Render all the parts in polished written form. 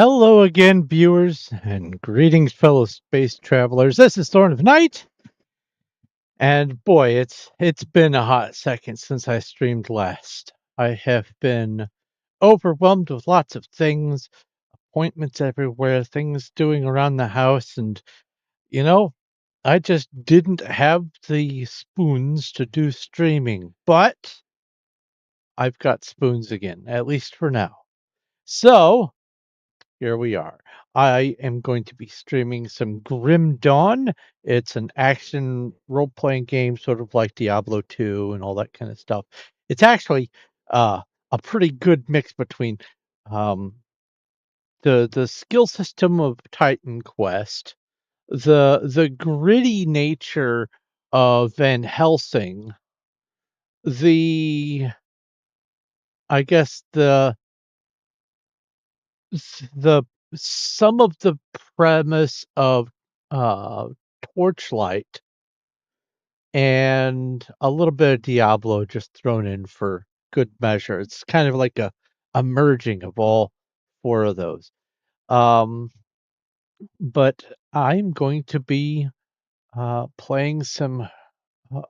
Hello again, viewers, and greetings, fellow space travelers. This is Thorn of Night, and boy, it's been a hot second since I streamed last. I have been overwhelmed with lots of things, appointments everywhere, things doing around the house, and you know, I just didn't have the spoons to do streaming. But I've got spoons again, at least for now. So here we are. I am going to be streaming some Grim Dawn. It's an action role-playing game, sort of like Diablo 2 and all that kind of stuff. It's actually a pretty good mix between um, the skill system of Titan Quest, the gritty nature of Van Helsing, the I guess the some of the premise of uh Torchlight and a little bit of Diablo just thrown in for good measure. It's kind of like a merging of all four of those. Um, but I'm going to be playing some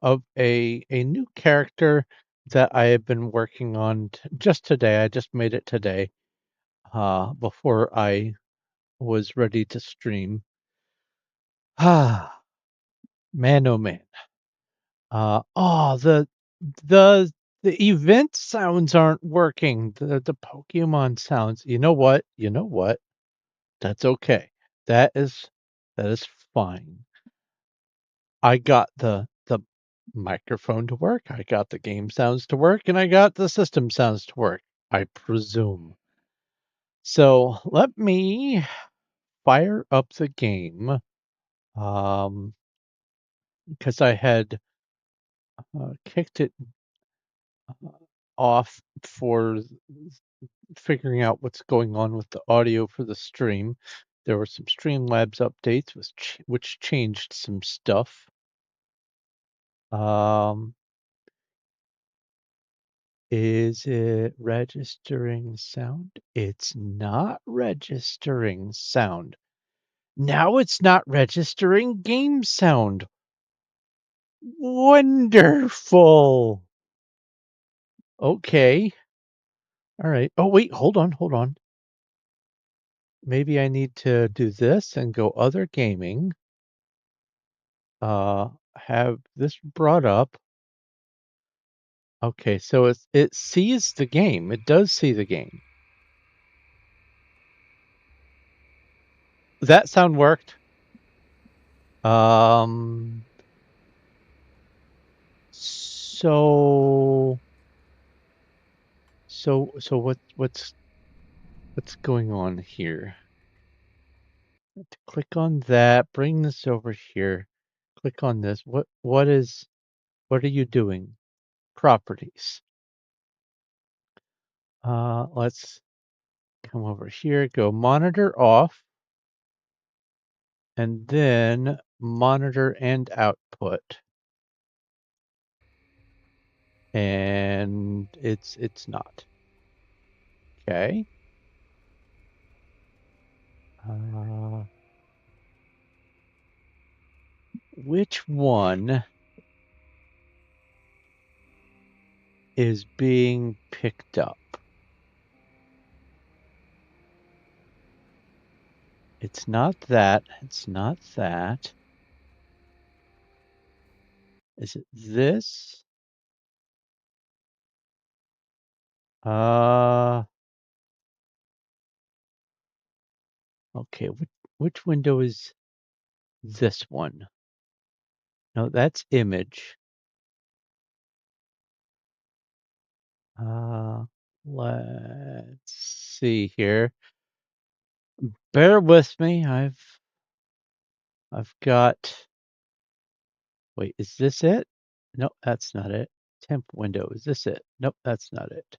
of a new character that I have been working on just today. I just made it today before I was ready to stream. Ah, man, oh man. Oh, the the event sounds aren't working. The Pokemon sounds. You know what? You know what? That's okay. That is that is fine. I got the microphone to work. I got the game sounds to work, and I got the system sounds to work, I presume. So let me fire up the game. Um, because I had kicked it off for figuring out what's going on with the audio for the stream. There were some Streamlabs updates which changed some stuff. Um, is it registering sound? It's not registering sound. Now it's not registering game sound. Wonderful. Okay. All right. Oh, wait, hold on, hold on. Maybe I need to do this and go other gaming. Uh, have this brought up. Okay, so it sees the game. It does see the game. That sound worked. Um, so what's going on here? Click on that, bring this over here. Click on this. What are you doing? Properties. Let's come over here, go monitor off, and then monitor and output. And it's not. Okay. Uh, which one is being picked up? It's not that. It's not that. Is it this? Uh, okay. Which window is this one? No, that's image. Uh, let's see here. Bear with me. I've got. Wait, is this it? Nope, that's not it. Temp window. Is this it? Nope, that's not it.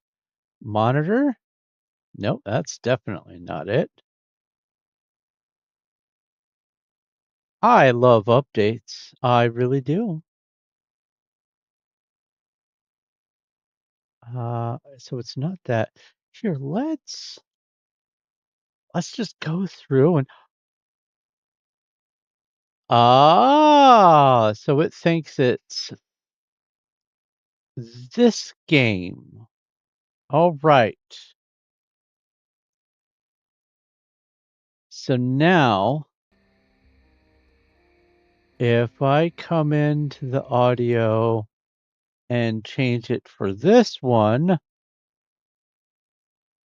Monitor? Nope, that's definitely not it. I love updates. I really do. So it's not that. Here, let's let's just go through and so it thinks it's this game. All right. So now, if I come into the audio and change it for this one,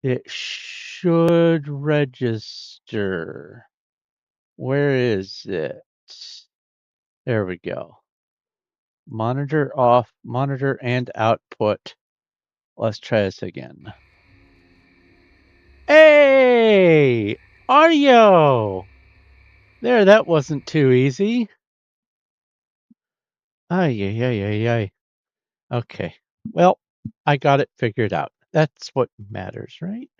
it should register. Where is it? There we go. Monitor off, monitor and output. Let's try this again. Hey! Audio! There, that wasn't too easy. Ay, ay, ay, ay, ay. Okay. Well, I got it figured out. That's what matters, right?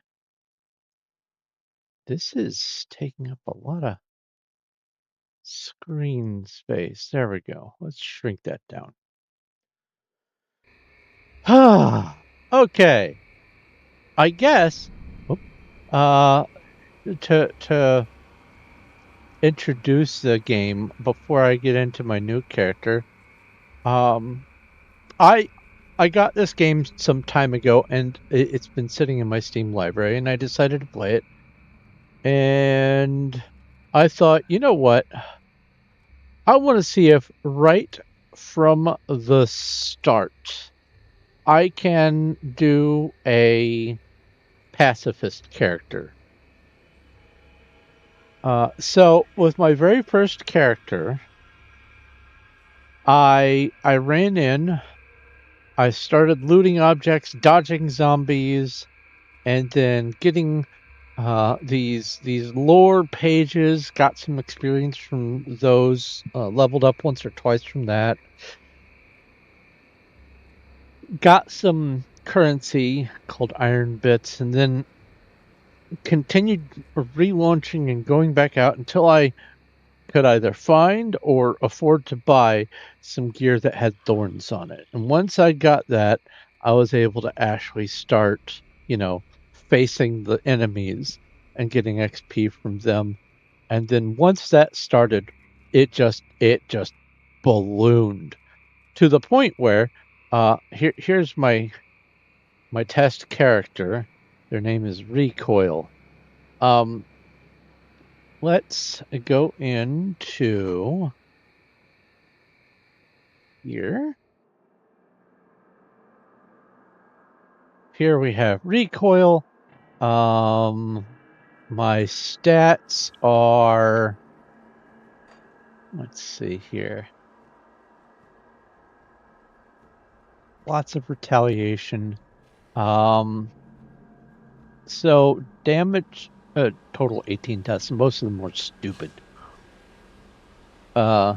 This is taking up a lot of screen space. There we go. Let's shrink that down. Okay. I guess uh to introduce the game before I get into my new character, um I got this game some time ago and it's been sitting in my Steam library and I decided to play it. And I thought, you know what? I want to see if right from the start I can do a pacifist character. So with my very first character, I ran in, I started looting objects, dodging zombies, and then getting these lore pages. Got some experience from those. Leveled up once or twice from that. Got some currency called iron bits, and then continued relaunching and going back out until I could either find or afford to buy some gear that had thorns on it. And once I got that, I was able to actually start, facing the enemies and getting XP from them. And then once that started, it just ballooned to the point where here's my test character. Their name is Recoil. Um, let's go into here. Here we have Recoil. My stats are, let's see here. Lots of retaliation. So damage, total 18 tests. Most of them were stupid. Uh,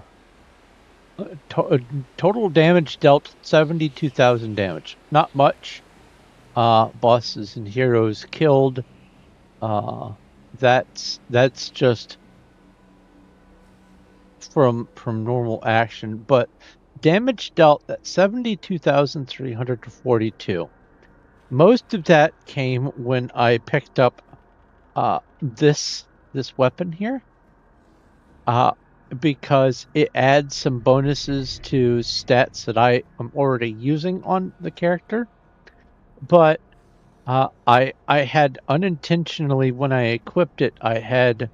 total damage dealt 72,000 damage. Not much. Bosses and heroes killed. That's just from normal action, but damage dealt at 72,342. Most of that came when I picked up this weapon here. Because it adds some bonuses to stats that I am already using on the character. But I had unintentionally, when I equipped it, I had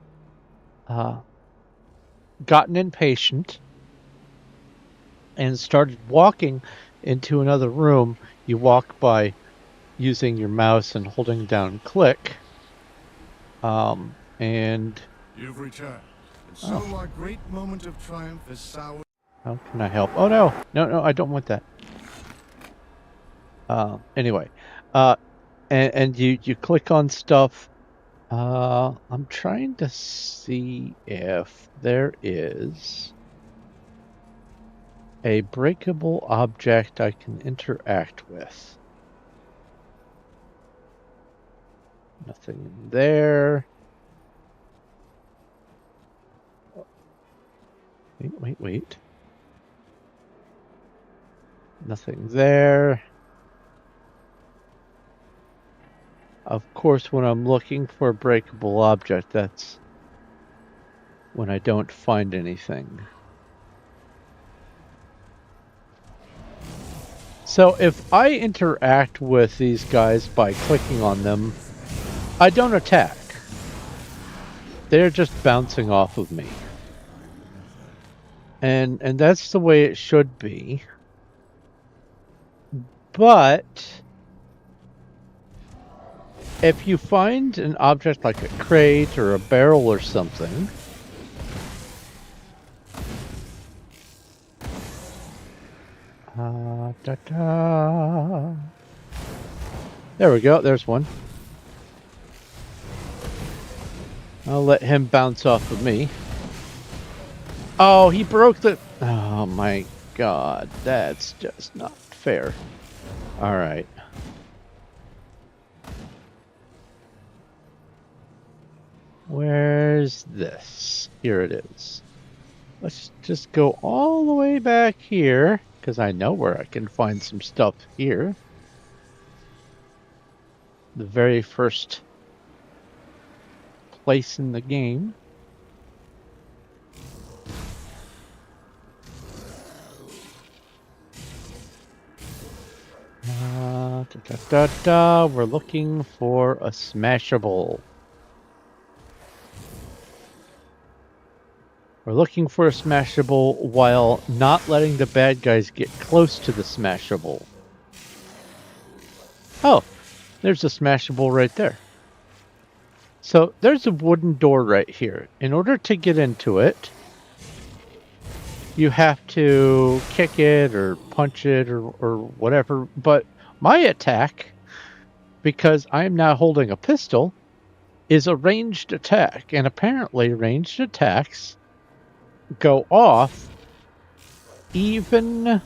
gotten impatient and started walking into another room. You walk by using your mouse and holding down click. And you've returned. And so our great moment of triumph is soured. How can I help? Oh no, I don't want that. Anyway, and you click on stuff. I'm trying to see if there is a breakable object I can interact with. Nothing there. Wait. Nothing there. Of course, when I'm looking for a breakable object, that's when I don't find anything. So if I interact with these guys by clicking on them, I don't attack. They're just bouncing off of me. And that's the way it should be. But if you find an object like a crate or a barrel or something, da, da. There we go, there's one. I'll let him bounce off of me. Oh, he broke the... Oh my god, that's just not fair. Alright. Where's this? Here it is. Let's just go all the way back here, because I know where I can find some stuff here. The very first place in the game. We're looking for a smashable. We're looking for a smashable while not letting the bad guys get close to the smashable. Oh, there's a smashable right there. So there's a wooden door right here. In order to get into it, you have to kick it or punch it or whatever. But my attack, because I am now holding a pistol, is a ranged attack. And apparently ranged attacks go off even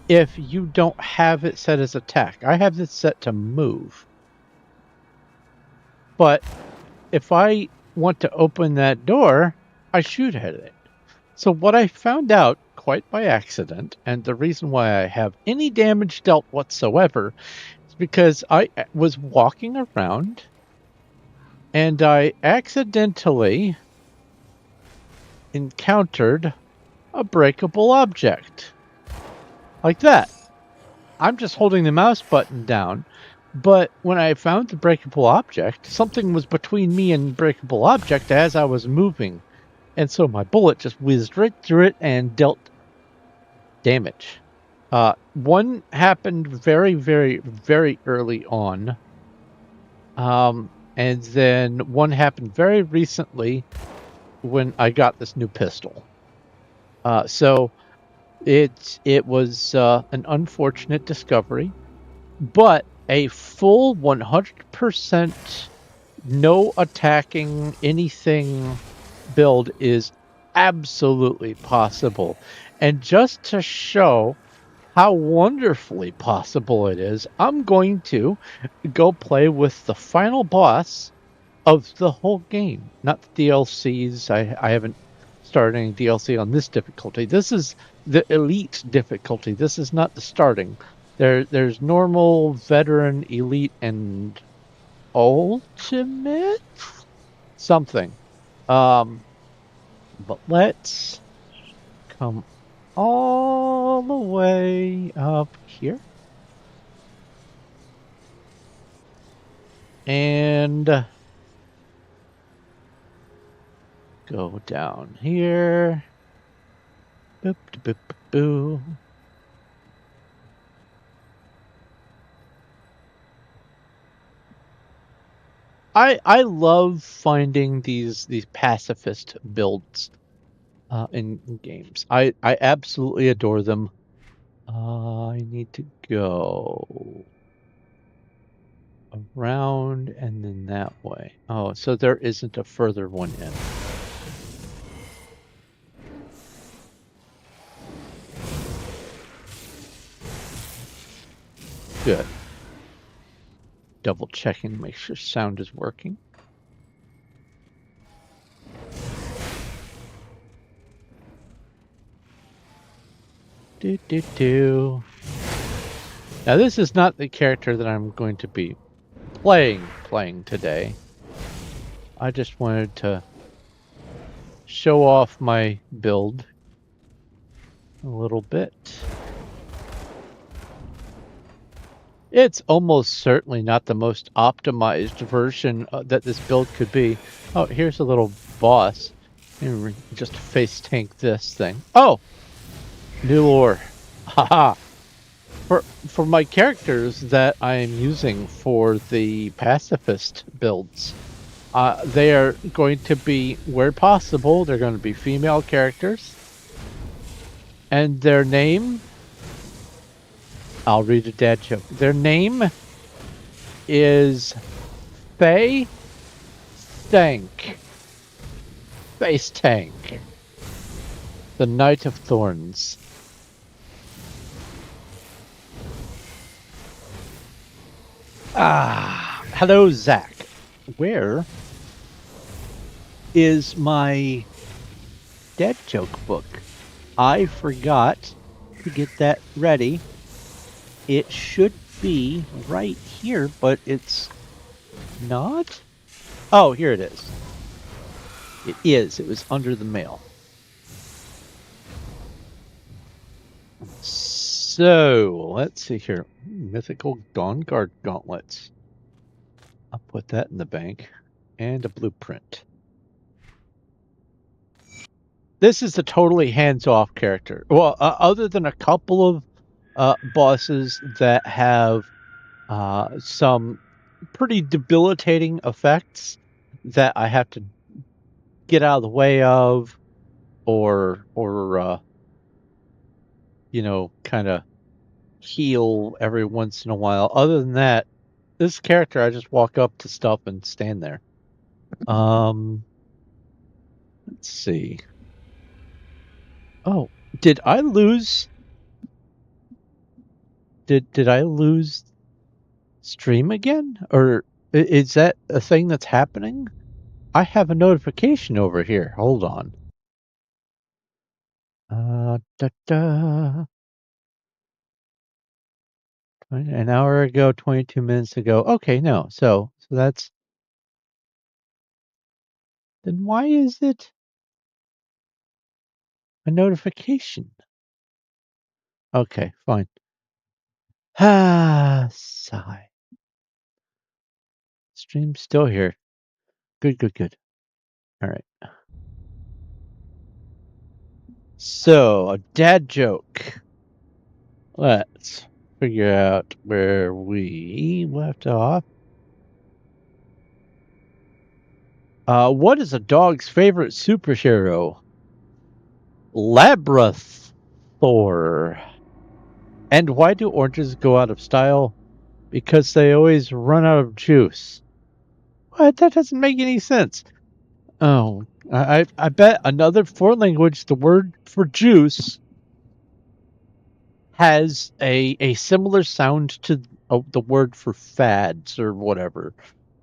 if you don't have it set as attack. I have this set to move. But if I want to open that door, I shoot at it. So what I found out quite by accident, and the reason why I have any damage dealt whatsoever, is because I was walking around and I accidentally encountered a breakable object. Like that. I'm just holding the mouse button down, but when I found the breakable object, something was between me and breakable object as I was moving. And so my bullet just whizzed right through it and dealt damage. One happened very, very, very early on. And then one happened very recently when I got this new pistol. So it was an unfortunate discovery, but a full 100% no attacking anything build is absolutely possible. And just to show how wonderfully possible it is, I'm going to go play with the final boss of the whole game. Not the DLCs. I haven't started any DLC on this difficulty. This is the elite difficulty. This is not the starting. There's normal, veteran, elite, and ultimate? Something. But let's come all the way up here. And go down here. Boop, boop, boop, boop. I love finding these pacifist builds in games. I absolutely adore them. I need to go around and then that way. Oh, so there isn't a further one in. Good. Double checking, make sure sound is working. Now this is not the character that I'm going to be playing today. I just wanted to show off my build a little bit. It's almost certainly not the most optimized version that this build could be. Oh, here's a little boss. Just face tank this thing. Oh, new lore. Haha. For my characters that I am using for the pacifist builds, they are going to be, where possible, they're going to be female characters. And their name, I'll read a dad joke. Their name is Faye Stank. Face Tank. The Knight of Thorns. Hello, Zach. Where is my dad joke book? I forgot to get that ready. It should be right here, but it's not. Oh, here it is. It is. It was under the mail. So, let's see here. Mythical Dawn Guard gauntlets. I'll put that in the bank. And a blueprint. This is a totally hands-off character. Well, other than a couple of bosses that have some pretty debilitating effects that I have to get out of the way of, or you know, kind of heal every once in a while. Other than that, this character, I just walk up to stuff and stand there. Let's see. Oh, did I lose? Did I lose stream again? Or is that a thing that's happening? I have a notification over here. Hold on. An hour ago, 22 minutes ago. Okay, no. So that's, then why is it a notification? Okay, fine. Sigh. Stream's still here. Good. All right. So, a dad joke. Let's figure out where we left off. What is a dog's favorite superhero? Labrathor. And why do oranges go out of style? Because they always run out of juice. What? That doesn't make any sense. Oh, I bet another foreign language, the word for juice has a similar sound to the word for fads or whatever,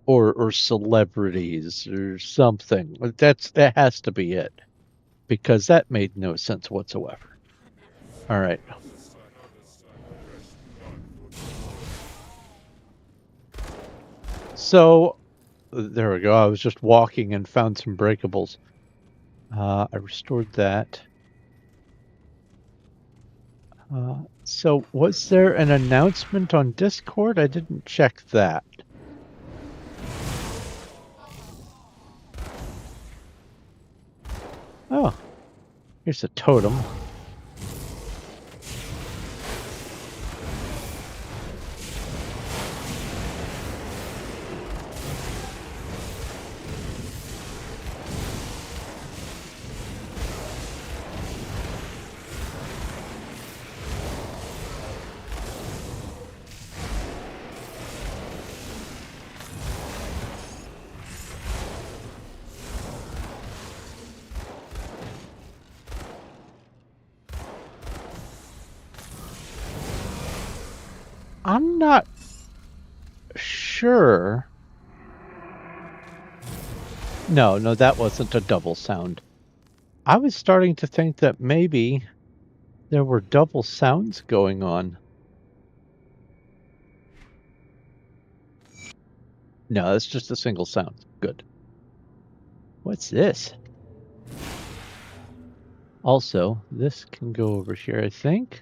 or celebrities or something. That has to be it, because that made no sense whatsoever. All right. So there we go. I was just walking and found some breakables. I restored that. So was there an announcement on Discord? I didn't check that. Oh, here's a totem. I'm not sure. No, that wasn't a double sound. I was starting to think that maybe there were double sounds going on. No, that's just a single sound. Good. What's this? Also, this can go over here, I think.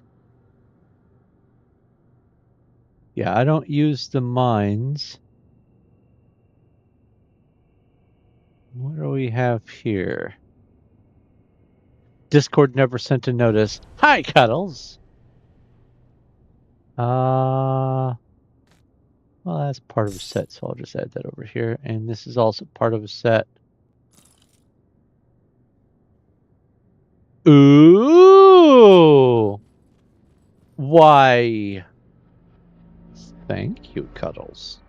Yeah, I don't use the mines. What do we have here? Discord never sent a notice. Hi, Cuddles. Well, that's part of a set, so I'll just add that over here. And this is also part of a set. Ooh! Why? Thank you, Cuddles.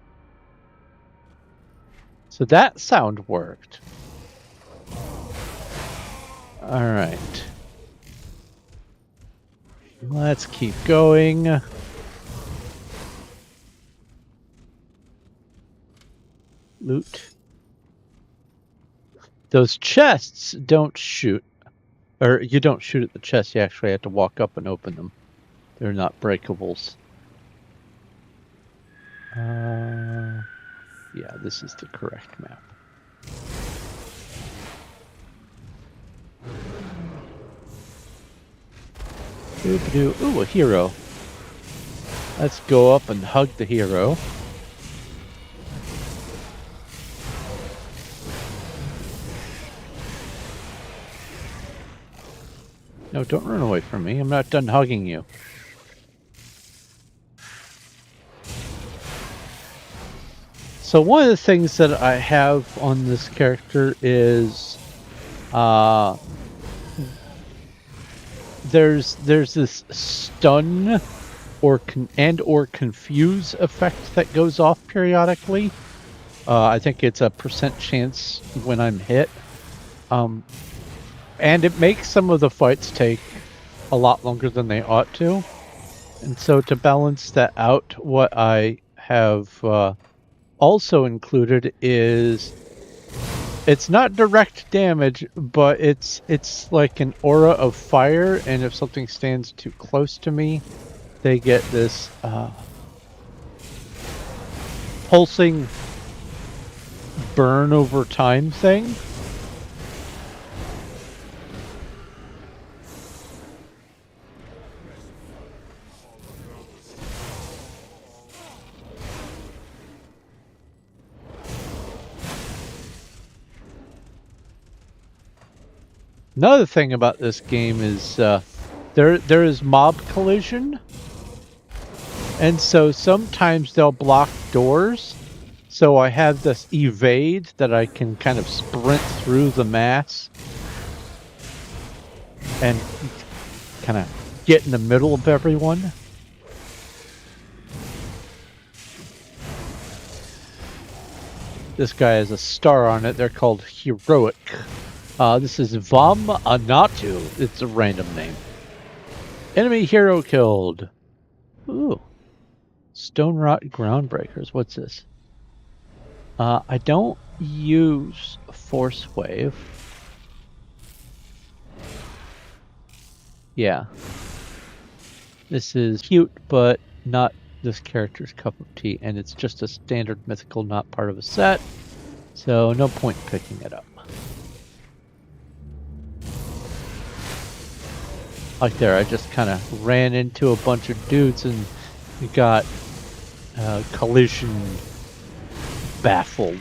So that sound worked. All right. Let's keep going. Loot. Those chests don't shoot. Or you don't shoot at the chest, you actually have to walk up and open them. They're not breakables. Yeah, this is the correct map. Ooh, a hero. Let's go up and hug the hero. No, don't run away from me. I'm not done hugging you. So one of the things that I have on this character is there's this stun or confuse effect that goes off periodically. I think it's a % chance when I'm hit. And it makes some of the fights take a lot longer than they ought to. And so to balance that out, what I have also included is it's not direct damage, but it's like an aura of fire, and if something stands too close to me, they get this pulsing burn over time thing. Another thing about this game is there is mob collision, and so sometimes they'll block doors. So I have this evade that I can kind of sprint through the mass and kind of get in the middle of everyone. This guy has a star on it. They're called Heroic. This is Vam Anatu. It's a random name. Enemy hero killed. Ooh. Stone Rot Groundbreakers. What's this? I don't use Force Wave. Yeah. This is cute, but not this character's cup of tea, and it's just a standard mythical, not part of a set, so no point picking it up. Like there, I just kind of ran into a bunch of dudes and we got collision baffled.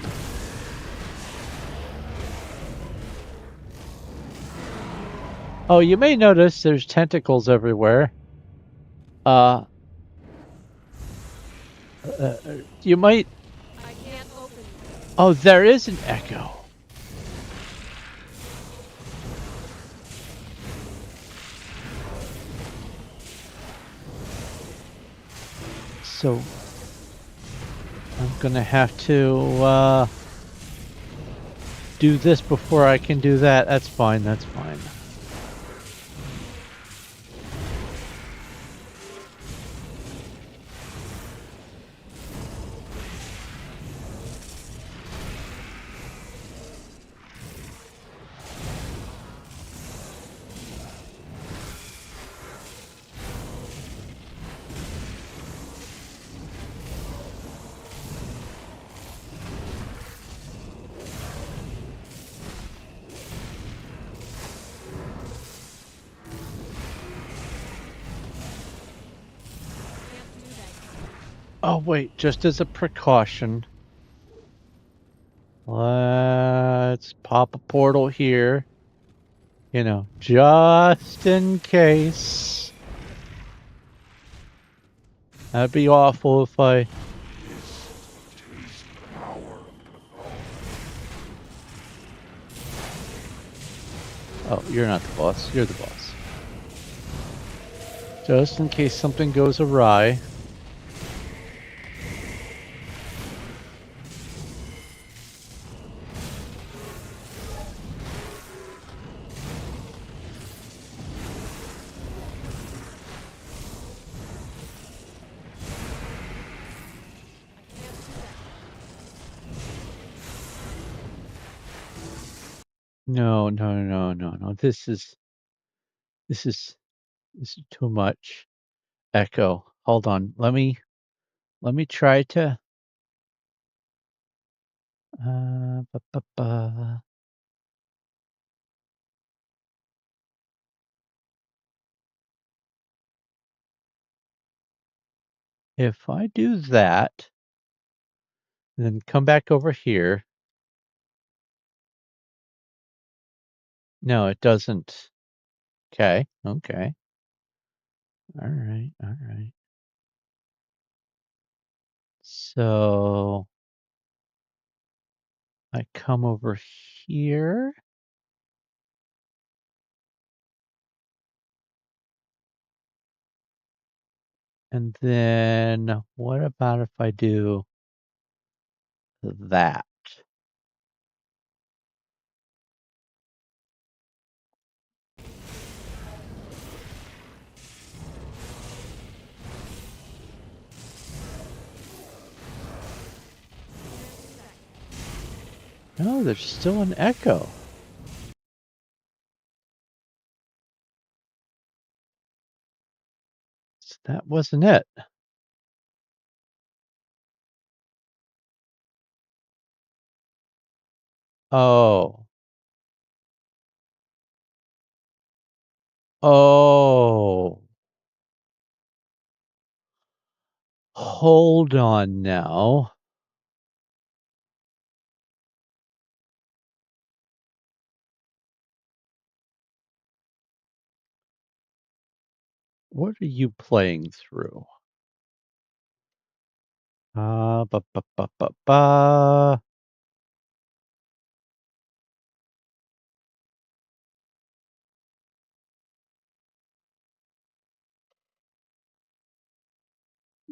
Oh, you may notice there's tentacles everywhere. You might... I can't open it. Oh, there is an echo. So I'm gonna have to do this before I can do that. That's fine, that's fine. Oh, wait, just as a precaution, let's pop a portal here. You know, just in case. That'd be awful if I... Oh, you're not the boss. You're the boss. Just in case something goes awry. No, no, no, no, no. This is this is too much. Echo. Hold on. Let me try to ba, ba, ba. If I do that, then come back over here. No, it doesn't. Okay. Okay. All right. All right. So I come over here. And then what about if I do that? No, there's still an echo. So that wasn't it. Oh. Oh. Hold on now. What are you playing through? Ba, ba, ba, ba, ba.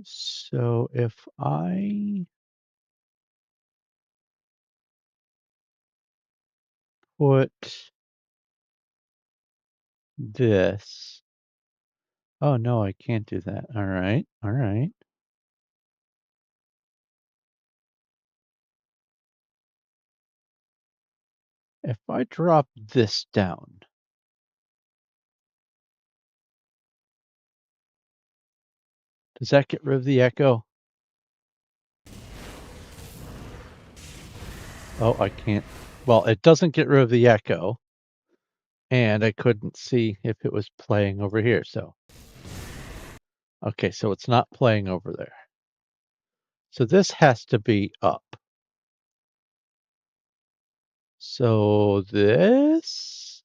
So if I put this... Oh, no, I can't do that. All right. All right. If I drop this down, does that get rid of the echo? Oh, I can't. Well, it doesn't get rid of the echo. And I couldn't see if it was playing over here. So, okay, so it's not playing over there. So this has to be up. So this...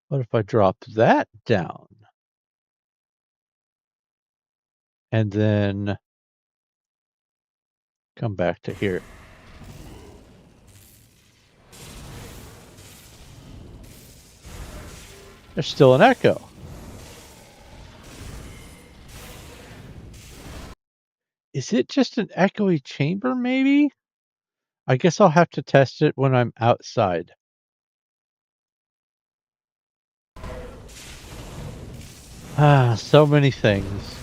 What if I drop that down? And then come back to here. There's still an echo. Is it just an echoey chamber, maybe? I guess I'll have to test it when I'm outside. Ah, so many things.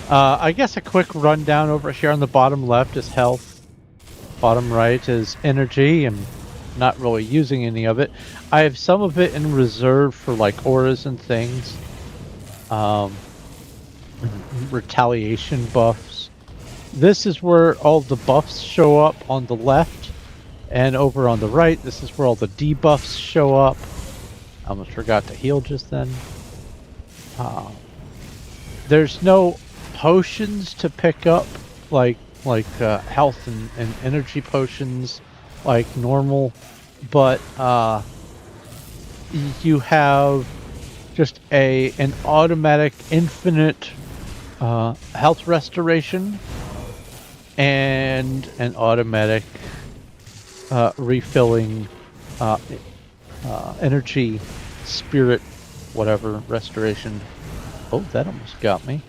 I guess a quick rundown over here on the bottom left is health. Bottom right is energy. I'm not really using any of it. I have some of it in reserve for like auras and things. Retaliation buffs. This is where all the buffs show up on the left. And over on the right, this is where all the debuffs show up. I almost forgot to heal just then. There's no potions to pick up, like health and energy potions, like normal, but you have just an automatic infinite health restoration and an automatic refilling energy, spirit, whatever restoration. Oh, that almost got me.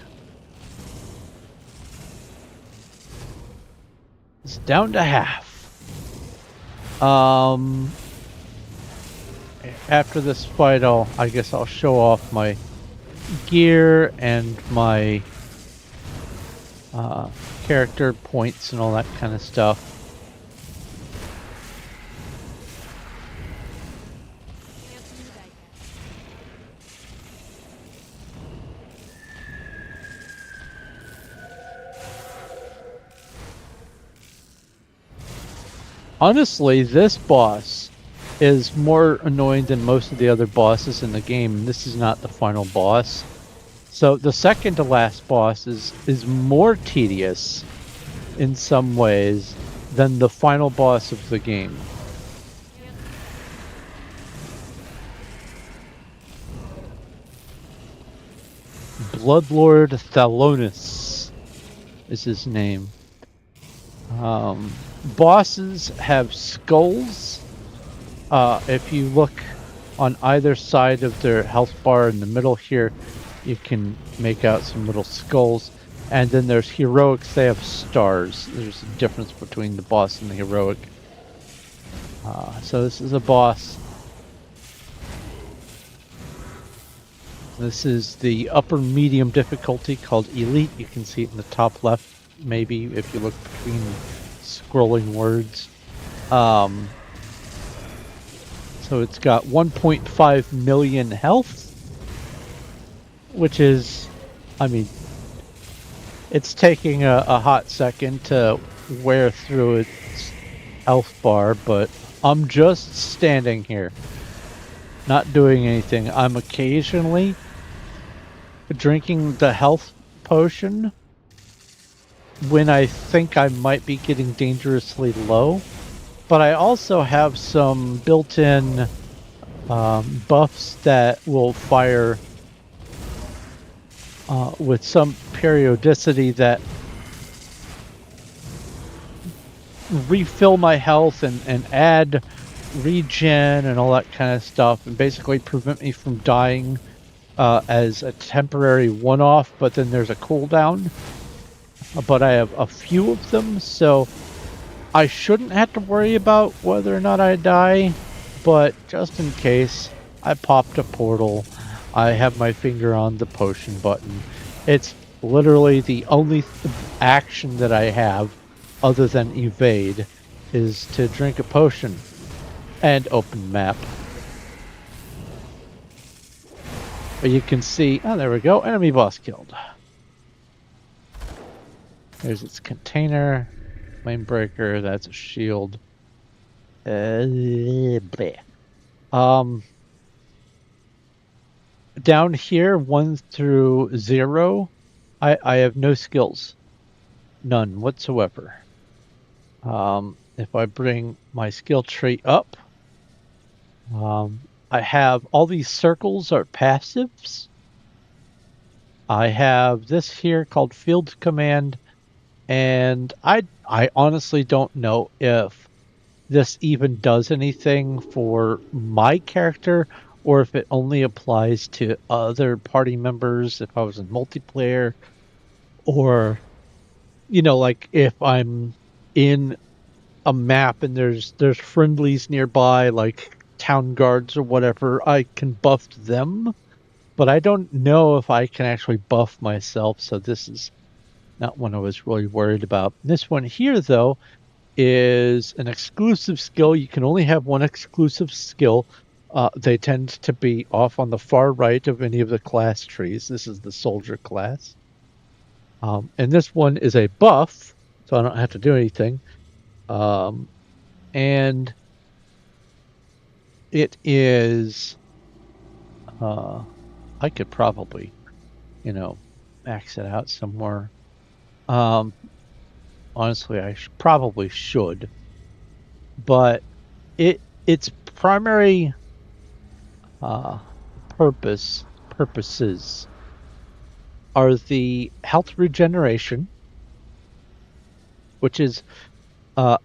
It's down to half. After this fight, I guess I'll show off my gear and my character points and all that kind of stuff. Honestly, this boss is more annoying than most of the other bosses in the game, and this is not the final boss. So the second to last boss is more tedious in some ways than the final boss of the game. Bloodlord Thalonus is his name. Bosses have skulls. If you look on either side of their health bar in the middle here, you can make out some little skulls. And then there's heroics, they have stars. There's a difference between the boss and the heroic. So this is a boss. This is the upper medium difficulty called Elite. You can see it in the top left, maybe, if you look between scrolling words. So it's got 1.5 million health, which is, I mean, it's taking a hot second to wear through its health bar, but I'm just standing here, not doing anything. I'm occasionally drinking the health potion when I think I might be getting dangerously low. But I also have some built-in buffs that will fire with some periodicity that refill my health and add regen and all that kind of stuff, and basically prevent me from dying as a temporary one-off, but then there's a cooldown. But I have a few of them, so I shouldn't have to worry about whether or not I die, but just in case, I popped a portal. I have my finger on the potion button. It's literally the only action that I have other than evade is to drink a potion and open map. But you can see, oh, there we go, enemy boss killed. There's its container. Flame breaker, that's a shield. Down here, 1 through 0, I have no skills. None whatsoever. If I bring my skill tree up, I have all these circles are passives. I have this here called Field Command, and I honestly don't know if this even does anything for my character or if it only applies to other party members if I was in multiplayer, or, you know, like if I'm in a map and there's friendlies nearby, like town guards or whatever, I can buff them, but I don't know if I can actually buff myself, so this is not one I was really worried about. This one here, though, is an exclusive skill. You can only have one exclusive skill. They tend to be off on the far right of any of the class trees. This is the soldier class. And this one is a buff, so I don't have to do anything. and it is, I could probably, max it out somewhere. Um, Honestly, I probably should, but its primary uh, purposes are the health regeneration, which is uh,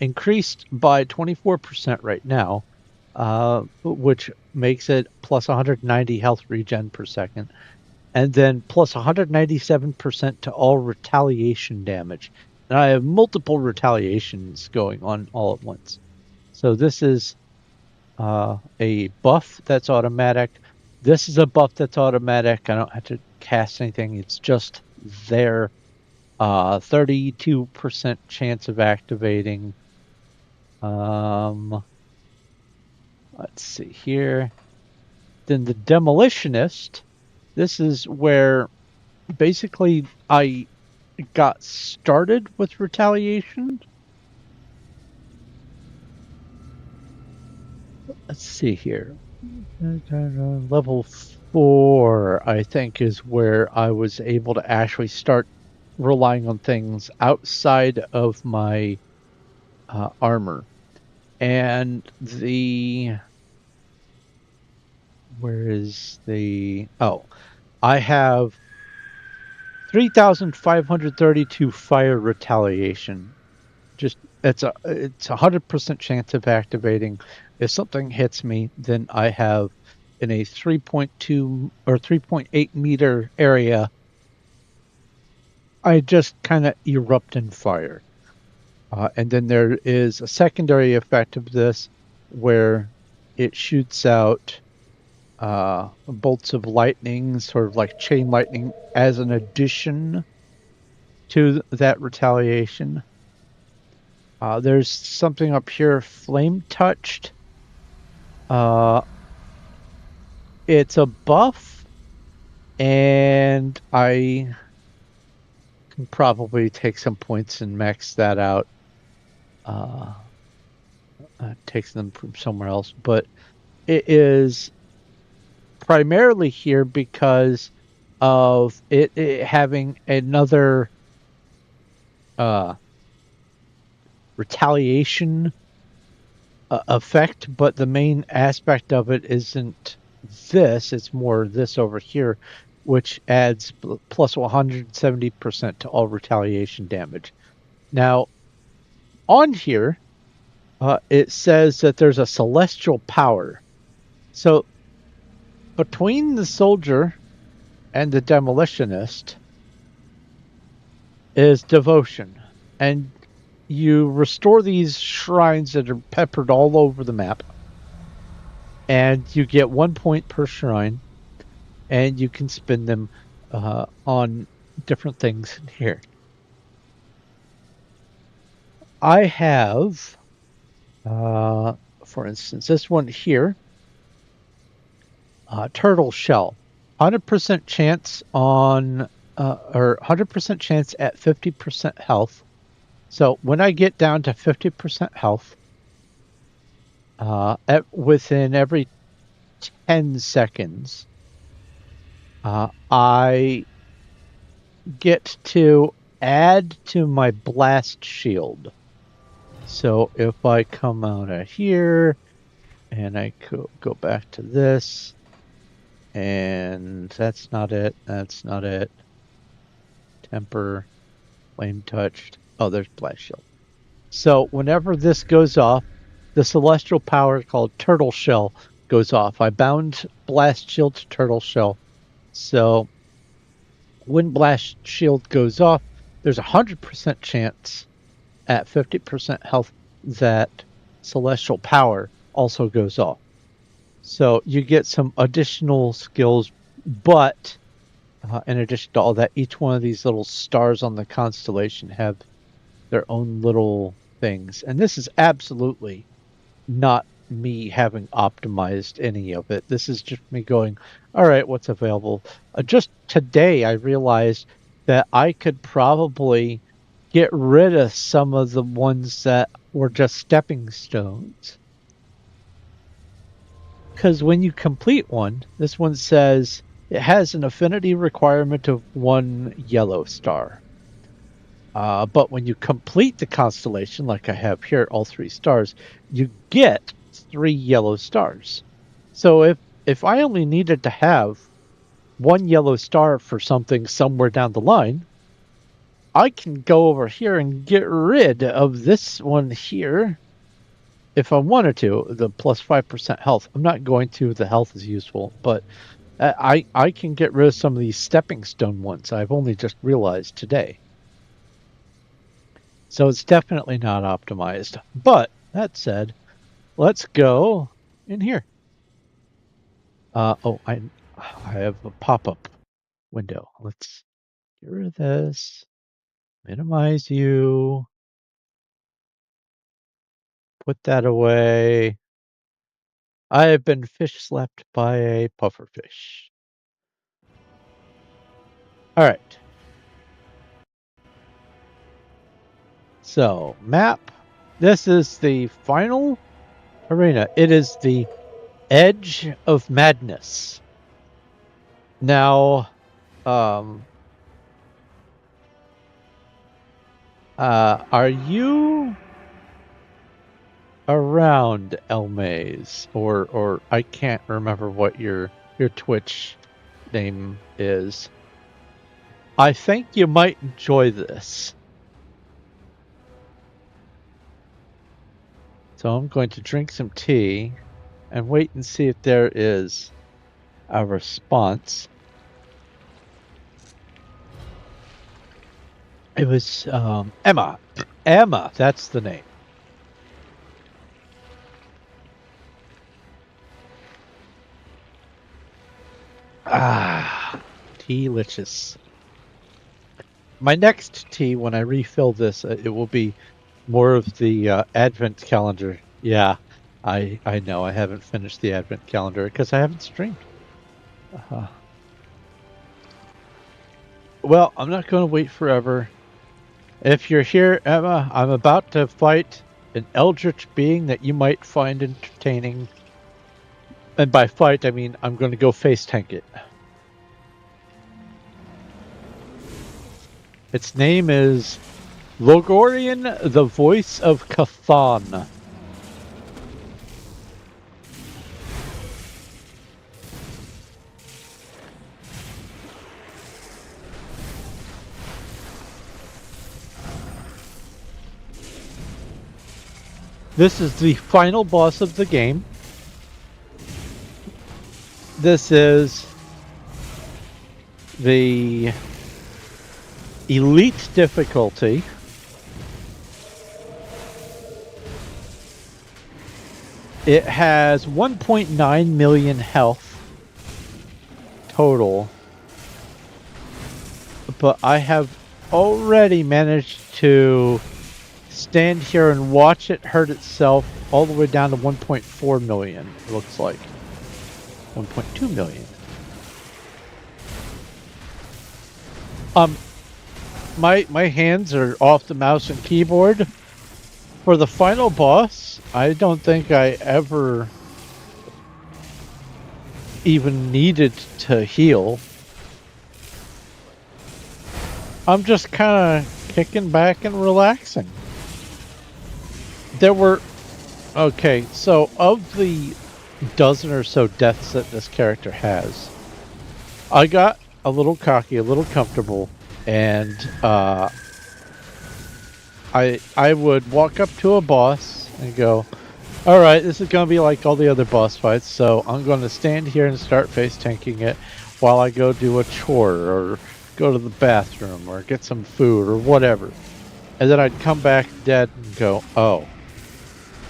increased by 24% right now, which makes it plus 190 health regen per second, and then plus 197% to all retaliation damage. And I have multiple retaliations going on all at once. So this is a buff that's automatic. This is a buff that's automatic. I don't have to cast anything. It's just there. 32% chance of activating. Let's see here. Then the Demolitionist. This is where basically I got started with retaliation. Let's see here. Level 4, I think, is where I was able to actually start relying on things outside of my armor. And where is I have 3,532 fire retaliation. Just it's a 100% chance of activating. If something hits me, then I have in a 3.2 or 3.8 meter area, I just kind of erupt in fire. And then there is a secondary effect of this where it shoots out bolts of lightning, sort of like chain lightning, as an addition to that retaliation. There's something up here, flame touched. It's a buff, and I can probably take some points and max that out. Takes them from somewhere else, but it is primarily here because of it having another retaliation effect, but the main aspect of it isn't this, it's more this over here, which adds plus 170% to all retaliation damage. Now, on here, it says that there's a celestial power. So, between the soldier and the demolitionist is devotion. And you restore these shrines that are peppered all over the map. And you get 1 point per shrine. And you can spend them on different things here. I have, for instance, this one here, turtle shell, 100% chance on, or 100% chance at 50% health. So when I get down to 50% health, within every 10 seconds, I get to add to my blast shield. So if I come out of here and I go back to this, and that's not it. Temper, flame touched. Oh, there's blast shield. So whenever this goes off, the celestial power called turtle shell goes off. I bound blast shield to turtle shell. So when blast shield goes off, there's 100% chance at 50% health that celestial power also goes off. So you get some additional skills, but in addition to all that, each one of these little stars on the constellation have their own little things. And this is absolutely not me having optimized any of it. This is just me going, all right, what's available? Just today, I realized that I could probably get rid of some of the ones that or just stepping stones. Because when you complete one, this one says it has an affinity requirement of 1 yellow star. But when you complete the constellation, like I have here, all 3 stars, you get 3 yellow stars. So if I only needed to have 1 yellow star for something somewhere down the line, I can go over here and get rid of this one here if I wanted to, the plus 5% health. I'm not going to, the health is useful, but I can get rid of some of these stepping stone ones I've only just realized today. So it's definitely not optimized. But that said, let's go in here. Oh, I have a pop-up window. Let's get rid of this. Minimize you. Put that away. I have been fish slapped by a pufferfish. All right. So, map. This is the final arena. It is the Edge of Madness. Now, are you around Elmaze, or I can't remember what your Twitch name is? I think you might enjoy this. So I'm going to drink some tea and wait and see if there is a response. It was Emma. Emma, that's the name. Ah, delicious. My next tea, when I refill this, it will be more of the Advent calendar. Yeah, I know. I haven't finished the Advent calendar because I haven't streamed. Well, I'm not going to wait forever. If you're here, Emma, I'm about to fight an eldritch being that you might find entertaining. And by fight, I mean I'm going to go face tank it. Its name is Logorian, the Voice of Cathan. This is the final boss of the game. This is the elite difficulty. It has 1.9 million health total, but I have already managed to stand here and watch it hurt itself all the way down to 1.4 million, it looks like. 1.2 million. My hands are off the mouse and keyboard. For the final boss, I don't think I ever even needed to heal. I'm just kind of kicking back and relaxing. There were... Okay, so of the dozen or so deaths that this character has, I got a little cocky, a little comfortable, and I would walk up to a boss and go, alright, this is going to be like all the other boss fights, so I'm going to stand here and start face tanking it while I go do a chore, or go to the bathroom, or get some food, or whatever. And then I'd come back dead and go, oh,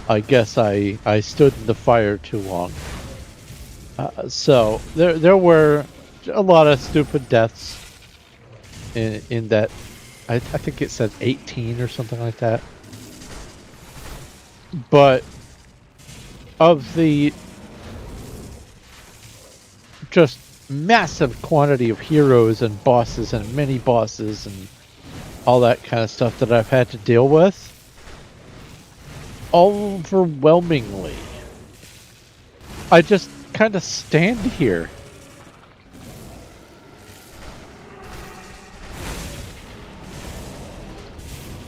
I guess I stood in the fire too long. So there were a lot of stupid deaths in that. I think it said 18 or something like that. But of the just massive quantity of heroes and bosses and mini bosses and all that kind of stuff that I've had to deal with, overwhelmingly. I just kind of stand here.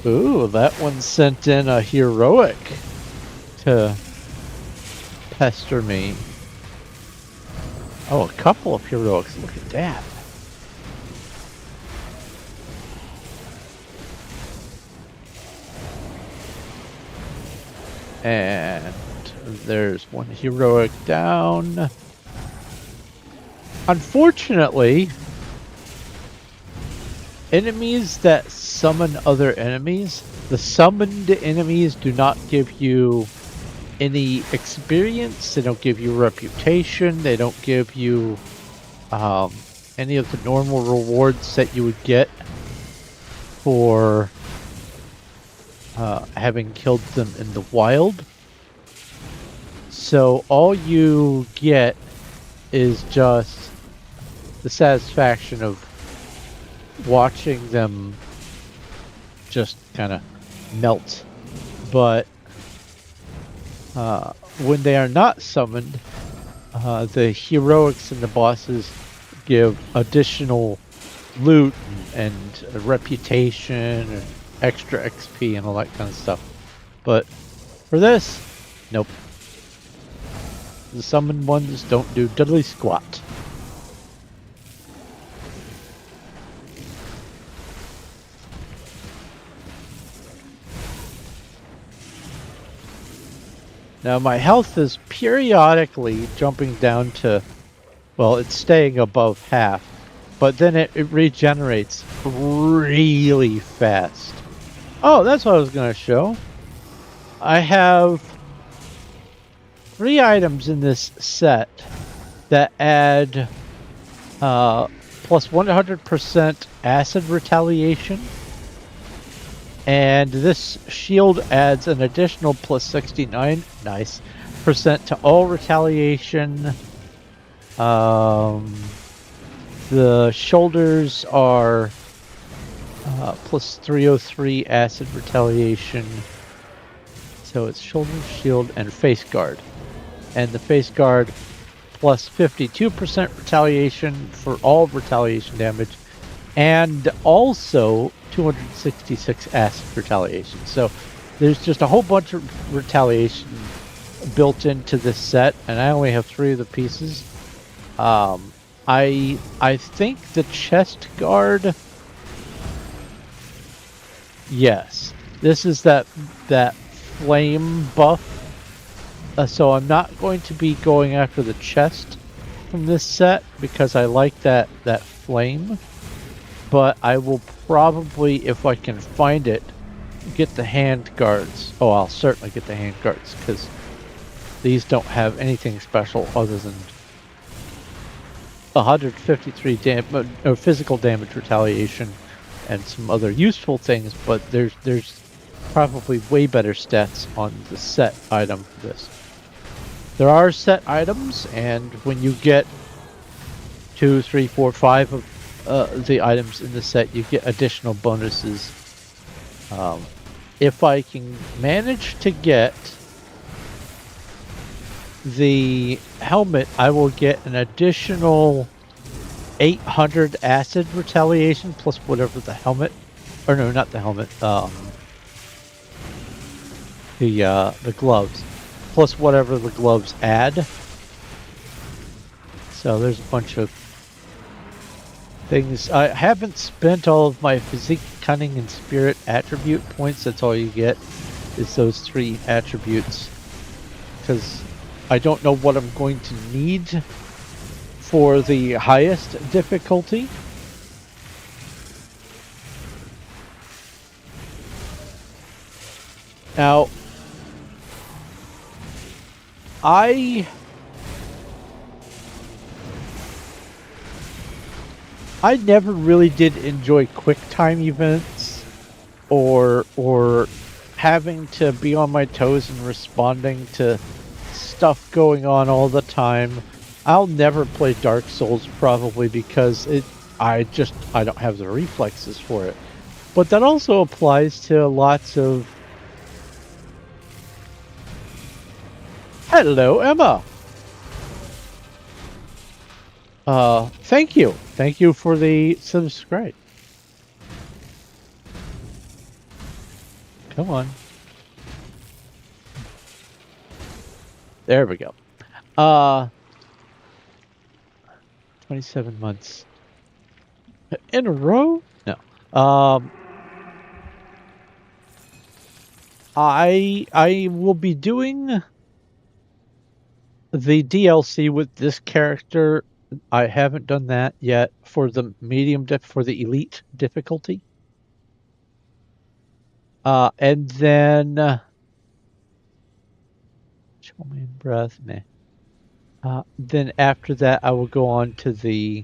Ooh, that one sent in a heroic to pester me. Oh, a couple of heroics. Look at that. And there's one heroic down. Unfortunately, enemies that summon other enemies, the summoned enemies do not give you any experience, they don't give you reputation, they don't give you any of the normal rewards that you would get for having killed them in the wild. So all you get is just the satisfaction of watching them just kind of melt. But when they are not summoned, the heroics and the bosses give additional loot and reputation and extra XP and all that kind of stuff. But for this, nope. The summoned ones don't do diddly squat. Now my health is periodically jumping down to, well, it's staying above half, but then it regenerates really fast. Oh, that's what I was going to show. I have 3 items in this set that add plus 100% acid retaliation. And this shield adds an additional plus 69, nice, percent to all retaliation. The shoulders are plus 303 acid retaliation. So it's shoulder, shield, and face guard. And the face guard plus 52% retaliation for all retaliation damage. And also 266 acid retaliation. So there's just a whole bunch of retaliation built into this set, and I only have 3 of the pieces. I think the chest guard. Yes, this is that flame buff. So I'm not going to be going after the chest from this set because I like that flame. But I will probably, if I can find it, get the hand guards. Oh, I'll certainly get the hand guards because these don't have anything special other than 153 physical damage retaliation and some other useful things. But there's probably way better stats on the set item for this. There are set items, and when you get 2, 3, 4, 5 of the items in the set, you get additional bonuses. If I can manage to get the helmet, I will get an additional 800 acid retaliation plus whatever the helmet, or no, not the helmet, the gloves, plus whatever the gloves add. So there's a bunch of things. I haven't spent all of my physique, cunning, and spirit attribute points. That's all you get, is those 3 attributes. Because I don't know what I'm going to need for the highest difficulty. Now, I never really did enjoy quick time events or having to be on my toes and responding to stuff going on all the time. I'll never play Dark Souls probably because I don't have the reflexes for it. But that also applies to lots of Hello, Emma. Thank you. Thank you for the subscribe. Come on. There we go. 27 months in a row? No. I will be doing the DLC with this character. I haven't done that yet for the for the elite difficulty. And then show me in breath, meh. Then after that, I will go on to the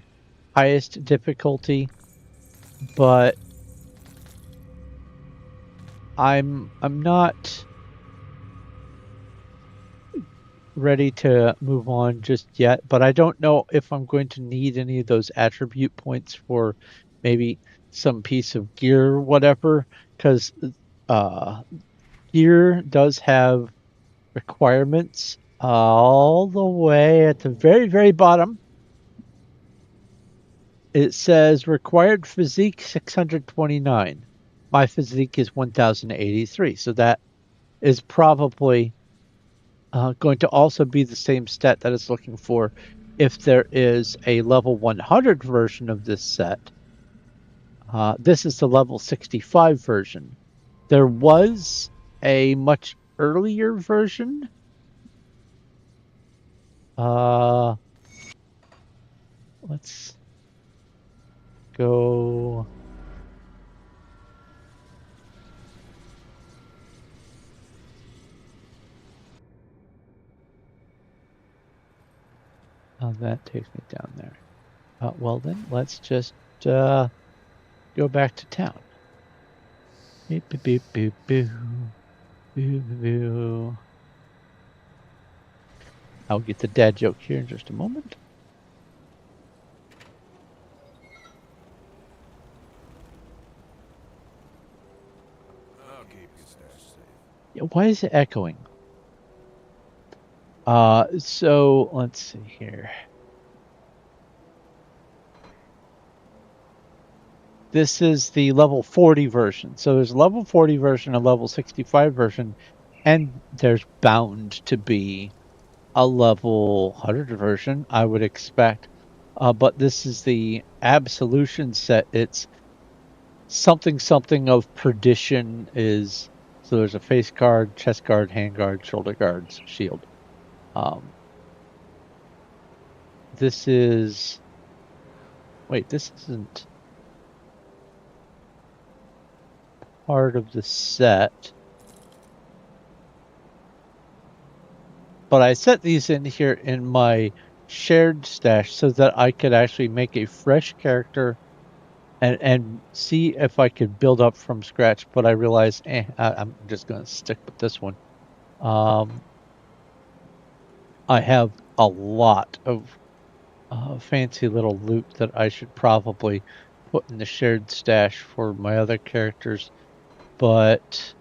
highest difficulty, but I'm not ready to move on just yet, but I don't know if I'm going to need any of those attribute points for maybe some piece of gear or whatever, because gear does have requirements all the way at the very, very bottom. It says required physique 629. My physique is 1083, so that is probably going to also be the same stat that it's looking for if there is a level 100 version of this set. This is the level 65 version. There was a much earlier version. Let's go. Oh, that takes me down there. Well then, let's just go back to town. Beep, beep, beep, beep, boo. Boo, boo. I'll get the dad joke here in just a moment. I'll keep your stash safe. Yeah, why is it echoing? So let's see here. This is the level 40 version. So there's a level 40 version, a level 65 version, and there's bound to be a level 100 version, I would expect. But this is the Absolution set. It's something of perdition is, so there's a face guard, chest guard, hand guard, shoulder guards, shield. This is, wait, this isn't part of the set. But I set these in here in my shared stash so that I could actually make a fresh character and see if I could build up from scratch. But I realized, I'm just going to stick with this one. I have a lot of fancy little loot that I should probably put in the shared stash for my other characters. But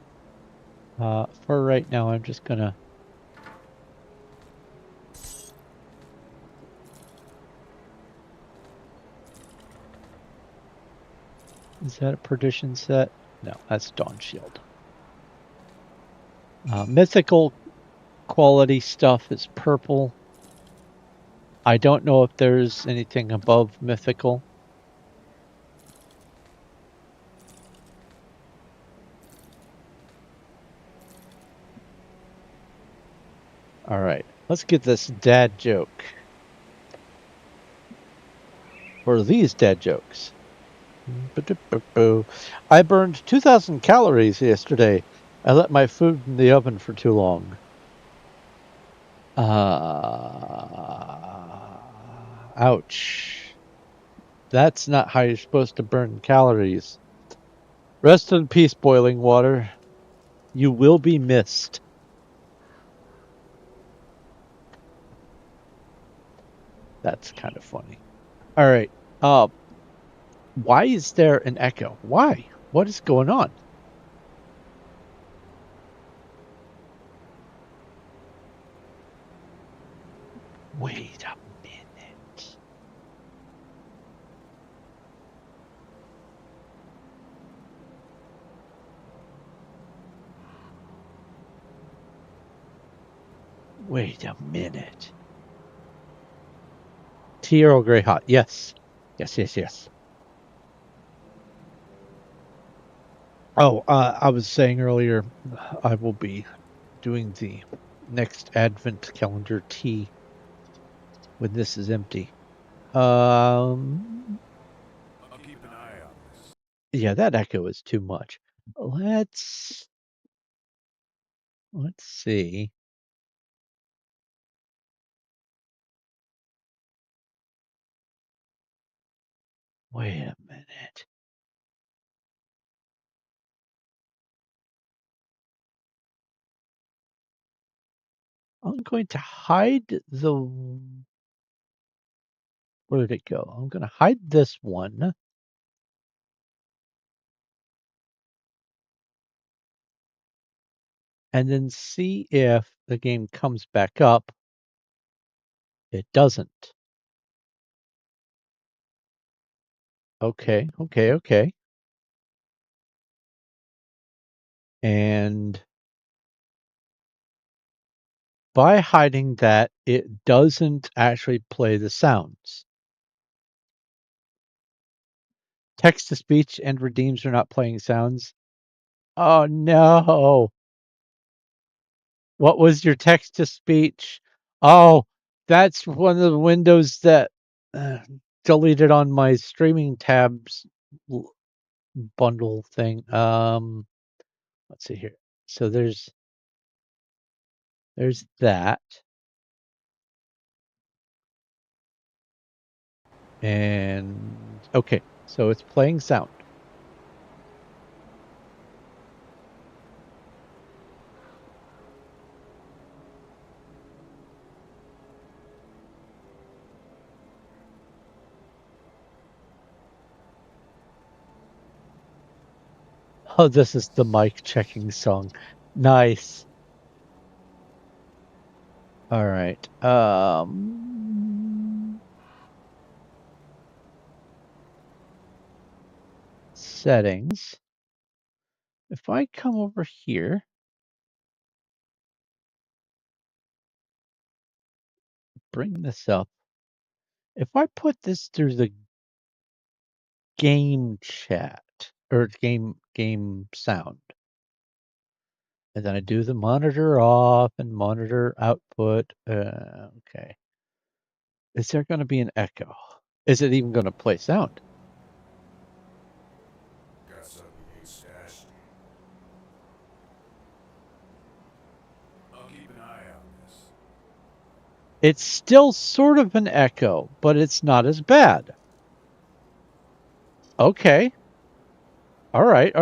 for right now, I'm just going to Is that a perdition set? No, that's Dawn Shield. Mythical quality stuff is purple. I don't know if there's anything above mythical. All right, let's get this dad joke. Or these dad jokes. I burned 2,000 calories yesterday. I let my food in the oven for too long. Ouch. That's not how you're supposed to burn calories. Rest in peace, boiling water. You will be missed. That's kind of funny. All right. Why is there an echo? Why? What is going on? Wait a minute. Wait a minute. Tea Earl Grey hot. Yes. Yes. Oh, I was saying earlier, I will be doing the next Advent calendar tea when this is empty. I'll keep an eye on this. Yeah, that echo is too much. Let's see. Wait a minute. I'm going to hide the. Where did it go? I'm going to hide this one. And then see if the game comes back up. It doesn't. Okay. And by hiding that, it doesn't actually play the sounds. Text to speech and redeems are not playing sounds. Oh no. What was your text to speech? Oh, that's one of the windows that deleted on my streaming tabs bundle thing. Let's see here. So there's that. And okay, so it's playing sound. Oh, this is the mic checking song. Nice. All right. Settings. If I come over here, bring this up. If I put this through the game chat or game sound, and then I do the monitor off and monitor output. Okay. Is there going to be an echo? Is it even going to play sound? Got something you ain't stashed. I'll keep an eye on this. It's still sort of an echo, but it's not as bad. Okay. All right.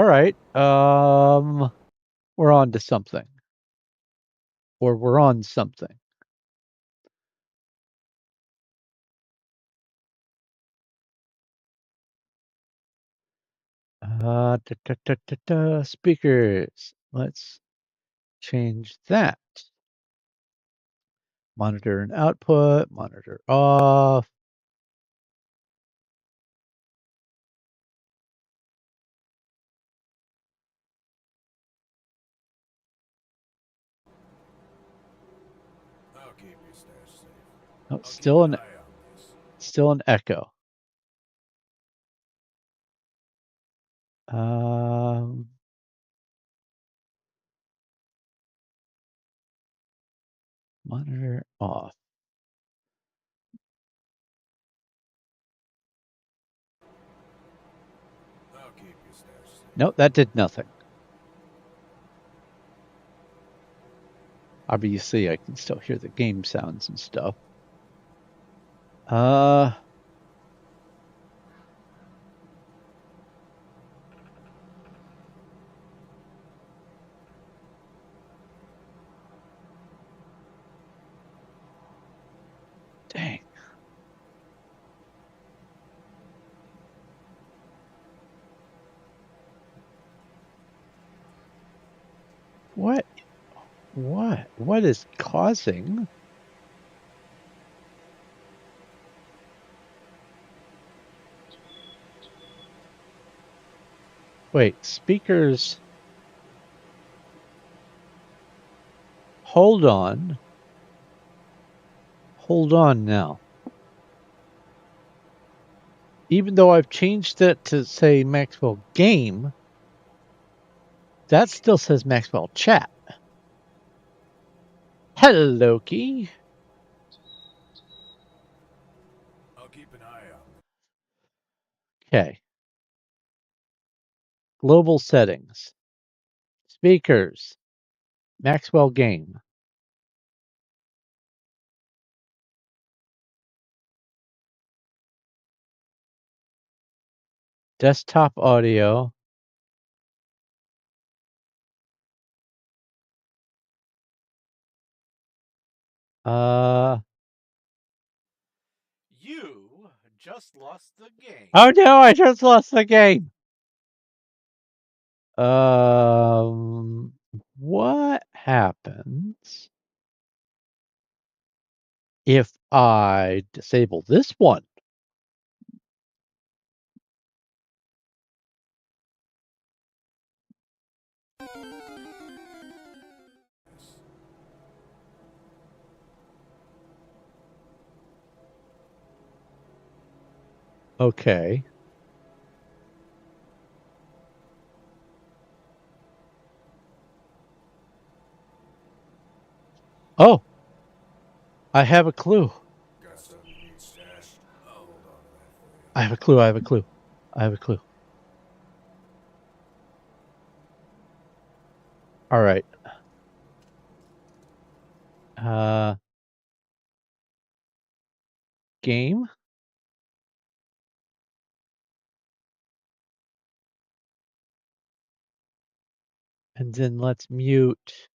We're on to something. Or we're on something. Speakers. Let's change that. Monitor and output, monitor off. I'll keep your stash safe. Oh, I'll still keep an an eye on this. still an echo. Um, Monitor off. I'll keep your stash safe. Nope, that did nothing. Obviously, I can still hear the game sounds and stuff. Uh, Dang. What? What is causing Wait, speakers. Hold on. Hold on now. Even though I've changed it to say Maxwell Game, that still says Maxwell Chat. Hello, Key. I'll keep an eye out. Okay. Global settings. Speakers. Maxwell Game. Desktop audio. You just lost the game. Oh no, I just lost the game. What happens if I disable this one? Okay. Oh, I have a clue. Got something you need stashed? I'll hold on to that for you. I have a clue. I have a clue. I have a clue. All right. Uh, game. And then let's mute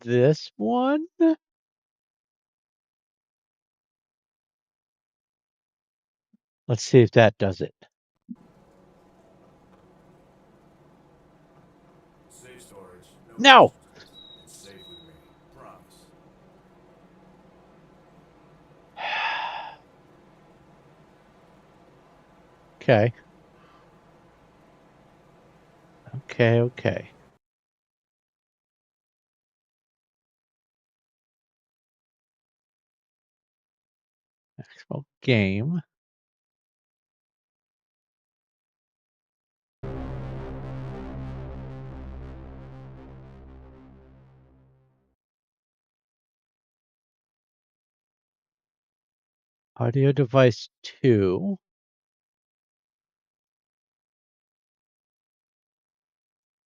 this one. Let's see if that does it. Safe storage. No. It's safe with me. Promise. Okay. Okay. Okay. Actual game. Audio device 2.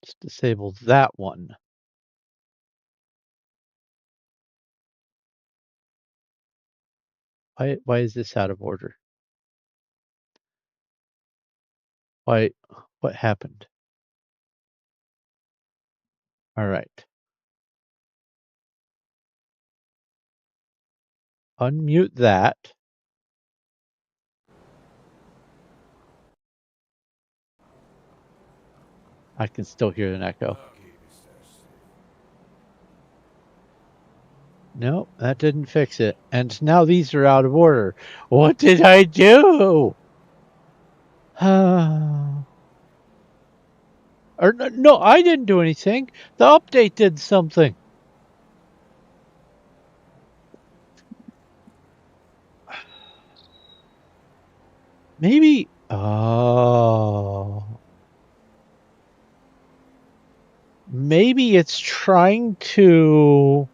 Let's disable that one. Why is this out of order? Why, what happened? All right. Unmute that. I can still hear an echo. I'll keep your stash safe. No, that didn't fix it. And now these are out of order. What did I do? Or no, I didn't do anything. The update did something. Maybe. Oh. Maybe it's trying to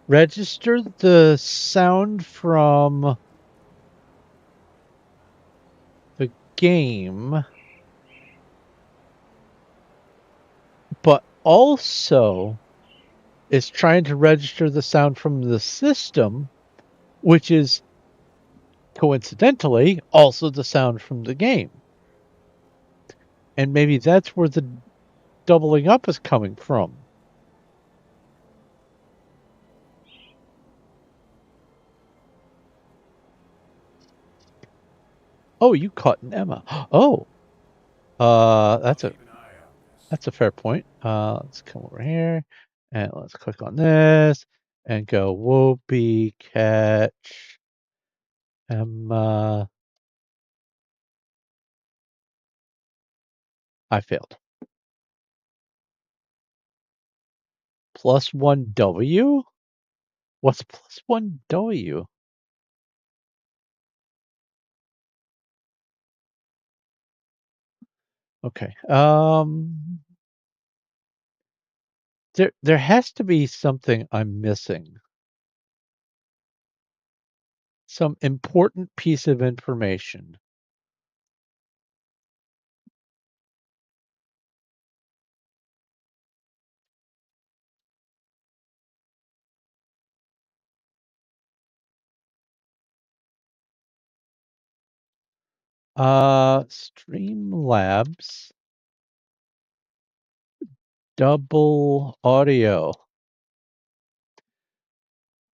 register the sound from the game, but also is trying to register the sound from the system, which is coincidentally also the sound from the game. And maybe that's where the doubling up is coming from. Oh, you caught an Emma. Oh, that's Keep an eye on this. that's a fair point. Let's come over here and let's click on this and go whoopee catch I failed. Plus 1 W? What's plus 1 W? Okay. There has to be something I'm missing. Some important piece of information. Streamlabs double audio.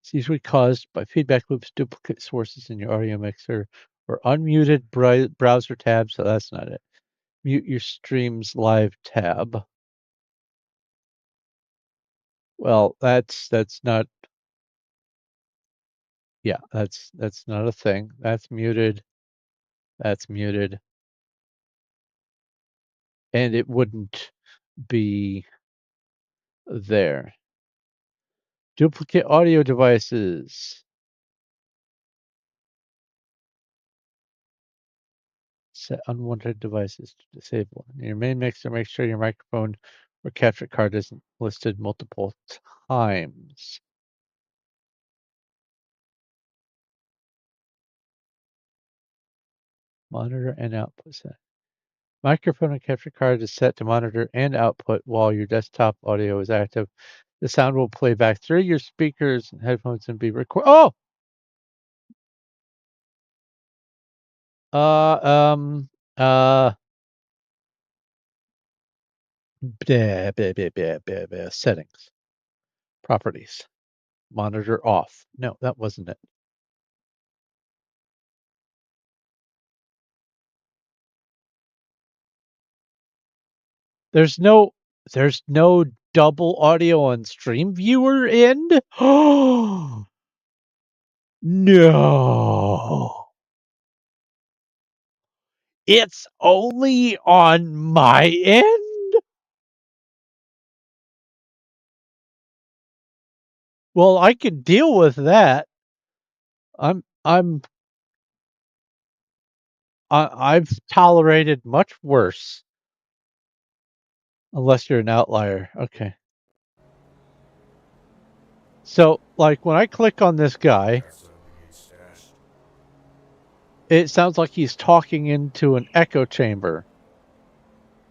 It's usually caused by feedback loops, duplicate sources in your audio mixer, or unmuted browser tabs. So that's not it. Mute your streams live tab. Well, that's not. Yeah, that's not a thing. That's muted. That's muted. And it wouldn't be there. Duplicate audio devices. Set unwanted devices to disable. In your main mixer, make sure your microphone or capture card isn't listed multiple times. Monitor and output set. Microphone and capture card is set to monitor and output while your desktop audio is active. The sound will play back through your speakers and headphones and be recorded. Oh! Uh, settings, properties, monitor off. No, that wasn't it. There's no double audio on stream viewer end. Oh no. It's only on my end? Well, I can deal with that. I've tolerated much worse. Unless you're an outlier. Okay. So, like when I click on this guy, it sounds like he's talking into an echo chamber.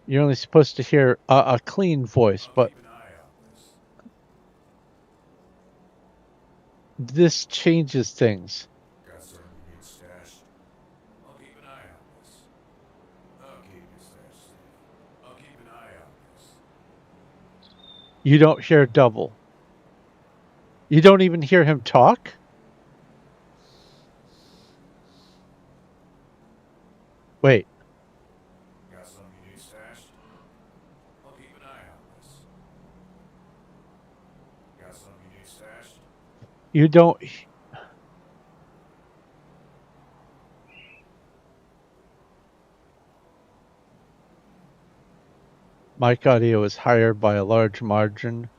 You're only supposed to hear a clean voice, but this changes things. Got something you need stashed? I'll keep an eye on this. I'll keep your stash safe. I'll keep an eye on this. You don't hear double. You don't even hear him talk? Wait. Got something you need stashed? I'll keep an eye on this. Got something you need stashed? You don't. Mic audio is higher by a large margin.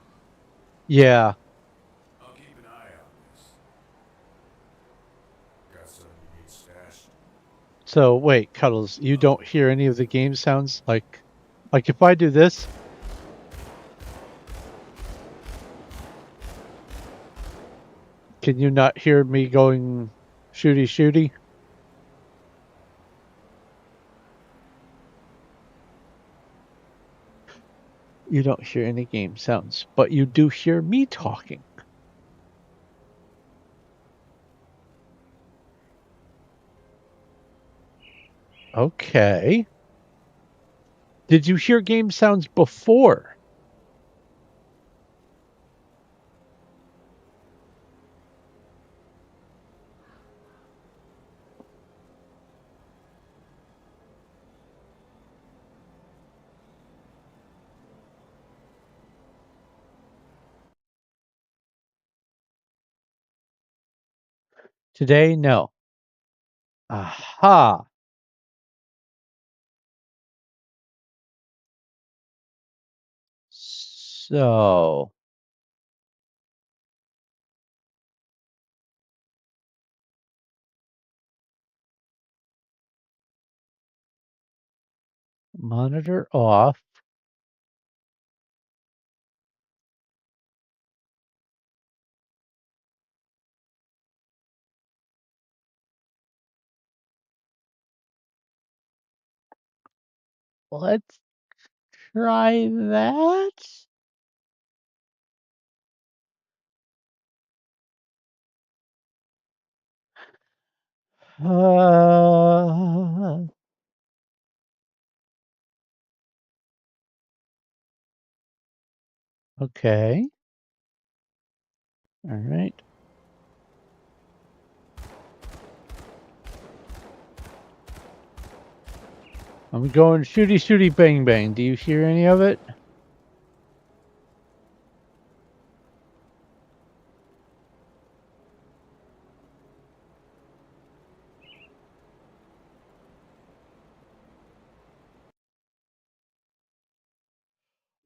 Yeah. I'll keep an eye on this. Got something you need stashed? So wait, Cuddles, you don't hear any of the game sounds? Like if I do this, can you not hear me going shooty shooty? You don't hear any game sounds, but you do hear me talking. Okay. Did you hear game sounds before? Today, no. Aha. So, monitor off. Let's try that. Uh, okay. All right. I'm going shooty shooty bang bang. Do you hear any of it?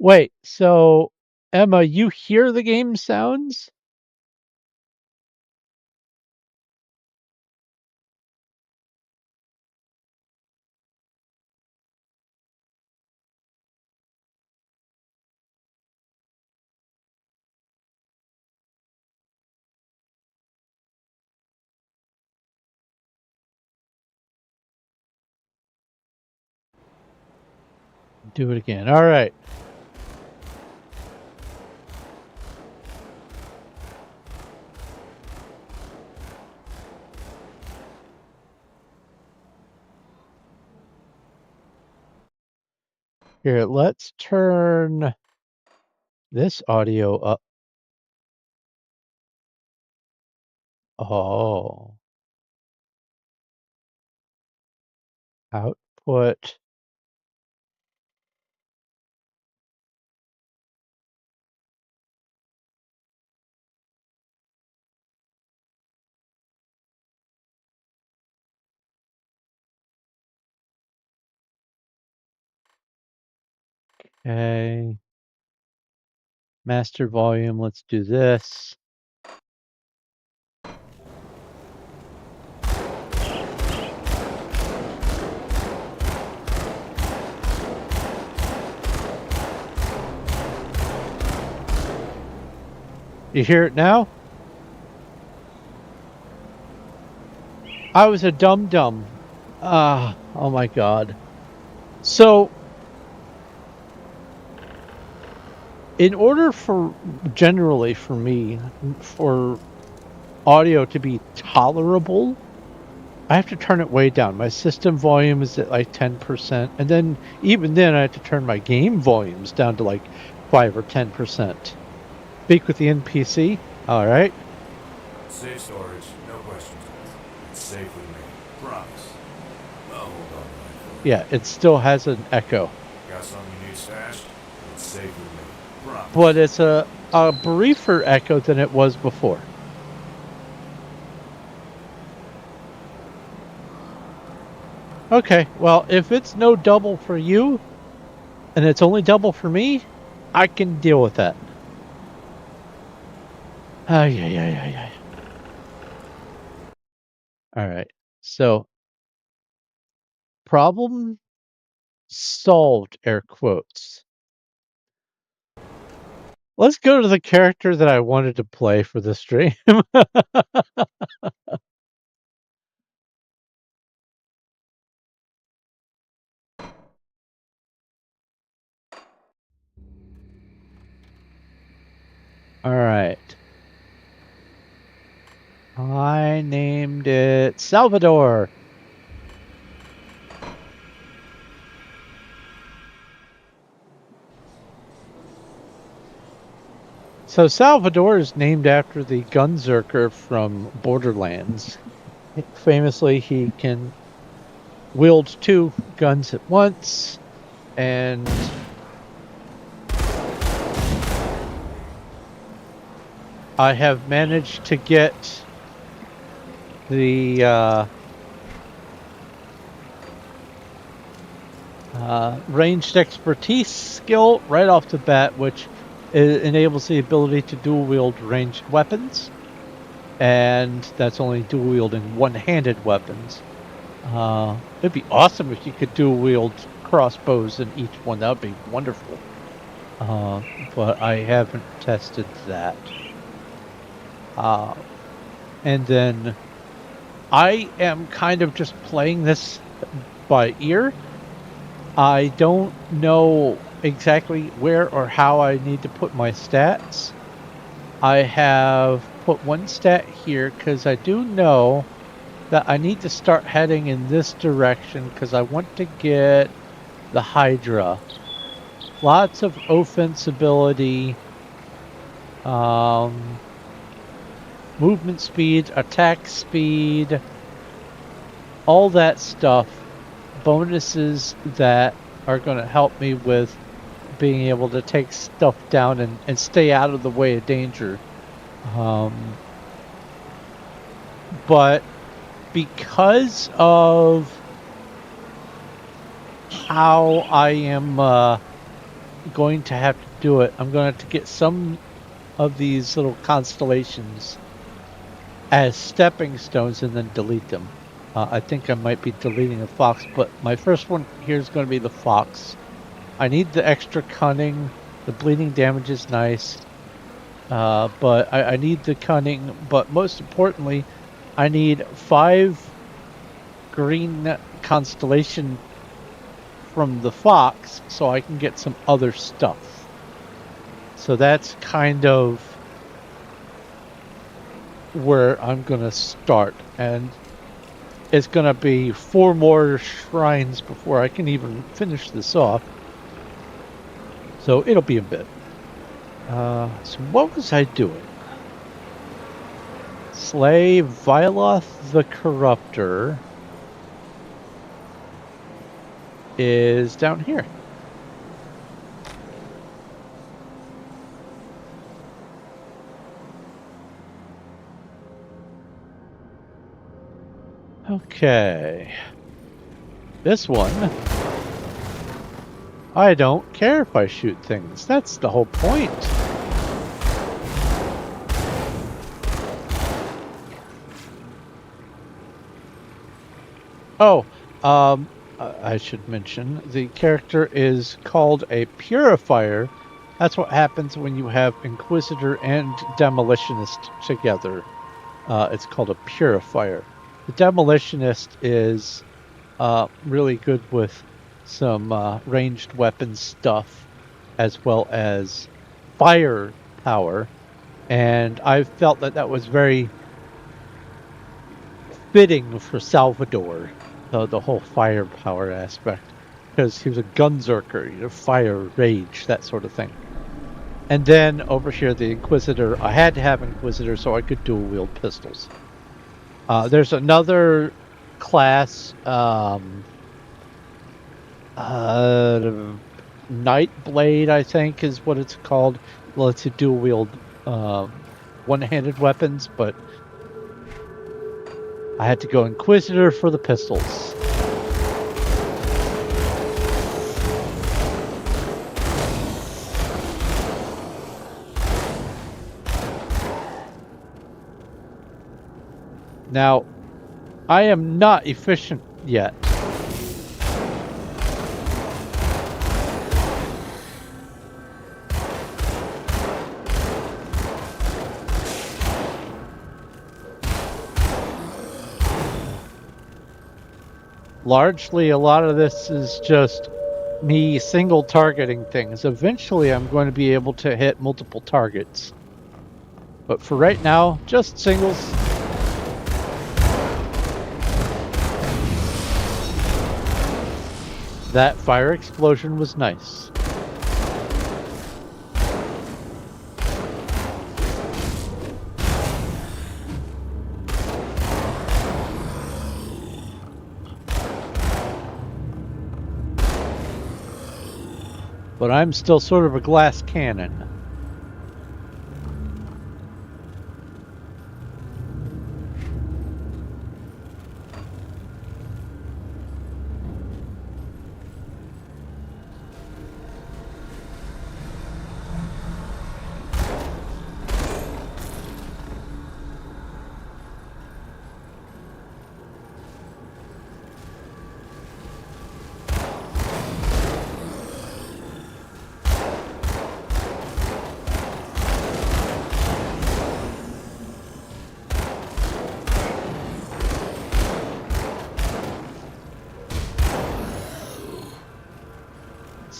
Wait, so Emma, you hear the game sounds? Do it again. All right. Here, let's turn this audio up. Oh, output. Okay. Master volume. Let's do this. You hear it now? I was a dum-dum. Oh my God. So, in order for, generally for me, for audio to be tolerable, I have to turn it way down. My system volume is at like 10%. And then, even then, I have to turn my game volumes down to like 5 or 10%. Speak with the NPC. All right. Safe storage, no questions asked. It's safe with me. Promise. I'll hold on to that. Yeah, it still has an echo. Got something you need stashed? It's safe with me. Promise. But it's a briefer echo than it was before. Okay, well, if it's no double for you, and it's only double for me, I can deal with that. Yeah. All right. So, problem solved, air quotes. Let's go to the character that I wanted to play for the stream. All right. I named it Salvador. So Salvador is named after the Gunzerker from Borderlands. Famously, he can wield 2 guns at once, and I have managed to get the Ranged expertise skill right off the bat, which enables the ability to dual wield ranged weapons, and that's only dual wielding one-handed weapons. It'd be awesome if you could dual wield crossbows in each one. That would be wonderful. But I haven't tested that. And then I am kind of just playing this by ear. I don't know exactly where or how I need to put my stats. I have put one stat here because I do know that I need to start heading in this direction because I want to get the Hydra. Lots of offense ability, movement speed, attack speed, all that stuff. Bonuses that are going to help me with being able to take stuff down and stay out of the way of danger. But because of how I am going to have to do it, I'm going to have to get some of these little constellations as stepping stones and then delete them. I think I might be deleting the fox, but my first one here is going to be the fox. I need the extra cunning. The bleeding damage is nice. But I need the cunning. But most importantly, I need 5 green constellation from the fox so I can get some other stuff. So that's kind of where I'm going to start. And it's going to be 4 more shrines before I can even finish this off. So it'll be a bit. So what was I doing? Slay Viloth the Corruptor is down here. Okay. This one, I don't care if I shoot things. That's the whole point. Oh, I should mention the character is called a Purifier. That's what happens when you have Inquisitor and Demolitionist together. It's called a Purifier. The Demolitionist is really good with some ranged weapon stuff as well as fire power. And I felt that that was very fitting for Salvador, the whole firepower aspect, because he was a gunzerker, fire, rage, that sort of thing. And then over here, the Inquisitor, I had to have Inquisitor so I could dual wield pistols. There's another class, Nightblade, I think is what it's called. Lets you dual wield one-handed weapons, but I had to go Inquisitor for the pistols. Now, I am not efficient yet. Largely, a lot of this is just me single targeting things. Eventually, I'm going to be able to hit multiple targets. But for right now, just singles. That fire explosion was nice. But I'm still sort of a glass cannon.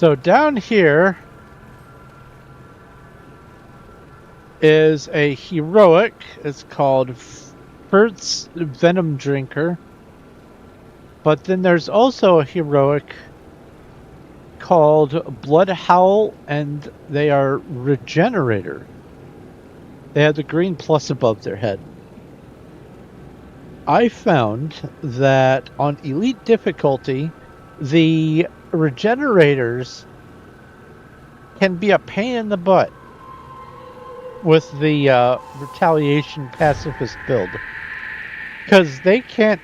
So down here is a heroic. It's called Furt's Venom Drinker. But then there's also a heroic called Blood Howl, and they are Regenerator. They have the green plus above their head. I found that on Elite difficulty, the Regenerators can be a pain in the butt with the Retaliation Pacifist build. Because they can't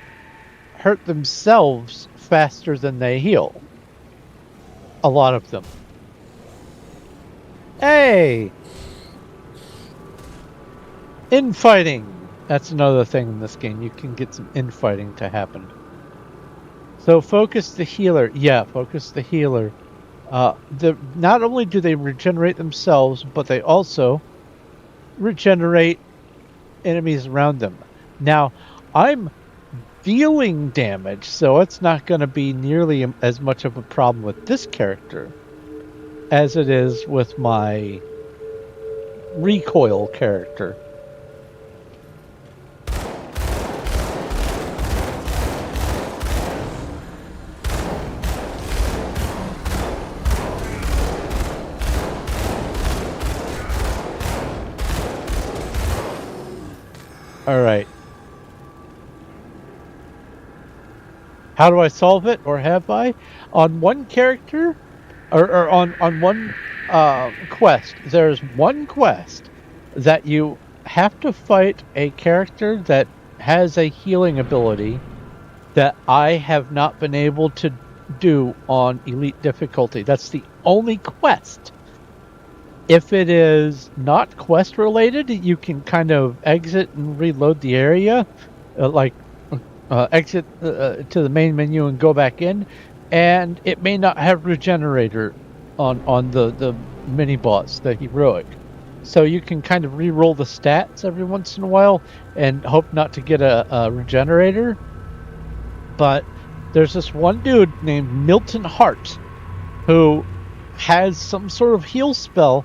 hurt themselves faster than they heal. A lot of them. Hey! Infighting! That's another thing in this game. You can get some infighting to happen. So focus the healer. Yeah, focus the healer. Not only do they regenerate themselves, but they also regenerate enemies around them. Now, I'm dealing damage, so it's not going to be nearly as much of a problem with this character as it is with my recoil character. All right. How do I solve it, or have I? On one character, or on one quest, there's one quest that you have to fight a character that has a healing ability that I have not been able to do on Elite difficulty. That's the only quest. If it is not quest related, you can kind of exit and reload the area, exit to the main menu and go back in, and it may not have regenerator on the mini boss, the heroic. So you can kind of re-roll the stats every once in a while and hope not to get a regenerator. But there's this one dude named Milton Hart who has some sort of heal spell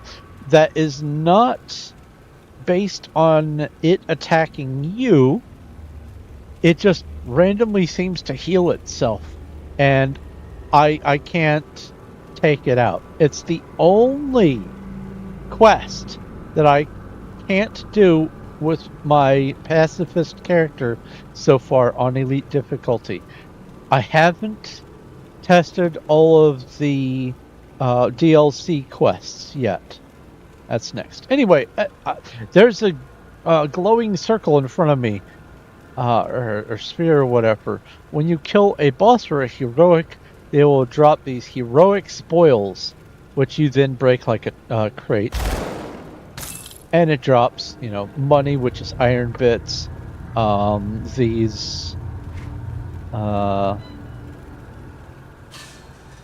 that is not based on it attacking you. It just randomly seems to heal itself, and I can't take it out. It's the only quest that I can't do with my pacifist character so far on Elite difficulty. I haven't tested all of the DLC quests yet. That's next. Anyway, there's a glowing circle in front of me, or sphere or whatever. When you kill a boss or a heroic, they will drop these heroic spoils, which you then break like a crate. And it drops, money, which is iron bits. These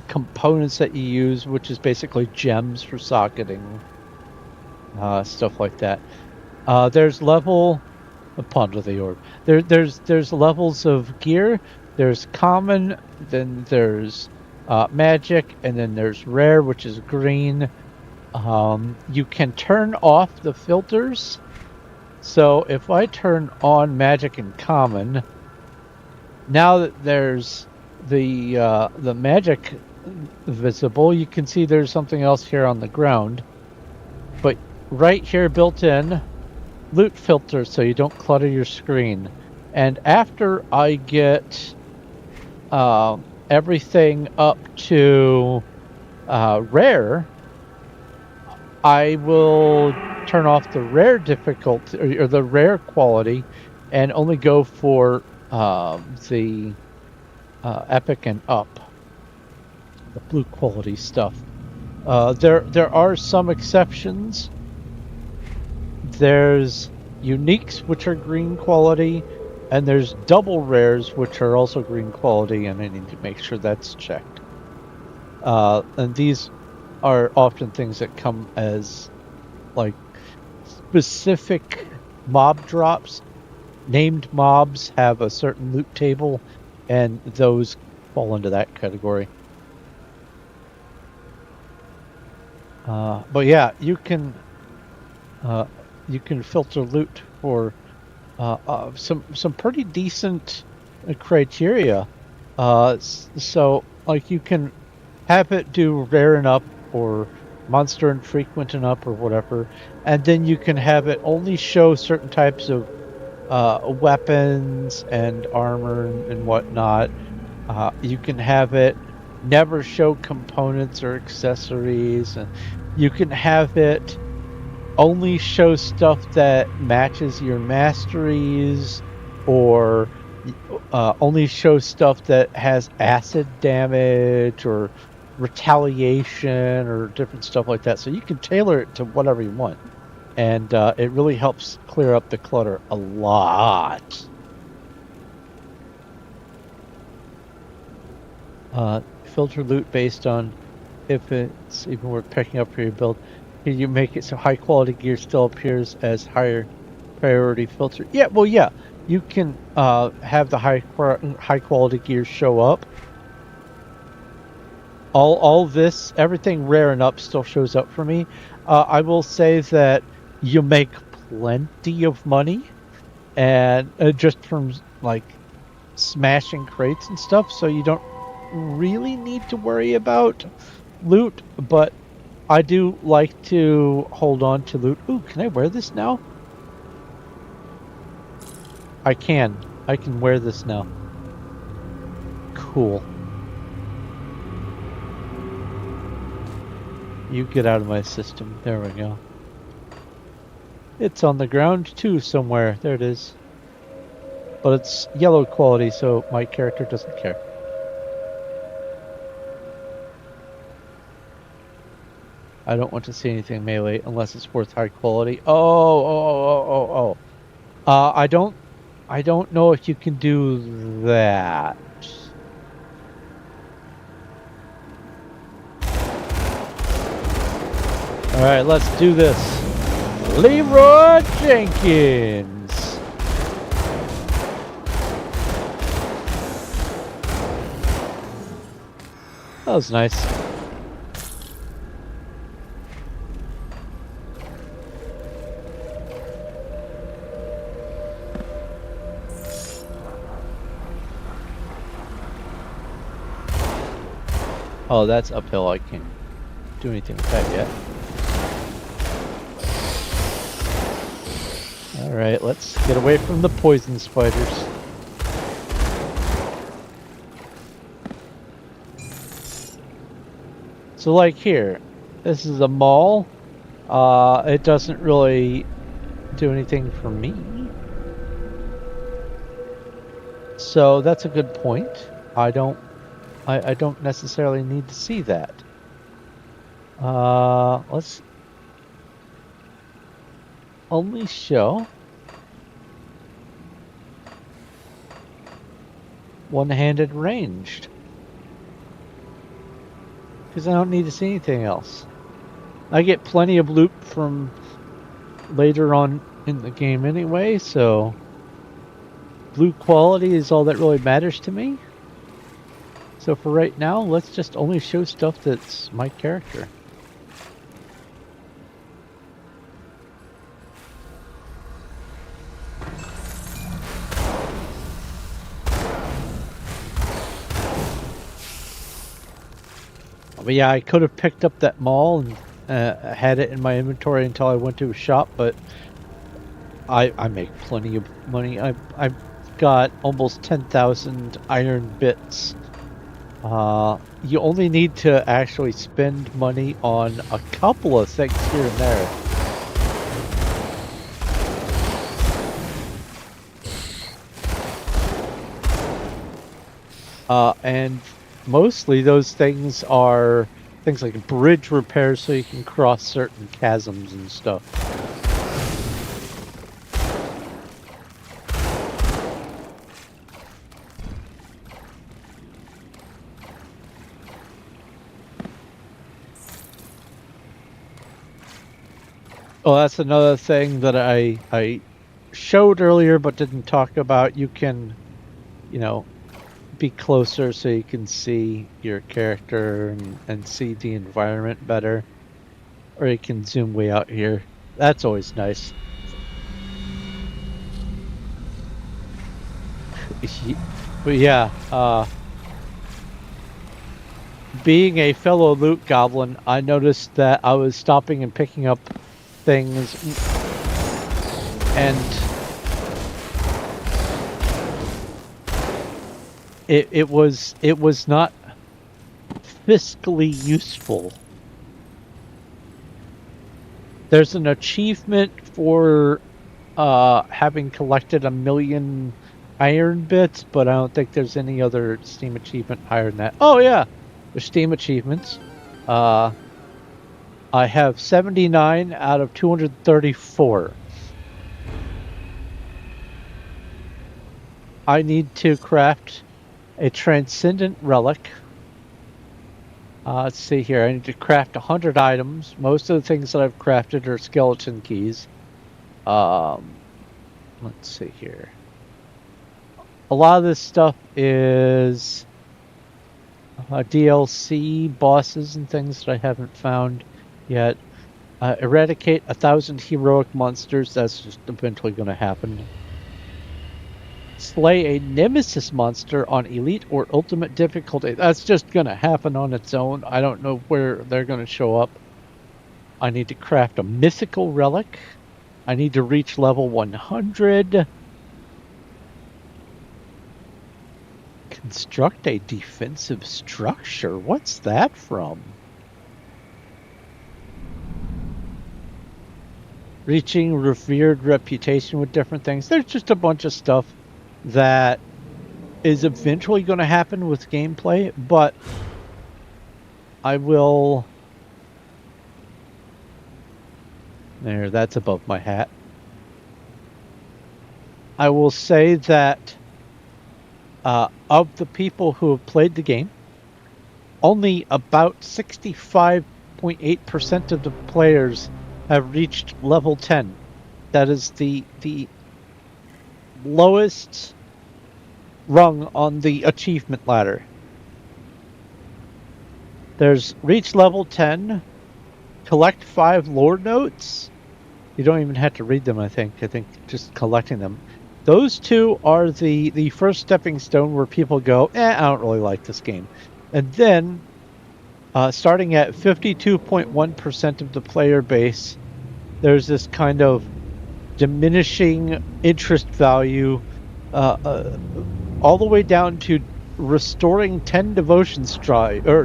components that you use, which is basically gems for socketing, stuff like that. There's level Ponder the orb. There's levels of gear. There's common, then there's magic, and then there's rare, which is green. You can turn off the filters. So if I turn on magic and common, now that there's the magic visible, you can see there's something else here on the ground. But right here built in, loot filter so you don't clutter your screen. And after I get everything up to rare, I will turn off the rare difficulty or the rare quality and only go for the epic and up, the blue quality stuff. There are some exceptions. There's uniques, which are green quality, and there's double rares, which are also green quality, and I need to make sure that's checked. And these are often things that come as like specific mob drops. Named mobs have a certain loot table, and those fall into that category. But yeah, you can filter loot for some pretty decent criteria. So like you can have it do rare and up or monster infrequent and up or whatever, and then you can have it only show certain types of weapons and armor and whatnot. You can have it never show components or accessories, and you can have it only show stuff that matches your masteries or only show stuff that has acid damage or retaliation or different stuff like that. So you can tailor it to whatever you want. And it really helps clear up the clutter a lot. Filter loot based on if it's even worth picking up for your build. Can you make it so high quality gear still appears as higher priority filter? Yeah, well, yeah, you can have the high quality gear show up. All this, everything rare and up still shows up for me. I will say that you make plenty of money, and just from like smashing crates and stuff, so you don't really need to worry about loot, but I do like to hold on to loot. Ooh, can I wear this now? I can. I can wear this now. Cool. You get out of my system. There we go. It's on the ground too somewhere. There it is. But it's yellow quality, so my character doesn't care. I don't want to see anything melee unless it's worth high quality. Oh. I don't know if you can do that. All right, let's do this. Leroy Jenkins. That was nice. Oh, that's uphill. I can't do anything with that yet. All right, let's get away from the poison spiders. So like here, this is a mall. It doesn't really do anything for me. So that's a good point. I don't necessarily need to see that. Let's only show one-handed ranged. Because I don't need to see anything else. I get plenty of loot from later on in the game anyway, so blue quality is all that really matters to me. So for right now, let's just only show stuff that's my character. But yeah, I could have picked up that mall and had it in my inventory until I went to a shop, but I make plenty of money. I've got almost 10,000 iron bits. You only need to actually spend money on a couple of things here and there. And mostly those things are things like bridge repairs so you can cross certain chasms and stuff. Oh, that's another thing that I showed earlier but didn't talk about. You can, you know, be closer so you can see your character and see the environment better. Or you can zoom way out here. That's always nice. But yeah, being a fellow loot goblin, I noticed that I was stopping and picking up things, and it was not fiscally useful. There's an achievement for having collected 1,000,000 iron bits, but I don't think there's any other Steam achievement higher than that. Oh yeah, there's Steam achievements. I have 79 out of 234. I need to craft a transcendent relic. Let's see here. I need to craft 100 items. Most of the things that I've crafted are skeleton keys. Let's see here. A lot of this stuff is DLC bosses and things that I haven't found yet. Eradicate 1,000 heroic monsters. That's just eventually going to happen. Slay a nemesis monster on elite or ultimate difficulty. That's just going to happen on its own. I don't know where they're going to show up. I need to craft a mythical relic. I need to reach level 100. Construct a defensive structure. What's that from? Reaching revered reputation with different things. There's just a bunch of stuff that is eventually going to happen with gameplay, but I will... There, that's above my hat. I will say that of the people who have played the game, only about 65.8% of the players have reached level 10. That is the lowest rung on the achievement ladder. There's reach level 10, collect 5 lore notes. You don't even have to read them, I think. I think just collecting them. Those two are the first stepping stone where people go, I don't really like this game. And then, starting at 52.1% of the player base, there's this kind of diminishing interest value all the way down to restoring 10 devotion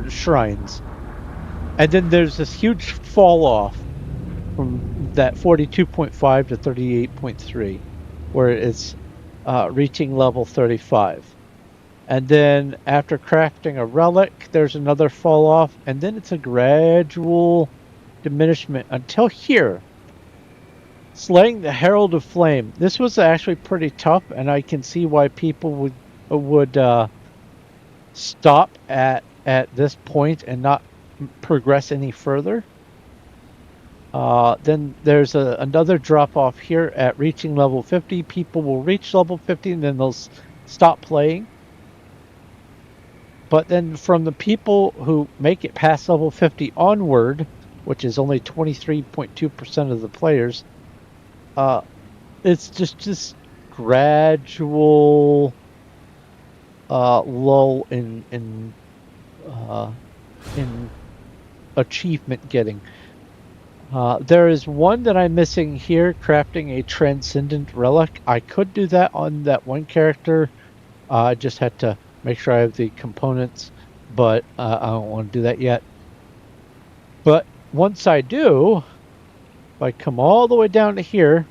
shrines. And then there's this huge fall off from that 42.5 to 38.3, where it's reaching level 35. And then after crafting a relic, there's another fall off, and then it's a gradual diminishment until here. Slaying the Herald of Flame. This was actually pretty tough, and I can see why people would stop at this point and not progress any further. Then there's another drop off here at reaching level 50. People will reach level 50 and then they'll stop playing. But then from the people who make it past level 50 onward, which is only 23.2% of the players, it's just this gradual lull in achievement getting. There is one that I'm missing here, crafting a transcendent relic. I could do that on that one character. I just had to make sure I have the components, but I don't want to do that yet. But once I do, if I come all the way down to here,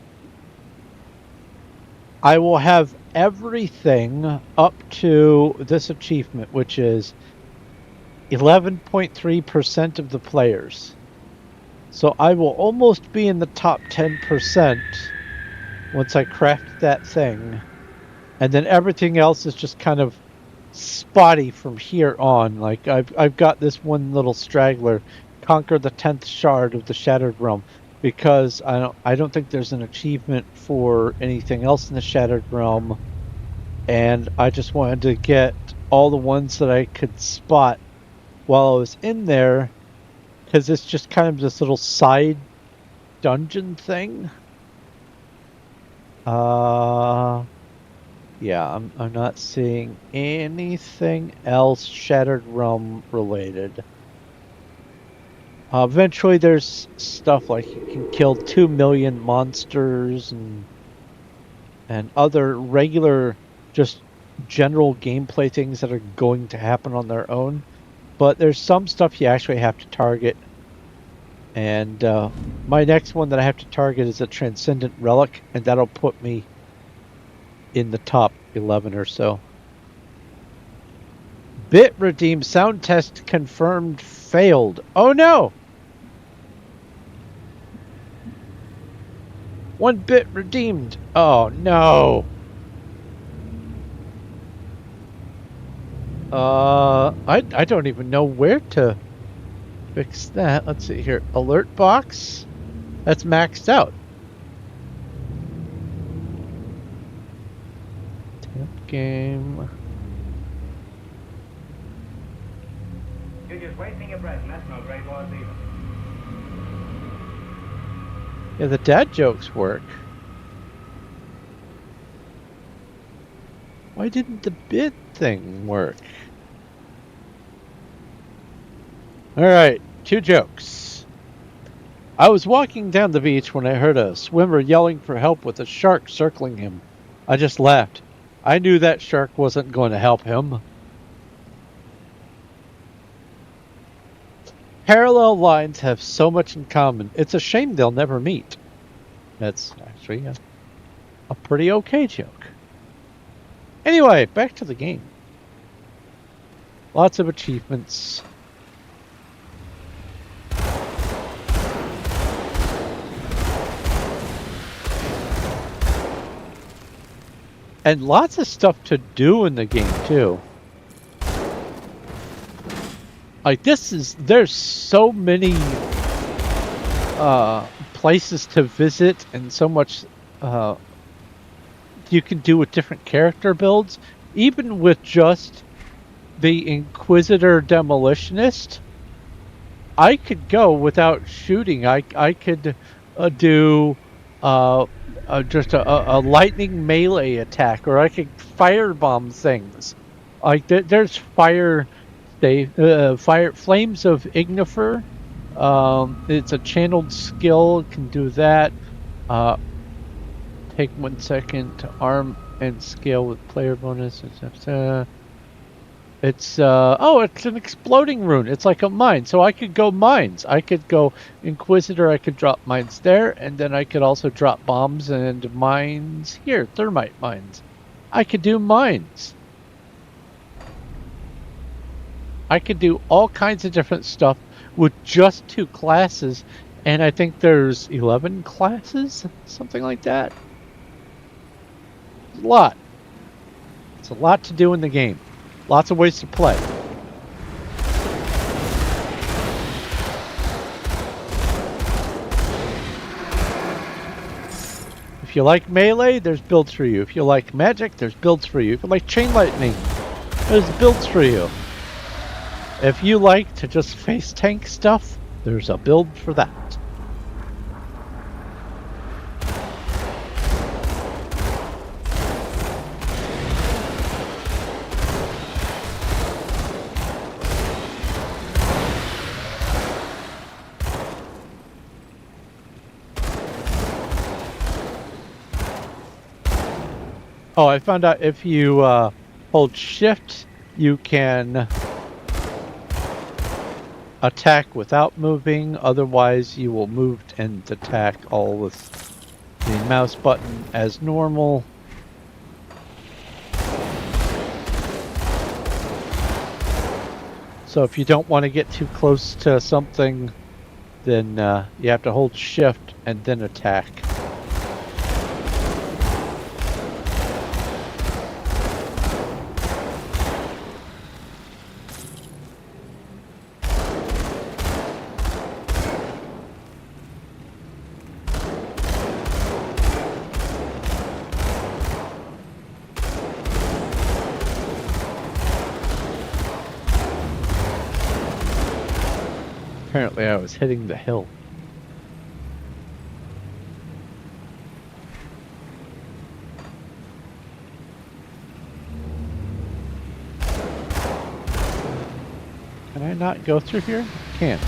I will have everything up to this achievement, which is 11.3% of the players. So I will almost be in the top 10% once I craft that thing. And then everything else is just kind of spotty from here on. Like I've got this one little straggler, conquer the 10th shard of the Shattered Realm, because I don't think there's an achievement for anything else in the Shattered Realm, and I just wanted to get all the ones that I could spot while I was in there, because it's just kind of this little side dungeon thing. Yeah, I'm not seeing anything else Shattered Realm related. Eventually, there's stuff like you can kill 2 million monsters and other regular, just general gameplay things that are going to happen on their own. But there's some stuff you actually have to target. And my next one that I have to target is a Transcendent Relic, and that'll put me in the top 11 or so. Bit redeem sound test confirmed failed. Oh no! 1 bit redeemed. Oh no! I don't even know where to fix that. Let's see here. Alert box. That's maxed out. Temp game. You're just wasting your breath, and that's no great loss either. Yeah, the dad jokes work. Why didn't the bit thing work? Alright, 2 jokes. I was walking down the beach when I heard a swimmer yelling for help with a shark circling him. I just laughed. I knew that shark wasn't going to help him. Parallel lines have so much in common. It's a shame they'll never meet. That's actually a pretty okay joke. Anyway, back to the game. Lots of achievements. And lots of stuff to do in the game, too. Like, there's so many places to visit and so much you can do with different character builds. Even with just the Inquisitor Demolitionist, I could go without shooting. I could do just a lightning melee attack, or I could firebomb things. Like there's fire flames of Ignifer. It's a channeled skill. Can do that. Take 1 second to arm and scale with player bonus. It's it's an exploding rune. It's like a mine. So I could go mines. I could go Inquisitor. I could drop mines there, and then I could also drop bombs and mines here. Thermite mines. I could do mines. I could do all kinds of different stuff with just 2 classes, and I think there's 11 classes, something like that. It's a lot. It's a lot to do in the game. Lots of ways to play. If you like melee, there's builds for you. If you like magic, there's builds for you. If you like chain lightning, there's builds for you. If you like to just face tank stuff, there's a build for that. Oh, I found out if you hold shift, you can attack without moving. Otherwise, you will move and attack all with the mouse button as normal. So if you don't want to get too close to something, then you have to hold shift and then attack. Apparently I was hitting the hill. Can I not go through here? Can't.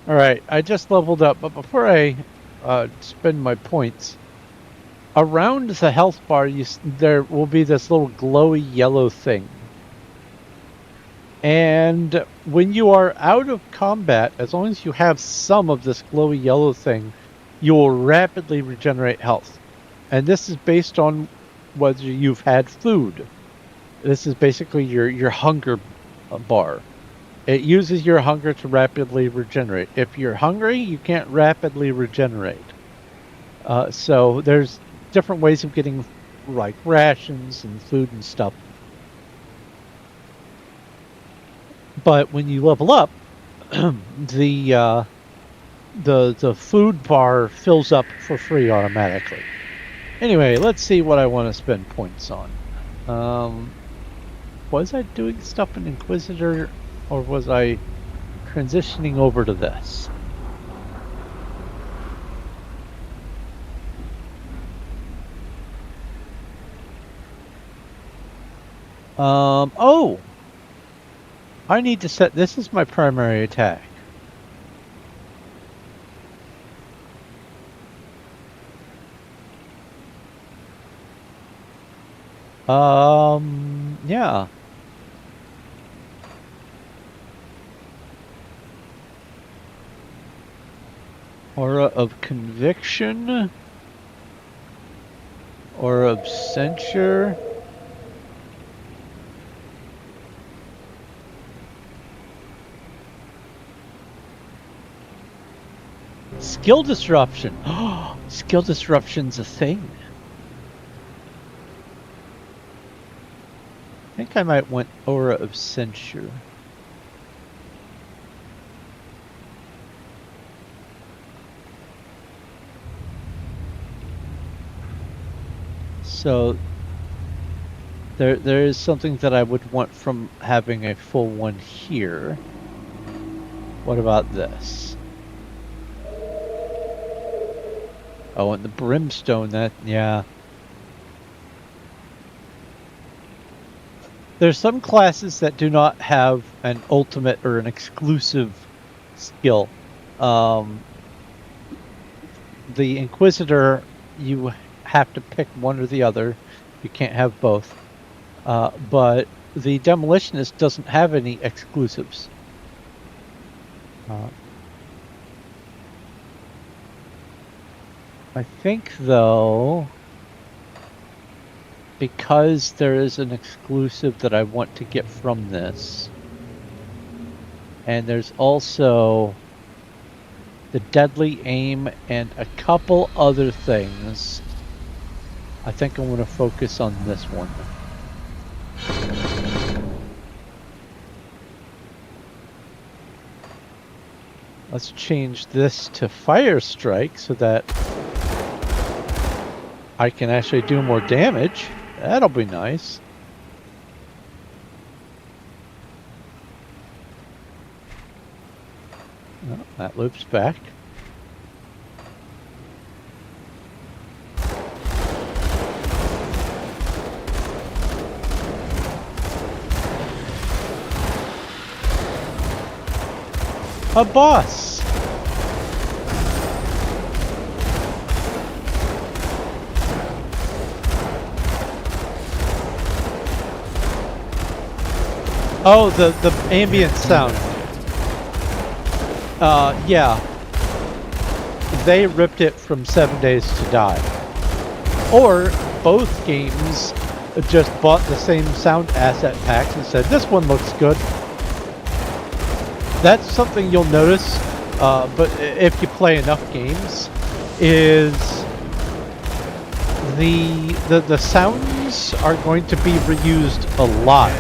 Alright, I just leveled up, but before I spend my points, around the health bar there will be this little glowy yellow thing. And when you are out of combat, as long as you have some of this glowy yellow thing, you will rapidly regenerate health. And this is based on whether you've had food. This is basically your hunger bar. It uses your hunger to rapidly regenerate. If you're hungry, you can't rapidly regenerate. So there's different ways of getting like rations and food and stuff. But when you level up, the food bar fills up for free automatically. Anyway, let's see what I want to spend points on. Was I doing stuff in Inquisitor, or was I transitioning over to this? Oh! I need to set, this is my primary attack. Yeah. Aura of Conviction. Aura of Censure. Skill Disruption. Oh, Skill Disruption's a thing. I think I might want Aura of Censure. So there is something that I would want from having a full one here. What about this? Oh, and the Brimstone, that, yeah. There's some classes that do not have an ultimate or an exclusive skill. The Inquisitor, you have to pick one or the other. You can't have both. But the Demolitionist doesn't have any exclusives. I think, though, because there is an exclusive that I want to get from this, and there's also the Deadly Aim and a couple other things, I think I'm going to focus on this one. Let's change this to Fire Strike so that I can actually do more damage. That'll be nice. Oh, that loops back. A boss! Oh, the ambient sound. Yeah. They ripped it from 7 Days to Die. Or both games just bought the same sound asset packs and said, this one looks good. That's something you'll notice, but if you play enough games, is the sounds are going to be reused a lot.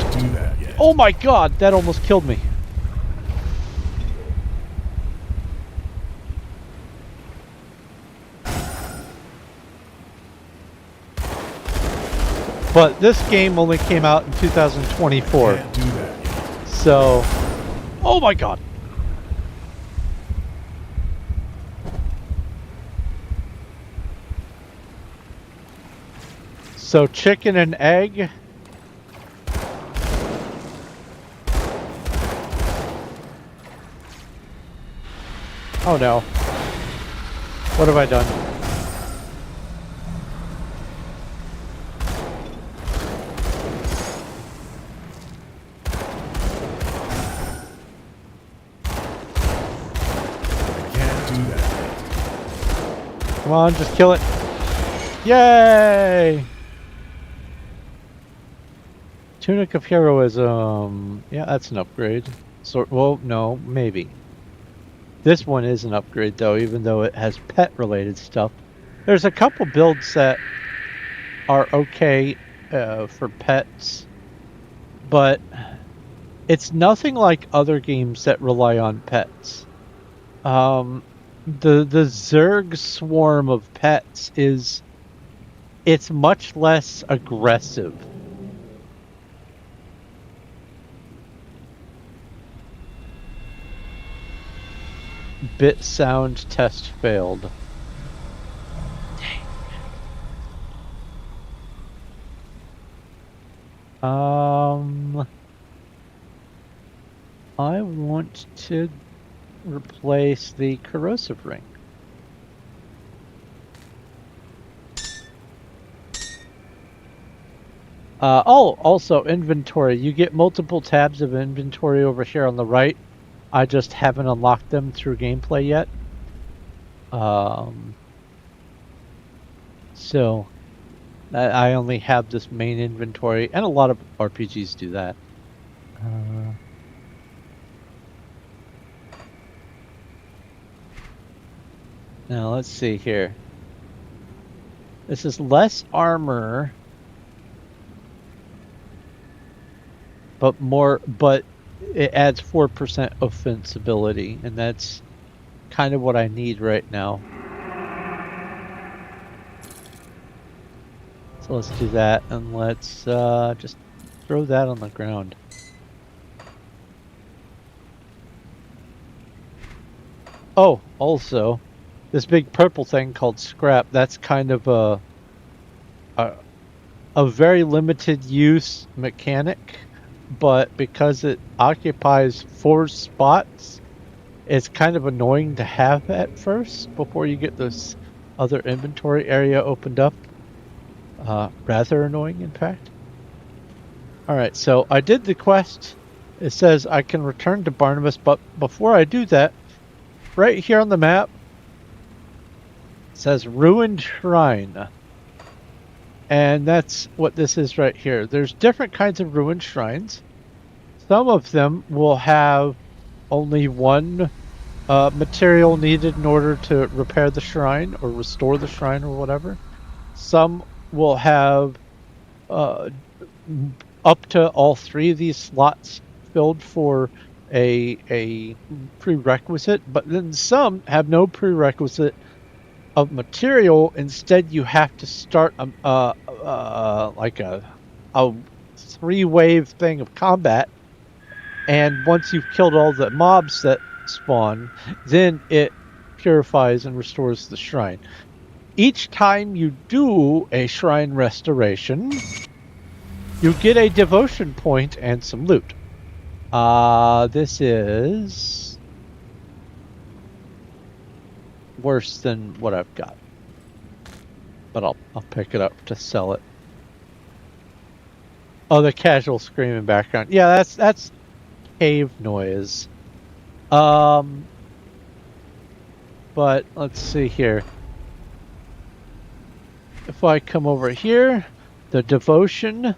Oh my god, that almost killed me. But this game only came out in 2024. Can't do that yet. So, oh my god. So chicken and egg. Oh no. What have I done? I can't do that. Come on, just kill it. Yay! Tunic of Heroism. Yeah, that's an upgrade. So, well, no, maybe. This one is an upgrade, though, even though it has pet-related stuff. There's a couple builds that are okay for pets, but it's nothing like other games that rely on pets. The Zerg swarm of pets it's much less aggressive. Bit sound test failed. I want to replace the corrosive ring. Oh, also inventory. You get multiple tabs of inventory over here on the right. I just haven't unlocked them through gameplay yet. So I only have this main inventory, and a lot of RPGs do that. Now let's see here. This is less armor, but it adds 4% offensibility, and that's kind of what I need right now. So let's do that, and let's just throw that on the ground. Oh, also, this big purple thing called scrap, that's kind of a very limited use mechanic, but because it occupies 4 spots, it's kind of annoying to have at first before you get this other inventory area opened up. Rather annoying, in fact. Alright, so I did the quest. It says I can return to Barnabas, but before I do that, right here on the map, it says Ruined Shrine. And that's what this is right here. There's different kinds of ruined shrines. Some of them will have only one material needed in order to repair the shrine or restore the shrine or whatever. Some will have up to all 3 of these slots filled for a prerequisite, but then some have no prerequisite of material. Instead, you have to start like a 3-wave thing of combat, and once you've killed all the mobs that spawn, then it purifies and restores the shrine. Each time you do a shrine restoration, you get a devotion point and some loot. This is worse than what I've got, but I'll pick it up to sell it. Oh, the casual screaming background. Yeah, that's cave noise. But let's see here. If I come over here, the devotion,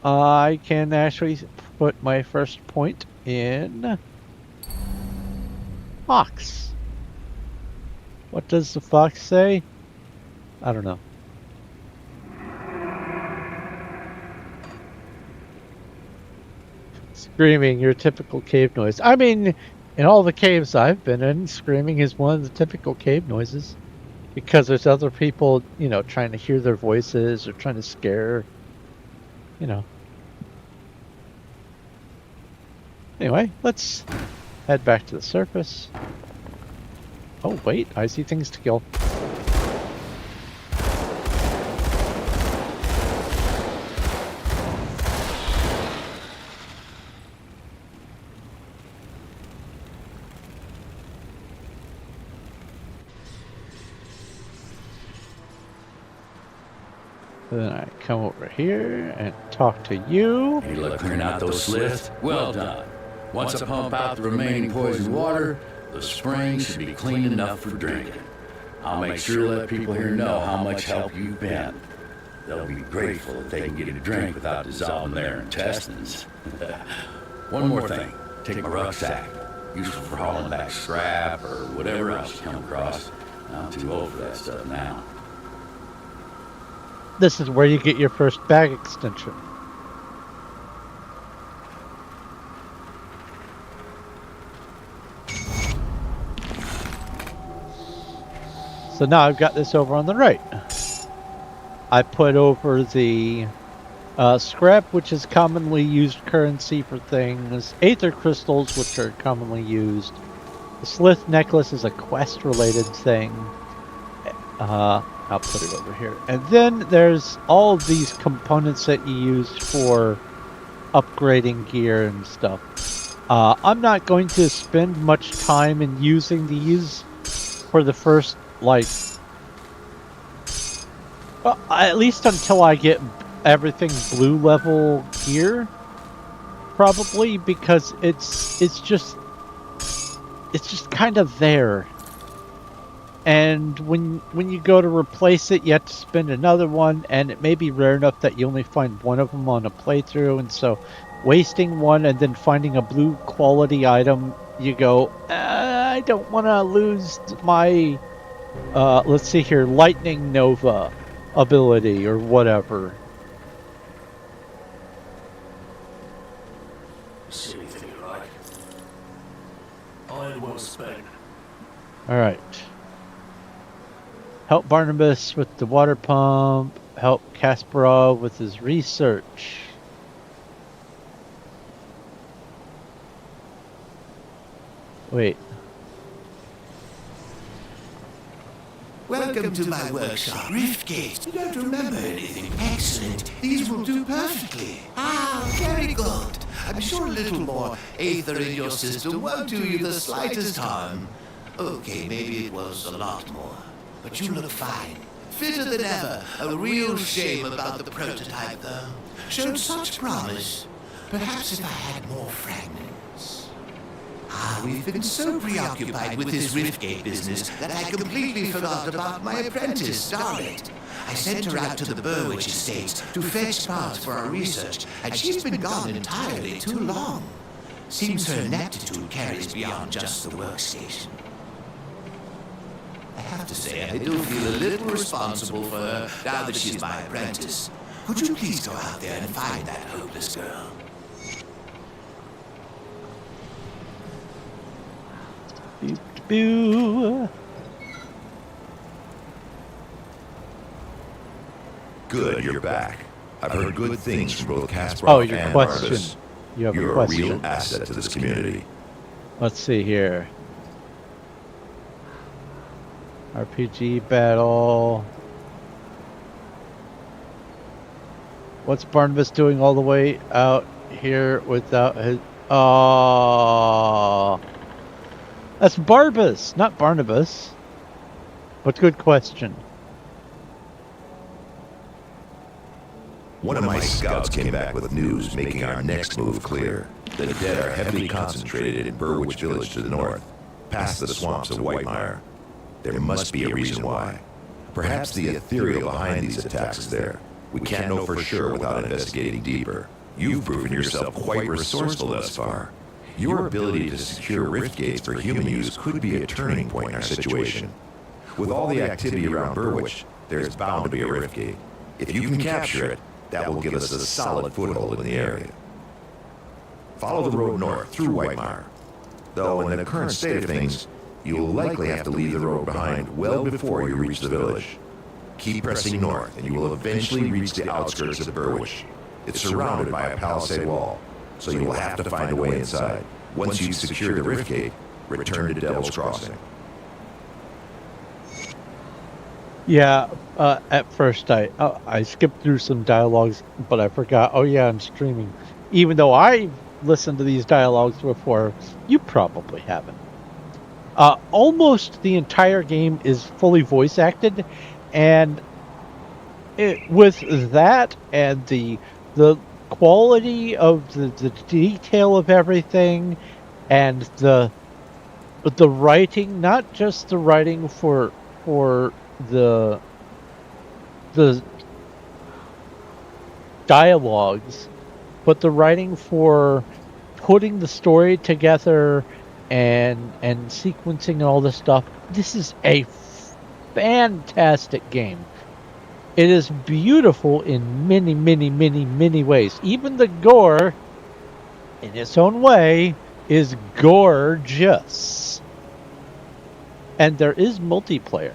I can actually put my first point in Fox. What does the fox say? I don't know. Screaming, your typical cave noise. I mean, in all the caves I've been in, screaming is one of the typical cave noises. Because there's other people, trying to hear their voices or trying to scare you know. Anyway, let's head back to the surface. Oh, wait, I see things to kill. Then I come over here and talk to you. Any luck clearing out those sliths? Well done. Once I pump out the remaining poisoned water, the spring should be clean enough for drinking. I'll make sure to let people here know how much help you've been. They'll be grateful if they can get a drink without dissolving their intestines. One more thing. Take my rucksack. Useful for hauling back scrap or whatever else you come across. I'm too old for that stuff now. This is where you get your first bag extension. So now I've got this over on the right. I put over the scrap, which is commonly used currency for things. Aether crystals, which are commonly used. The Slith necklace is a quest-related thing. I'll put it over here. And then there's all of these components that you use for upgrading gear and stuff. I'm not going to spend much time in using these for the first, like, well, at least until I get everything blue level gear, probably, because it's just kind of there. And when you go to replace it, you have to spend another one, and it may be rare enough that you only find one of them on a playthrough, and so wasting one and then finding a blue quality item, you go, I don't want to lose my, let's see here, Lightning Nova ability or whatever. See anything you like? I ain't one spec. Alright. Help Barnabas with the water pump. Help Kasparov with his research. Wait. Welcome to my workshop, Riftgate. You don't remember anything? Excellent. These will do perfectly. Ah, very good. I'm sure a little more aether in your system won't do you the slightest harm. Okay, maybe it was a lot more. But you look fine. Fitter than ever. A real shame about the prototype, though. Showed such promise. Perhaps if I had more fragments. Ah, we've been so preoccupied with this Riftgate business that I completely forgot about my apprentice, Scarlet. I sent her out to the Burwich Estates to fetch parts for our research, and she's been gone entirely too long. Seems her ineptitude carries beyond just the workstation. I have to say, I do feel a little responsible for her now that she's my apprentice. Would you please go out there and find that hopeless girl? Boo. Good, you're back. I've heard good things from both Kasparov Oh, your and question. Barnabas. You have You're a a question. real asset to this community. Let's see here. RPG battle. What's Barnabas doing all the way out here without his... Oh, that's Barbas, not Barnabas. But good question. One of my scouts came back with news making our next move clear. The dead are heavily concentrated in Burwich Village to the north, past the swamps of Whitemire. There must be a reason why. Perhaps the ethereal behind these attacks is there. We can't know for sure without investigating deeper. You've proven yourself quite resourceful thus far. Your ability to secure rift gates for human use could be a turning point in our situation. With all the activity around Burwich, there's bound to be a rift gate. If you can capture it, that will give us a solid foothold in the area. Follow the road north through Whitemire. Though in the current state of things, you'll likely have to leave the road behind well before you reach the village. Keep pressing north and you will eventually reach the outskirts of Burwich. It's surrounded by a palisade wall, so you will have to find a way inside. Once you've secured the rift gate, return to Devil's Crossing. Yeah, at first I skipped through some dialogues, but I forgot. Oh yeah, I'm streaming. Even though I've listened to these dialogues before, you probably haven't. Almost the entire game is fully voice acted, and with that and the quality of the detail of everything, and the writing, not just the writing for the dialogues, but the writing for putting the story together and sequencing all this stuff. This is a fantastic game. It is beautiful in many, many, many, many ways. Even the gore, in its own way, is gorgeous. And there is multiplayer.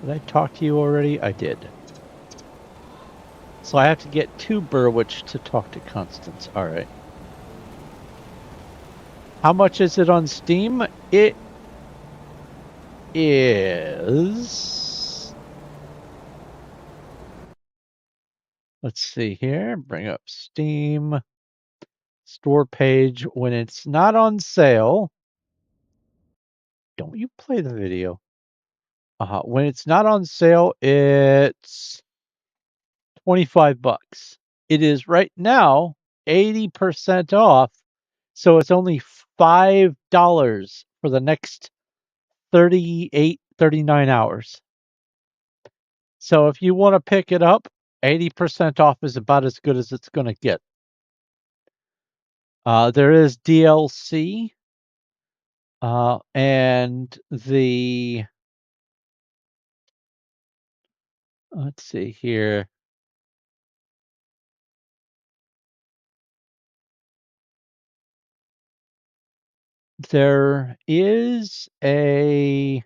Did I talk to you already? I did. So I have to get to Burwich to talk to Constance. All right. How much is it on Steam? It is... Let's see here. Bring up Steam. Store page. When it's not on sale... Don't you play the video. When it's not on sale, it's $25. It is right now 80% off, so it's only $5 for the next 39 hours. So if you want to pick it up, 80% off is about as good as it's going to get. There is DLC, and let's see here. There is an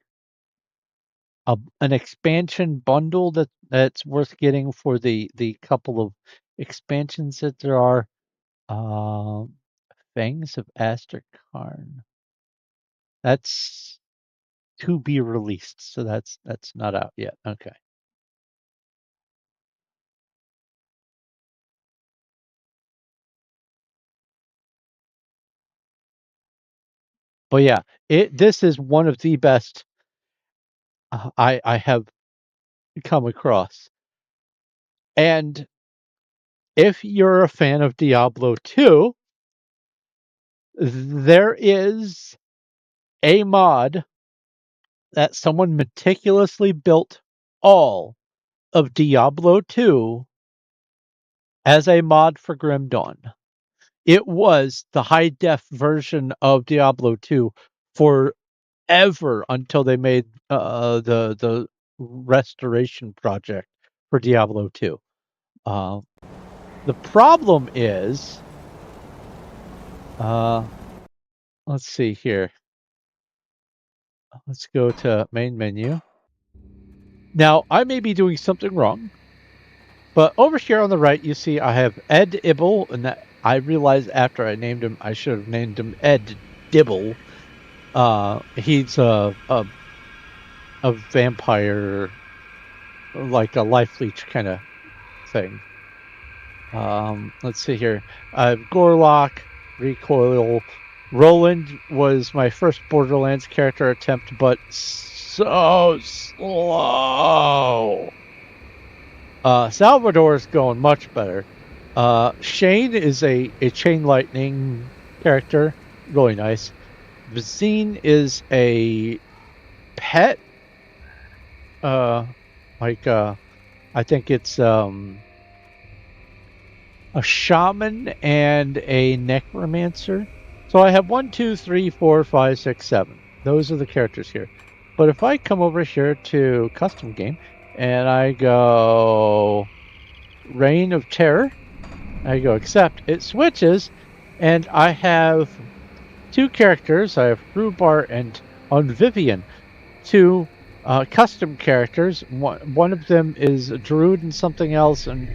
expansion bundle that's worth getting for the couple of expansions that there are. Fangs of Asterkarn. That's to be released, so that's not out yet. Okay. But yeah, this is one of the best I have come across. And if you're a fan of Diablo 2, there is a mod that someone meticulously built all of Diablo 2 as a mod for Grim Dawn. It was the high-def version of Diablo 2 forever until they made the restoration project for Diablo 2. The problem is, let's see here. Let's go to main menu. Now, I may be doing something wrong, but over here on the right, you see I have Ed Ibble, and that I realized after I named him, I should have named him Ed Dibble. He's a vampire, like a life leech kind of thing. Let's see here. Gorlock, Recoil. Roland was my first Borderlands character attempt, but so slow. Salvador is going much better. Shane is a chain lightning character, really nice. Vizine is a pet. I think it's a shaman and a necromancer. So I have 1, 2, 3, 4, 5, 6, 7. Those are the characters here. But if I come over here to custom game and I go Reign of Terror, I go accept, it switches, and I have 2 characters. I have Rhubar and on Vivian. 2 custom characters. One of them is a druid and something else, and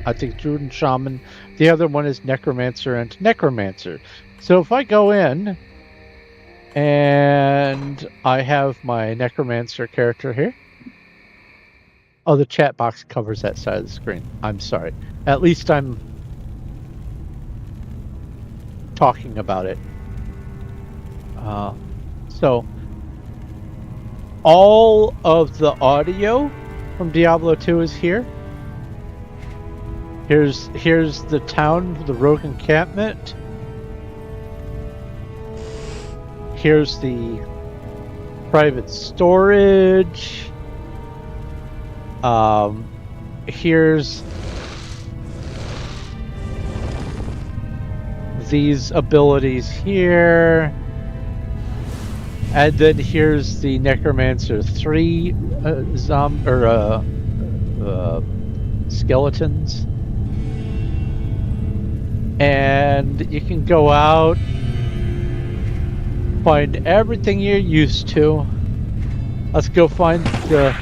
I think druid and shaman. The other one is necromancer and necromancer. So if I go in and I have my necromancer character here. Oh, the chat box covers that side of the screen. I'm sorry. At least I'm talking about it. So all of the audio from Diablo 2 is here. Here's the town, the rogue encampment. Here's the private storage. Here's these abilities here. And then here's the Necromancer 3 skeletons. And you can go out, find everything you're used to. Let's go find the...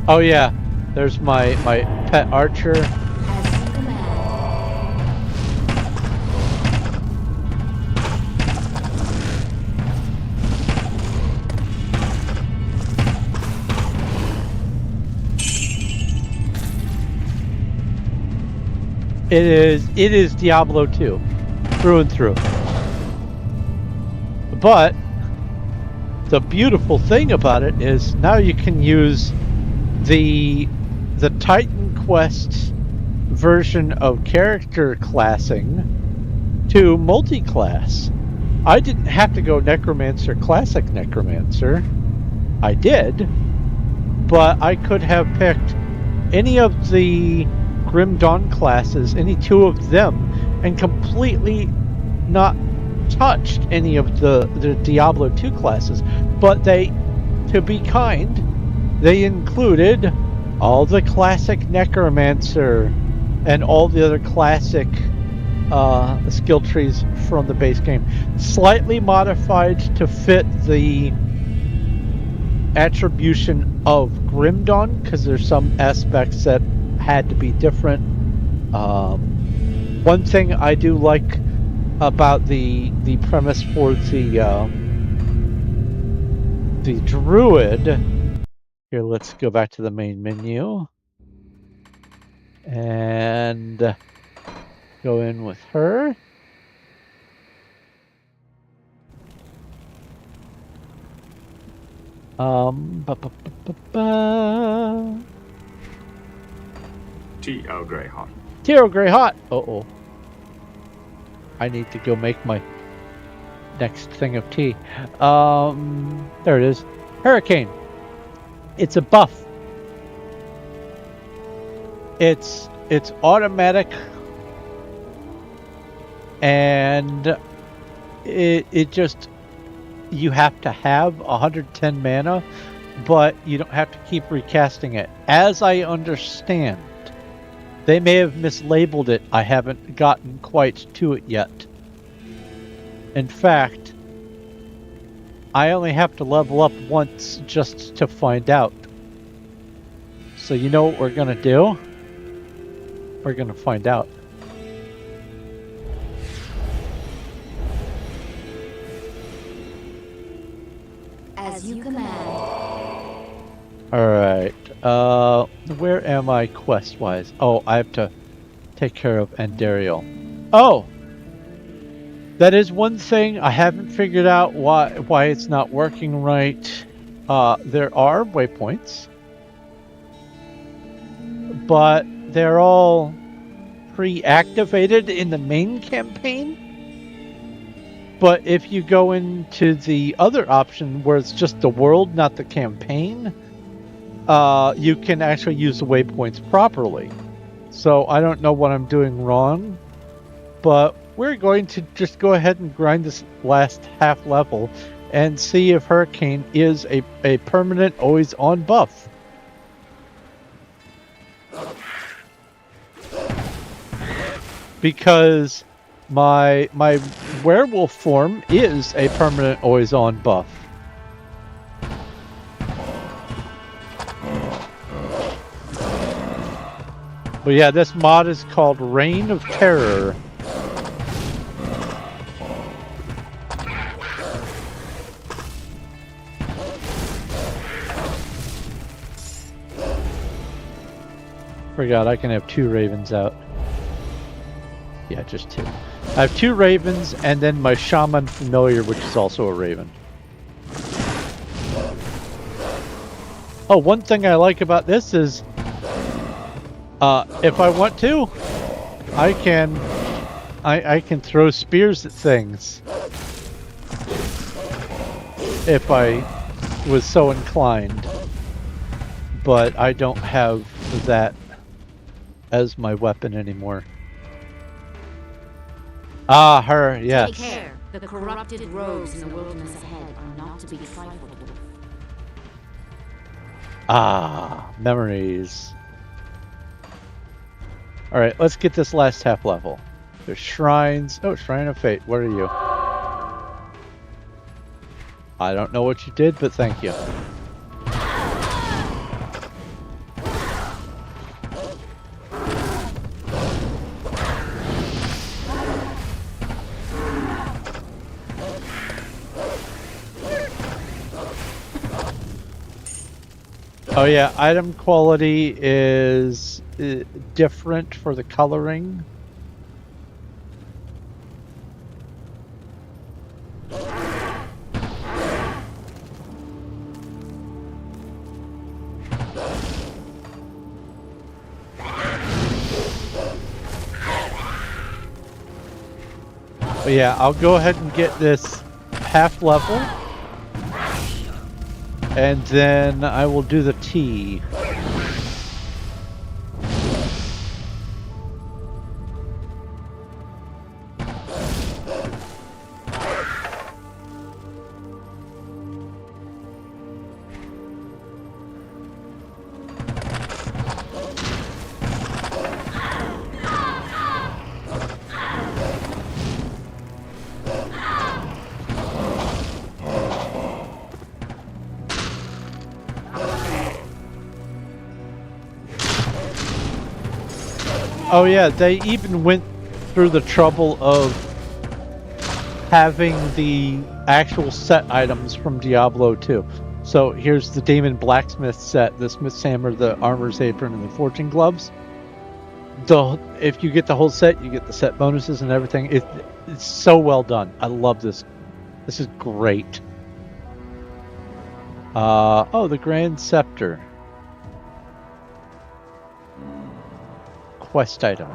Oh yeah, there's my pet archer. It is Diablo 2, through and through. But the beautiful thing about it is now you can use the Titan Quest version of character classing to multi-class. I didn't have to go Necromancer, Classic Necromancer. I did, but I could have picked any of the Grim Dawn classes, any 2 of them, and completely not touched any of the Diablo 2 classes. But they, to be kind, they included all the classic Necromancer and all the other classic skill trees from the base game. Slightly modified to fit the attribution of Grim Dawn, because there's some aspects that had to be different. One thing I do like about the premise for the druid. Here, let's go back to the main menu and go in with her. Tea Earl Grey hot. Tea Earl Grey hot. Uh-oh. I need to go make my next thing of tea. There it is. Hurricane. It's a buff. It's automatic, and it just, you have to have 110 mana, but you don't have to keep recasting it. As I understand, they may have mislabeled it. I haven't gotten quite to it yet. In fact, I only have to level up once just to find out. So you know what we're going to do? We're going to find out. As you command. Alright. Where am I quest-wise? Oh, I have to take care of Andariel. Oh! That is one thing I haven't figured out why it's not working right. There are waypoints, but they're all pre-activated in the main campaign. But if you go into the other option where it's just the world, not the campaign, you can actually use the waypoints properly. So I don't know what I'm doing wrong, but we're going to just go ahead and grind this last half level and see if Hurricane is a permanent, always on buff. because my werewolf form is a permanent always on buff. But yeah, this mod is called Reign of Terror. Forgot I can have 2 ravens out. Yeah, just 2. I have 2 ravens and then my shaman familiar, which is also a raven. Oh, one thing I like about this is if I want to, I can throw spears at things if I was so inclined. But I don't have that as my weapon anymore. Ah, her, yes. Take care. The corrupted rogues in the wilderness ahead are not to be trifled with. Ah, memories. Alright, let's get this last half level. There's shrines. Oh, Shrine of Fate. What are you? I don't know what you did, but thank you. Oh yeah, item quality is different for the coloring. But yeah, I'll go ahead and get this half level. And then I will do the T. Oh yeah, they even went through the trouble of having the actual set items from Diablo 2. So here's the Demon Blacksmith set, the Smith's Hammer, the Armor's Apron, and the Fortune Gloves. If you get the whole set, you get the set bonuses and everything. It's so well done. I love this. This is great. Oh, the Grand Scepter. Quest item.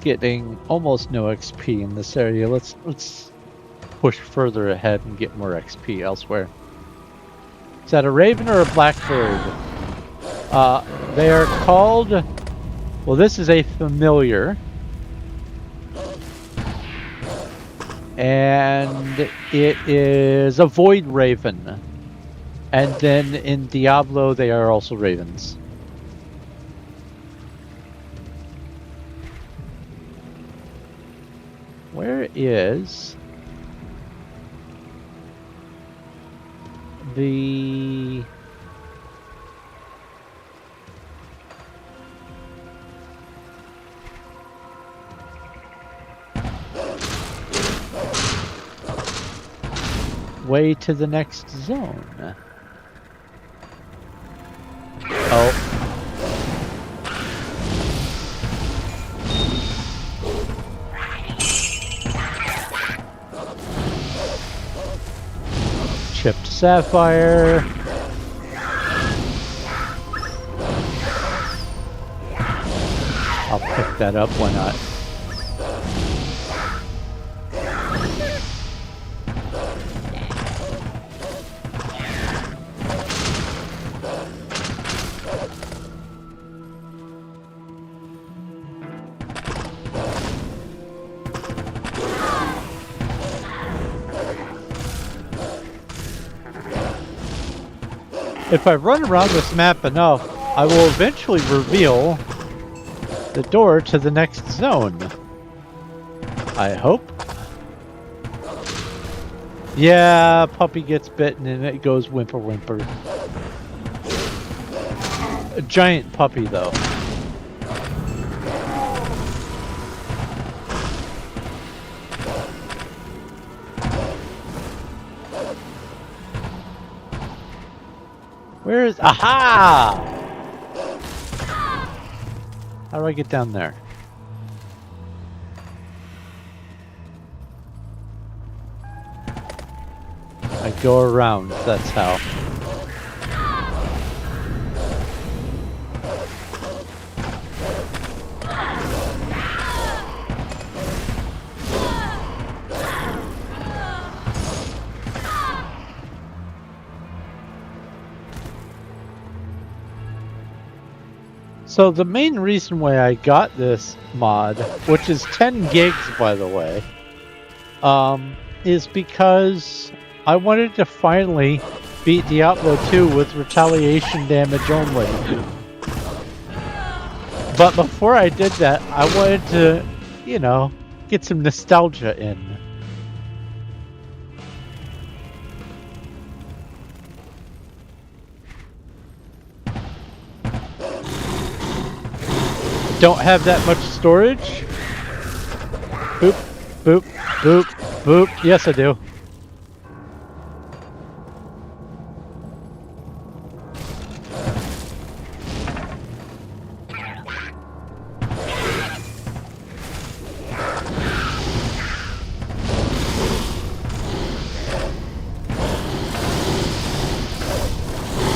Getting almost no XP in this area. Let's push further ahead and get more XP elsewhere. Is that a raven or a blackbird? They are called... Well, this is a familiar. And it is a void raven. And then in Diablo, they are also ravens. Where is the... way to the next zone? Oh. Chipped sapphire. I'll pick that up, why not? If I run around this map enough, I will eventually reveal the door to the next zone. I hope. Yeah, puppy gets bitten and it goes whimper whimper. A giant puppy though. Where is... Aha! How do I get down there? I go around, that's how. So the main reason why I got this mod, which is 10 gigs by the way, is because I wanted to finally beat Diablo 2 with retaliation damage only. But before I did that, I wanted to, you know, get some nostalgia in. Don't have that much storage. Boop, boop, boop, boop. Yes, I do.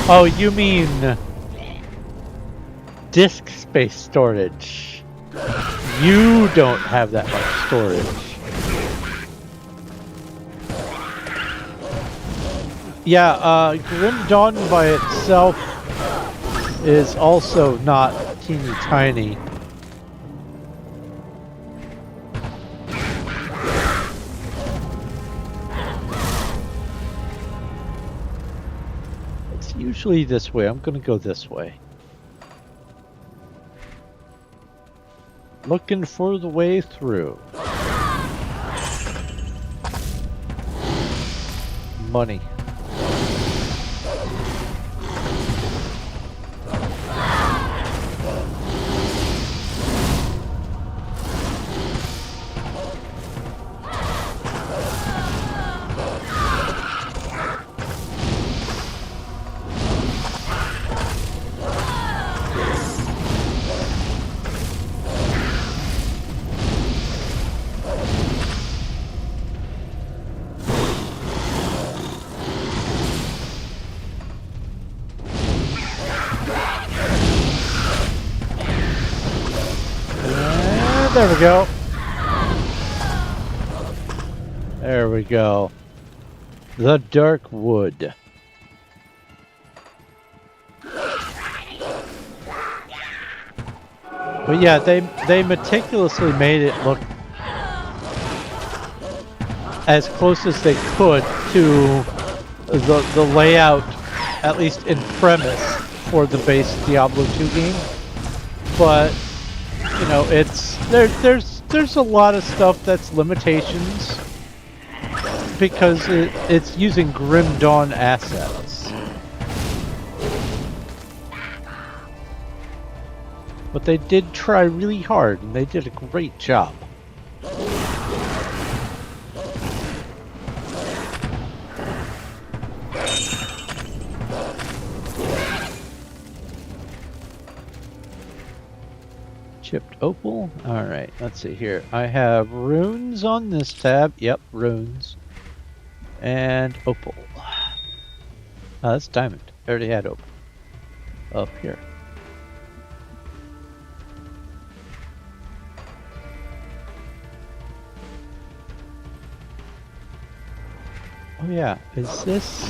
Oh, you mean disk space storage. You don't have that much storage. Yeah, Grim Dawn by itself is also not teeny tiny. It's usually this way. I'm gonna go this way. Looking for the way through. Money. There we go. There we go. The Dark Wood. But yeah, they meticulously made it look as close as they could to the layout, at least in premise, for the base Diablo 2 game. But you know, there's a lot of stuff that's limitations because it's using Grim Dawn assets. But they did try really hard and they did a great job. Chipped opal. Alright, let's see here. I have runes on this tab. Yep, runes. And opal. Oh, that's diamond. I already had opal. Up here. Oh yeah, is this...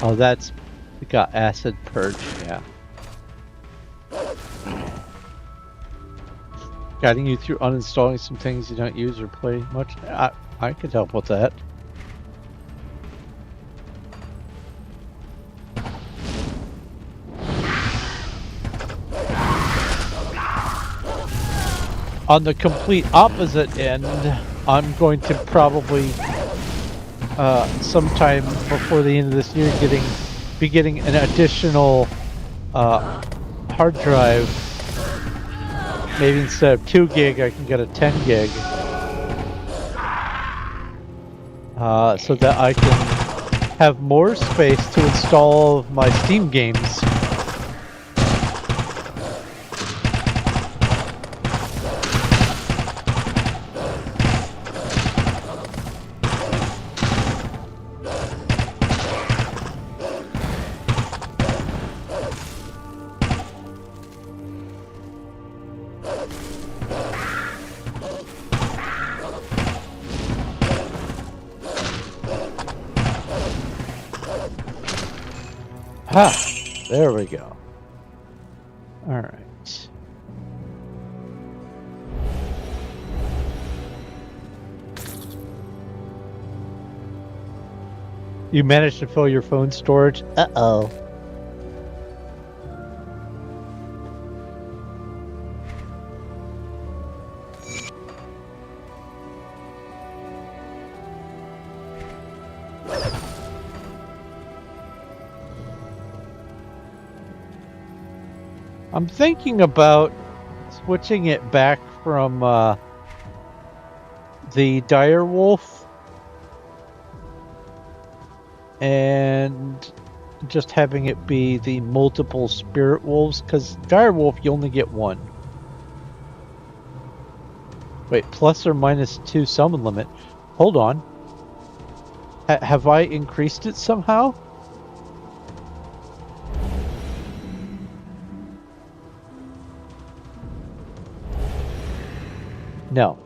Oh, that's... It got acid purge, yeah. Guiding you through uninstalling some things you don't use or play much. I could help with that. On the complete opposite end, I'm going to probably sometime before the end of this year be getting an additional hard drive. Maybe instead of 2 gig, I can get a 10 gig. So that I can have more space to install my Steam games. Ha! There we go. Alright. You managed to fill your phone storage? Uh-oh. I'm thinking about switching it back from the dire wolf and just having it be the multiple spirit wolves, because dire wolf you only get one. Wait, plus or minus 2 summon limit. Hold on. Have I increased it somehow? No.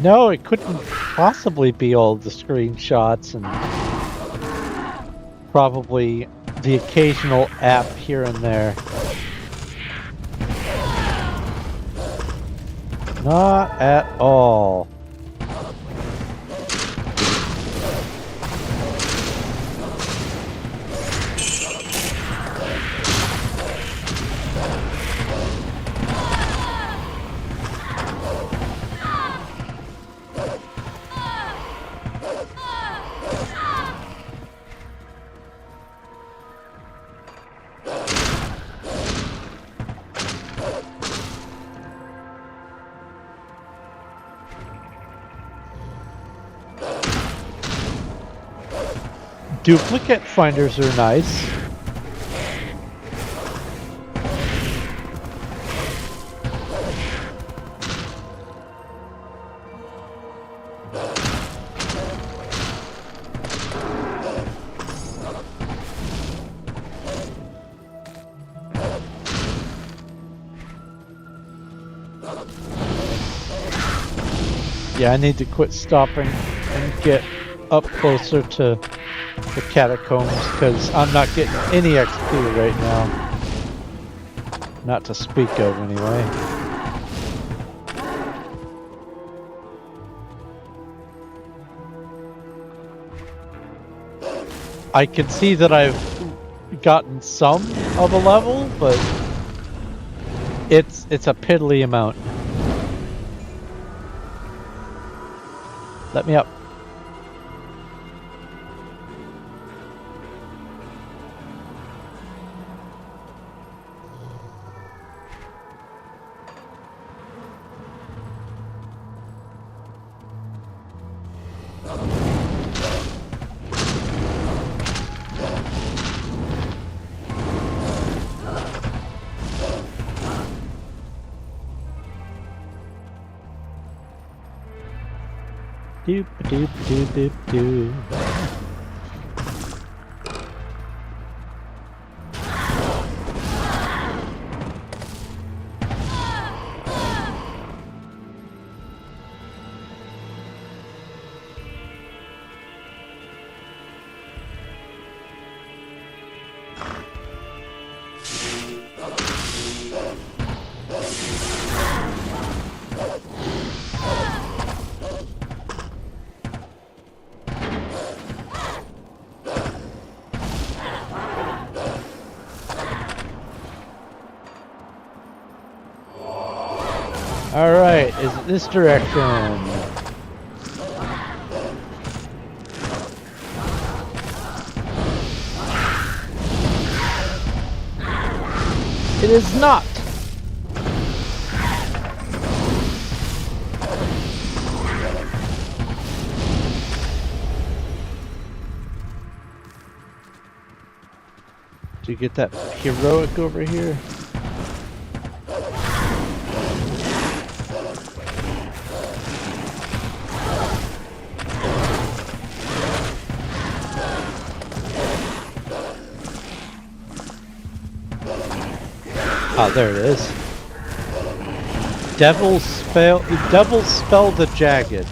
No, it couldn't possibly be all the screenshots and probably the occasional app here and there. Not at all. Duplicate finders are nice. Yeah, I need to quit stopping and get up closer to the catacombs because I'm not getting any XP right now. Not to speak of, anyway. I can see that I've gotten some of a level, but it's a piddly amount. Let me up. Doop doop doop doop doop. All right, is it this direction? It is not. Did you get that heroic over here? Ah, there it is. Devil spell the jagged.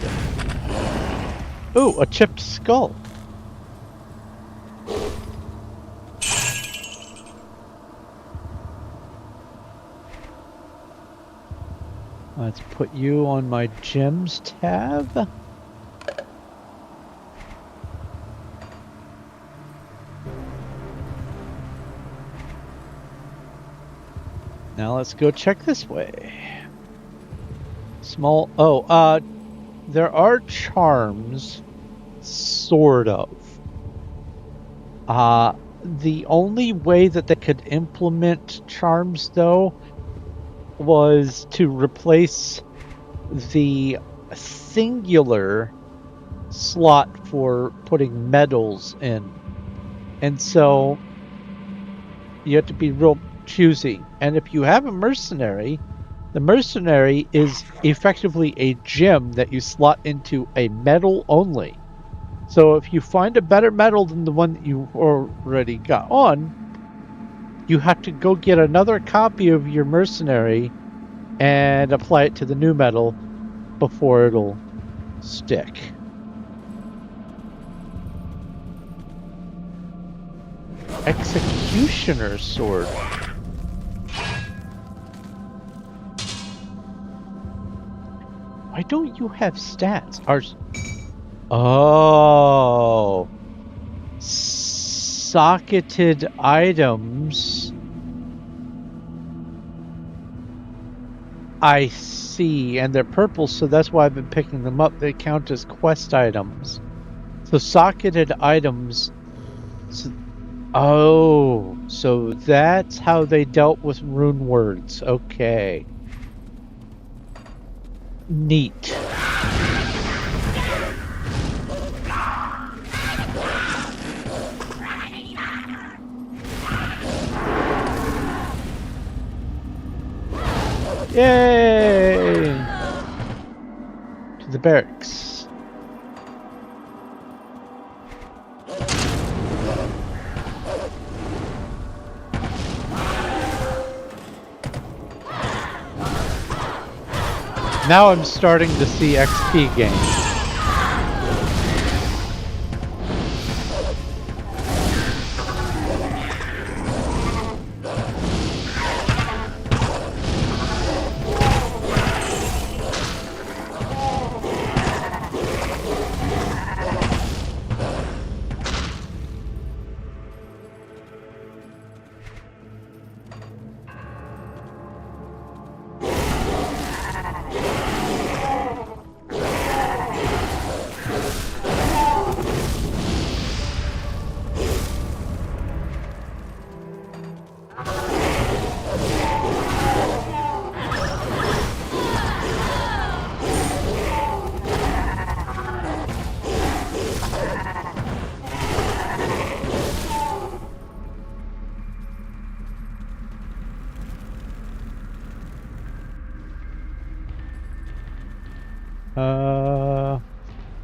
Ooh, a chipped skull. Let's put you on my gems tab. Now let's go check this way. Small. Oh, there are charms, sort of. The only way that they could implement charms, though, was to replace the singular slot for putting medals in. And so you have to be real choosy. And if you have a mercenary, the mercenary is effectively a gem that you slot into a medal only. So if you find a better medal than the one that you already got on, you have to go get another copy of your mercenary and apply it to the new medal before it'll stick. Executioner's sword. Why don't you have stats? Oh. Socketed items. I see, and they're purple, so that's why I've been picking them up. They count as quest items. So socketed items. Oh, so that's how they dealt with rune words. Okay. Neat. Yay! To the barracks. Now I'm starting to see XP gain.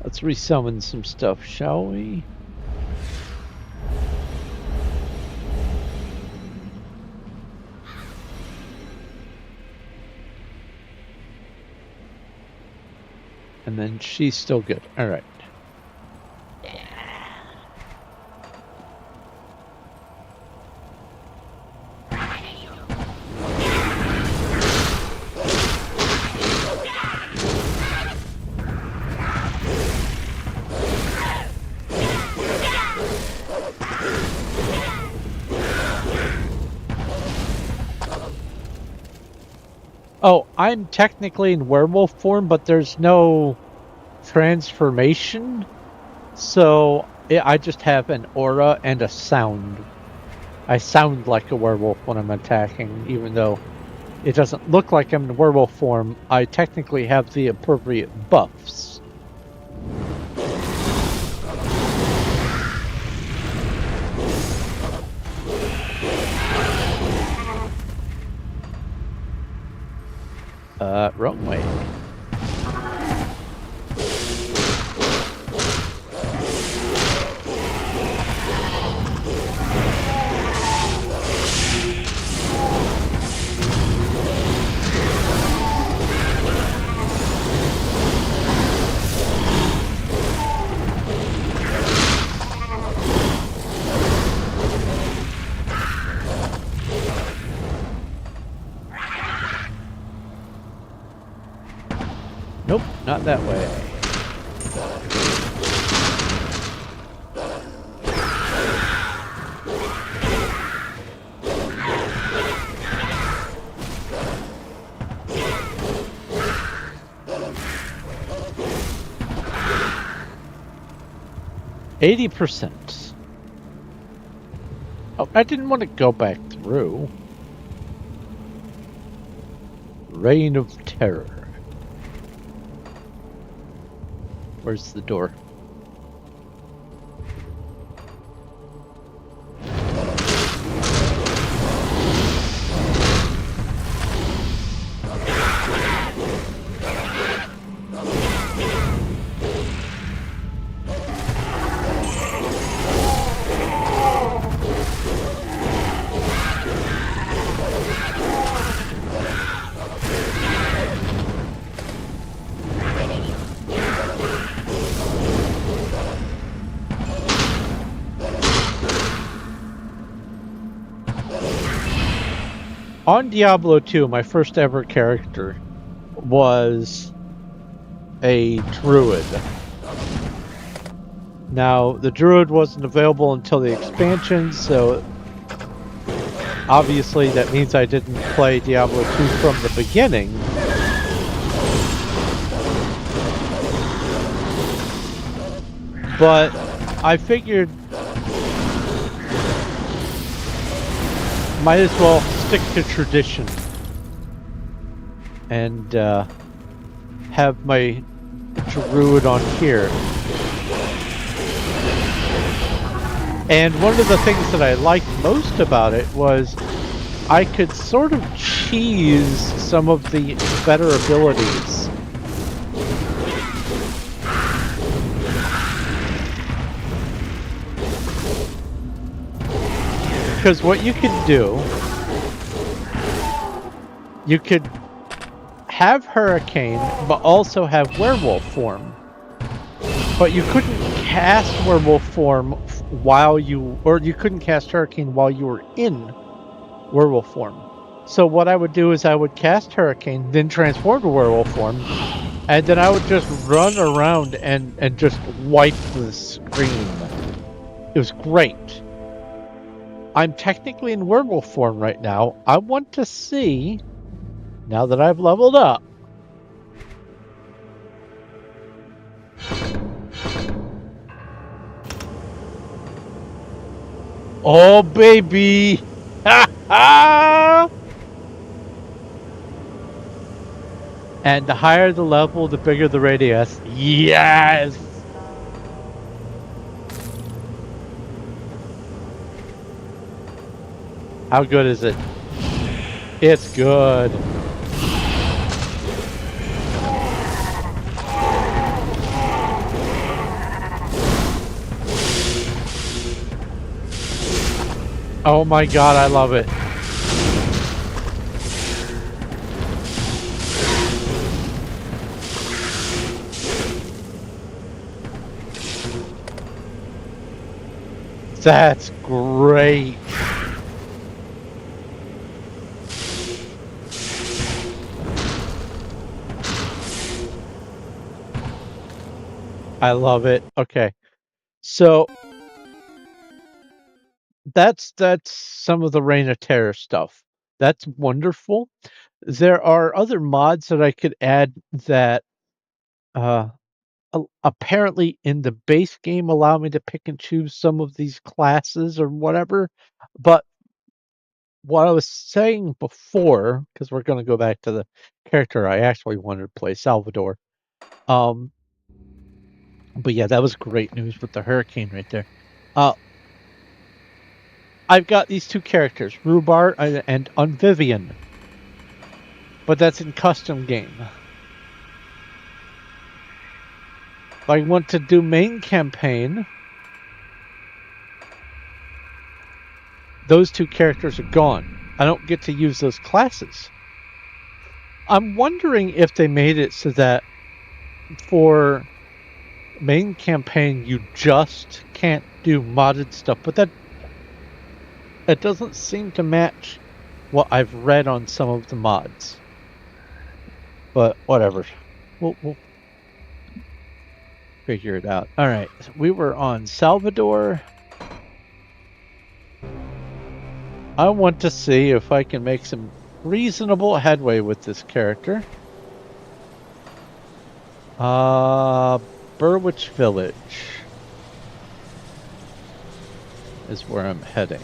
Let's resummon some stuff, shall we? And then she's still good. All right. Oh, I'm technically in werewolf form, but there's no transformation. So I just have an aura and a sound. I sound like a werewolf when I'm attacking, even though it doesn't look like I'm in werewolf form. I technically have the appropriate buffs. Wrong way. Nope, not that way. %. Oh, I didn't want to go back through. Reign of Terror. Where's the door? On Diablo 2, my first ever character was a druid. Now, the druid wasn't available until the expansion, so obviously that means I didn't play Diablo 2 from the beginning. But I figured might as well stick to tradition and have my druid on here. And one of the things that I liked most about it was I could sort of cheese some of the better abilities. Because what you could do, you could have Hurricane, but also have Werewolf form. But you couldn't cast Werewolf form while you couldn't cast Hurricane while you were in Werewolf form. So what I would do is I would cast Hurricane, then transform to Werewolf form, and then I would just run around and just wipe the screen. It was great. I'm technically in werewolf form right now. I want to see, now that I've leveled up, oh baby! Ha ha! And the higher the level, the bigger the radius. Yes! How good is it? It's good. Oh my god, I love it. That's great. I love it. Okay. So that's some of the Reign of Terror stuff. That's wonderful. There are other mods that I could add that uh, apparently in the base game allow me to pick and choose some of these classes or whatever. But what I was saying before, because we're going to go back to the character I actually wanted to play, Salvador. Um, but yeah, that was great news with the hurricane right there. Uh, I've got these two characters, Rhubarb and Unvivian, but that's in custom game. If I want to do main campaign, those two characters are gone. I don't get to use those classes. I'm wondering if they made it so that for main campaign you just can't do modded stuff, but that it doesn't seem to match what I've read on some of the mods. But whatever. We'll figure it out. All right. So we were on Salvador. I want to see if I can make some reasonable headway with this character. Burwich Village is where I'm heading.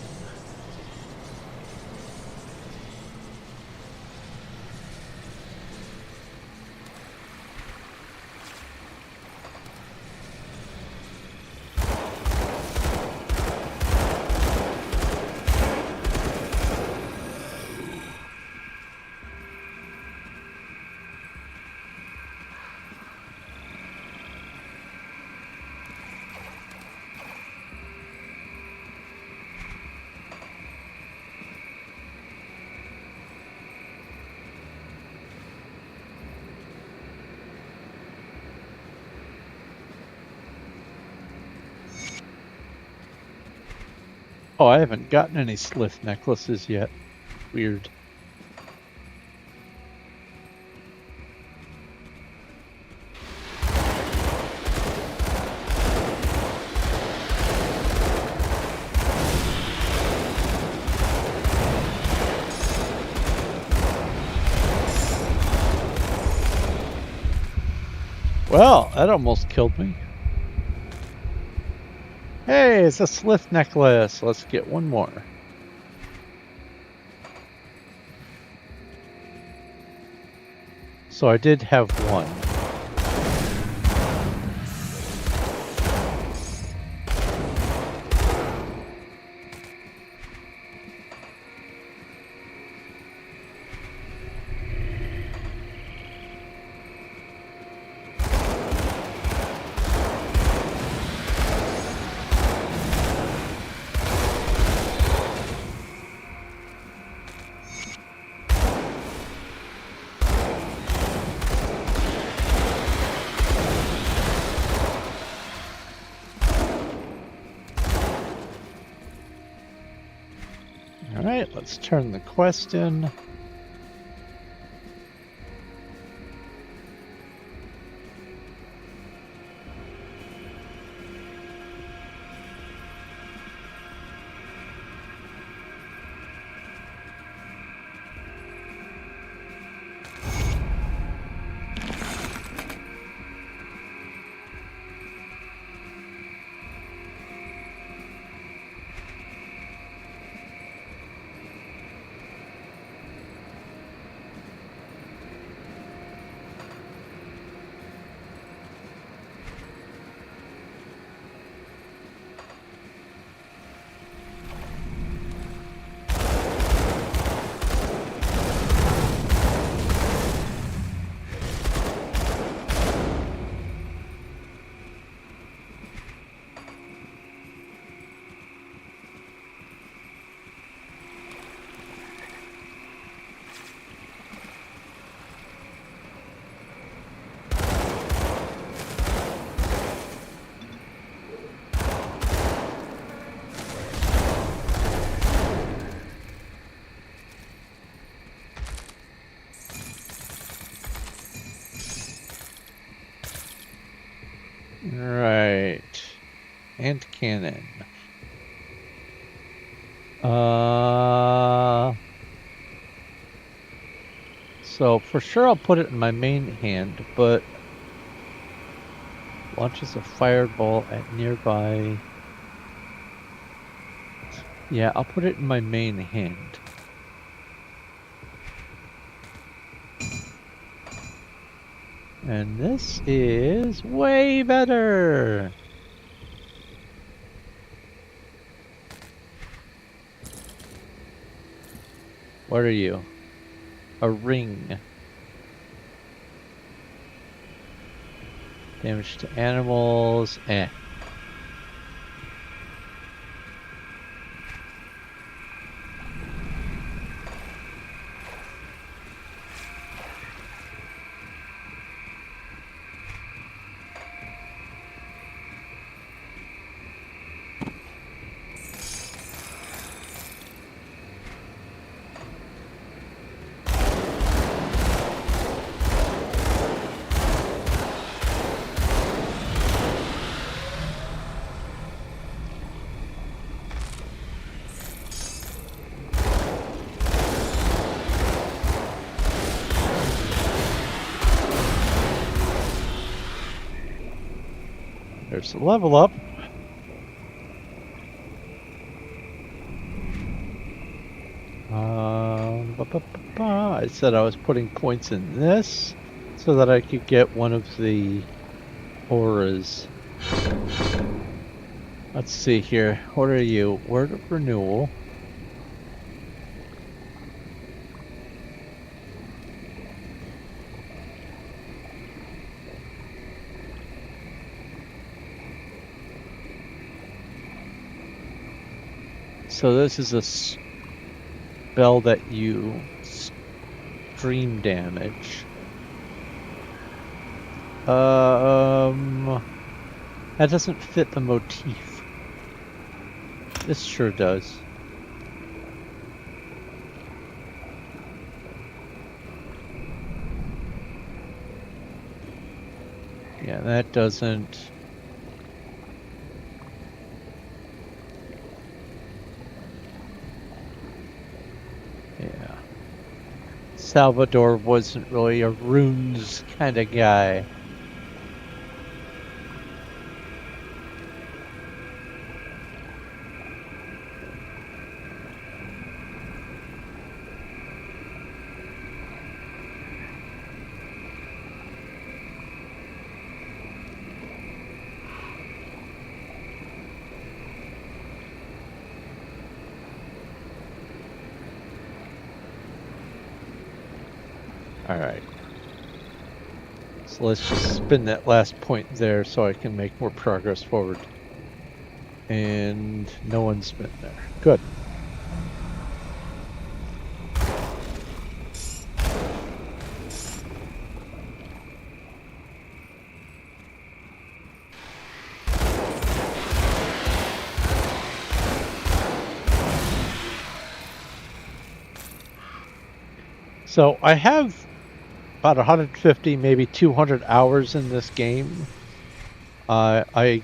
Oh, I haven't gotten any Slith necklaces yet. Weird. Well, that almost killed me. Hey, it's a Slith necklace. Let's get one more. So I did have one. Alright, let's turn the quest in. Right. Ant cannon. So for sure I'll put it in my main hand, but launches a fireball at nearby. Yeah, I'll put it in my main hand. And this is way better. What are you? A ring. Damage to animals. Eh. There's a level up. I said I was putting points in this so that I could get one of the auras. Let's see here. What are you? Word of renewal. So this is a spell that you stream damage. That doesn't fit the motif. This sure does. Yeah, that doesn't. Yeah. Salvador wasn't really a runes kind of guy. Alright. So let's just spin that last point there so I can make more progress forward. And no one's been there. Good. So I have about 150, maybe 200 hours in this game. I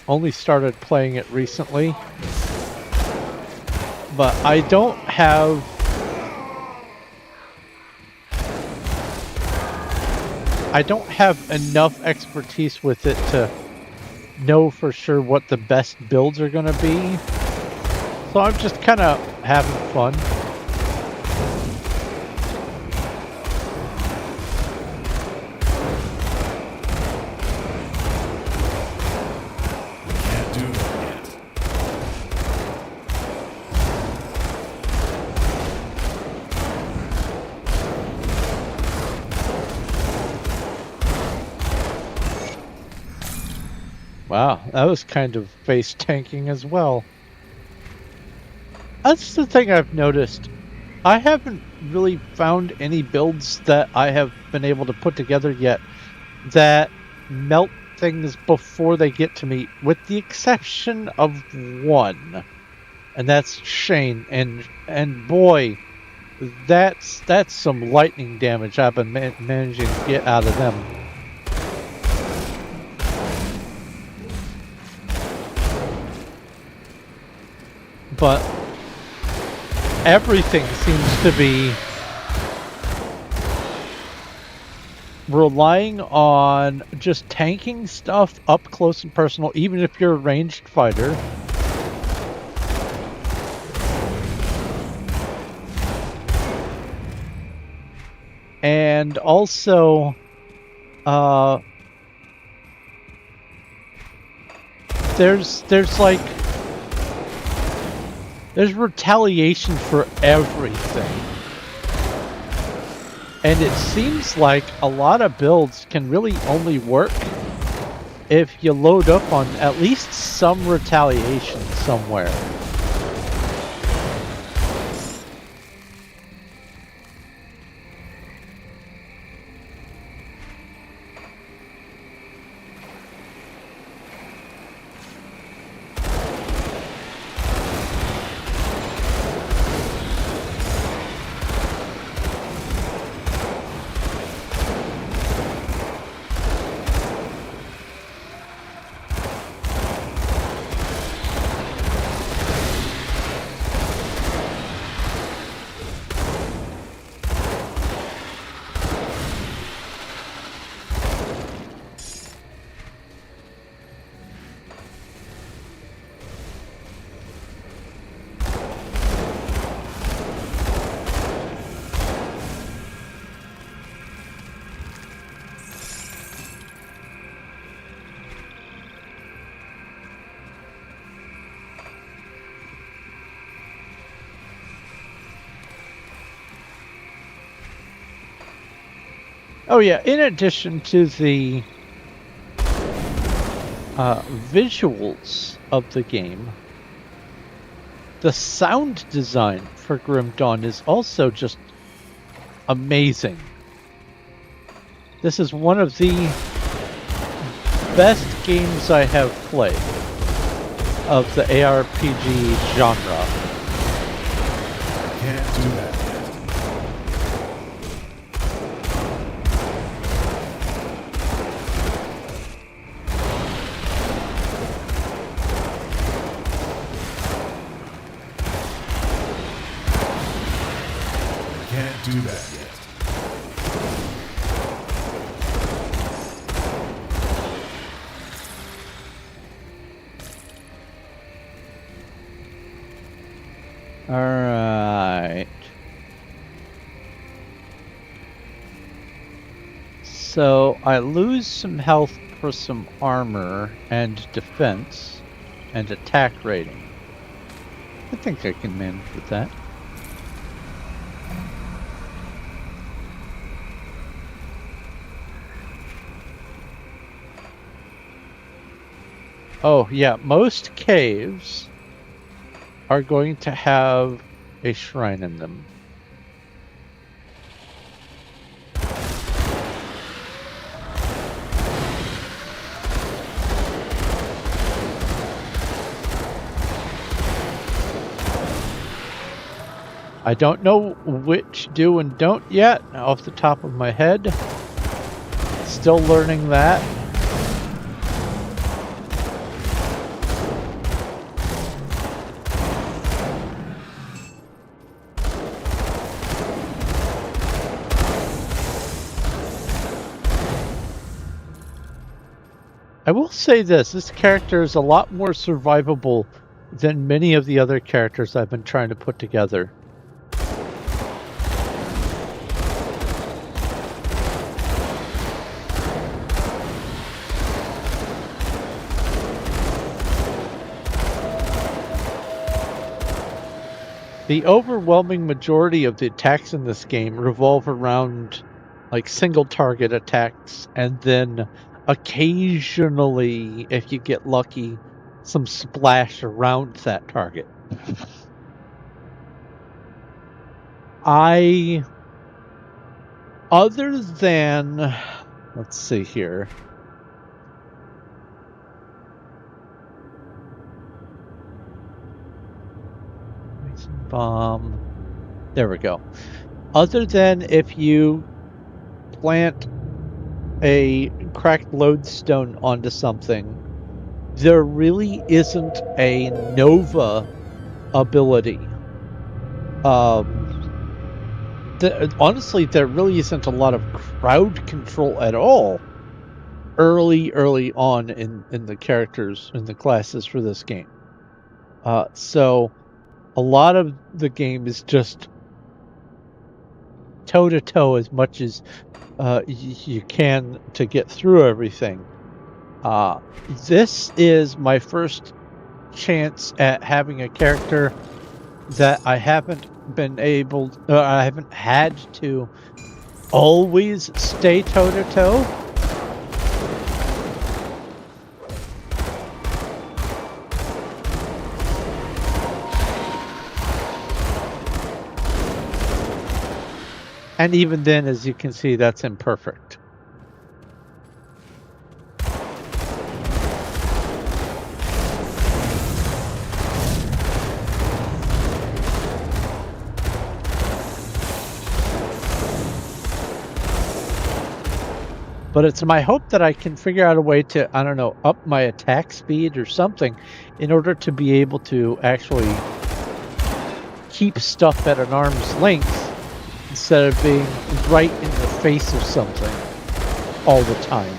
only started playing it recently, but I don't have enough expertise with it to know for sure what the best builds are going to be. So I'm just kind of having fun. Wow, that was kind of face tanking as well. That's the thing I've noticed. I haven't really found any builds that I have been able to put together yet that melt things before they get to me, with the exception of one, and that's Shane. And boy, that's some lightning damage I've been managing to get out of them. But everything seems to be relying on just tanking stuff up close and personal, even if you're a ranged fighter. And also, there's retaliation for everything. And it seems like a lot of builds can really only work if you load up on at least some retaliation somewhere. Oh yeah, in addition to the visuals of the game, the sound design for Grim Dawn is also just amazing. This is one of the best games I have played of the ARPG genre. Can't do that yet. Can't do that yet. All right. So I lose some health for some armor and defense and attack rating. I think I can manage with that. Oh yeah, most caves are going to have a shrine in them. I don't know which do and don't yet off the top of my head. Still learning that. I will say this character is a lot more survivable than many of the other characters I've been trying to put together. The overwhelming majority of the attacks in this game revolve around like single target attacks, and then occasionally, if you get lucky, some splash around that target. Other than, let's see here. Bomb. There we go. Other than if you plant a cracked lodestone onto something, there really isn't a Nova ability. honestly, there really isn't a lot of crowd control at all early on in the characters, in the classes for this game. So a lot of the game is just toe to toe as much as you can to get through everything. This is my first chance at having a character that I haven't I haven't had to always stay toe to toe. And even then, as you can see, that's imperfect. But it's my hope that I can figure out a way to, I don't know, up my attack speed or something in order to be able to actually keep stuff at an arm's length instead of being right in the face of something all the time.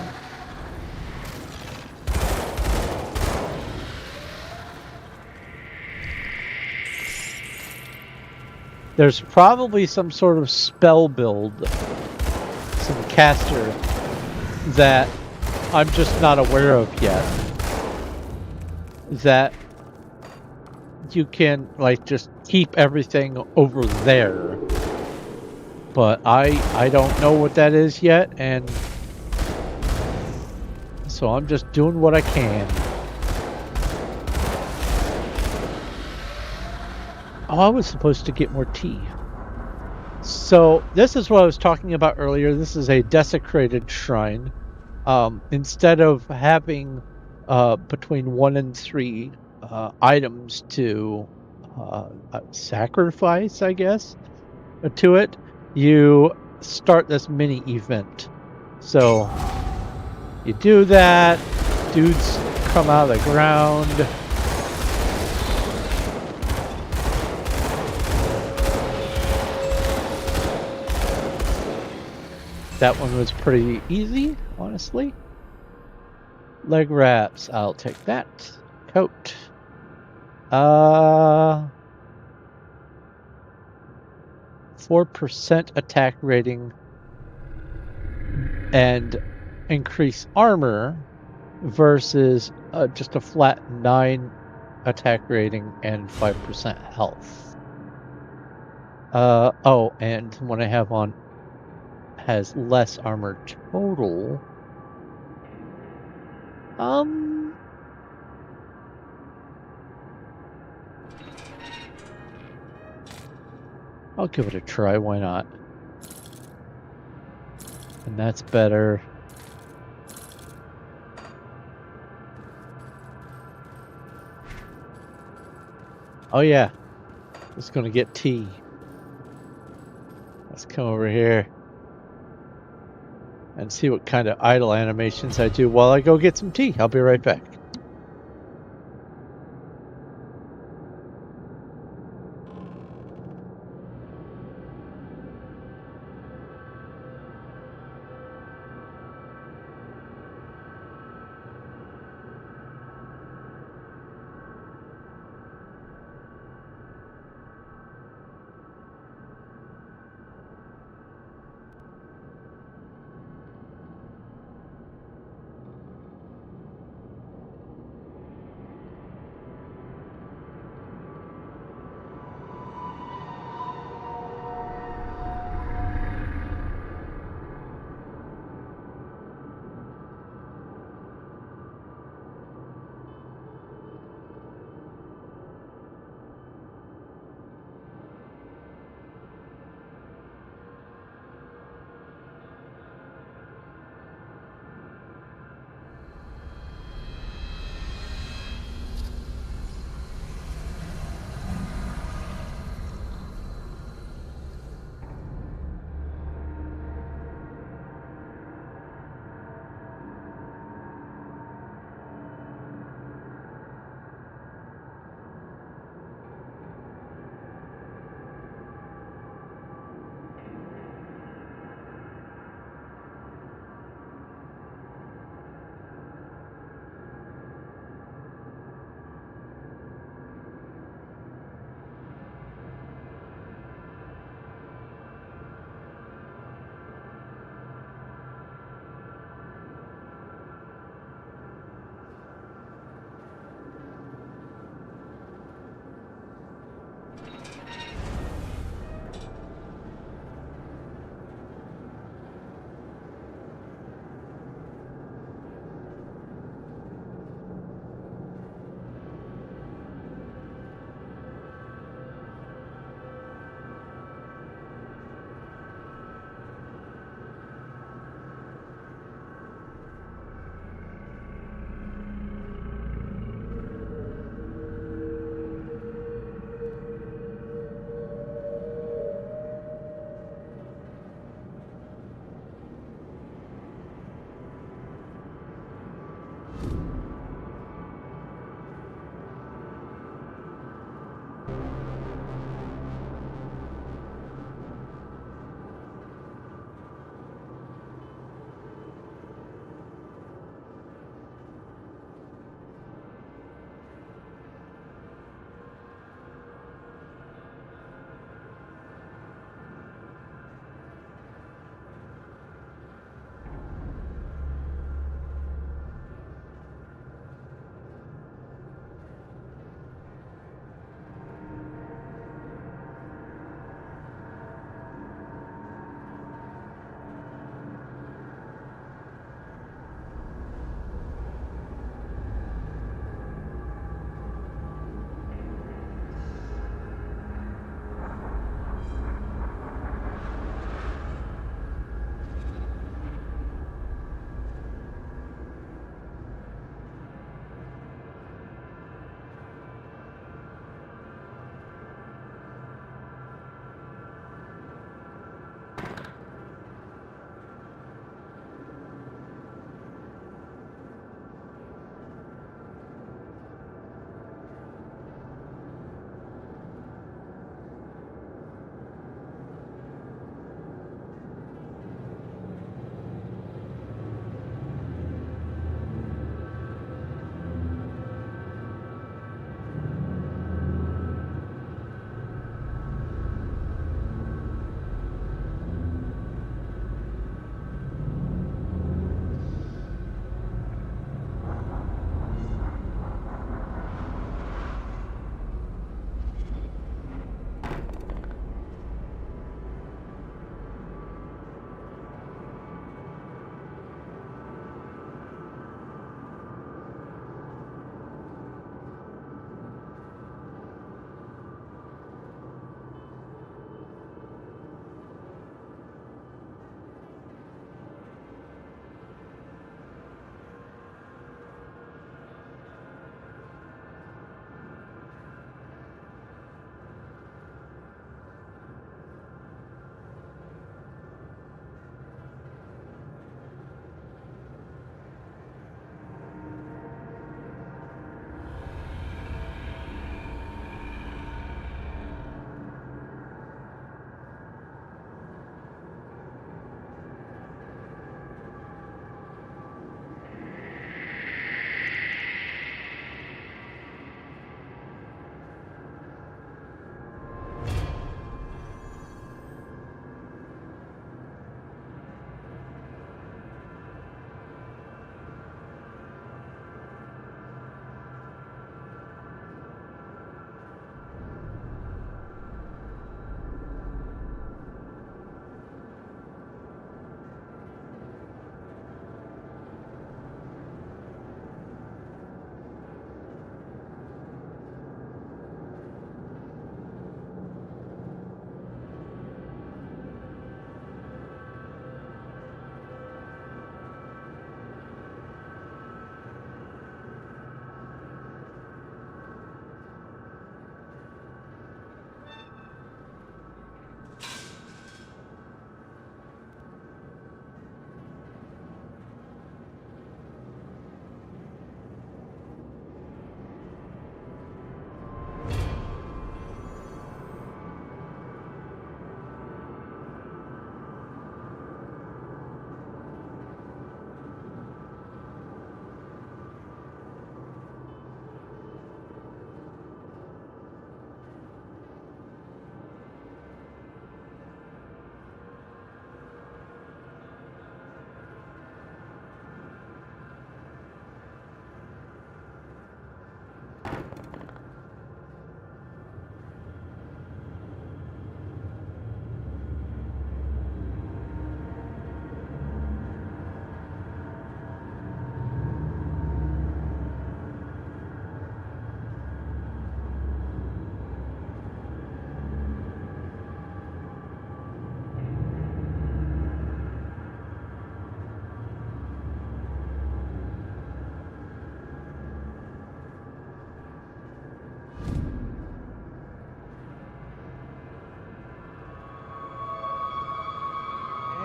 There's probably some sort of spell build, some caster, that I'm just not aware of yet. That you can, like, just keep everything over there. But I don't know what that is yet, and so I'm just doing what I can. Oh, I was supposed to get more tea. So this is what I was talking about earlier. This is a desecrated shrine. Instead of having between 1 and 3 items to sacrifice, I guess, to it, you start this mini event. So you do that, dudes come out of the ground. That one was pretty easy, honestly. Leg wraps, I'll take that. Coat. 4% attack rating and increase armor versus just a flat 9 attack rating and 5% health. Oh, and the one I have on has less armor total. I'll give it a try, why not? And that's better. Oh yeah, just gonna get tea. Let's come over here and see what kind of idle animations I do while I go get some tea. I'll be right back.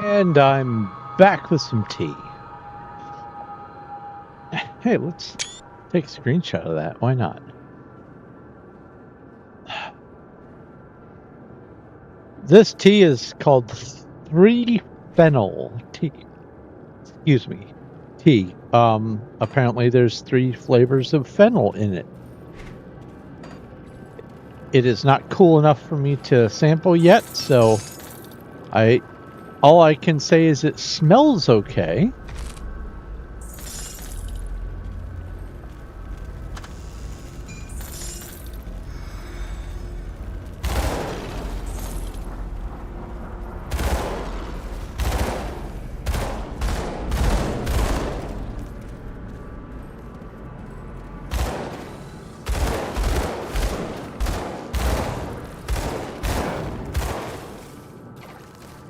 And I'm back with some tea. Hey, let's take a screenshot of that. Why not? This tea is called 3-phenyl tea. Excuse me. Tea. Apparently there's 3 flavors of fennel in it. It is not cool enough for me to sample yet, so all I can say is it smells okay.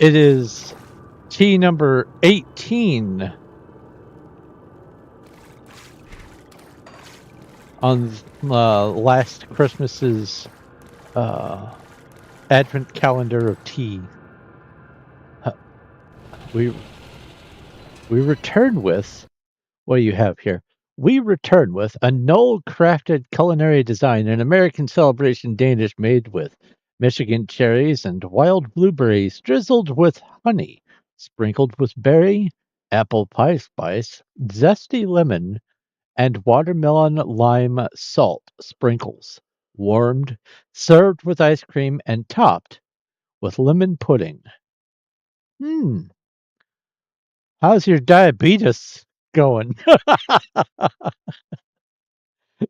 It is tea number 18 on last Christmas's Advent calendar of tea. We return with what do you have here? We return with a Knoll-crafted culinary design, an American celebration Danish made with Michigan cherries and wild blueberries, drizzled with honey, sprinkled with berry, apple pie spice, zesty lemon, and watermelon lime salt sprinkles, warmed, served with ice cream, and topped with lemon pudding. How's your diabetes going?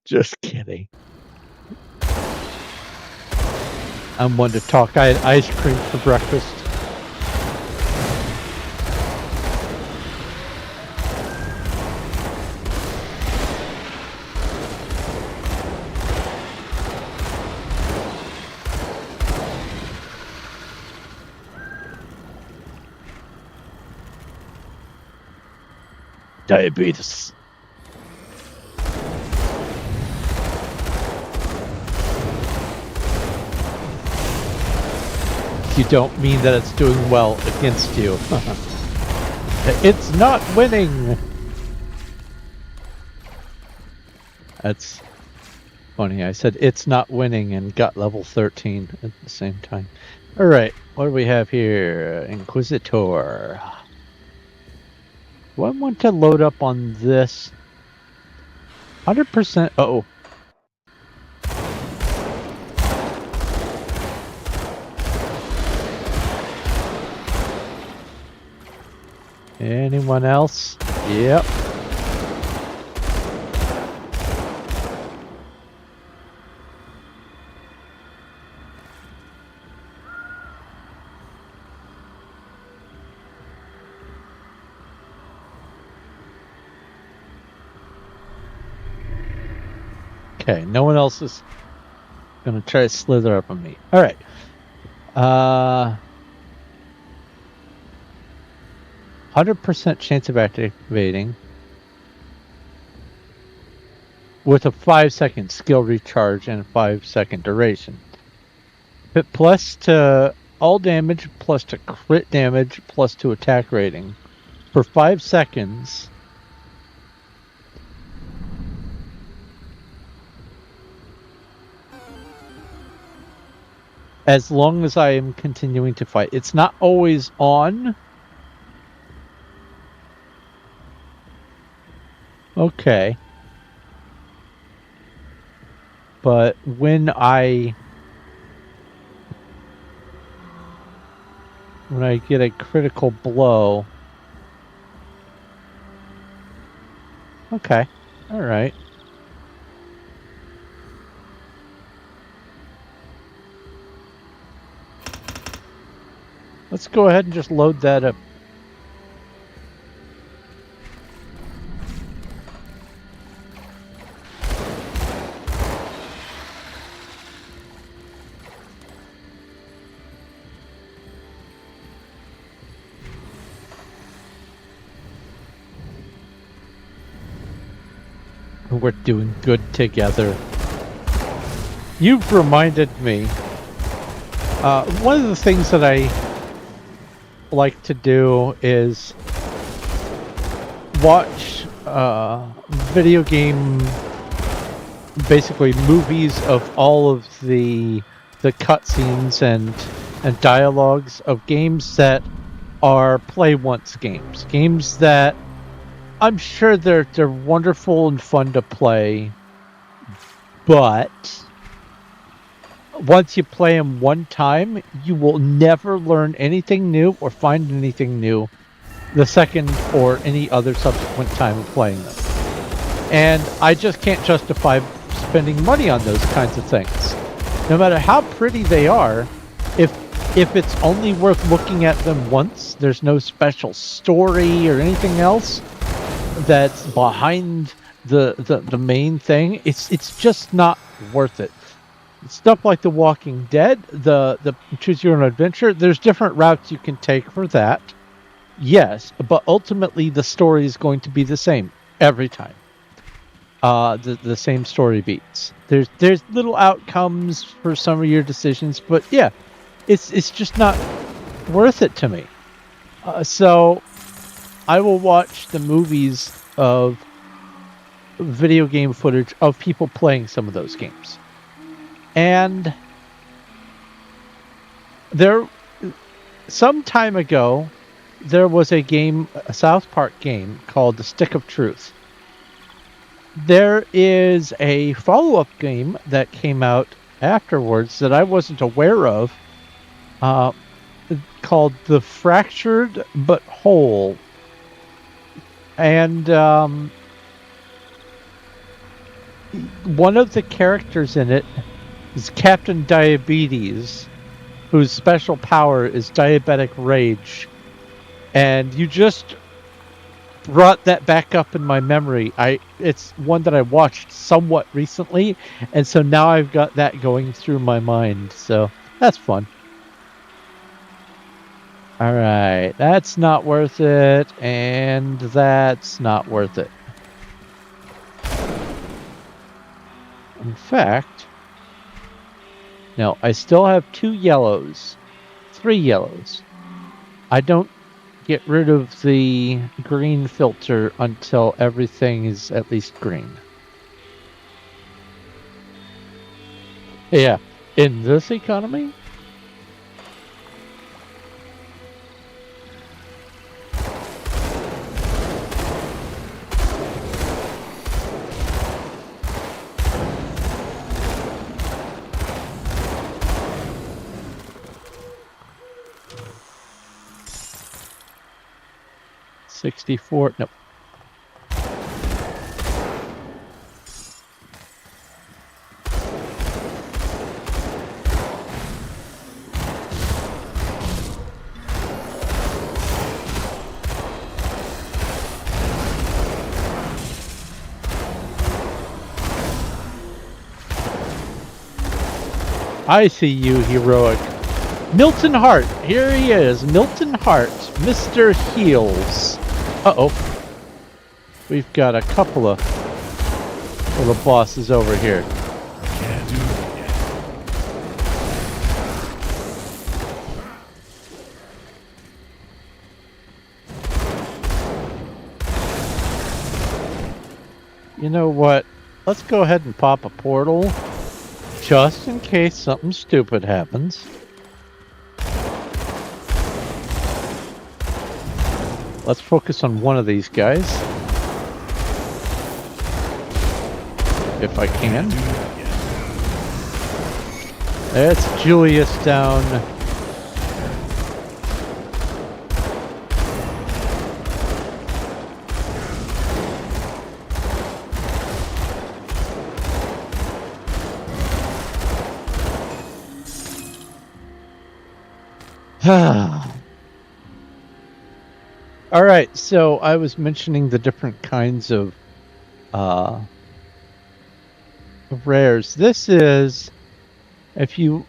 Just kidding. I'm one to talk. I had ice cream for breakfast. Diabetes. You don't mean that it's doing well against you. It's not winning. That's funny. I said it's not winning and got level 13 at the same time. All right, what do we have here? Inquisitor. Do I want to load up on this? 100%. Uh-oh. Anyone else? Yep. Okay, no one else is gonna try to slither up on me. All right. 100% chance of activating with a 5-second skill recharge and a 5-second duration. Hit plus to all damage, plus to crit damage, plus to attack rating for 5 seconds. As long as I am continuing to fight. It's not always on. Okay. But when I get a critical blow. Okay. All right. Let's go ahead and just load that up. We're doing good together. You've reminded me. One of the things that I like to do is watch video game, basically movies of all of the cutscenes and dialogues of games that are play once games that I'm sure they're wonderful and fun to play, but once you play them one time, you will never learn anything new or find anything new the second or any other subsequent time of playing them. And I just can't justify spending money on those kinds of things. No matter how pretty they are, if it's only worth looking at them once, there's no special story or anything else that's behind the main thing, it's just not worth it. Stuff like The Walking Dead, the Choose Your Own Adventure, there's different routes you can take for that. Yes, but ultimately the story is going to be the same every time. The same story beats. There's little outcomes for some of your decisions, but yeah, it's just not worth it to me. So I will watch the movies of video game footage of people playing some of those games. And some time ago, there was a South Park game called The Stick of Truth. There is a follow-up game that came out afterwards that I wasn't aware of, called The Fractured But Whole. And one of the characters in it is Captain Diabetes, whose special power is diabetic rage. And you just brought that back up in my memory. It's one that I watched somewhat recently, and so now I've got that going through my mind. So that's fun. Alright, that's not worth it, and that's not worth it. In fact, no, I still have 2 yellows. 3 yellows. I don't get rid of the green filter until everything is at least green. Yeah, in this economy? $64. Nope. I see you, heroic. Milton Hart. Here he is. Milton Hart. Mr. Heals. Uh-oh. We've got a couple of little bosses over here. Can't do it yet. You know what? Let's go ahead and pop a portal, just in case something stupid happens. Let's focus on one of these guys, if I can. That's Julius down. All right, so I was mentioning the different kinds of rares. This is, if you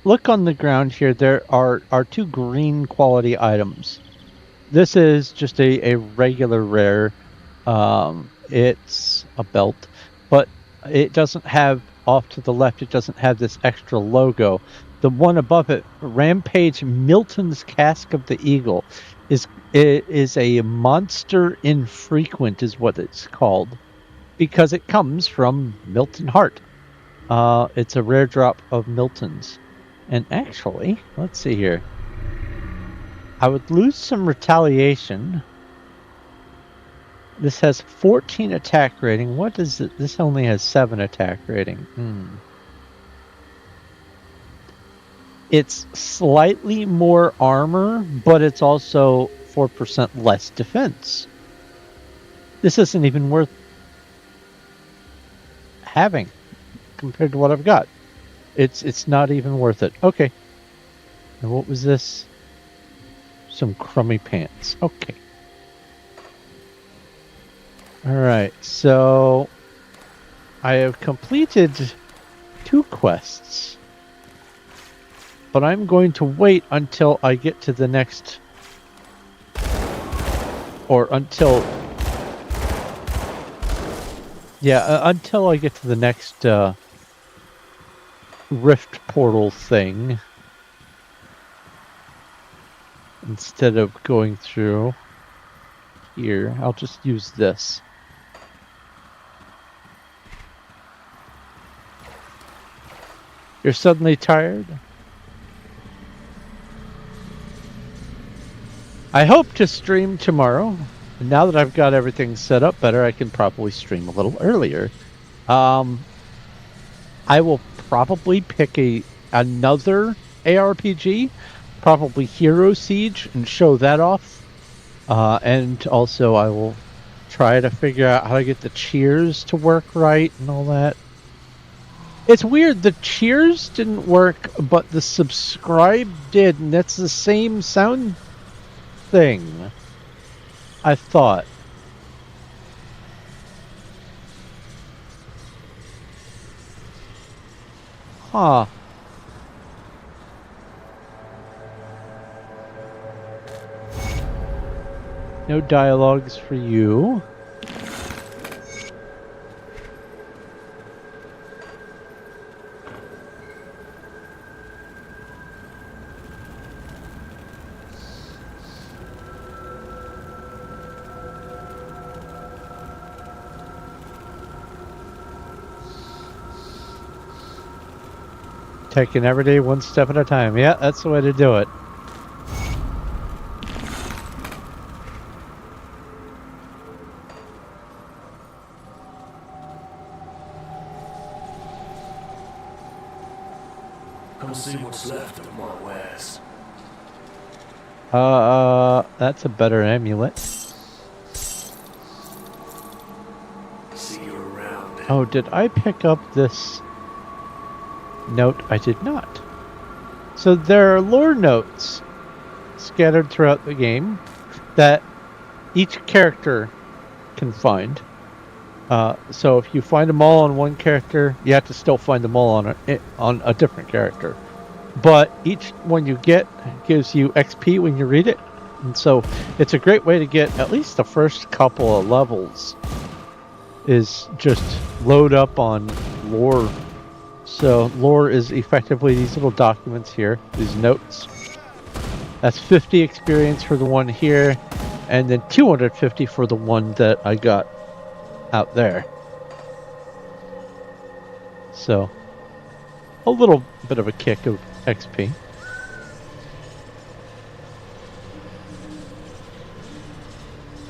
look on the ground here, there are 2 green quality items. This is just a regular rare. It's a belt, but it doesn't have, off to the left, it doesn't have this extra logo. the one above it, Rampage Milton's Cask of the Eagle, is a monster infrequent, is what it's called, because it comes from Milton Hart. It's a rare drop of Milton's. And actually, let's see here. I would lose some retaliation. This has 14 attack rating. What is it? This only has 7 attack rating. It's slightly more armor, but it's also 4% less defense. This isn't even worth having compared to what I've got. It's not even worth it. Okay. And what was this? Some crummy pants. Okay. All right. So I have completed 2 quests. But I'm going to wait until I get to the next, or until, until I get to the next rift portal thing, instead of going through here. I'll just use this. You're suddenly tired? I hope to stream tomorrow. Now that I've got everything set up better, I can probably stream a little earlier. I will probably pick another ARPG, probably Hero Siege, and show that off. And also I will try to figure out how to get the cheers to work right and all that. It's weird, the cheers didn't work, but the subscribe did, and that's the same sound thing, I thought. Huh. No dialogues for you. Taking every day one step at a time. Yeah, that's the way to do it. Come see what's left of my wares. That's a better amulet. See you around. Oh, did I pick up this note? I did not. So there are lore notes scattered throughout the game that each character can find. So if you find them all on one character, you have to still find them all on a different character. But each one you get gives you XP when you read it. And so it's a great way to get at least the first couple of levels, is just load up on lore. So lore is effectively these little documents here, these notes. That's 50 experience for the one here, and then 250 for the one that I got out there. So a little bit of a kick of XP.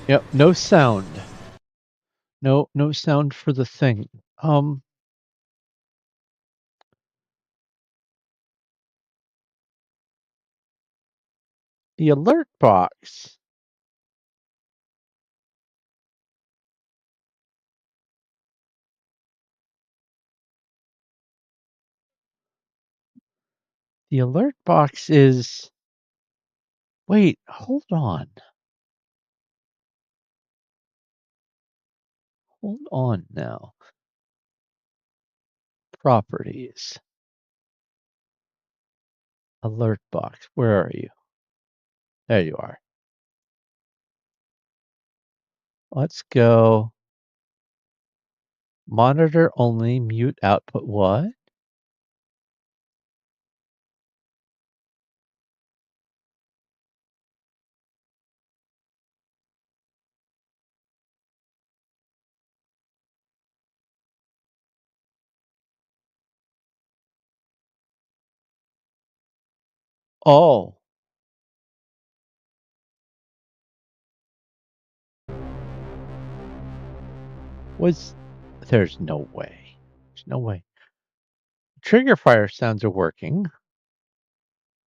Yep, no sound. No sound for the thing. The alert box. The alert box is... Wait, hold on. Hold on now. Properties. Alert box. Where are you? There you are. Let's go. Monitor only, mute output. What? Oh. There's no way. There's no way. Trigger fire sounds are working.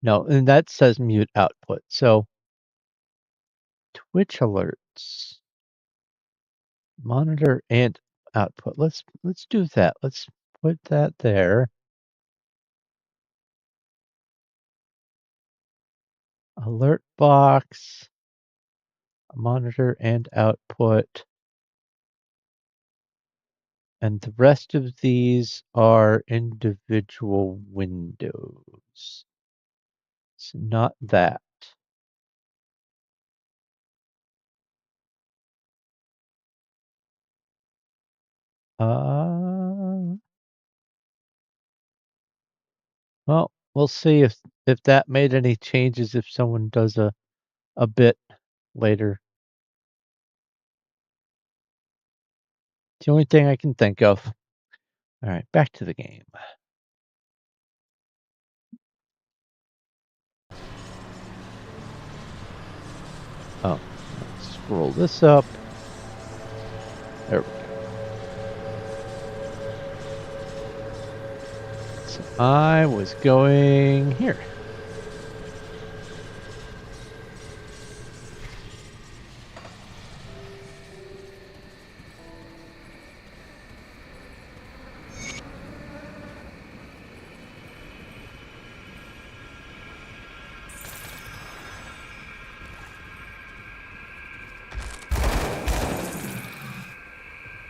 No, and that says mute output. So Twitch alerts. Monitor and output. Let's do that. Let's put that there. Alert box, monitor and output. And the rest of these are individual windows. It's not that. Well, we'll see if that made any changes if someone does a bit later. It's the only thing I can think of. All right, back to the game. Oh, let's scroll this up. There we go. So I was going here.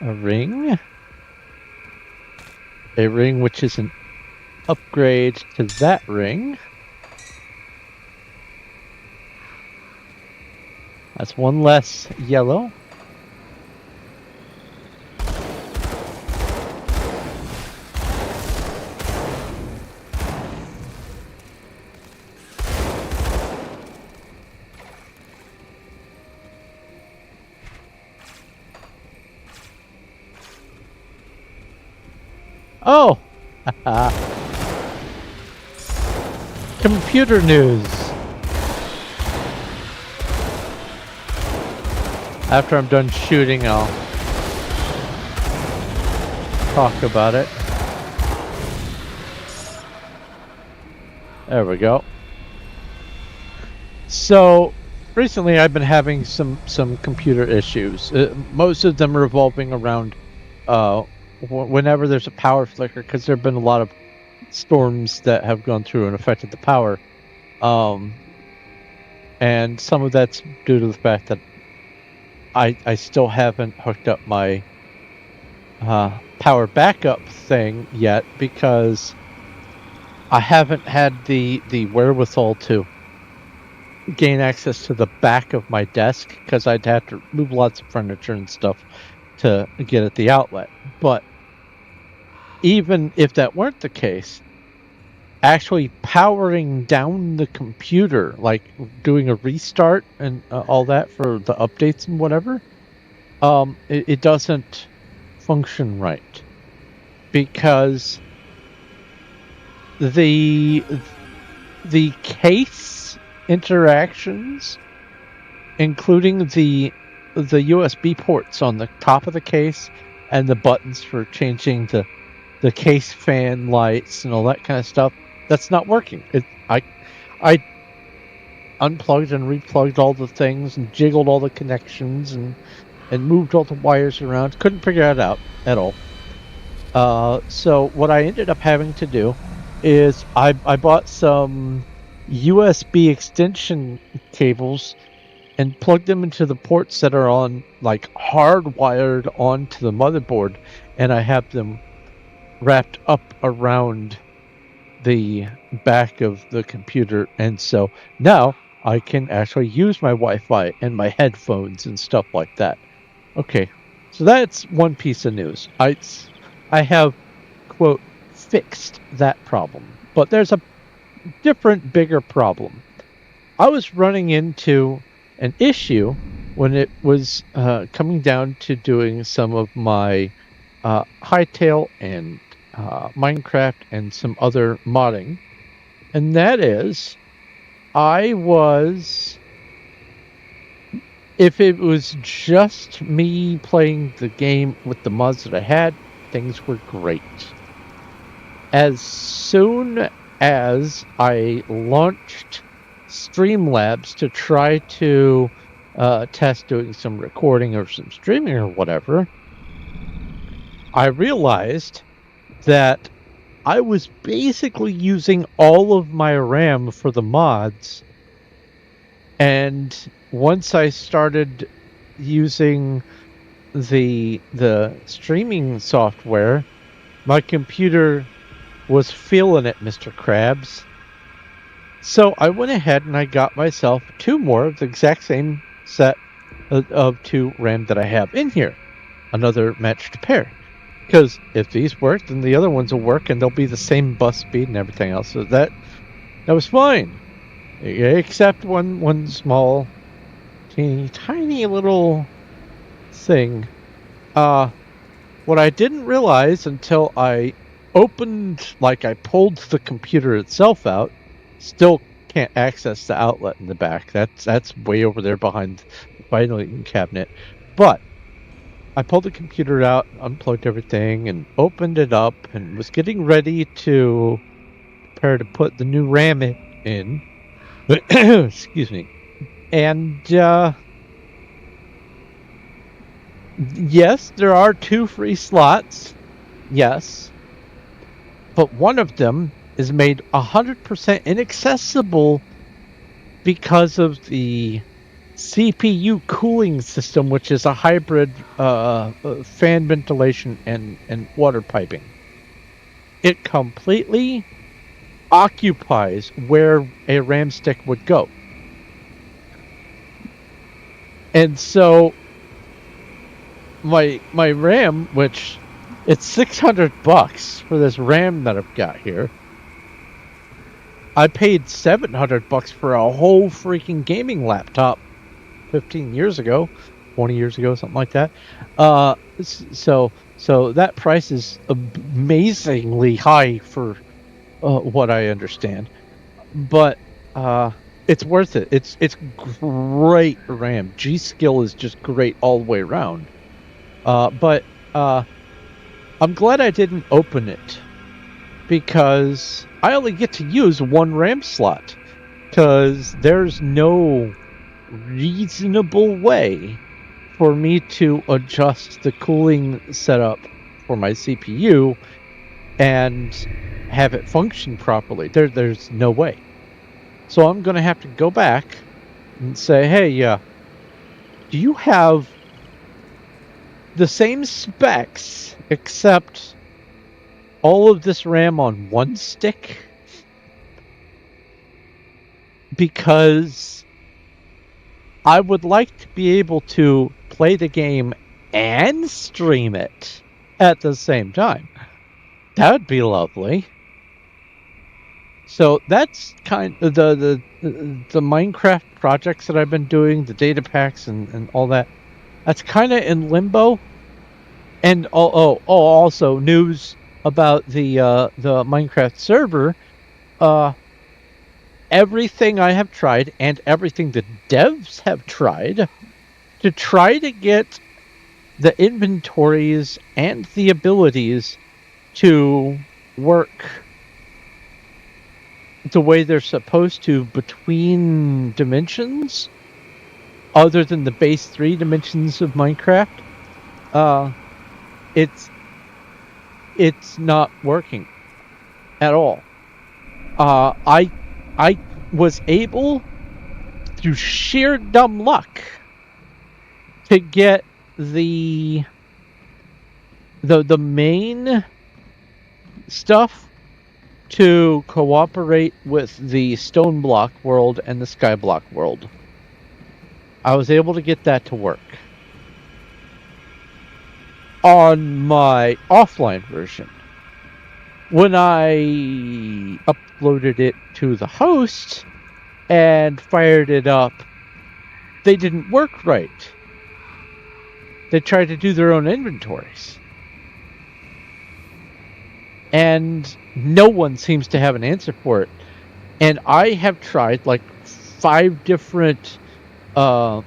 A ring. A ring which is an upgrade to that ring. That's one less yellow. Oh! Computer news. After I'm done shooting, I'll talk about it. There we go. So, recently I've been having some computer issues. Most of them revolving around whenever there's a power flicker, because there have been a lot of storms that have gone through and affected the power. And some of that's due to the fact that I still haven't hooked up my power backup thing yet, because I haven't had the wherewithal to gain access to the back of my desk, because I'd have to move lots of furniture and stuff to get at the outlet. But even if that weren't the case, actually powering down the computer, like doing a restart and all that for the updates and whatever, it doesn't function right, because the case interactions, including the USB ports on the top of the case and the buttons for changing the case fan lights and all that kind of stuff, that's not working. I unplugged and replugged all the things and jiggled all the connections and moved all the wires around. Couldn't figure it out at all. So what I ended up having to do is I bought some USB extension cables and plugged them into the ports that are on, like, hardwired onto the motherboard, and I have them wrapped up around the back of the computer, and so now I can actually use my Wi-Fi and my headphones and stuff like that. Okay, so that's one piece of news. I have, quote, fixed that problem. But there's a different, bigger problem. I was running into an issue when it was coming down to doing some of my Hightail and Minecraft and some other modding. And that is, if it was just me playing the game with the mods that I had, things were great. As soon as I launched Streamlabs to try to test doing some recording or some streaming or whatever, I realized that I was basically using all of my RAM for the mods. And once I started using the streaming software, my computer was feeling it, Mr. Krabs. So I went ahead and I got myself 2 more of the exact same set of 2 RAM that I have in here. Another matched pair. Because if these work, then the other ones will work and they'll be the same bus speed and everything else. So that was fine. Except one small, teeny, tiny little thing. What I didn't realize until I I pulled the computer itself out, still can't access the outlet in the back. That's way over there behind the filing cabinet. But I pulled the computer out, unplugged everything, and opened it up, and was getting ready to prepare to put the new RAM in. Excuse me. And yes, there are 2 free slots. Yes. But one of them is made 100% inaccessible because of the CPU cooling system, which is a hybrid fan ventilation and water piping. It completely occupies where a RAM stick would go. And so my RAM, which it's $600 for this RAM that I've got here. I paid $700 for a whole freaking gaming laptop 15 years ago, 20 years ago, something like that. So that price is amazingly high for what I understand. But it's worth it. It's great RAM. G-Skill is just great all the way around. But I'm glad I didn't open it, because I only get to use 1 RAM slot, because there's no reasonable way for me to adjust the cooling setup for my CPU and have it function properly. There's no way. So I'm going to have to go back and say, hey, do you have the same specs except all of this RAM on 1 stick? Because I would like to be able to play the game and stream it at the same time. That would be lovely. So that's kind of the Minecraft projects that I've been doing, the data packs and all that. That's kind of in limbo. And also news about the Minecraft server. Everything I have tried and everything the devs have tried to try to get the inventories and the abilities to work the way they're supposed to between dimensions, other than the base 3 dimensions of Minecraft. It's not working at all. I was able, through sheer dumb luck, to get the main stuff to cooperate with the stone block world and the sky block world. I was able to get that to work. On my offline version, when I uploaded it to the host and fired it up, they didn't work right. They tried to do their own inventories. And no one seems to have an answer for it. And I have tried like 5 different uh,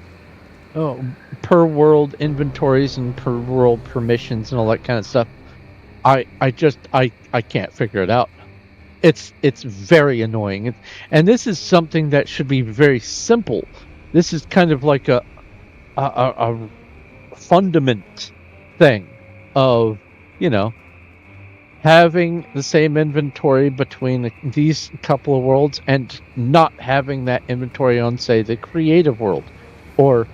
per world inventories and per world permissions and all that kind of stuff. I can't figure it out. It's very annoying, and this is something that should be very simple. This is kind of like a fundament thing of, having the same inventory between these couple of worlds and not having that inventory on, say, the creative world. Or,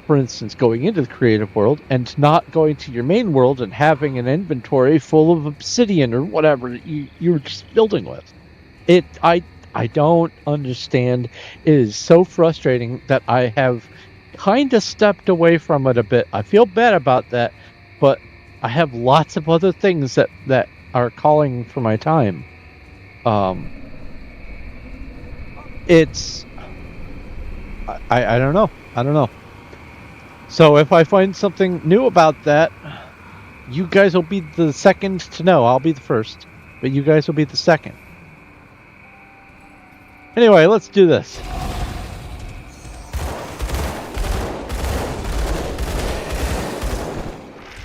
for instance, going into the creative world and not going to your main world and having an inventory full of obsidian or whatever you were just building with. I don't understand. It is so frustrating that I have kind of stepped away from it a bit. I feel bad about that, but I have lots of other things that are calling for my time. It's I don't know. So if I find something new about that, you guys will be the second to know. I'll be the first, but you guys will be the second. Anyway, let's do this.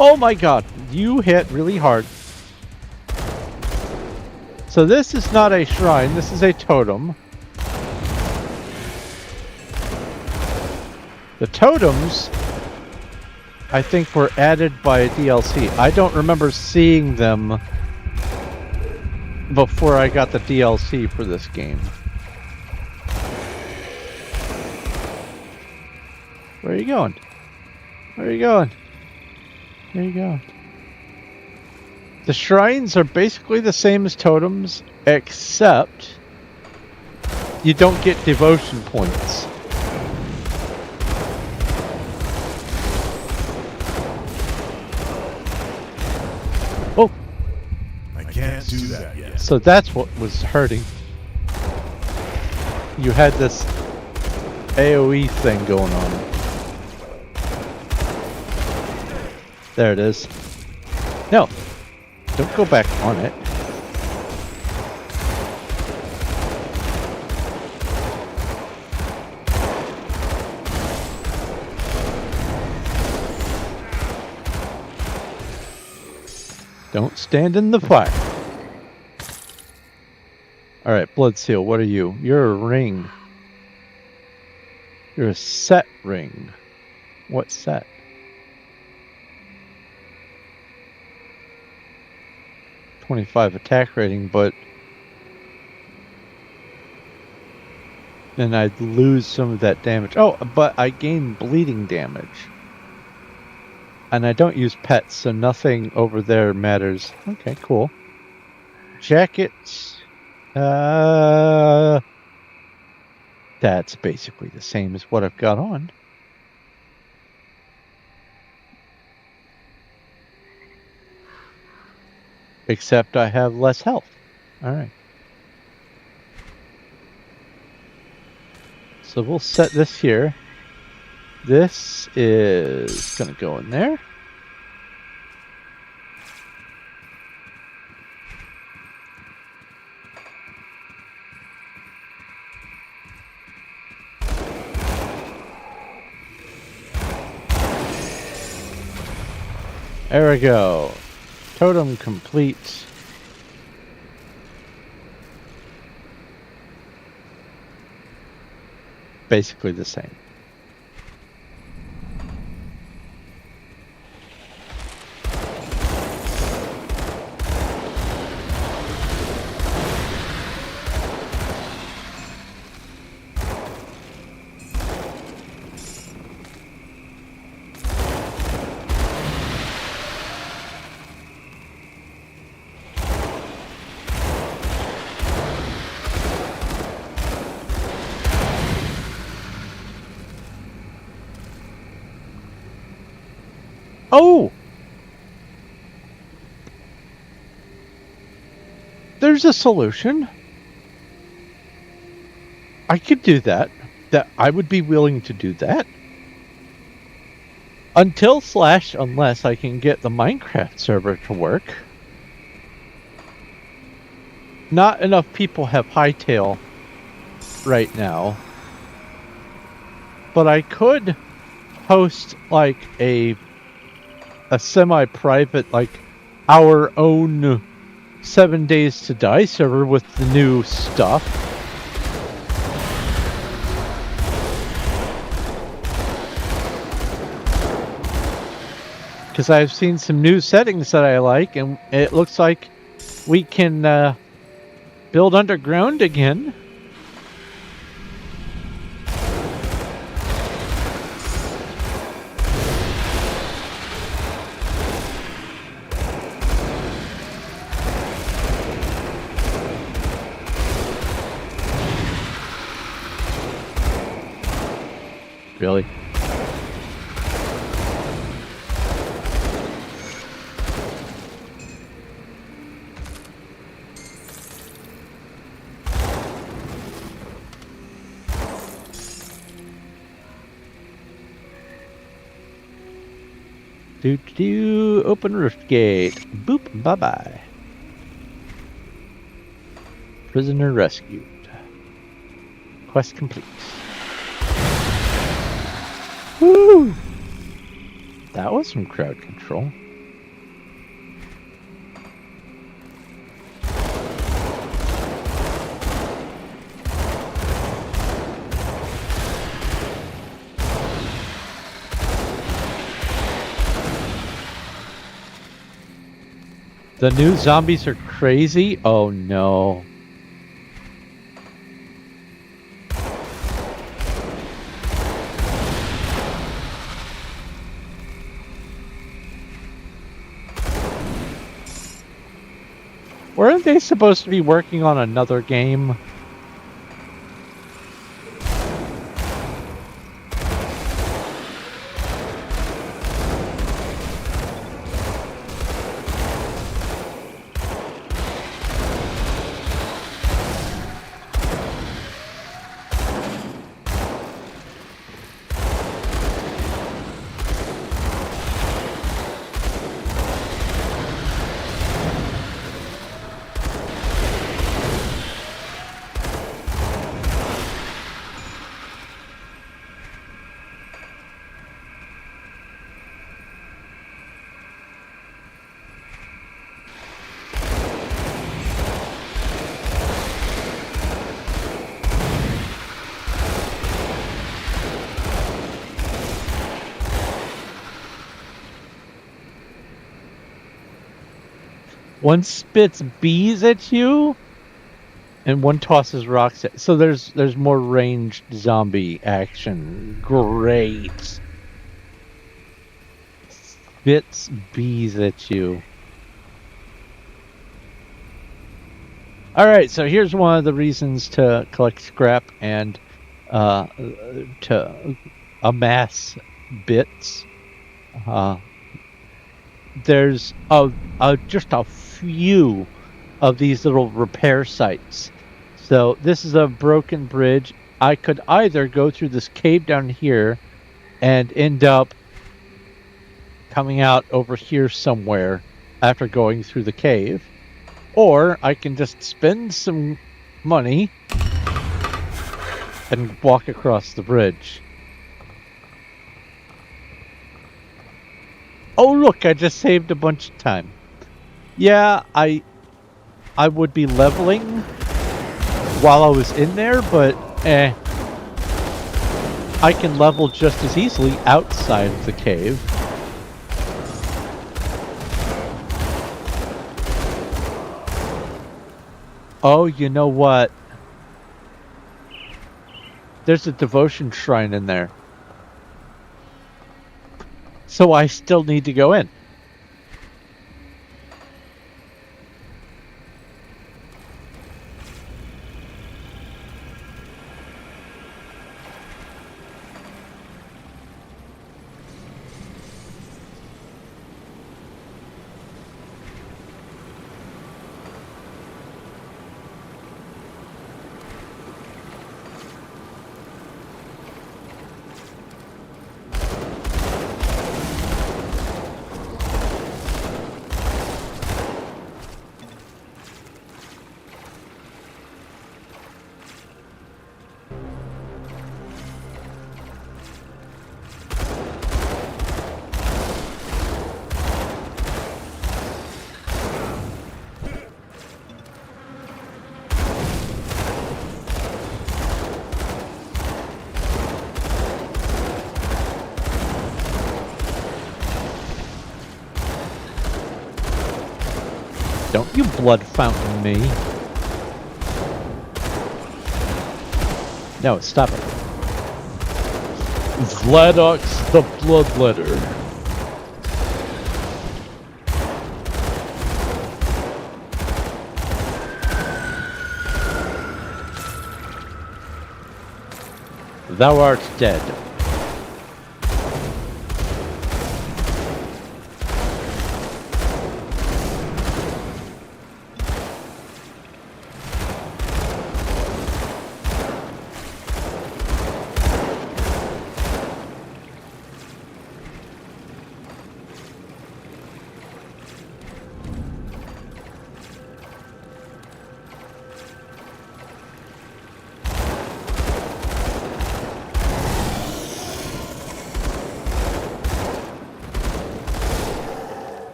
Oh my god, you hit really hard. So this is not a shrine, this is a totem. The totems, I think, were added by a DLC. I don't remember seeing them before I got the DLC for this game. Where are you going? Where are you going? There you go. The shrines are basically the same as totems, except you don't get devotion points. Oh! I can't do that yet. So that's what was hurting. You had this AoE thing going on. There it is. No! Don't go back on it. Don't stand in the fire. Alright, Blood Seal, what are you? You're a ring. You're a set ring. What set? .25 attack rating, but then I'd lose some of that damage. Oh, but I gain bleeding damage. And I don't use pets, so nothing over there matters. Okay, cool. Jackets. That's basically the same as what I've got on. Except I have less health. Alright. So we'll set this here. This is going to go in there. There we go. Totem complete. Basically the same. Oh! There's a solution. I could do that. I would be willing to do that. Unless I can get the Minecraft server to work. Not enough people have Hightail right now but I could host like a semi-private, like our own 7 Days to Die server with the new stuff. Because I've seen some new settings that I like, and it looks like we can build underground again. Really? Open rift gate. Boop, bye-bye. Prisoner rescued. Quest complete. Woo! That was some crowd control. The new zombies are crazy? Oh no. Weren't they supposed to be working on another game? One spits bees at you, and one tosses rocks at. So there's more ranged zombie action. Great. Spits bees at you. Alright, so here's one of the reasons to collect scrap and to amass bits. There's just a few of these little repair sites. So this is a broken bridge. I could either go through this cave down here and end up coming out over here somewhere after going through the cave, or I can just spend some money and walk across the bridge. Oh look, I just saved a bunch of time. Yeah, I would be leveling while I was in there, but I can level just as easily outside of the cave. Oh, you know what? There's a devotion shrine in there. So I still need to go in. don't you blood fountain me. No, stop it. Vladox the Bloodletter. Thou art dead.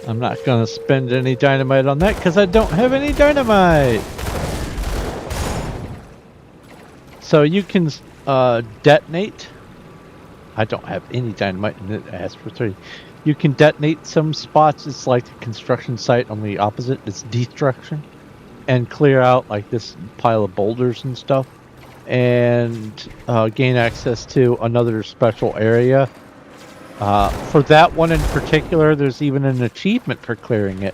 I'm not gonna spend any dynamite on that because I don't have any dynamite. So you can detonate. I don't have any dynamite and it asks for 3. You can detonate some spots. It's like a construction site, only opposite. It's destruction. And clear out like this pile of boulders and stuff. And gain access to another special area. For that one in particular, there's even an achievement for clearing it.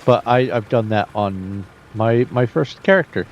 But I've done that on my first character.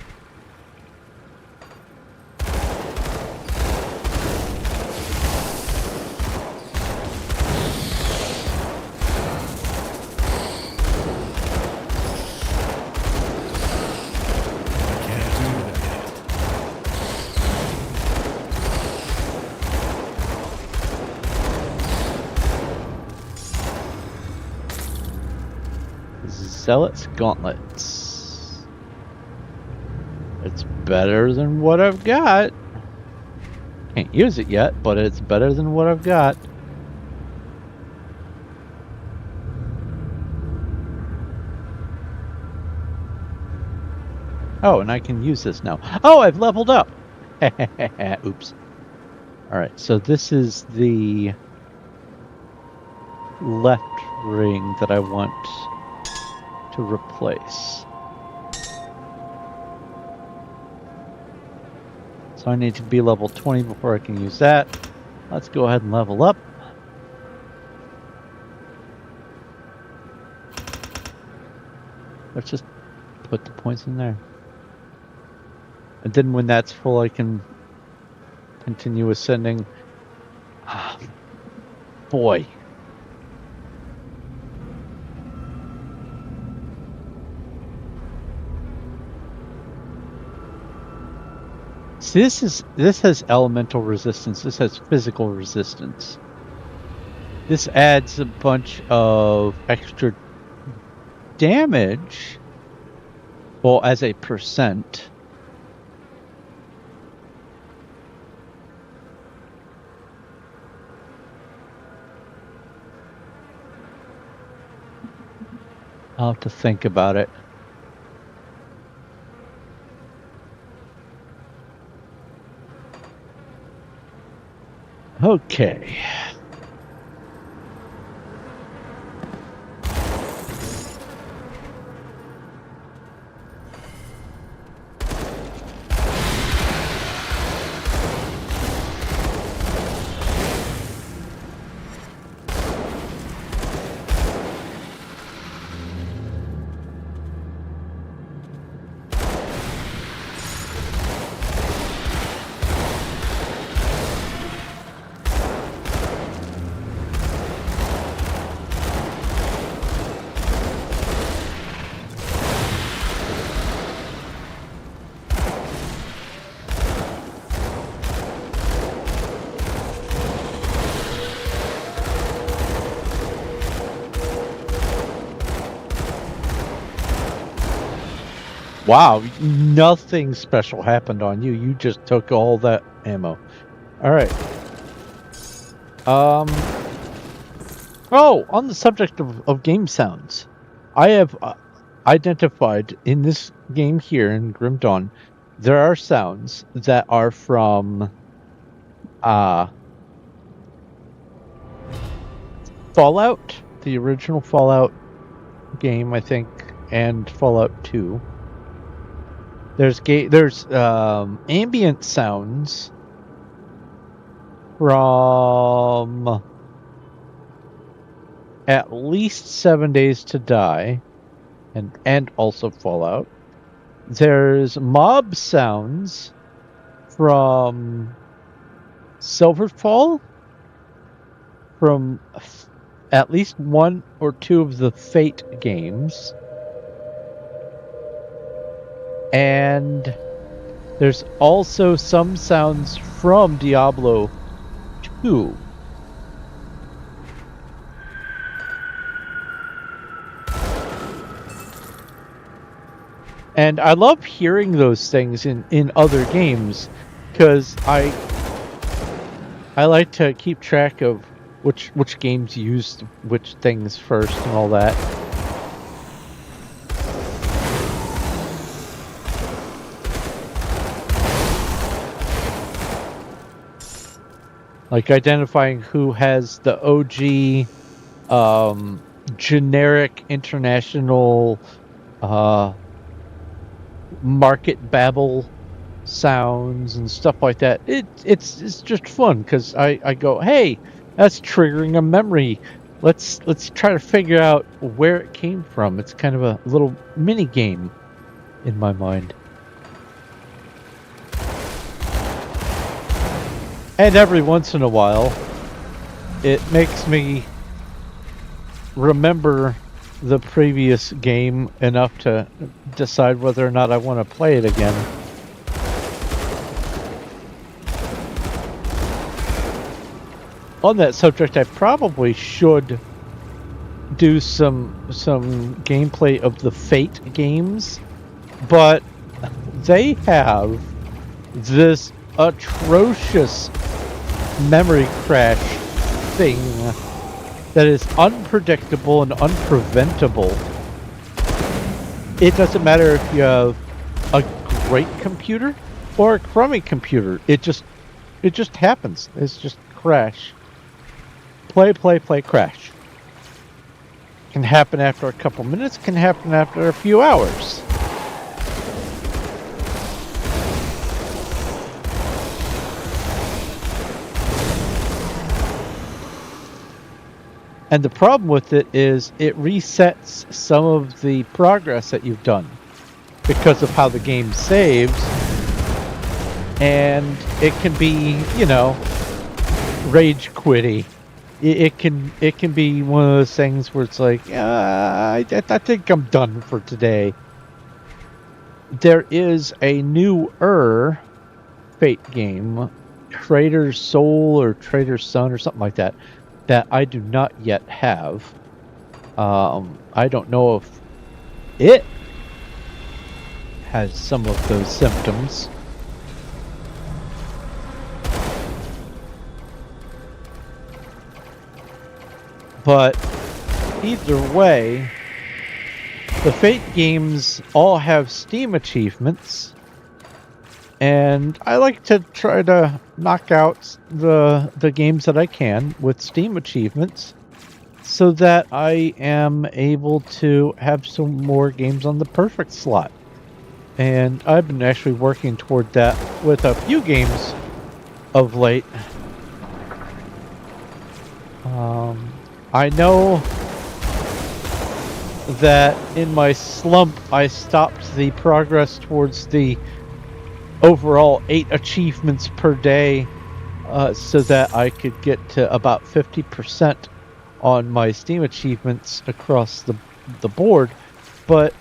Zealot's Gauntlets. It's better than what I've got. Can't use it yet, but it's better than what I've got. Oh, and I can use this now. Oh, I've leveled up! Oops. Alright, so this is the left ring that I want to replace. So I need to be level 20 before I can use that. Let's go ahead and level up. Let's just put the points in there. And then when that's full, I can continue ascending. Boy. See, this has elemental resistance. This has physical resistance. This adds a bunch of extra damage. Well, as a percent. I'll have to think about it. Okay. Wow, nothing special happened on you. You just took all that ammo. All right. Oh, on the subject of game sounds, I have identified in this game here in Grim Dawn, there are sounds that are from Fallout the original Fallout game, I think, and Fallout 2. There's ambient sounds from at least 7 Days to Die, and also Fallout. There's mob sounds from Silverfall, from at least one or two of the Fate games, and there's also some sounds from Diablo 2. And I love hearing those things in other games, because I like to keep track of which games used which things first and all that. Like identifying who has the OG generic international market babble sounds and stuff like that. It's just fun, because I go, hey, that's triggering a memory. Let's try to figure out where it came from. It's kind of a little mini game in my mind. And every once in a while, it makes me remember the previous game enough to decide whether or not I want to play it again. On that subject, I probably should do some gameplay of the Fate games, but they have this atrocious memory crash thing that is unpredictable and unpreventable. It doesn't matter if you have a great computer or a crummy computer. It just happens. It's just crash. Play, crash. Can happen after a couple minutes, can happen after a few hours. And the problem with it is it resets some of the progress that you've done because of how the game saves. And it can be, rage quitty. It can be one of those things where it's like, I think I'm done for today. There is a newer Fate game, Traitor's Soul or Traitor's Son or something like that I do not yet have. I don't know if it has some of those symptoms. But either way, the Fate games all have Steam achievements, and I like to try to knock out the games that I can with Steam achievements, so that I am able to have some more games on the perfect slot. And I've been actually working toward that with a few games of late. I know that in my slump I stopped the progress towards the overall 8 achievements per day, so that I could get to about 50% on my Steam achievements across the board. But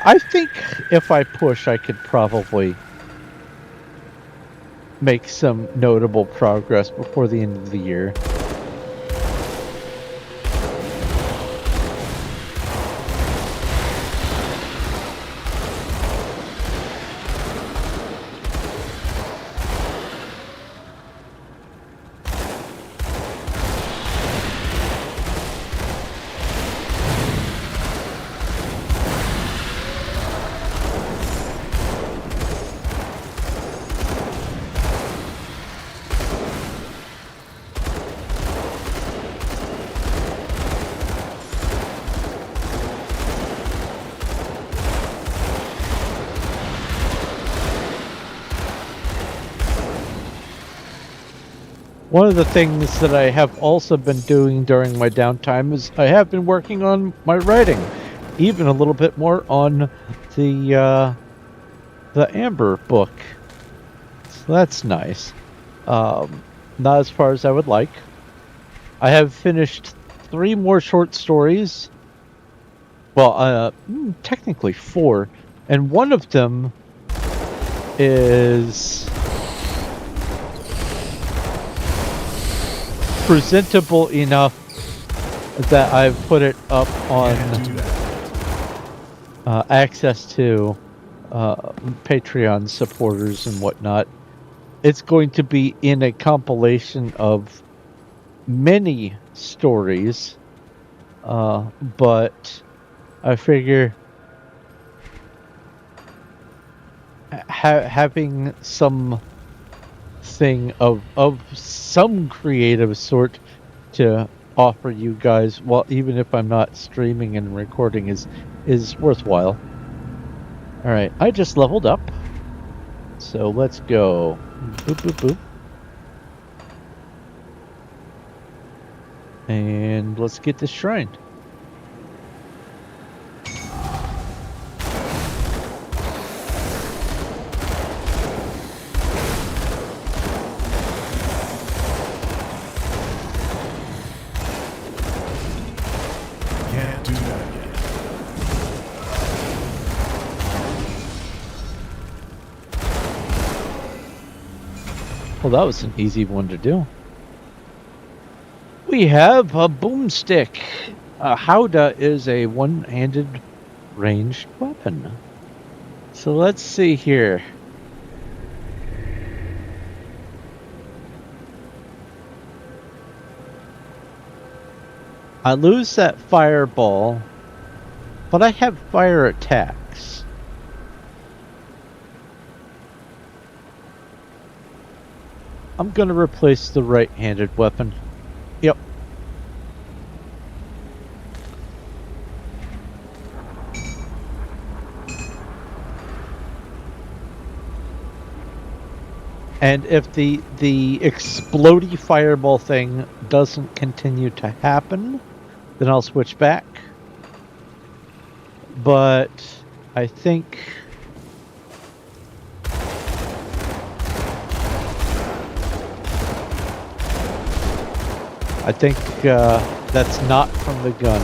I think if I push, I could probably make some notable progress before the end of the year. One of the things that I have also been doing during my downtime is I have been working on my writing, even a little bit more on the Amber book. So that's nice. Not as far as I would like. I have finished 3 more short stories. Well, technically 4, and one of them is presentable enough that I've put it up on access to Patreon supporters and whatnot. It's going to be in a compilation of many stories, but I figure having some thing of some creative sort to offer you guys, well, even if I'm not streaming and recording, is worthwhile. All right, I just leveled up, so let's go. Boop boop boop, and let's get this shrine. Can't do that yet. Well, that was an easy one to do. We have a boomstick. A howdah is a one-handed ranged weapon. So let's see here. I lose that fireball, but I have fire attacks. I'm going to replace the right-handed weapon. Yep. And if the explodey fireball thing doesn't continue to happen, then I'll switch back. But I think that's not from the gun.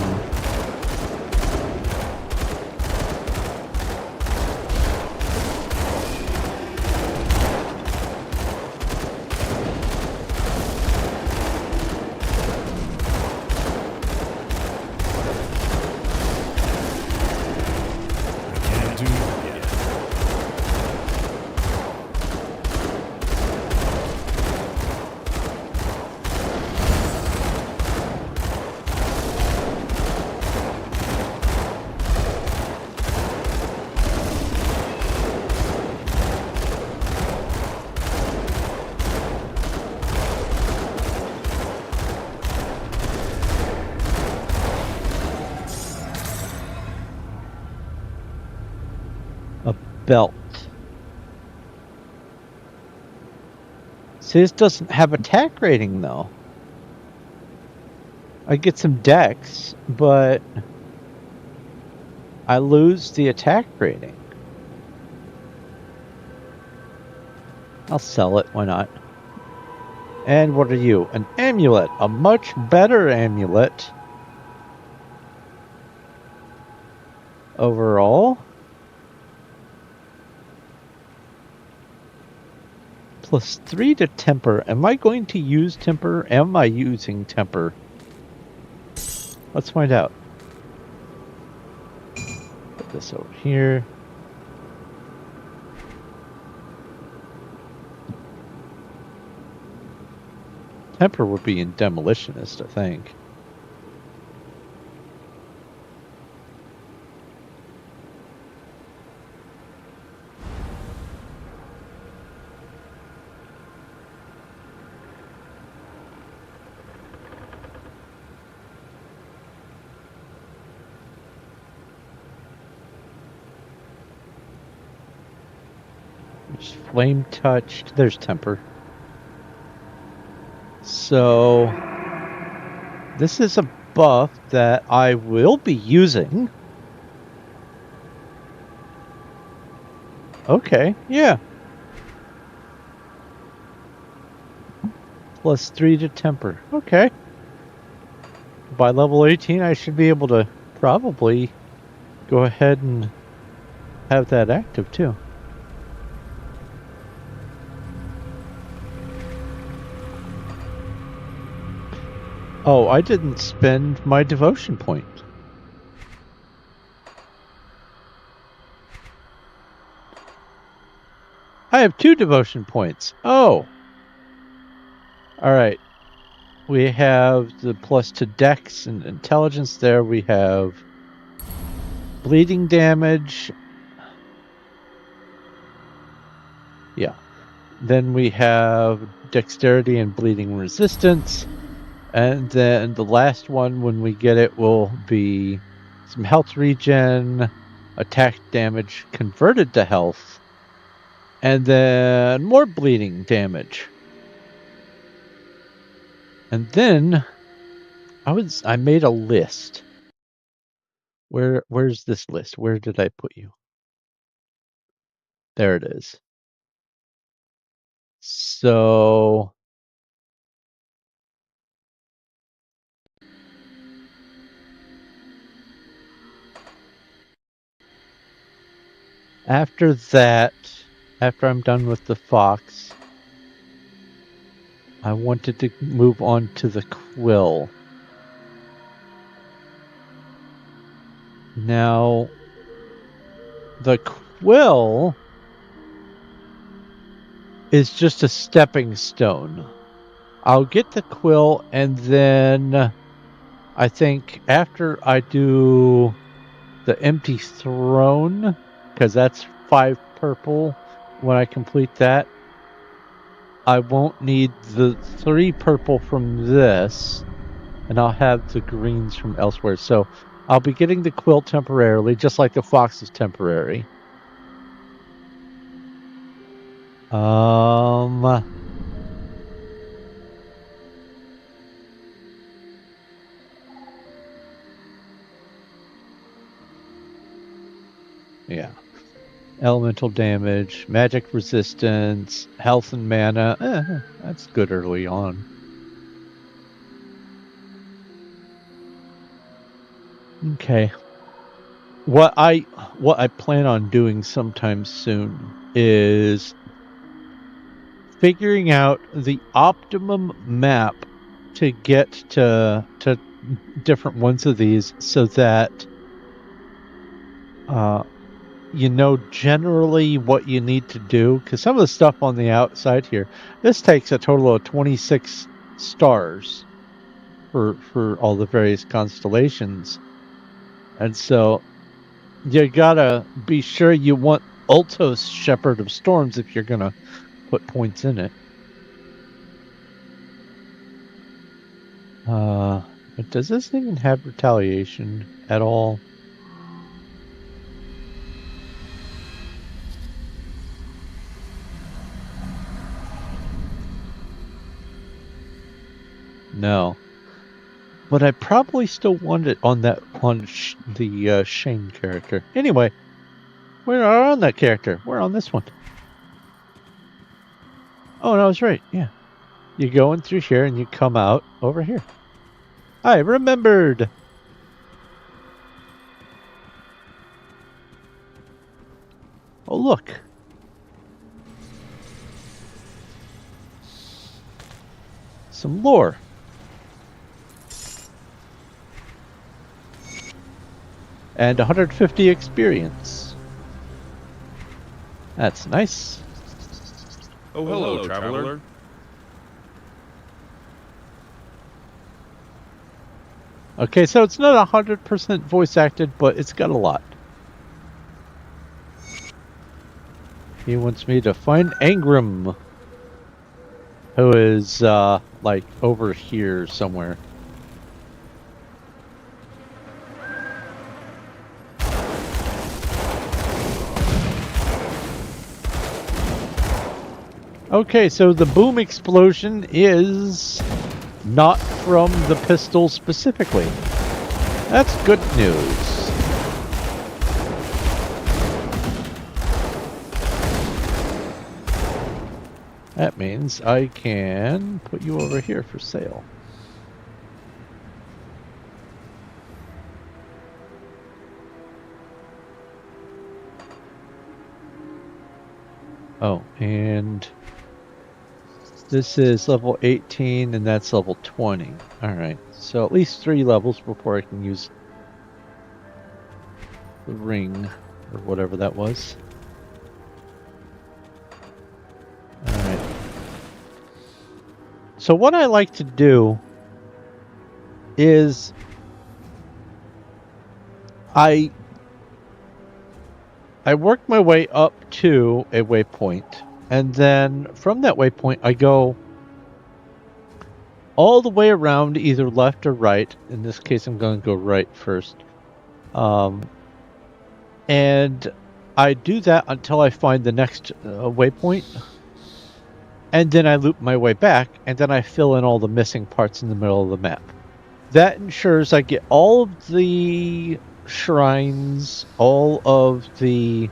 Can't do that yet. Belt. See, this doesn't have attack rating though. I get some dex, but I lose the attack rating. I'll sell it, why not? And what are you? An amulet, a much better amulet. Overall. +3 to temper. Am I going to use temper? Am I using temper? Let's find out. Put this over here. Temper would be in demolitionist, I think. Flame touched. There's temper. So this is a buff that I will be using. Okay, yeah. +3 to temper. Okay. By level 18, I should be able to probably go ahead and have that active too. Oh, I didn't spend my devotion point. I have 2 devotion points. Oh. Alright. We have the plus to dex and intelligence there. We have bleeding damage. Yeah. Then we have dexterity and bleeding resistance. And then the last one, when we get it, will be some health regen, attack damage converted to health, and then more bleeding damage. And then I made a list. Where's this list? Where did I put you? There it is. So after that, after I'm done with the fox, I wanted to move on to the quill. Now, the quill is just a stepping stone. I'll get the quill, and then I think after I do the empty throne, because that's 5 purple when I complete that, I won't need the 3 purple from this, and I'll have the greens from elsewhere. So I'll be getting the quill temporarily, just like the fox is temporary. Yeah. Elemental damage, magic resistance, health and mana. That's good early on. Okay. What I plan on doing sometime soon is figuring out the optimum map to get to different ones of these, so that you know generally what you need to do. Because some of the stuff on the outside here, this takes a total of 26 stars for all the various constellations, and so you gotta be sure you want Ultos Shepherd of Storms if you're gonna put points in it. Does this even have retaliation at all? No. But I probably still want it on the Shane character. Anyway, we're not on that character. We're on this one. Oh, no, I was right. Yeah. You go in through here and you come out over here. I remembered. Oh, look. Some lore. And 150 experience. That's nice. Oh, hello, traveler. Okay, so it's not 100% voice acted, but it's got a lot. He wants me to find Angram, who is, like, over here somewhere. Okay, so the boom explosion is not from the pistol specifically. That's good news. That means I can put you over here for sale. Oh, and this is level 18 and that's level 20. Alright, so at least 3 levels before I can use the ring, or whatever that was. Alright. So what I like to do is I work my way up to a waypoint, and then from that waypoint I go all the way around, either left or right. In this case, I'm going to go right first. And I do that until I find the next waypoint. And then I loop my way back, and then I fill in all the missing parts in the middle of the map. That ensures I get all of the shrines, all of the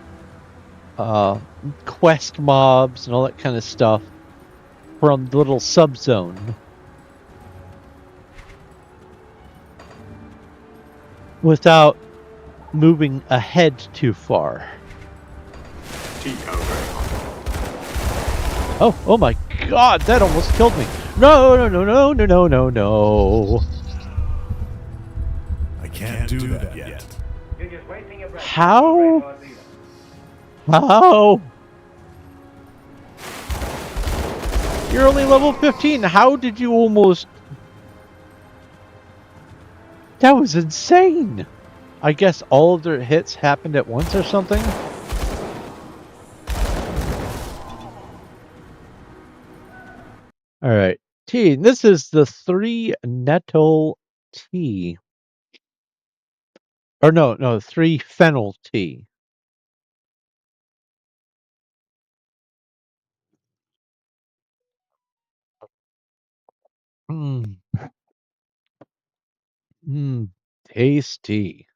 quest mobs, and all that kind of stuff from the little subzone. Without moving ahead too far. Oh my god, that almost killed me. No. I can't do that yet. You're just wasting your breath. How? How? You're only level 15. How did you almost... That was insane. I guess all of their hits happened at once or something? Alright. Tea. This is the 3 nettle tea. Or no, 3 fennel tea. Tasty.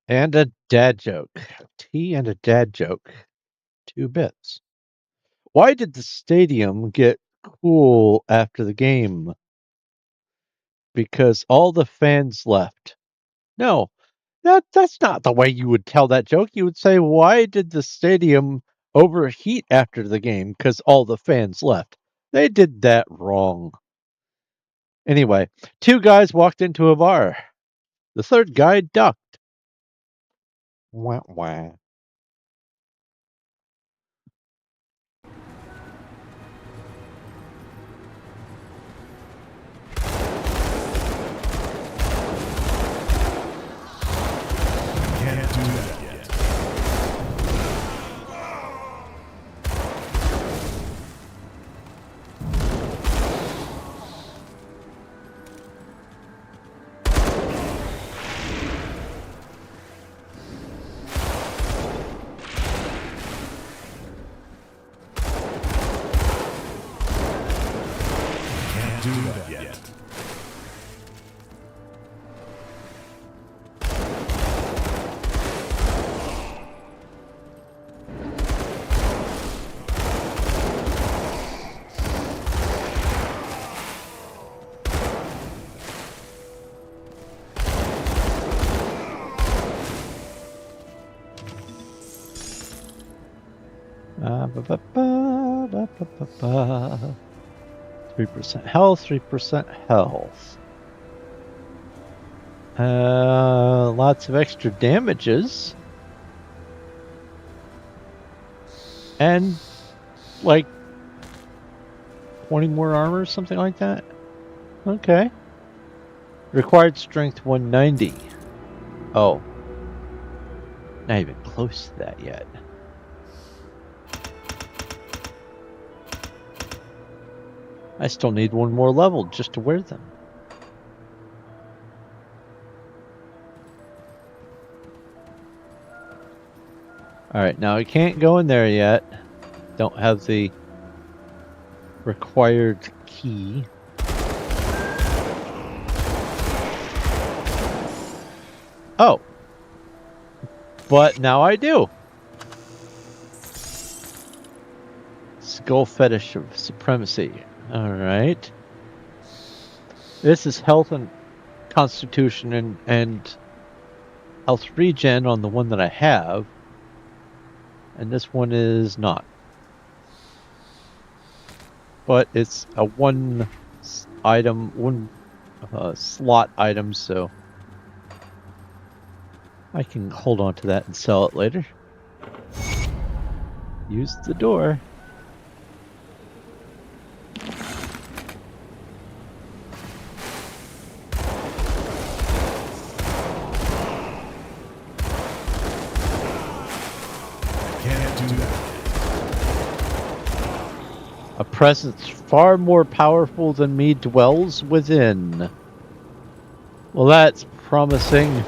And a dad joke. Tea and a dad joke. 2 bits. Why did the stadium get cool after the game? Because all the fans left. No, that's not the way you would tell that joke. You would say, why did the stadium overheat after the game? Because all the fans left. They did that wrong. Anyway, 2 guys walked into a bar. The 3rd guy ducked. Wah, wah. Can't do that yet. Can't do that yet. Ba, ba, ba. 3% health, 3% health. Lots of extra damages. And like 20 more armor, something like that. Okay. Required strength 190. Oh. Not even close to that yet. I still need 1 more level just to wear them. Alright, now I can't go in there yet. Don't have the required key. Oh. But now I do. Skull fetish of supremacy. Alright. This is health and constitution and health regen on the one that I have. And this one is not. But it's a one slot item, so I can hold on to that and sell it later. Use the door. A presence far more powerful than me dwells within. Well, that's promising.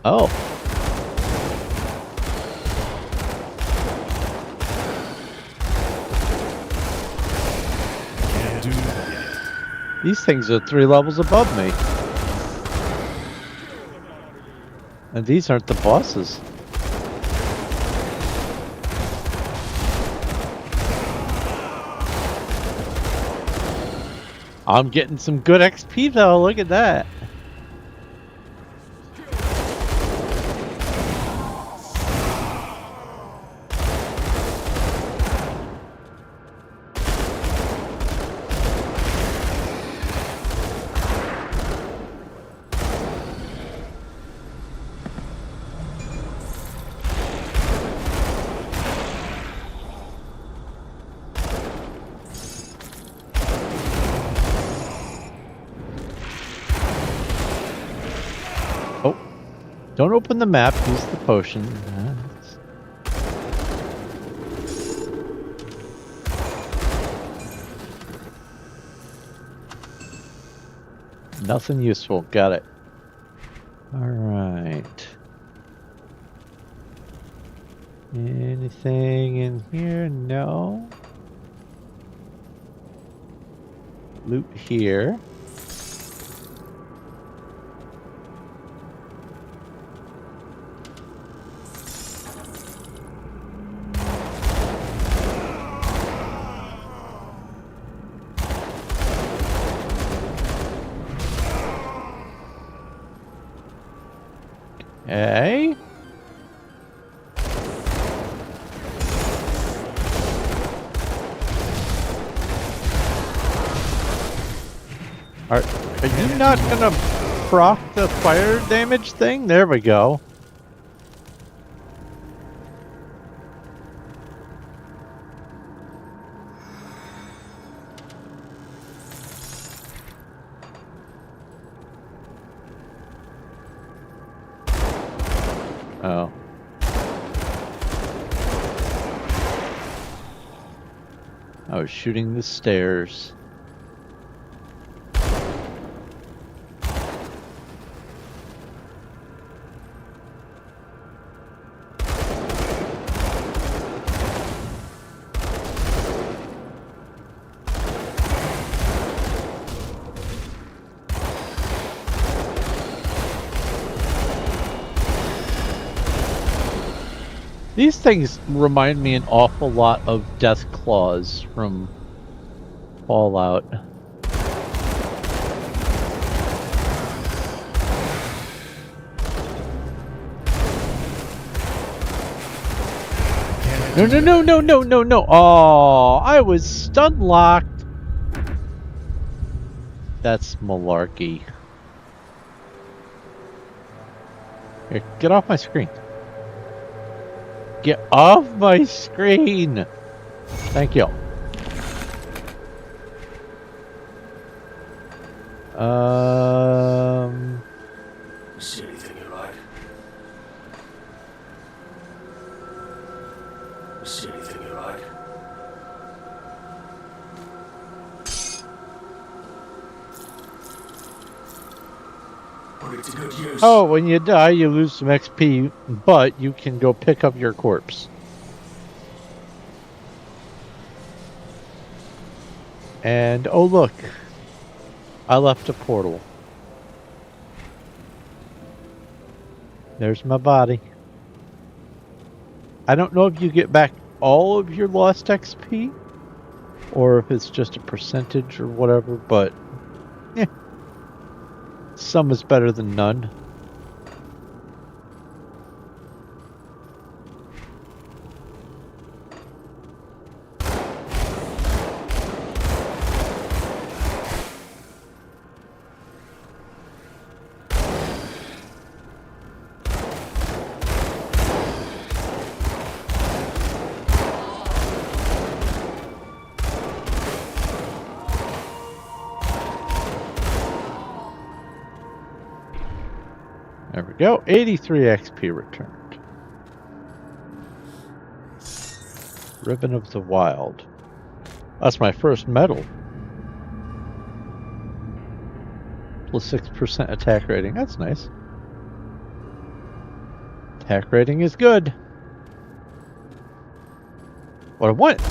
Oh. These things are 3 levels above me. And these aren't the bosses. I'm getting some good XP though, look at that. Don't open the map, use the potion. Nothing useful, got it. Alright. Anything in here? No. Loot here. Okay. Are you not gonna proc the fire damage thing? There we go. Oh. I was shooting the stairs. These things remind me an awful lot of Death Claws from Fallout. No, no, no, no, no, no, no. Oh, I was stun locked. That's malarkey. Here, get off my screen. Get off my screen! Thank you. See anything you like? See anything you like? it to good use. Oh, when you die, you lose some XP, but you can go pick up your corpse. And, oh look, I left a portal. There's my body. I don't know if you get back all of your lost XP, or if it's just a percentage or whatever, but yeah, some is better than none. There we go. 83 XP returned. Ribbon of the Wild. That's my first medal. Plus 6% attack rating. That's nice. Attack rating is good. What I want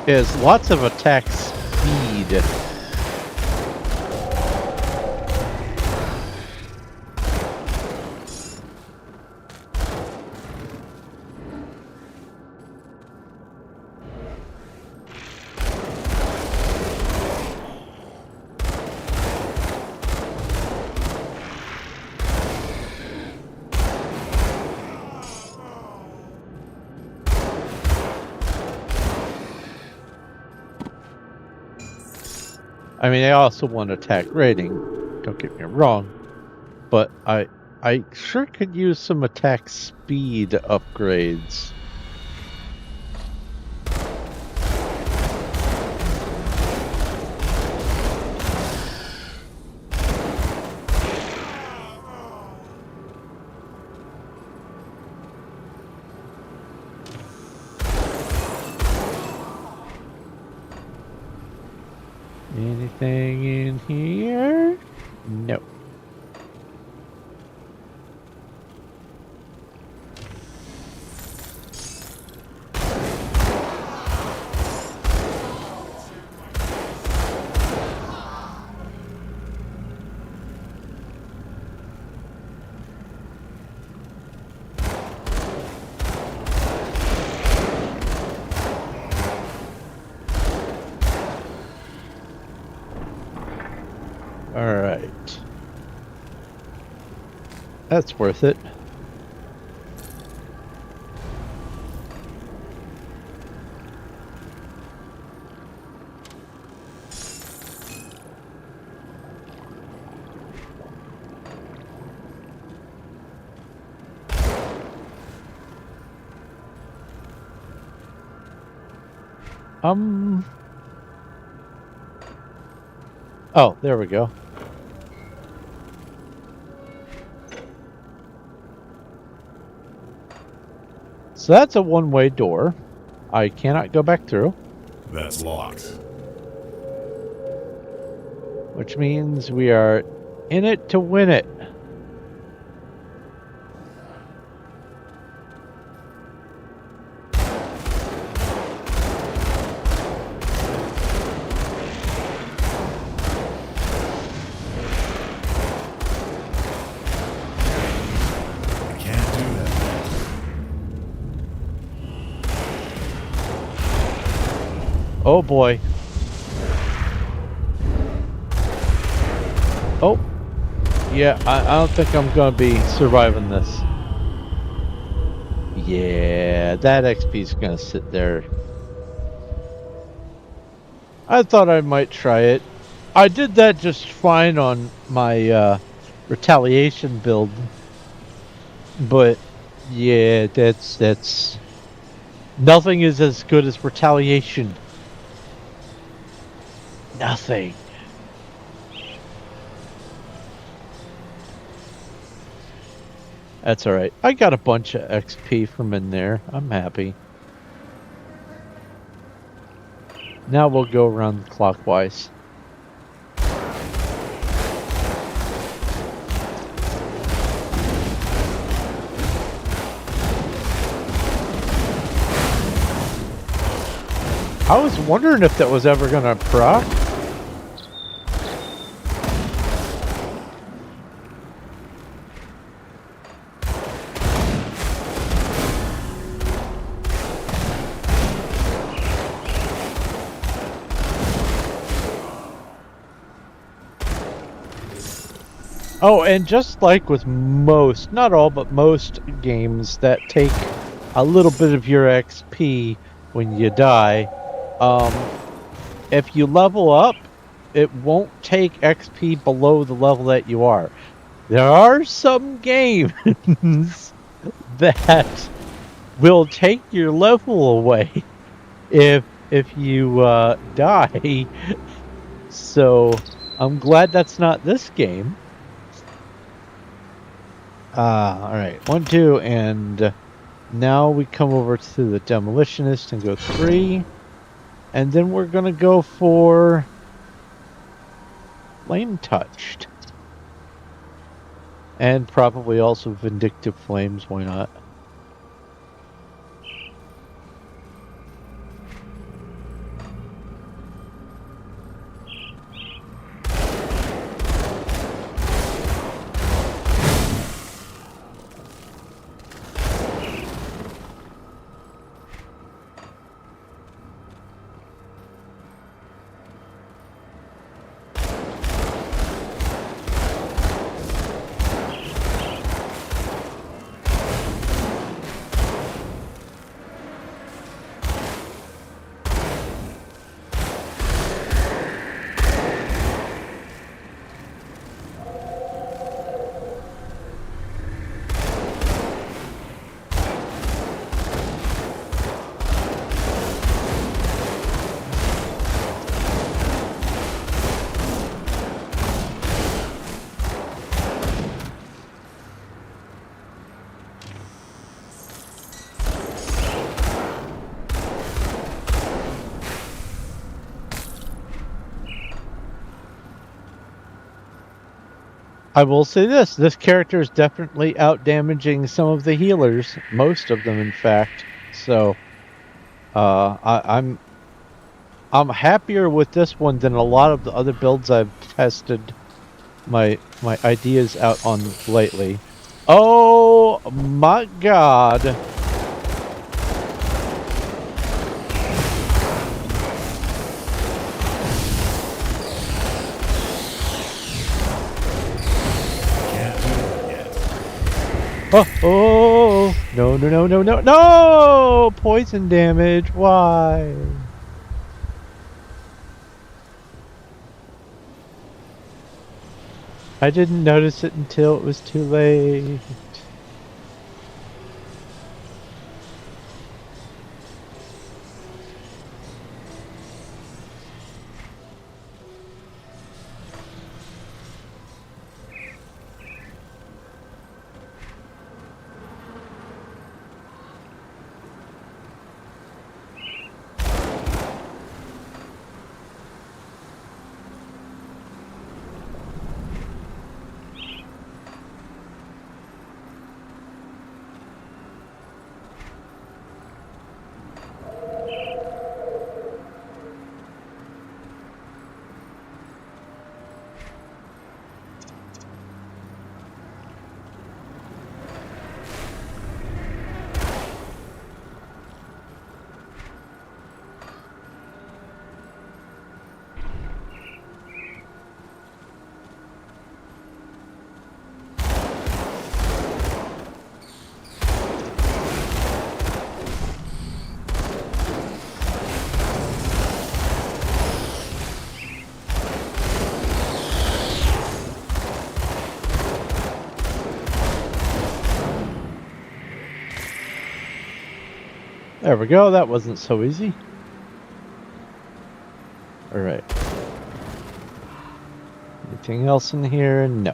is lots of attack speed. I mean, I also want attack rating, don't get me wrong, but I sure could use some attack speed upgrades. Anything in here? No. Alright. That's worth it. Oh, there we go. So that's a one-way door. I cannot go back through. That's locked. Which means we are in it to win it. Oh boy. Oh. Yeah, I don't think I'm gonna be surviving this. Yeah, that XP's gonna sit there. I thought I might try it. I did that just fine on my retaliation build. But yeah, that's nothing is as good as retaliation. Nothing. That's alright. I got a bunch of XP from in there. I'm happy. Now we'll go around clockwise. I was wondering if that was ever gonna proc. Oh, and just like with most, not all, but most games that take a little bit of your XP when you die, if you level up, it won't take XP below the level that you are. There are some games that will take your level away if you die. So I'm glad that's not this game. All right, 1, 2, and now we come over to the demolitionist and go 3, and then we're gonna go for flame touched, and probably also vindictive flames. Why not? I will say this character is definitely out damaging some of the healers, most of them in fact. So I'm happier with this one than a lot of the other builds I've tested my ideas out on lately. Oh my god. Oh, no! Poison damage, why? I didn't notice it until it was too late. There we go, that wasn't so easy. Alright. Anything else in here? No.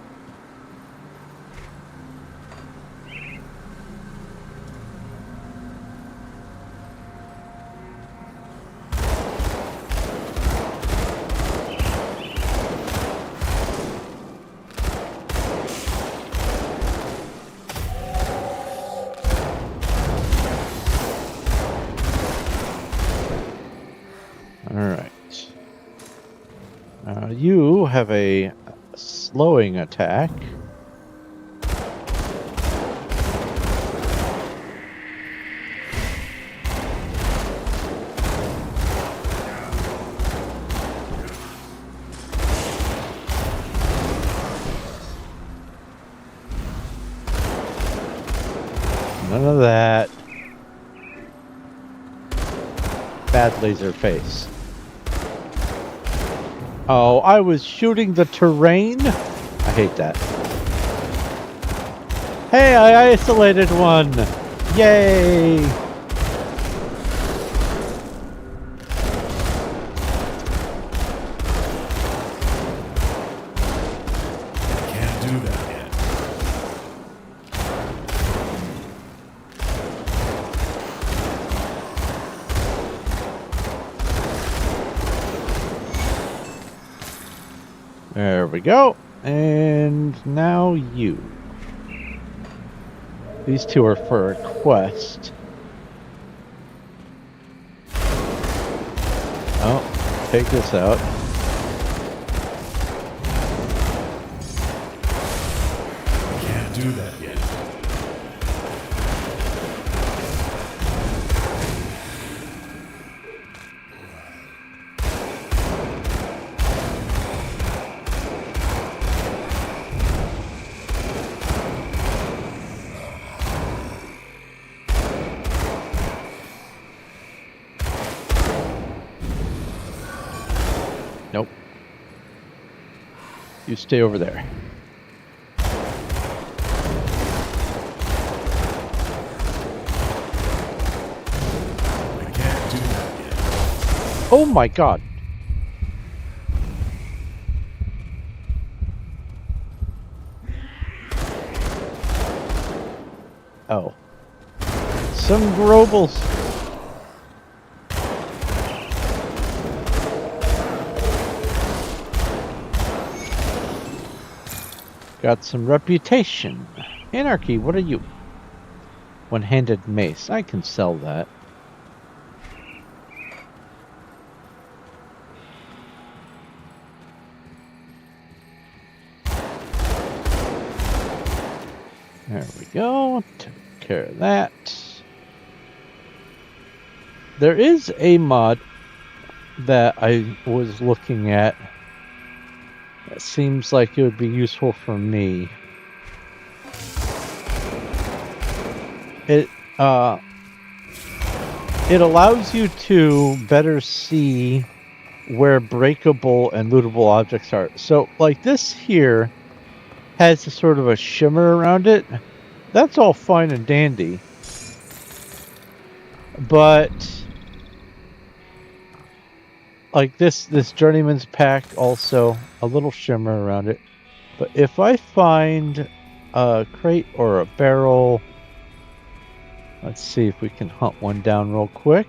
have a slowing attack. None of that. Bad laser face. Oh, I was shooting the terrain? I hate that. Hey, I isolated one! Yay! Can't do that yet. There we go. And now you. These two are for a quest. Oh, take this out. Can't do that yet. Nope. You stay over there. I can't do that yet. Oh my god. Oh. Some Grobels. Got some reputation. Anarchy, what are you? One-handed mace. I can sell that. There we go. Took care of that. There is a mod that I was looking at. It seems like it would be useful for me. It allows you to better see where breakable and lootable objects are. So, like this here has a sort of a shimmer around it. That's all fine and dandy. But like this journeyman's pack, also a little shimmer around it. But if I find a crate or a barrel, let's see if we can hunt one down real quick.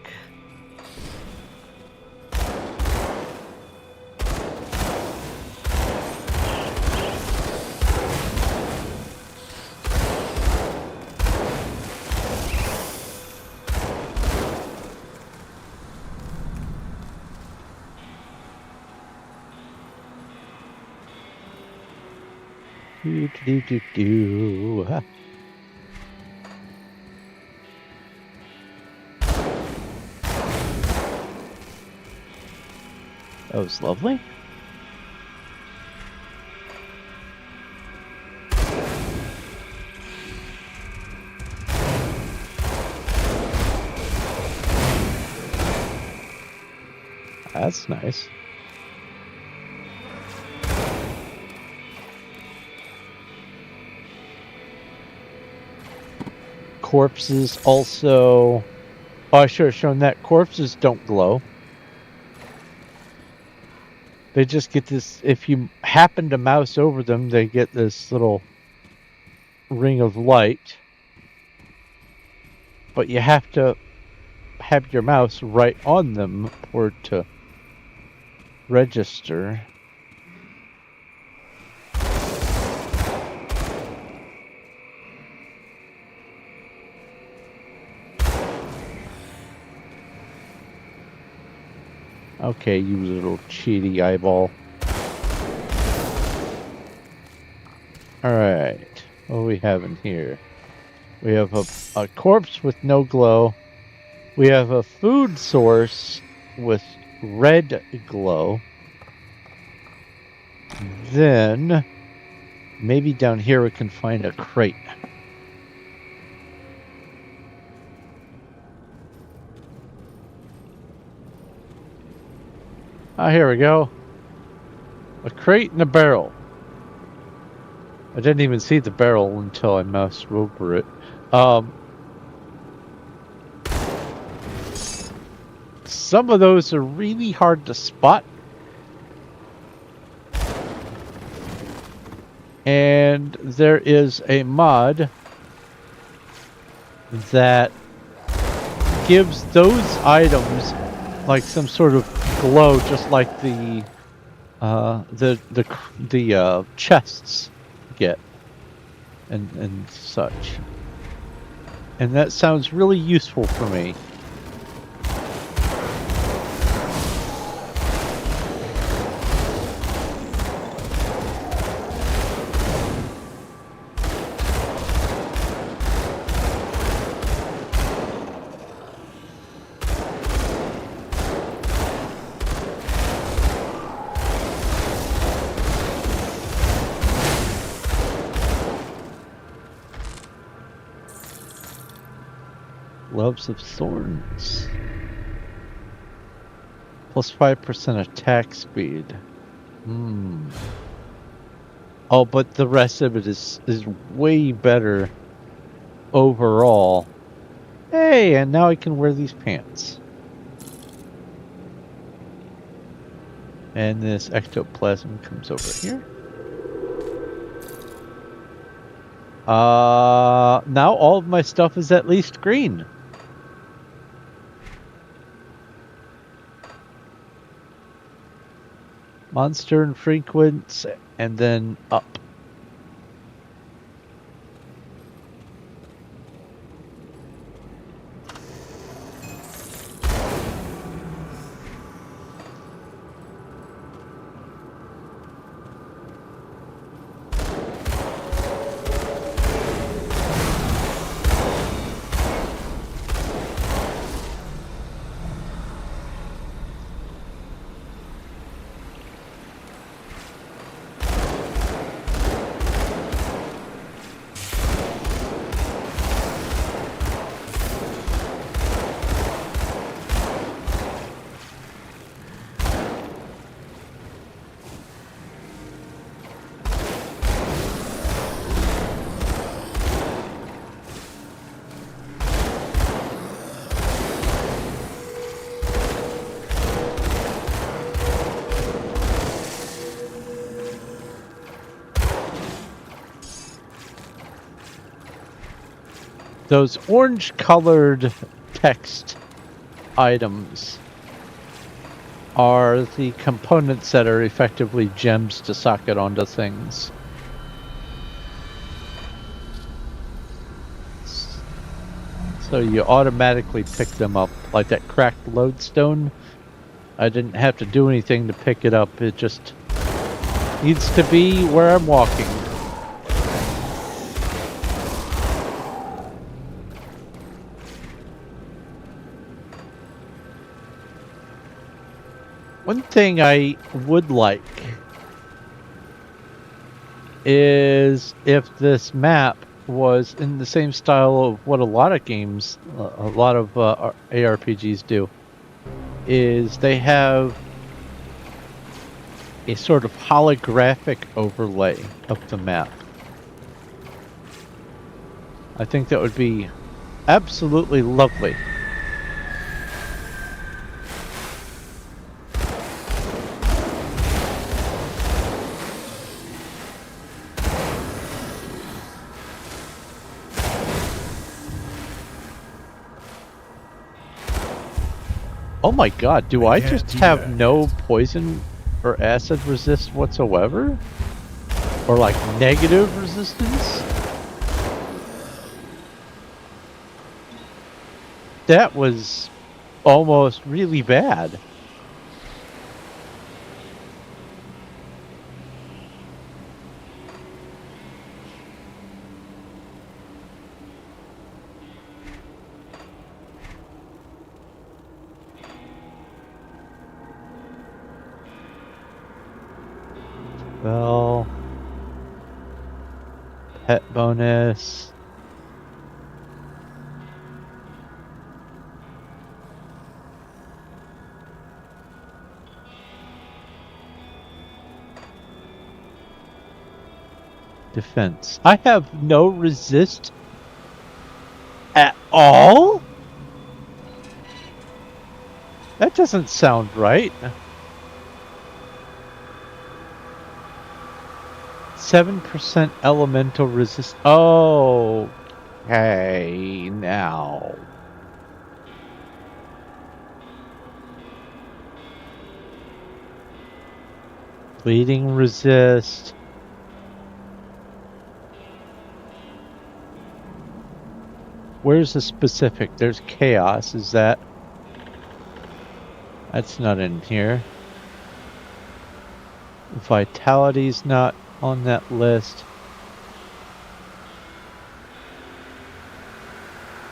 Do. That was lovely. That's nice. Corpses also. Oh, I should have shown that. Corpses don't glow. They just get this. If you happen to mouse over them, they get this little ring of light. But you have to have your mouse right on them for it to register. Okay, you little cheaty eyeball. Alright. What do we have in here? We have a corpse with no glow. We have a food source with red glow. Then, maybe down here we can find a crate. Ah, here we go. A crate and a barrel. I didn't even see the barrel until I moused over it. Some of those are really hard to spot. And there is a mod that gives those items like some sort of glow, just like the chests get and such. And that sounds really useful for me. Gloves of Thorns. Plus 5% attack speed. Oh, but the rest of it is way better overall. Hey, and now I can wear these pants. And this ectoplasm comes over here. Now all of my stuff is at least green. Monster and frequent, and then up. Those orange-colored text items are the components that are effectively gems to socket onto things. So you automatically pick them up, like that cracked lodestone. I didn't have to do anything to pick it up, it just needs to be where I'm walking. One thing I would like is if this map was in the same style of what a lot of games, a lot of ARPGs do, is they have a sort of holographic overlay of the map. I think that would be absolutely lovely. Oh my god, do I just have no poison or acid resist whatsoever? Or like negative resistance? That was almost really bad. Spell. Pet bonus. Defense. I have no resist at all? That doesn't sound right. 7% elemental resist. Oh, okay, now. Bleeding resist. Where's the specific? There's chaos. Is that? That's not in here. Vitality's not on that list.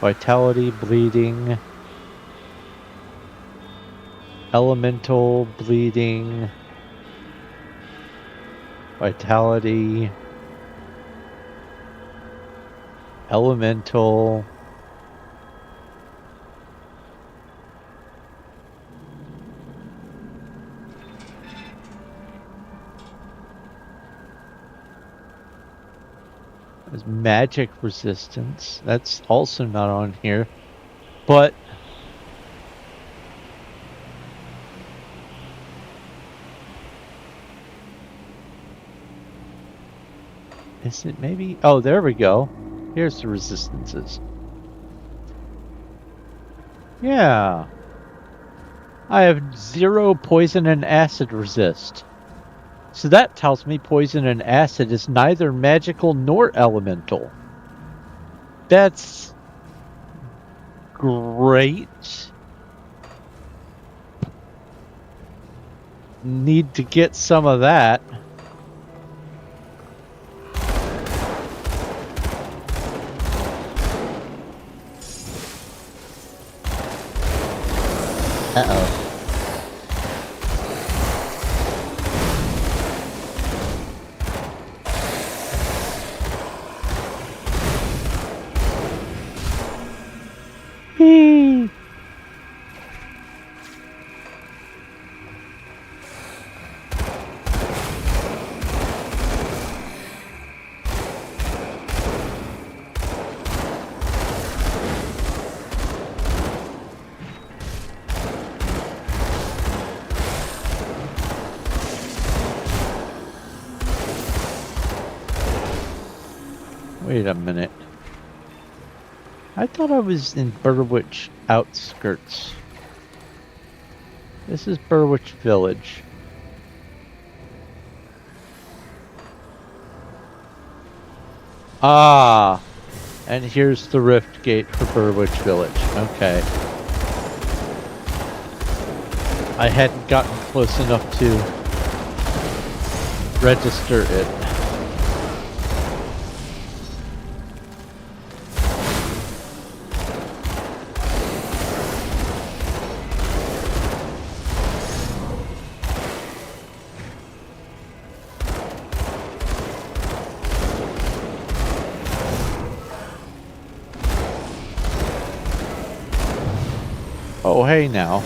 Vitality, bleeding. Elemental, bleeding. Vitality. Elemental. There's magic resistance. That's also not on here. But is it maybe? Oh, there we go. Here's the resistances. Yeah. I have 0 poison and acid resist. So that tells me poison and acid is neither magical nor elemental. That's great. Need to get some of that. Uh-oh. Wait a minute. I thought I was in Burwich outskirts. This is Burwich Village. Ah, and here's the rift gate for Burwich Village. Okay. I hadn't gotten close enough to register it. Oh, hey now.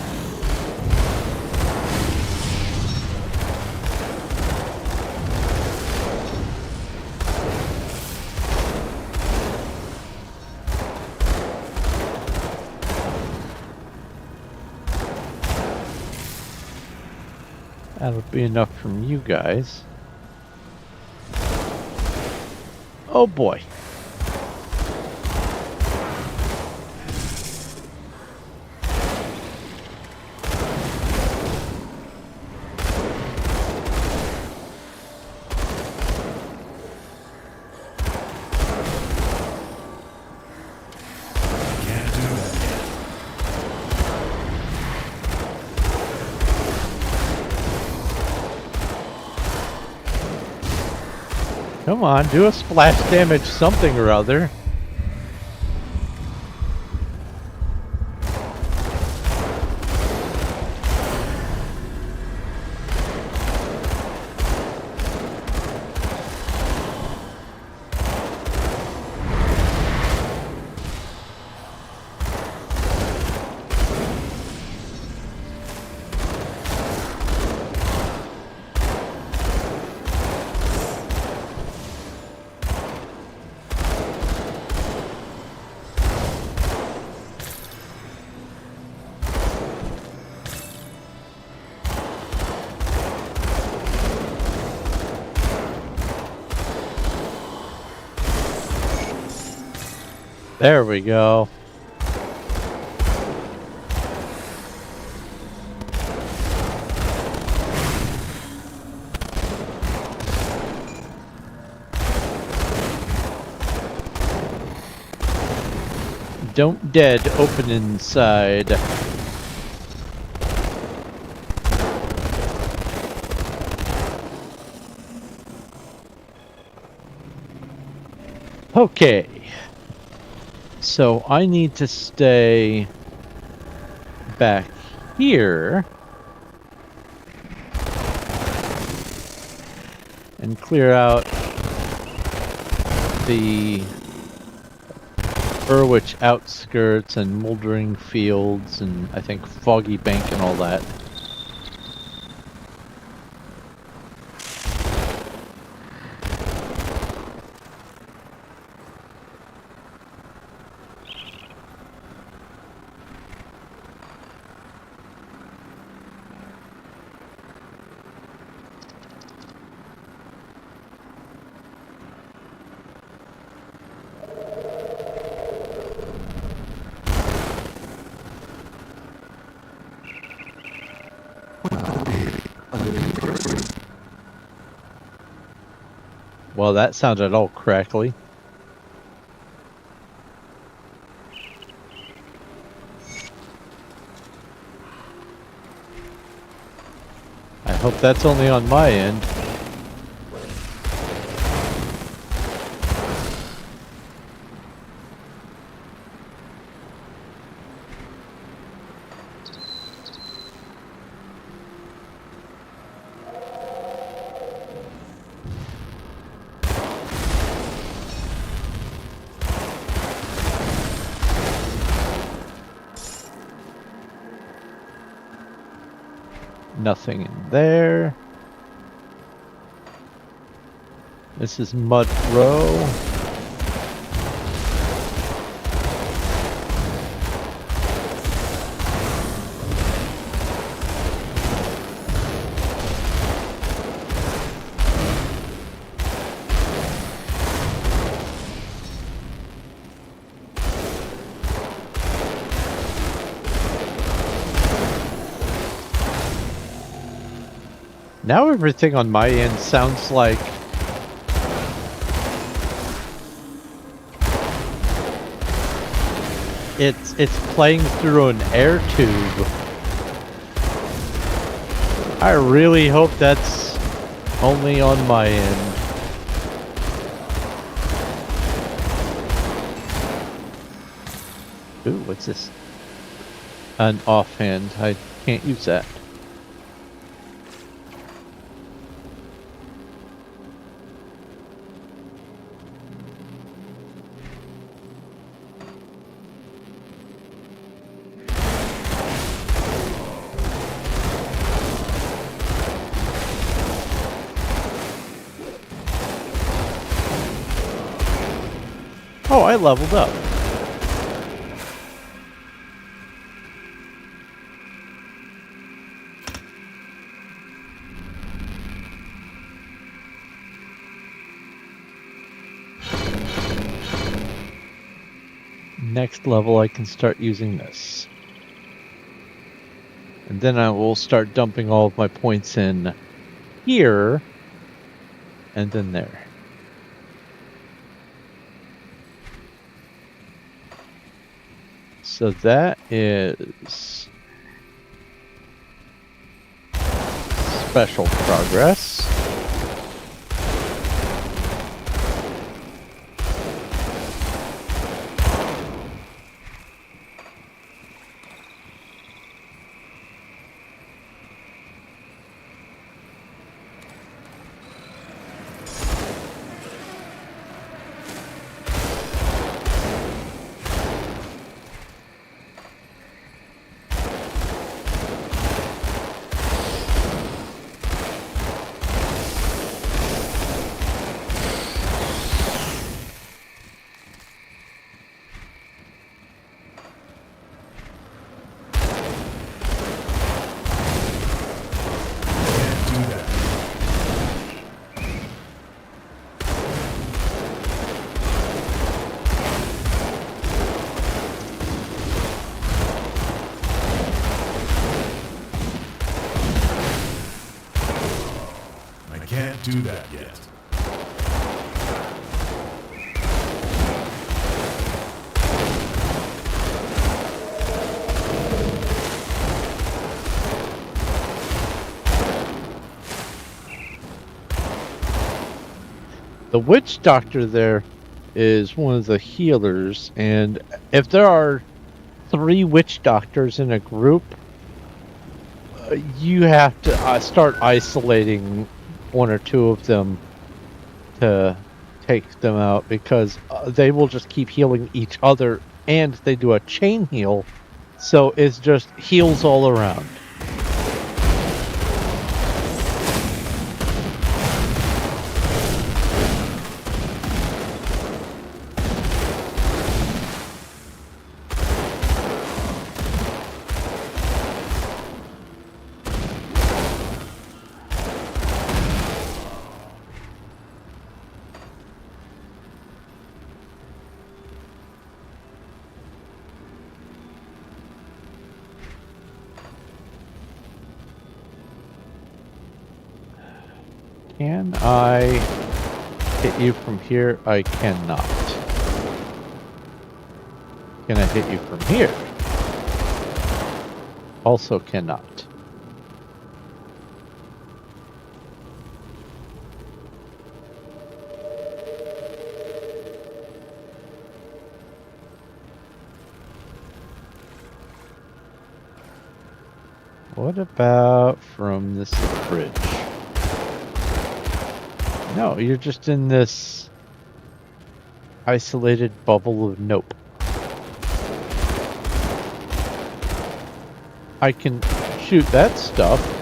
That'll be enough from you guys. Oh boy. Come on, do a splash damage something or other. There we go. Don't dead, open inside. Okay. So I need to stay back here and clear out the Burwich outskirts and Moldering Fields and I think Foggy Bank and all that. Well, that sounded all crackly. I hope that's only on my end. Nothing in there. This is Mud Row. Now everything on my end sounds like it's playing through an air tube. I really hope that's only on my end. Ooh, what's this? An offhand. I can't use that. Oh, I leveled up. Next level, I can start using this. And then I will start dumping all of my points in here and then there. So that is special progress. do that yet. The witch doctor there is one of the healers, and if there are 3 witch doctors in a group, you have to start isolating 1 or 2 of them to take them out, because they will just keep healing each other, and they do a chain heal, so it's just heals all around. Can I hit you from here? I cannot. Can I hit you from here? Also cannot. What about from this bridge? No, you're just in this isolated bubble of nope. I can shoot that stuff.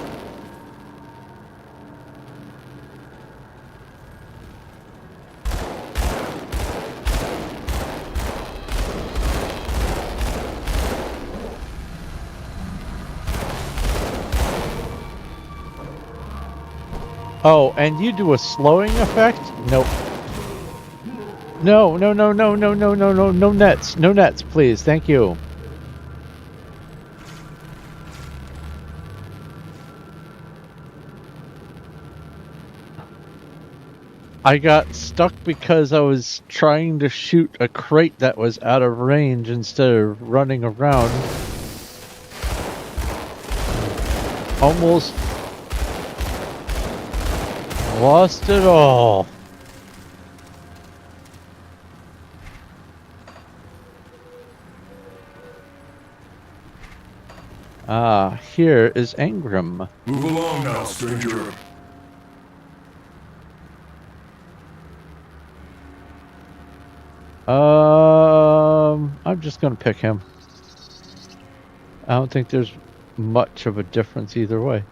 Oh, and you do a slowing effect? Nope. No, no, no, no, no, no, no, no, no nets. No nets, please. Thank you. I got stuck because I was trying to shoot a crate that was out of range instead of running around. Almost lost it all. Here is Engram. Move along now, stranger. I'm just gonna pick him. I don't think there's much of a difference either way.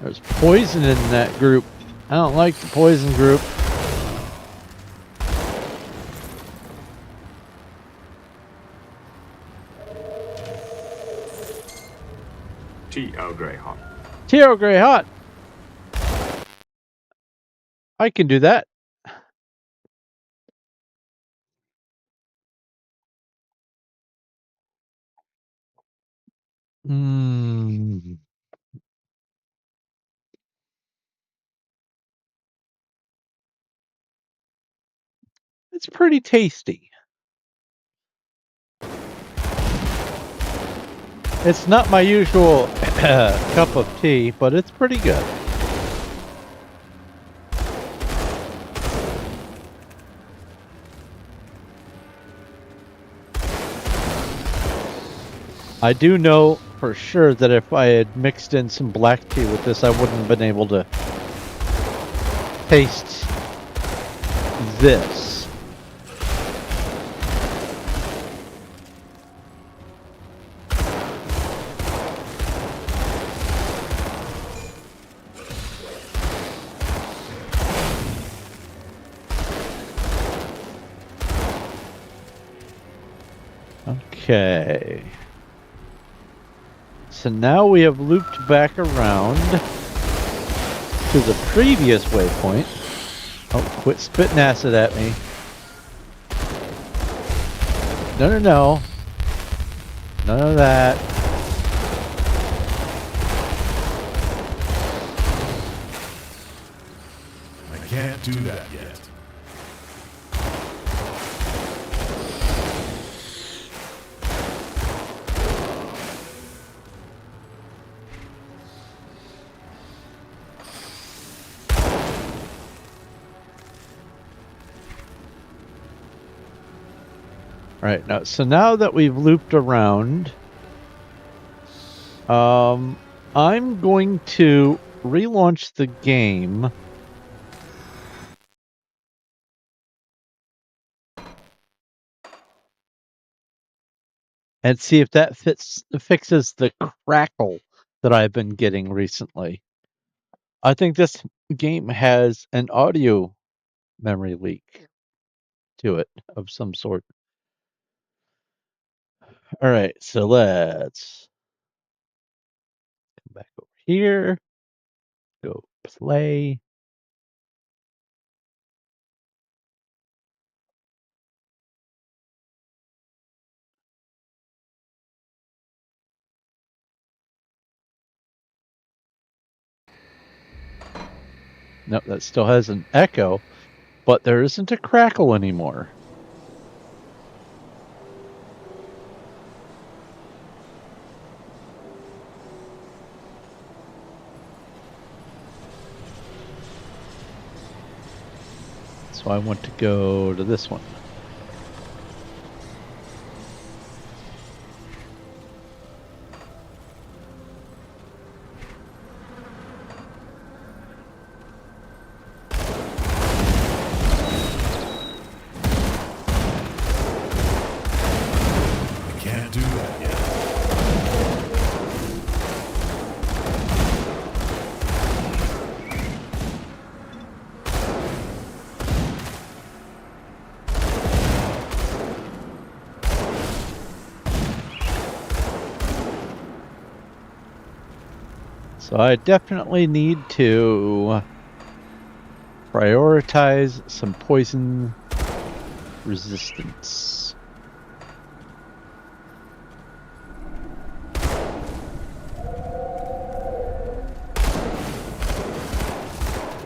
There's poison in that group. I don't like the poison group. Tea Earl Grey hot. Tea Earl Grey hot. I can do that. Mmm. It's pretty tasty. It's not my usual cup of tea, but it's pretty good. I do know for sure that if I had mixed in some black tea with this, I wouldn't have been able to taste this. Okay. So now we have looped back around to the previous waypoint. Oh, quit spitting acid at me. No, no, no. None of that. I can't do that yet. Right now, so now that we've looped around, I'm going to relaunch the game. And see if that fixes the crackle that I've been getting recently. I think this game has an audio memory leak to it of some sort. All right, so let's come back over here. Go play. Nope, that still has an echo, but there isn't a crackle anymore. So I want to go to this one. I can't do that yet. So I definitely need to prioritize some poison resistance.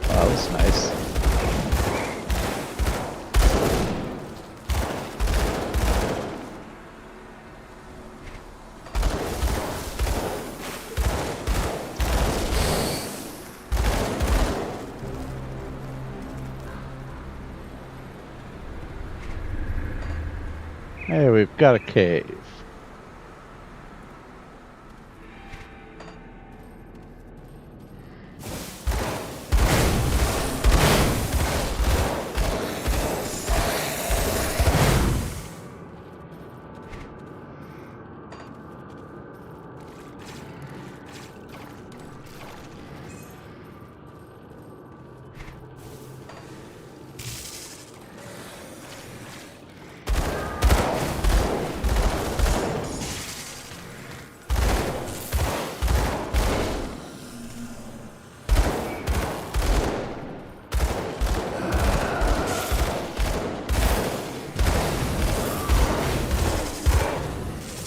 Wow, that was nice. Hey, we've got a cave.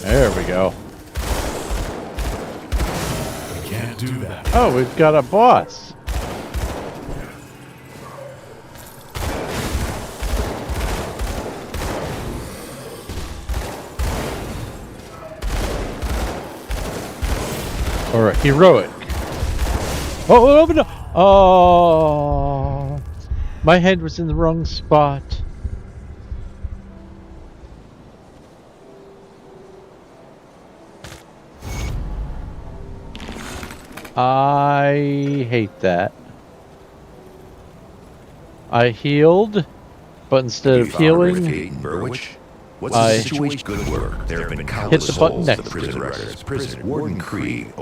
There we go. I can't do that. Oh, we've got a boss. Or a heroic. Oh, no. Oh, my head was in the wrong spot. I hate that. I healed, but instead of healing, What's the situation? Good work. There have been countless hit the button souls next to the to prison it. records. Prison Warden Krieg.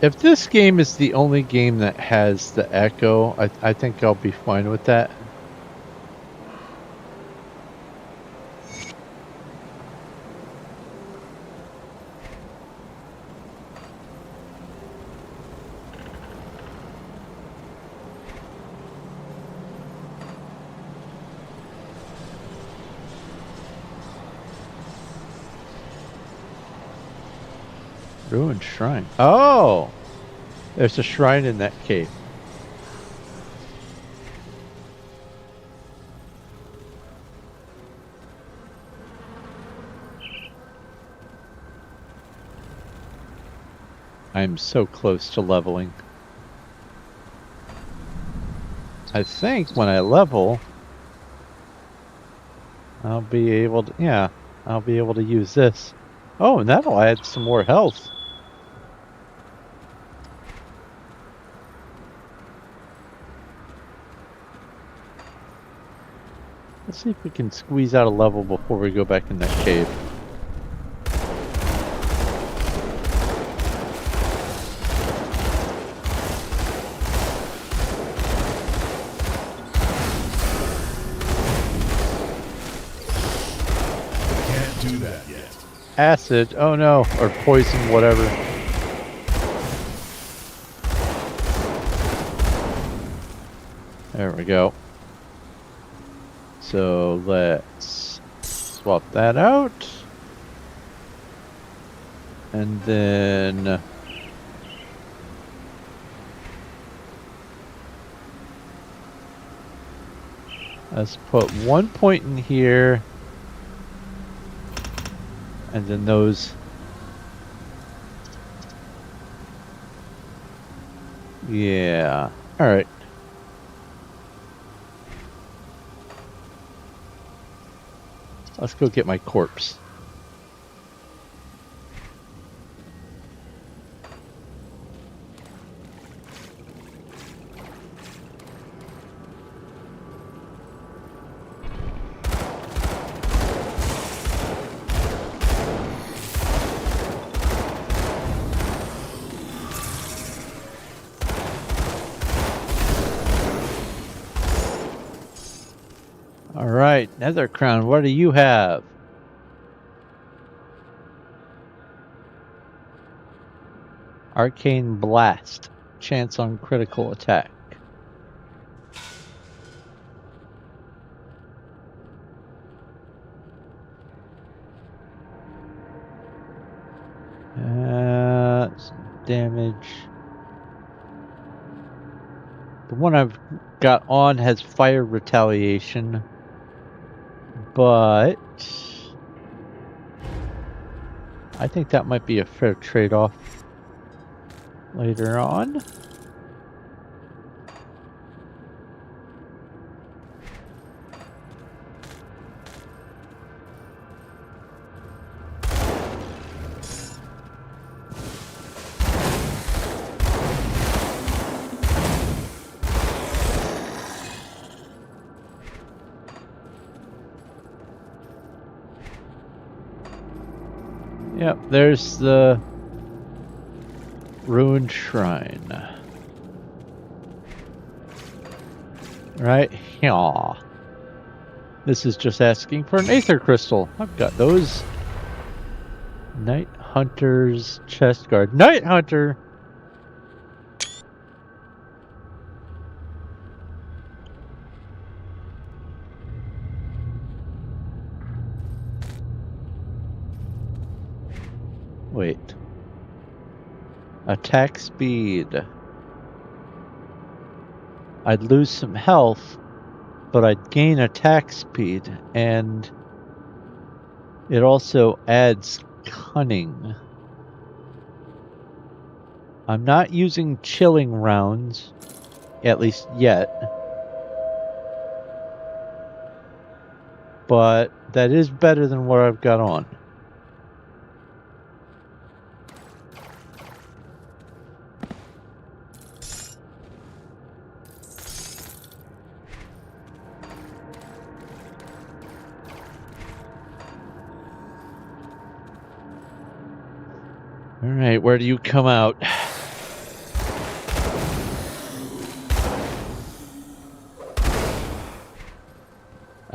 If this game is the only game that has the echo, I think I'll be fine with that. Ruined shrine. Oh! There's a shrine in that cave. I'm so close to leveling. I think when I level, I'll be able to, yeah, I'll be able to use this. Oh, and that'll add some more health. Let's see if we can squeeze out a level before we go back in that cave. Can't do that yet. Acid, oh no, or poison, whatever. There we go. So let's swap that out. And then let's put 1 point in here. And then those. Yeah. All right. Let's go get my corpse. All right, Nether Crown, what do you have? Arcane Blast, chance on critical attack. Damage. The one I've got on has fire retaliation, but I think that might be a fair trade-off later on. Yep, there's the ruined shrine. Right here. This is just asking for an aether crystal. I've got those. Night Hunter's chest guard. Night Hunter! Wait. Attack speed. I'd lose some health, but I'd gain attack speed, and it also adds cunning. I'm not using chilling rounds, at least yet, but that is better than what I've got on. All right, where do you come out?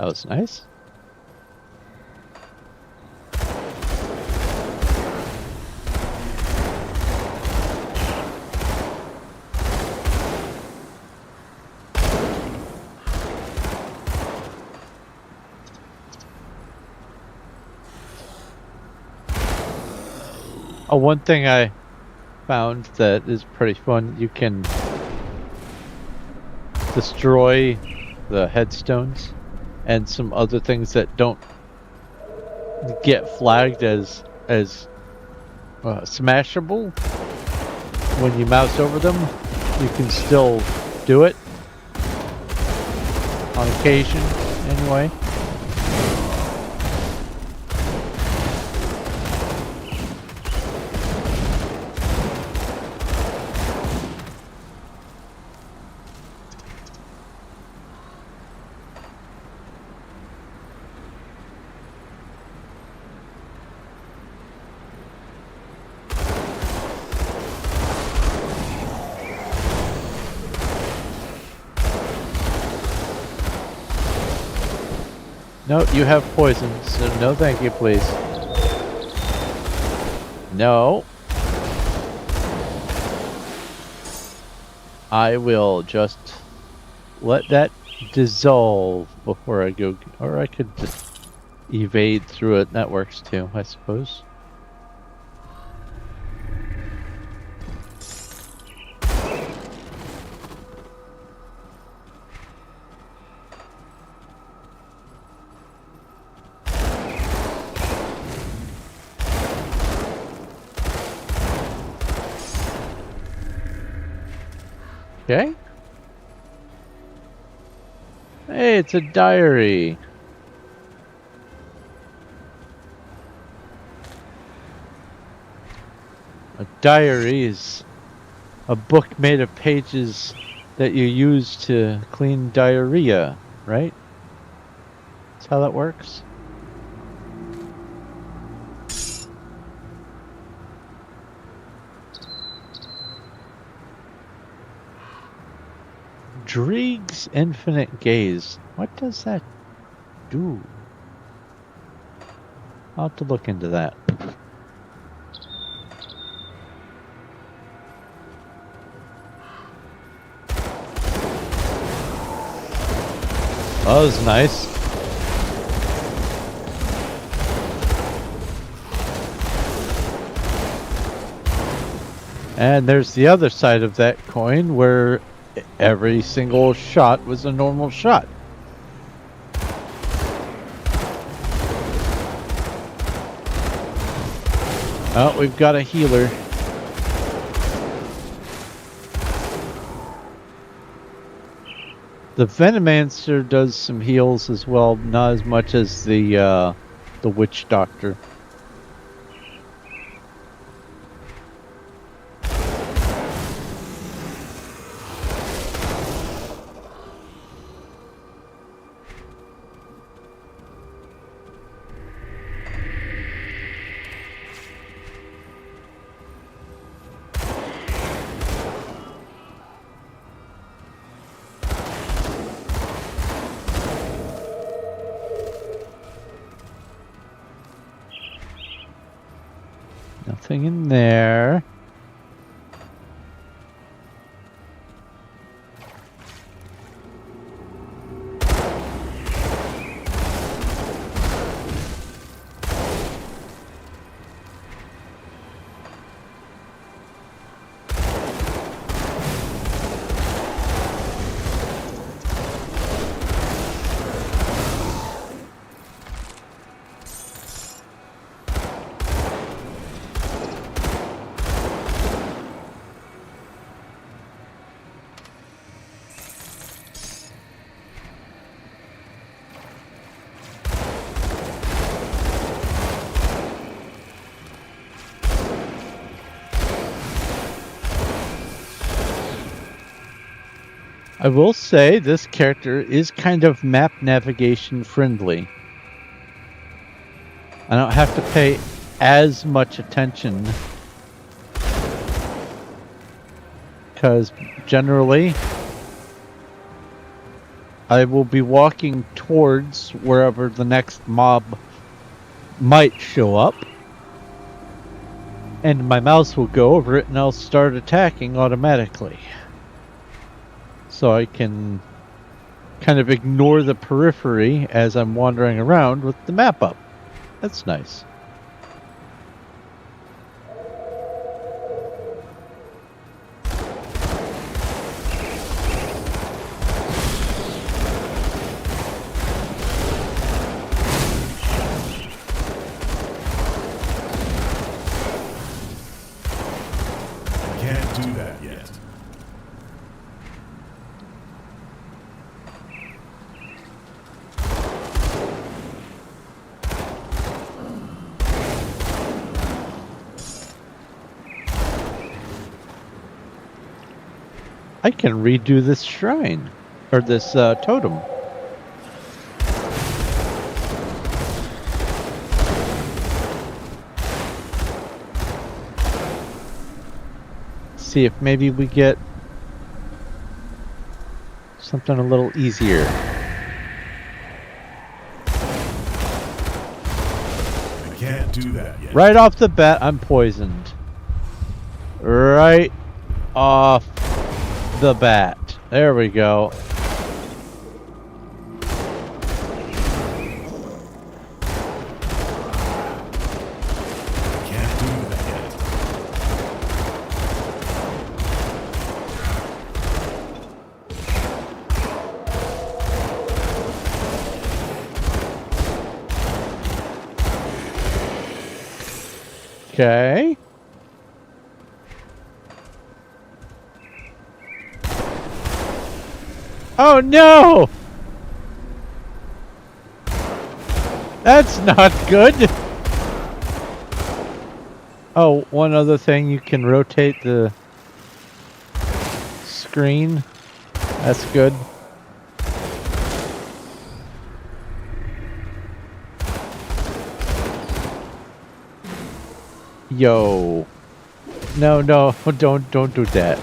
That was nice. Oh, one thing I found that is pretty fun, you can destroy the headstones and some other things that don't get flagged as smashable. When you mouse over them, you can still do it on occasion, anyway. No, you have poison, so no thank you, please. No. I will just let that dissolve before I go, or I could just evade through it. That works too, I suppose. Okay. Hey, it's a diary. A diary is a book made of pages that you use to clean diarrhea, right? That's how that works. Dreeg's Infinite Gaze. What does that do? I'll have to look into that. Oh, that was nice. And there's the other side of that coin where every single shot was a normal shot. Oh, we've got a healer. The Venomancer does some heals as well, not as much as the Witch Doctor. Nothing in there. I will say this character is kind of map navigation friendly. I don't have to pay as much attention because generally I will be walking towards wherever the next mob might show up. And my mouse will go over it and I'll start attacking automatically. So I can kind of ignore the periphery as I'm wandering around with the map up. That's nice. Can't do that yet. I can redo this shrine, or this totem. See if maybe we get something a little easier. I can't do that yet. Right off the bat, I'm poisoned. Right off the bat. There we go. Can't do that yet. Okay. Oh no! That's not good! Oh, one other thing, you can rotate the screen. That's good. Yo. No, don't do that.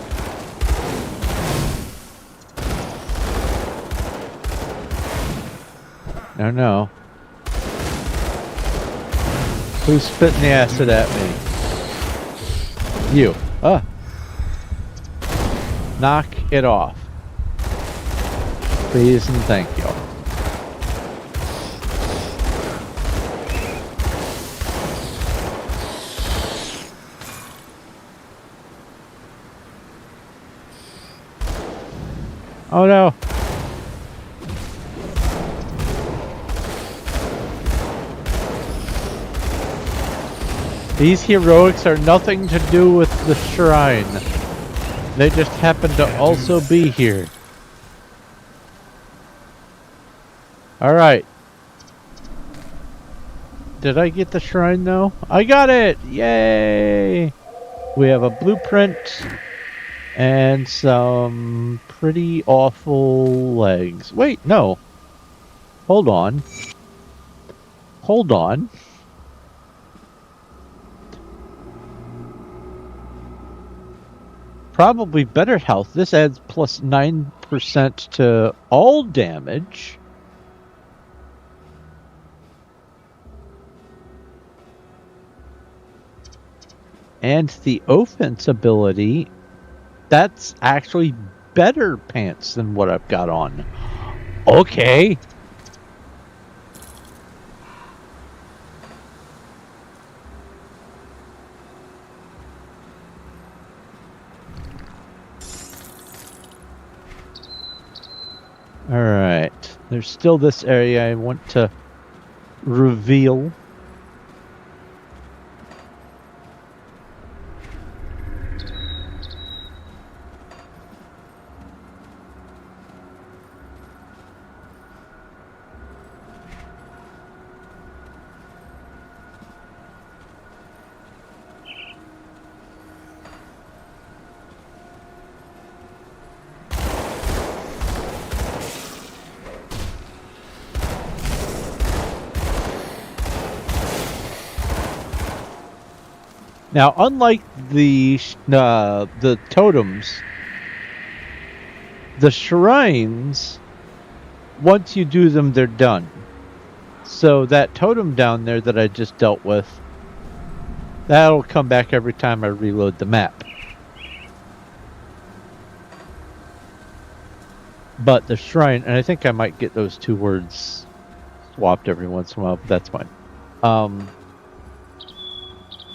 No. Who's spitting the acid at me? You. Knock it off. Please and thank you. Oh no. These heroics are nothing to do with the shrine. They just happen to also be here. Alright. Did I get the shrine though? I got it! Yay! We have a blueprint and some pretty awful legs. Wait, no. Hold on. Hold on. Probably better health. This adds plus 9% to all damage. And the offense ability, that's actually better pants than what I've got on. Okay. Alright. There's still this area I want to reveal. Now, unlike the totems, the shrines once you do them, they're done. So that totem down there that I just dealt with, that'll come back every time I reload the map. But the shrine, and I think I might get those two words swapped every once in a while, but that's fine.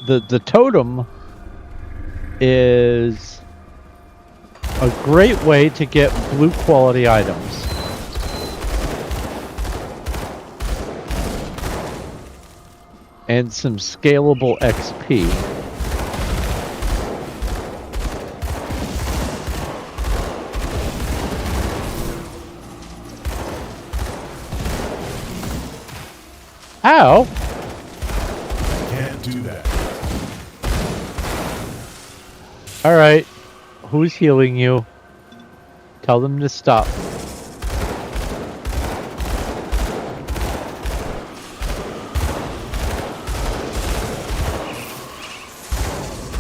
The totem is a great way to get blue quality items. And some scalable XP. Ow! Can't do that. Alright. Who's healing you? Tell them to stop.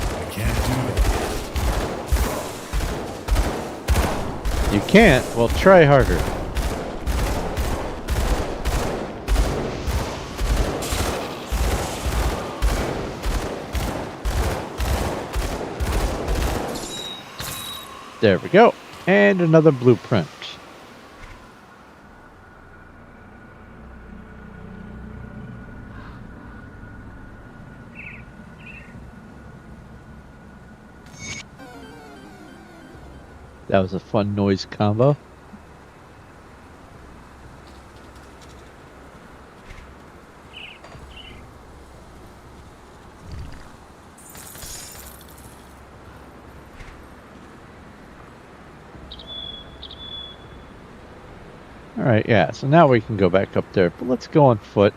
I can't do that. You can't? Well, try harder. There we go. And another blueprint. That was a fun noise combo. Alright, yeah, so now we can go back up there, but let's go on foot.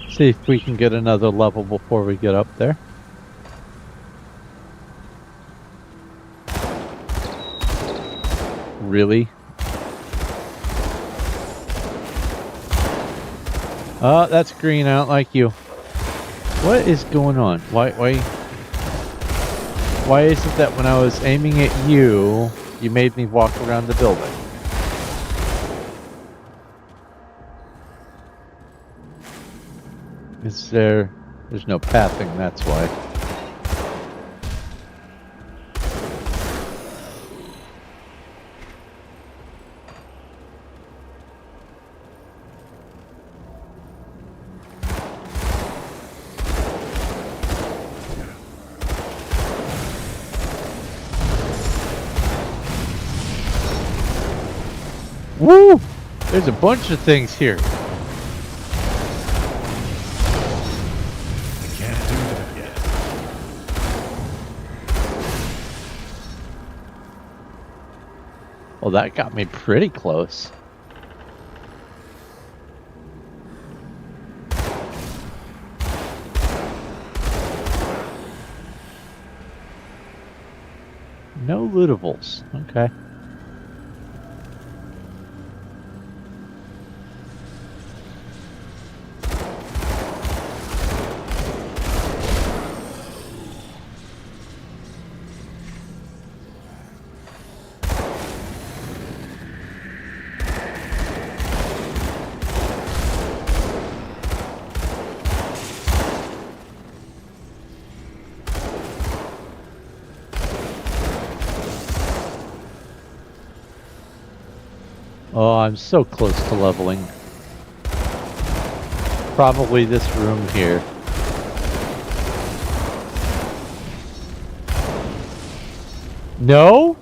See if we can get another level before we get up there. Really? Oh, that's green. I don't like you. What is going on? Why is it that when I was aiming at you, you made me walk around the building? There's no pathing, that's why. Woo! There's a bunch of things here. I can't do that yet. Well, that got me pretty close. No lootables. Okay. Oh, I'm so close to leveling. Probably this room here. No?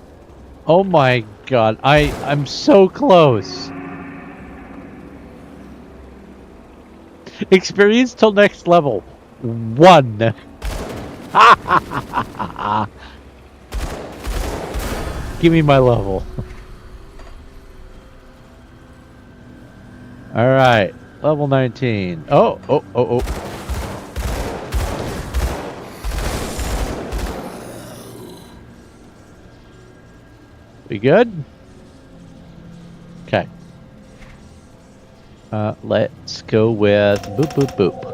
Oh my god, I'm so close. Experience till next level. 1. Give me my level. Alright, level 19. Oh. We good? Okay. Let's go with boop boop boop.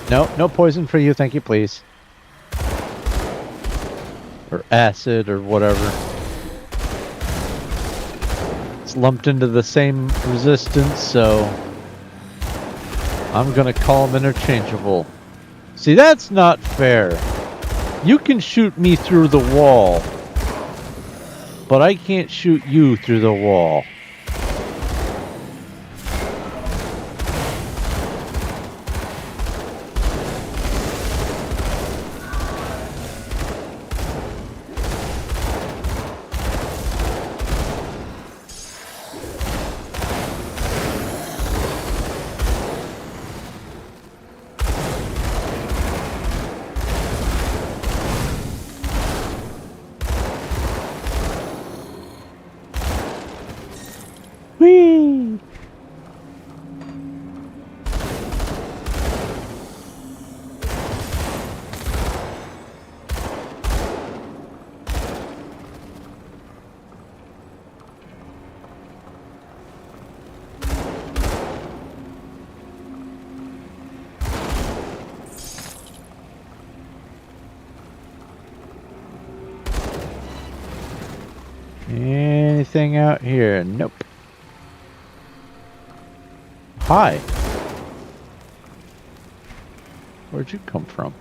No, no poison for you, thank you, please. Or acid or whatever. It's lumped into the same resistance, so I'm gonna call them interchangeable. See, that's not fair. You can shoot me through the wall, but I can't shoot you through the wall. Whee! Anything out here? Nope. Hi. Where'd you come from?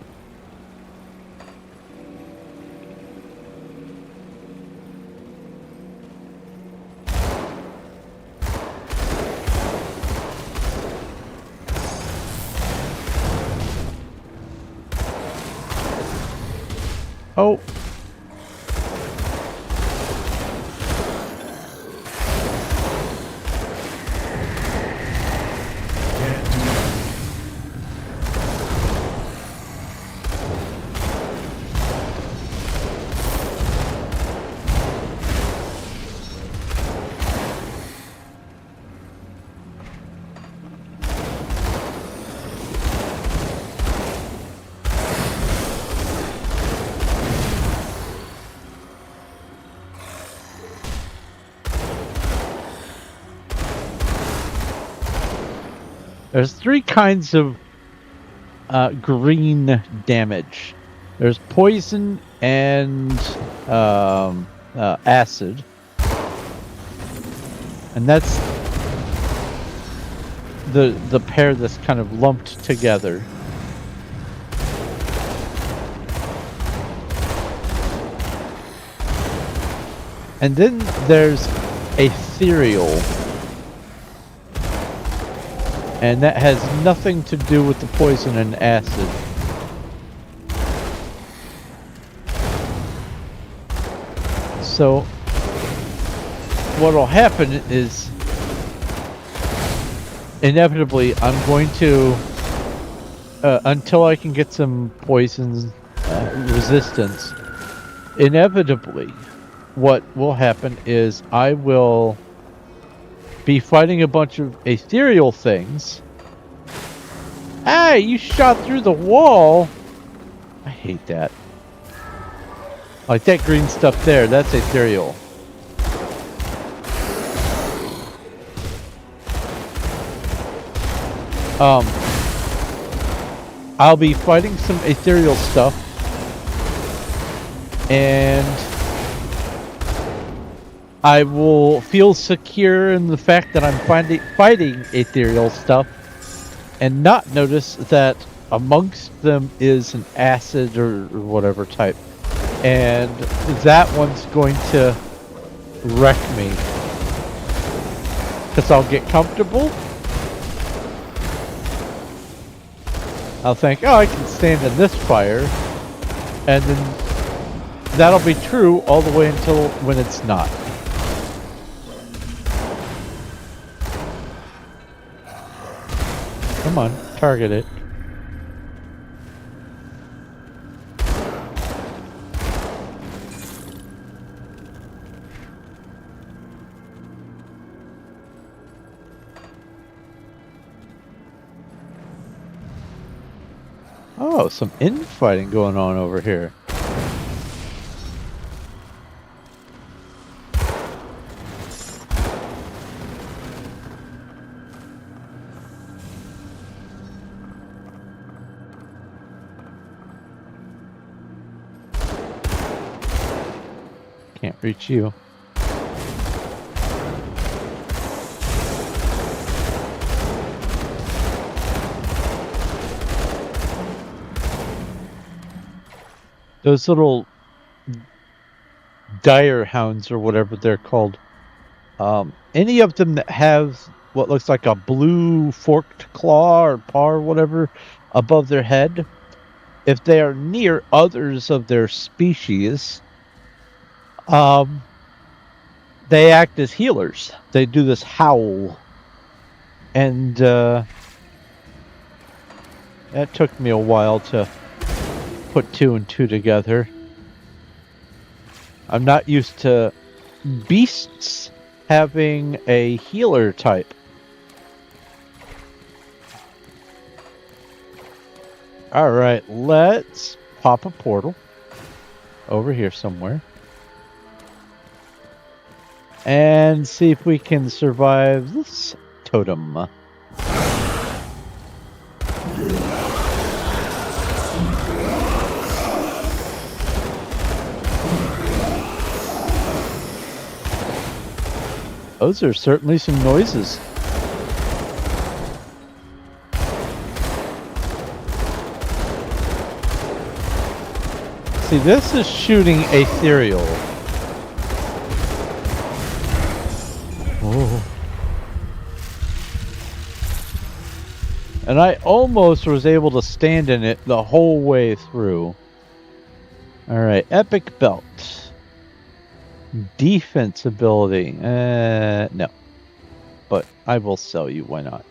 Oh. There's three kinds of green damage. There's poison and acid. And that's the pair that's kind of lumped together. And then there's ethereal. And that has nothing to do with the poison and acid. So what'll happen is inevitably I'm going to until I can get some poison resistance, inevitably what will happen is I will be fighting a bunch of ethereal things. Hey, you shot through the wall! I hate that. Like that green stuff there, that's ethereal. I'll be fighting some ethereal stuff, and I will feel secure in the fact that I'm fighting ethereal stuff and not notice that amongst them is an acid or whatever type. And that one's going to wreck me. Because I'll get comfortable. I'll think, oh, I can stand in this fire. And then that'll be true all the way until when it's not. Come on, target it. Oh, some infighting going on over here. reach you. Those little dire hounds or whatever they're called. Any of them that have what looks like a blue forked claw or paw or whatever above their head, if they are near others of their species, they act as healers. They do this howl. And that took me a while to put 2 and 2 together. I'm not used to beasts having a healer type. Alright, let's pop a portal over here somewhere. And see if we can survive this totem. Those are certainly some noises. See, this is shooting ethereal. Oh. And I almost was able to stand in it the whole way through. Alright, epic belt. Defense ability. No. But I will sell you, why not?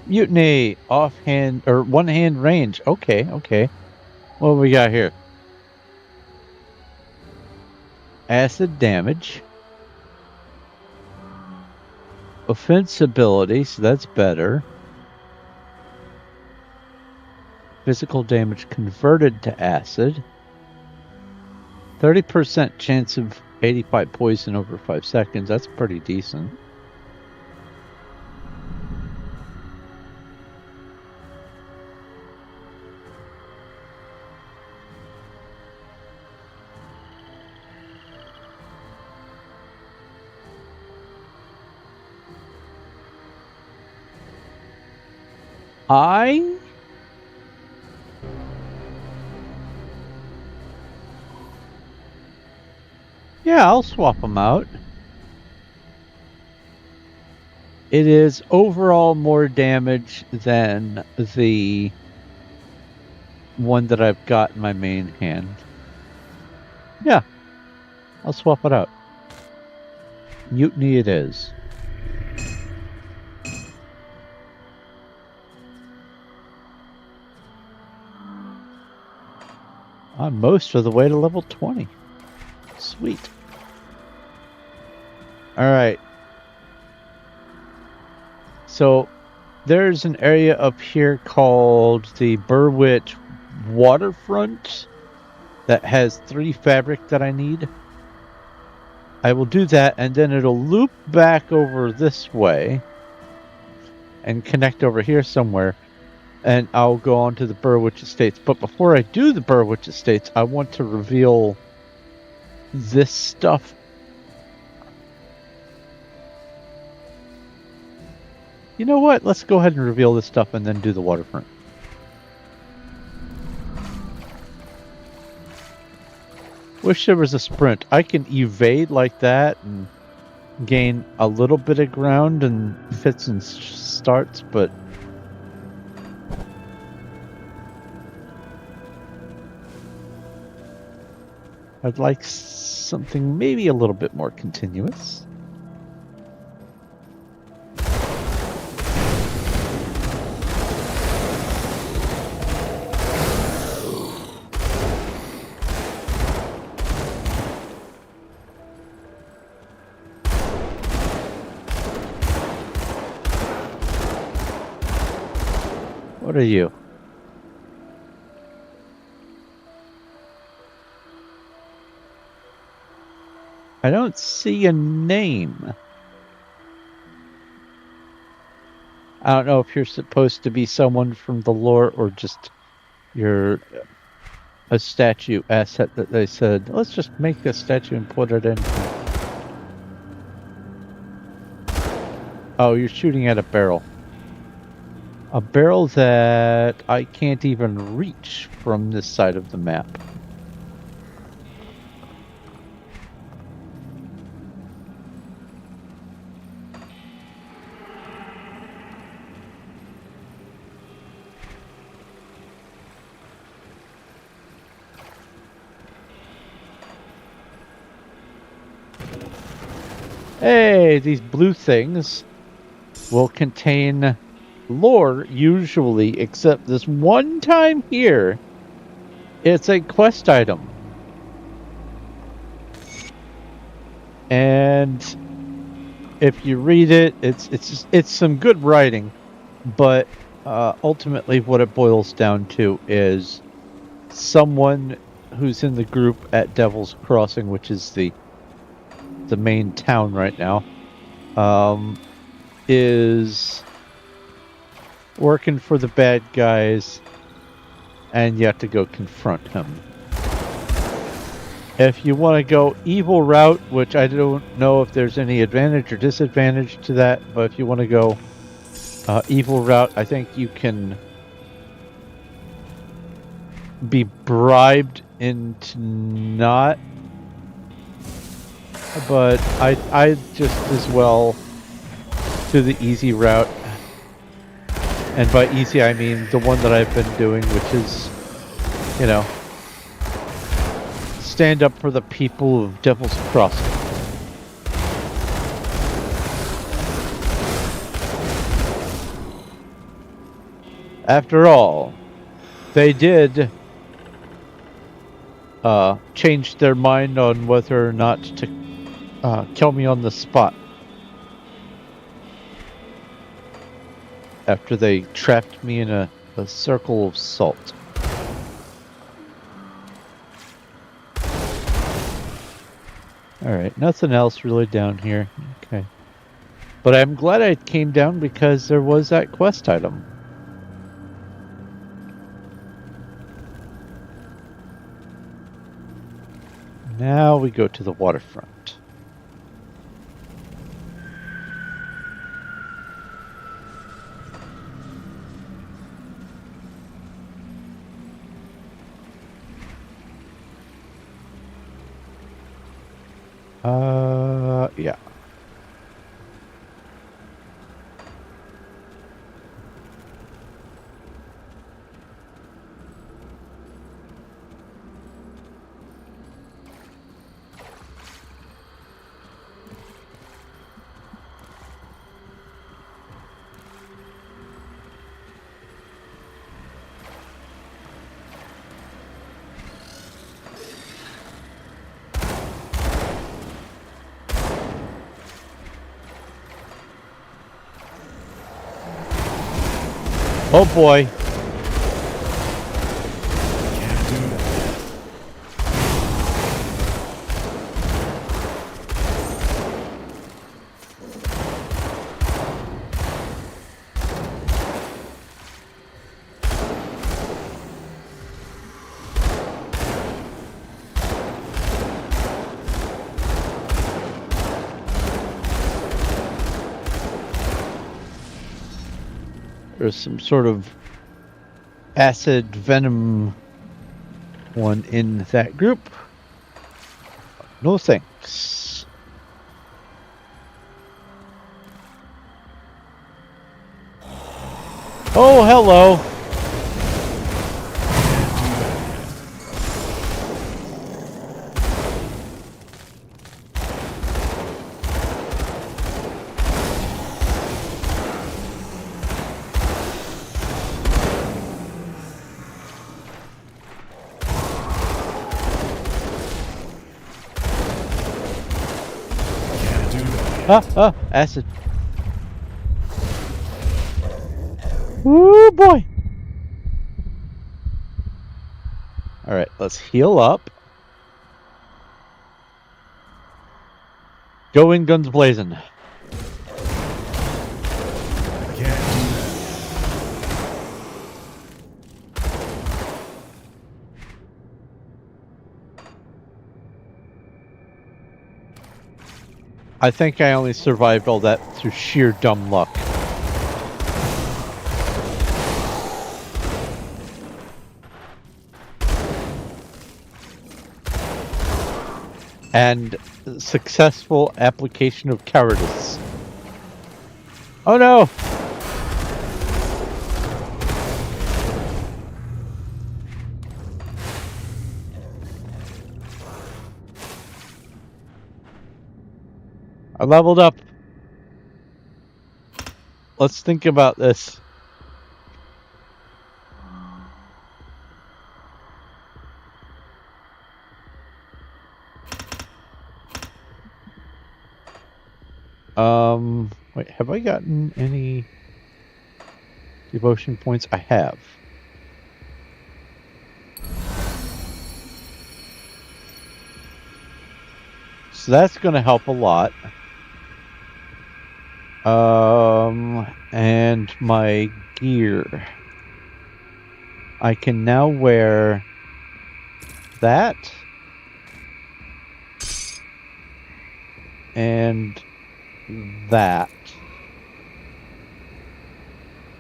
Mutiny, offhand, or one-hand range. Okay. What do we got here? Acid damage. Offense ability, so that's better. Physical damage converted to acid. 30% chance of 85 poison over 5 seconds. That's pretty decent. Yeah, I'll swap them out. It is overall more damage than the one that I've got in my main hand. Yeah, I'll swap it out. Mutiny it is. I'm most of the way to level 20. Sweet. Alright. So, there's an area up here called the Burwich Waterfront that has 3 fabric that I need. I will do that, and then it'll loop back over this way and connect over here somewhere, and I'll go on to the Burwich Estates. But before I do the Burwich Estates, I want to reveal this stuff. You know what? Let's go ahead and reveal this stuff and then do the waterfront. Wish there was a sprint. I can evade like that and gain a little bit of ground and fits and starts, but I'd like something maybe a little bit more continuous. What are you? I don't see a name. I don't know if you're supposed to be someone from the lore or just you're a statue asset that they said, let's just make a statue and put it in. Oh, you're shooting at a barrel. A barrel that I can't even reach from this side of the map. Hey, these blue things will contain lore, usually, except this one time here, it's a quest item. And if you read it, it's some good writing, but ultimately what it boils down to is someone who's in the group at Devil's Crossing, which is the main town right now, is working for the bad guys, and you have to go confront him. If you want to go evil route, which I don't know if there's any advantage or disadvantage to that, but if you want to go evil route, I think you can be bribed into not. But I just as well do the easy route. And by easy, I mean the one that I've been doing, which is, stand up for the people of Devil's Crossing. After all, they did change their mind on whether or not to kill me on the spot. After they trapped me in a circle of salt. Alright, nothing else really down here. Okay. But I'm glad I came down because there was that quest item. Now we go to the waterfront. Yeah. Oh boy. There's some sort of acid venom one in that group. No thanks. Oh, hello. Acid. Woo boy. Alright, let's heal up. Go in, guns blazing. I think I only survived all that through sheer dumb luck. And successful application of cowardice. Oh no! I leveled up. Let's think about this. Wait, have I gotten any devotion points? I have. So that's going to help a lot. And my gear. I can now wear that. And that.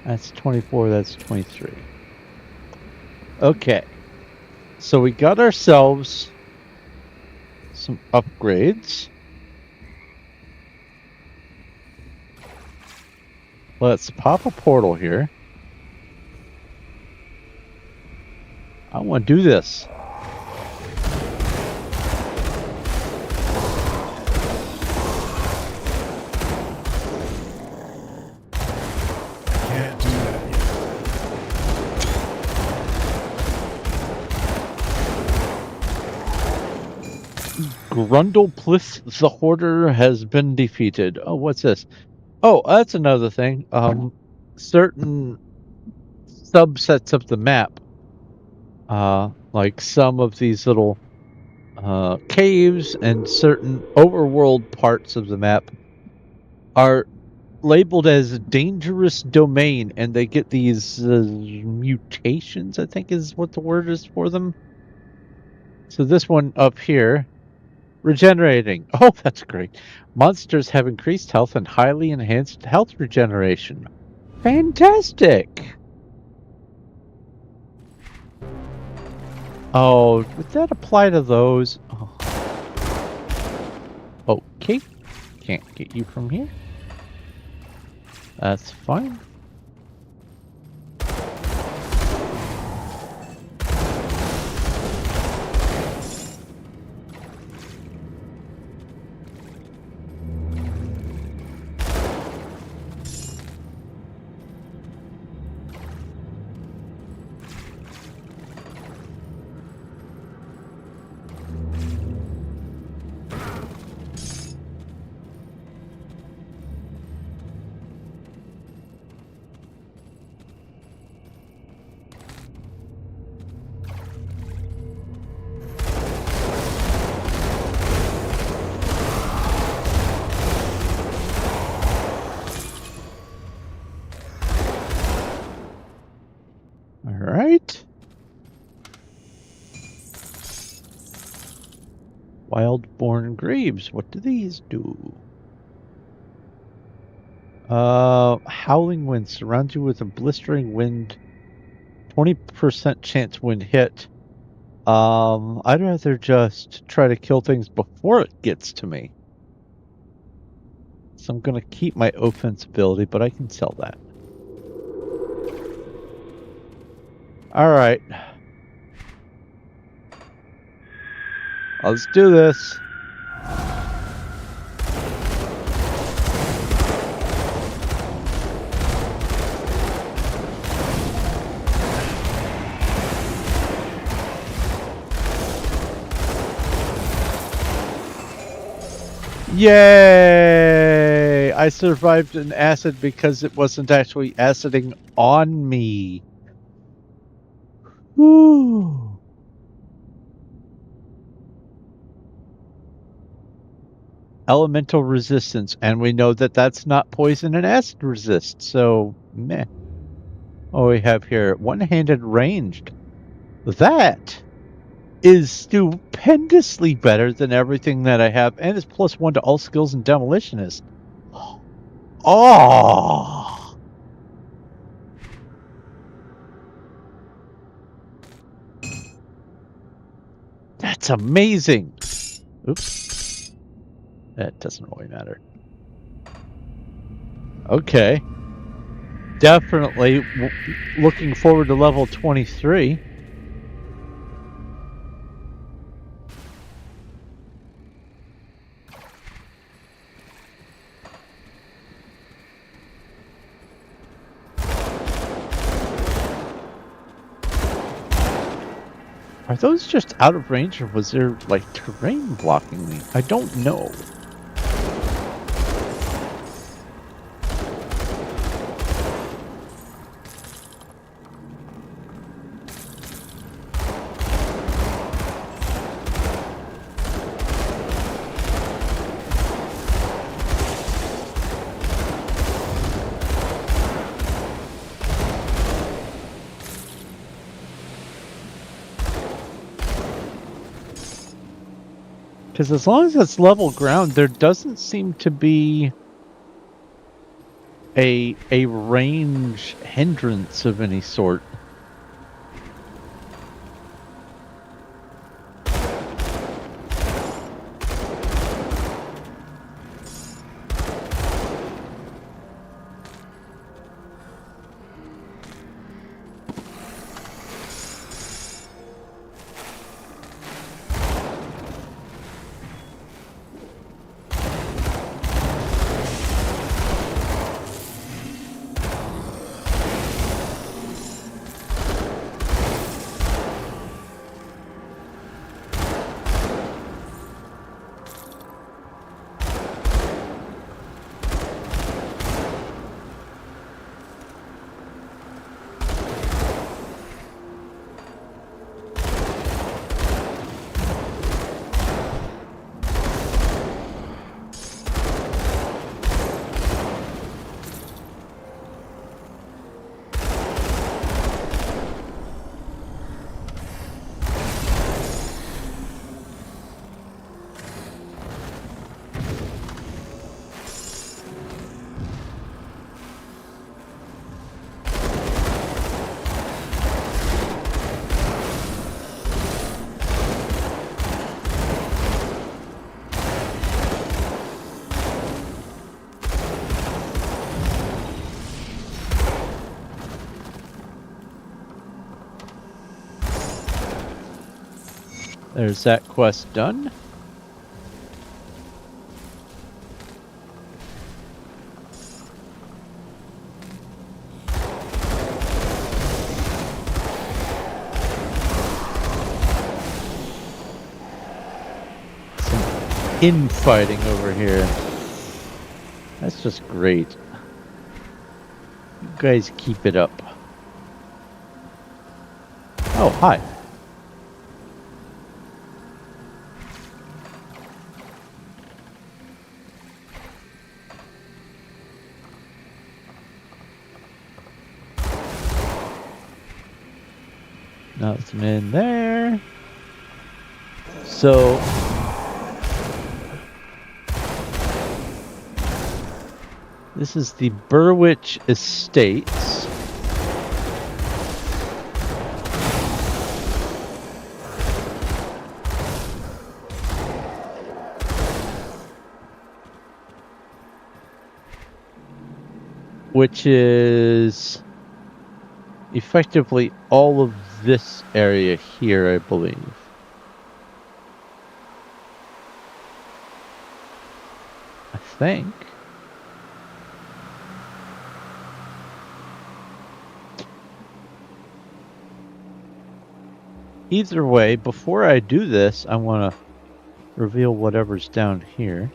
That's 24, that's 23. Okay. So we got ourselves some upgrades. Let's pop a portal here. I want to do this. Can't do that yet. Grundleplis the Hoarder has been defeated. Oh, what's this? Oh, that's another thing. Certain subsets of the map, like some of these little caves and certain overworld parts of the map, are labeled as dangerous domain, and they get these mutations, I think is what the word is for them. So this one up here, regenerating. Oh, that's great. Monsters have increased health and highly enhanced health regeneration. Fantastic! Oh, would that apply to those? Oh. Okay. Can't get you from here. That's fine. Alright. Wild-born graves. What do these do? Howling wind surrounds you with a blistering wind. 20% chance when hit. I'd rather just try to kill things before it gets to me. So I'm going to keep my offense ability, but I can sell that. Alright. Let's do this. Yay! I survived an acid because it wasn't actually aciding on me. Woo! Elemental resistance, and we know that that's not poison and acid resist, so meh. What we have here, one-handed ranged. That is stupendously better than everything that I have, and it's +1 to all skills and demolitionist. Oh, that's amazing. Oops. That doesn't really matter. Okay. Definitely looking forward to level 23. Are those just out of range, or was there, like, terrain blocking me? I don't know. Because as long as it's level ground, there doesn't seem to be a range hindrance of any sort. There's that quest done. Some infighting over here. That's just great. You guys keep it up. Oh, hi. Nothing in there. So this is the Burwich Estates. Which is effectively all of this area here, I believe. I think. Either way, before I do this, I want to reveal whatever's down here.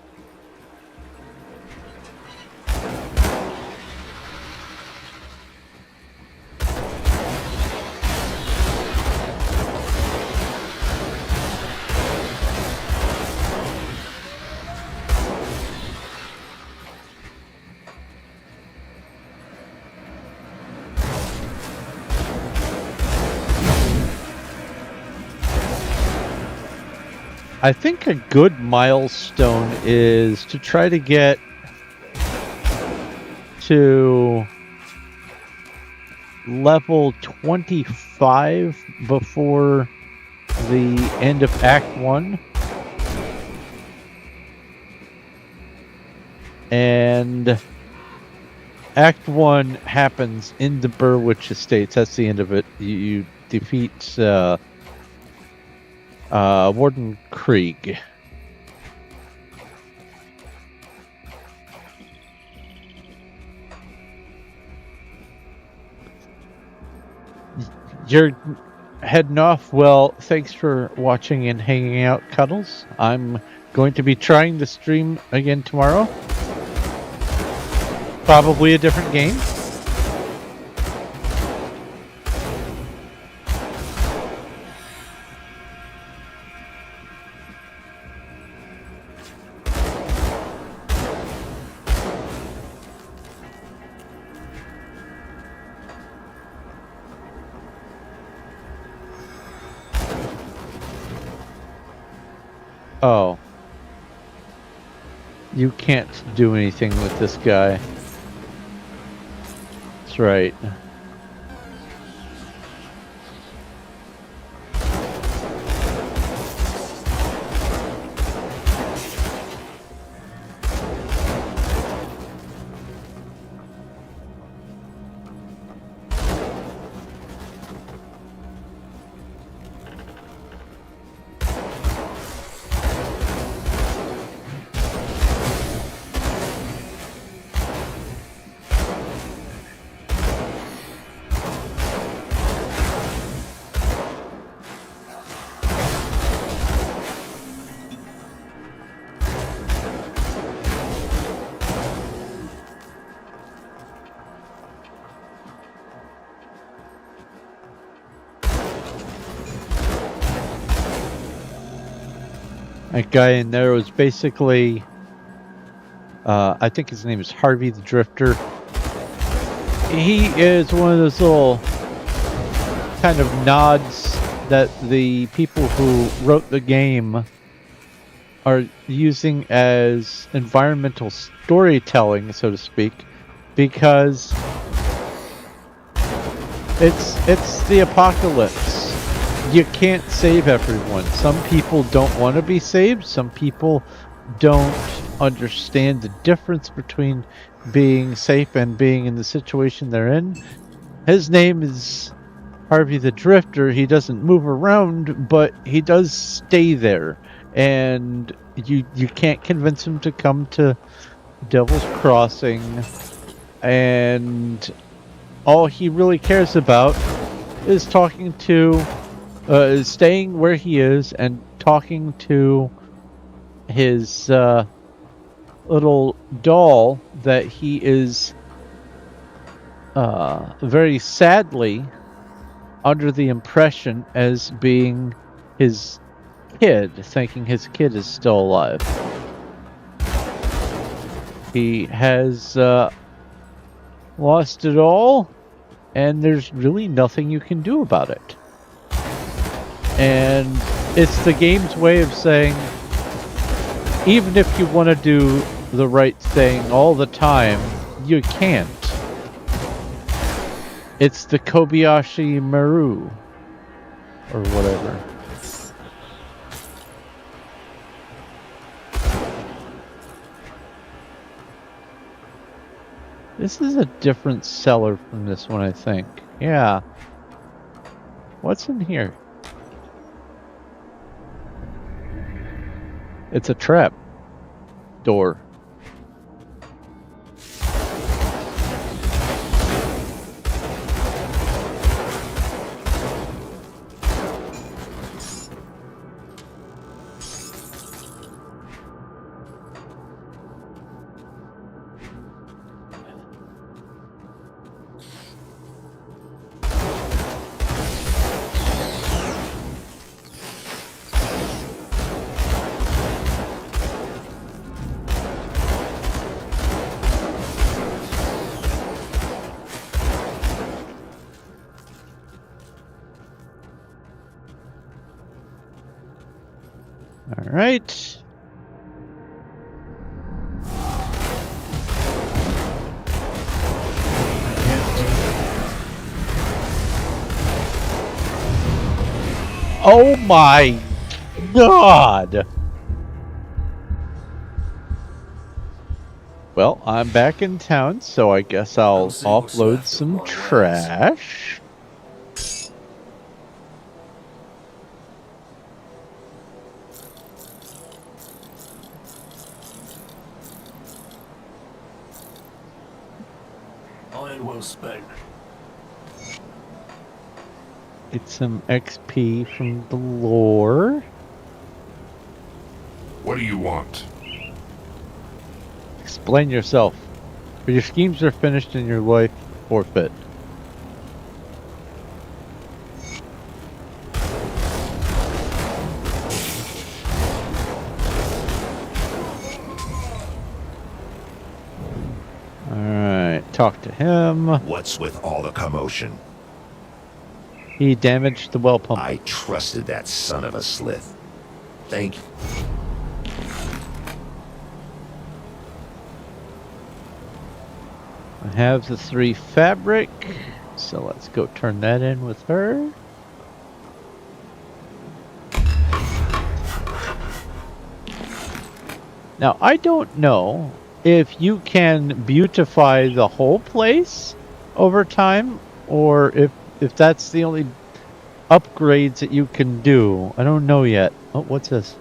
I think a good milestone is to try to get to level 25 before the end of Act 1. And Act 1 happens in the Burwich Estates. That's the end of it. You defeat Warden Krieg. You're heading off. Well, thanks for watching and hanging out, Cuddles. I'm going to be trying the stream again tomorrow. Probably a different game. Oh. You can't do anything with this guy. That's right. That guy in there was basically, I think his name is Harvey the Drifter. He is one of those little kind of nods that the people who wrote the game are using as environmental storytelling, so to speak, because it's the apocalypse. You can't save everyone. Some people don't want to be saved. Some people don't understand the difference between being safe and being in the situation they're in. His name is Harvey the Drifter. He doesn't move around, but he does stay there. And you can't convince him to come to Devil's Crossing. And all he really cares about is talking to staying where he is and talking to his little doll that he is very sadly under the impression as being his kid, thinking his kid is still alive. He has lost it all, and there's really nothing you can do about it. And it's the game's way of saying, even if you want to do the right thing all the time, you can't. It's the Kobayashi Maru, or whatever. This is a different cellar from this one, I think. Yeah. What's in here? It's a trap door. right. Oh my God! Well, I'm back in town, so I guess I'll see what's offload left of some my wares. trash. Iron well spent. Get some XP from the lore. What do you want? Explain yourself. Or your schemes are finished and your life forfeit. Alright, talk to him. What's with all the commotion? He damaged the well pump. I trusted that son of a slith. Thank you. I have the 3 fabric, so let's go turn that in with her. Now, I don't know if you can beautify the whole place over time, or if that's the only upgrades that you can do. I don't know yet. Oh, what's this?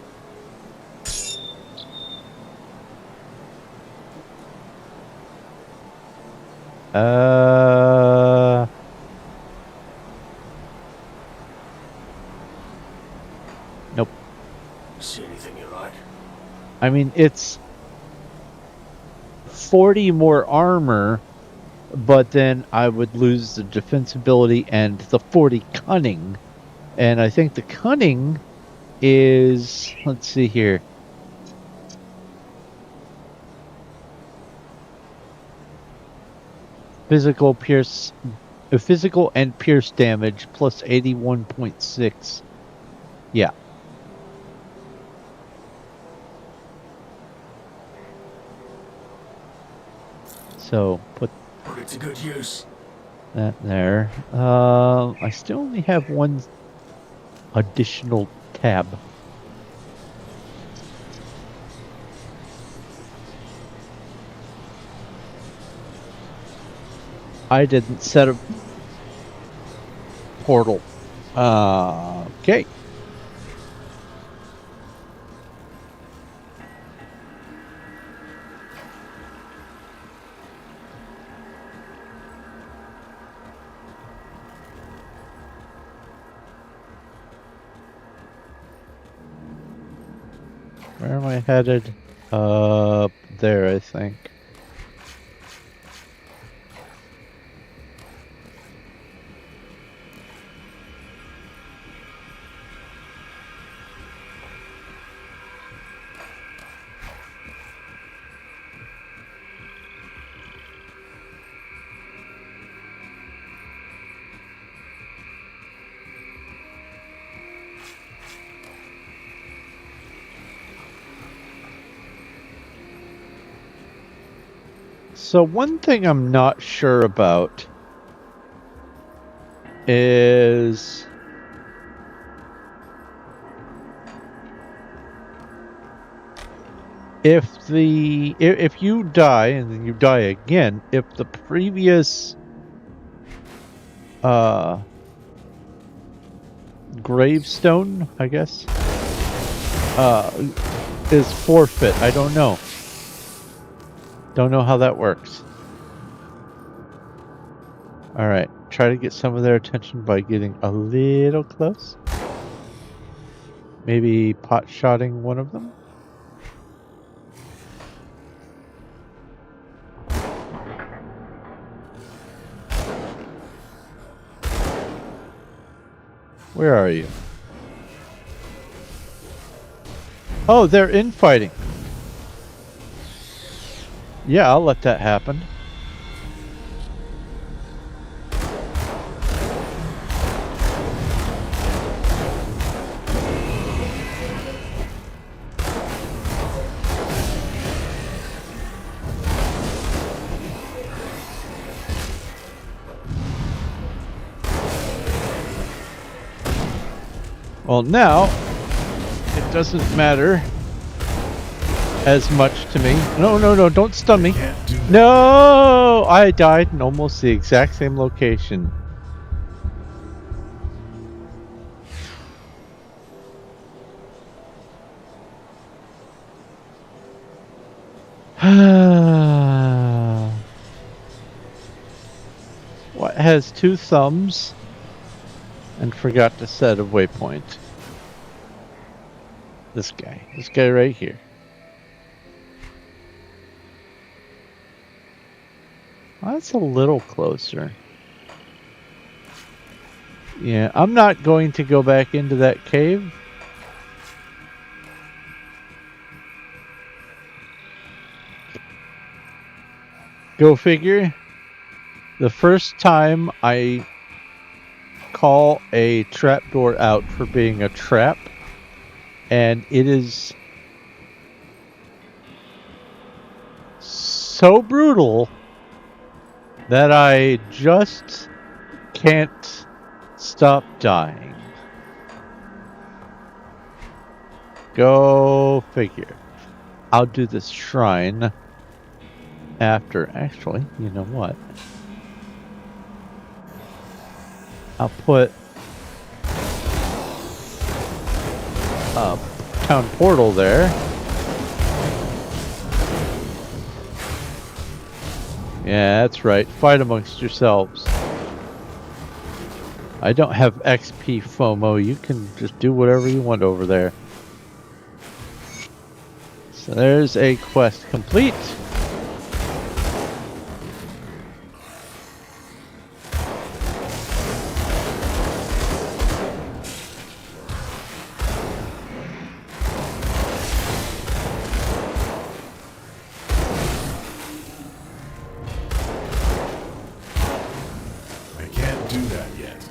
Nope. See anything you like? I mean, it's 40 more armor, but then I would lose the defensibility and the 40 cunning. And I think the cunning is, let's see here. Physical and pierce damage plus 81.6. Yeah. So put it to good use. That there. I still only have one additional tab. I didn't set a portal. Okay. Where am I headed? Up there, I think. So one thing I'm not sure about is if you die and then you die again, if the previous gravestone, I guess, is forfeit. I don't know. Don't know how that works. Alright, try to get some of their attention by getting a little close. Maybe pot-shotting one of them? Where are you? Oh, they're infighting. Yeah, I'll let that happen. Well, now it doesn't matter as much to me. No, no, no, don't stun me. No! I died in almost the exact same location. What has 2 thumbs and forgot to set a waypoint? This guy right here. Well, that's a little closer. Yeah, I'm not going to go back into that cave. Go figure. The first time I call a trapdoor out for being a trap, and it is so brutal that I just can't stop dying. Go figure. I'll do this shrine after. Actually, you know what? I'll put a town portal there. Yeah, that's right. Fight amongst yourselves. I don't have XP FOMO. You can just do whatever you want over there. So there's a quest complete. I can't do that yet.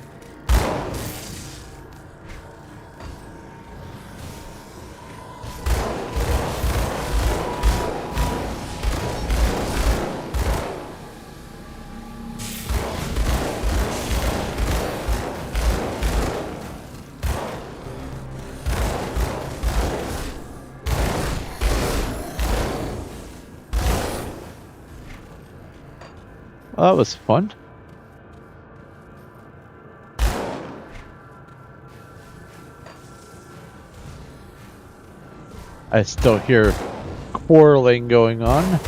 Well, that was fun. I still hear quarreling going on.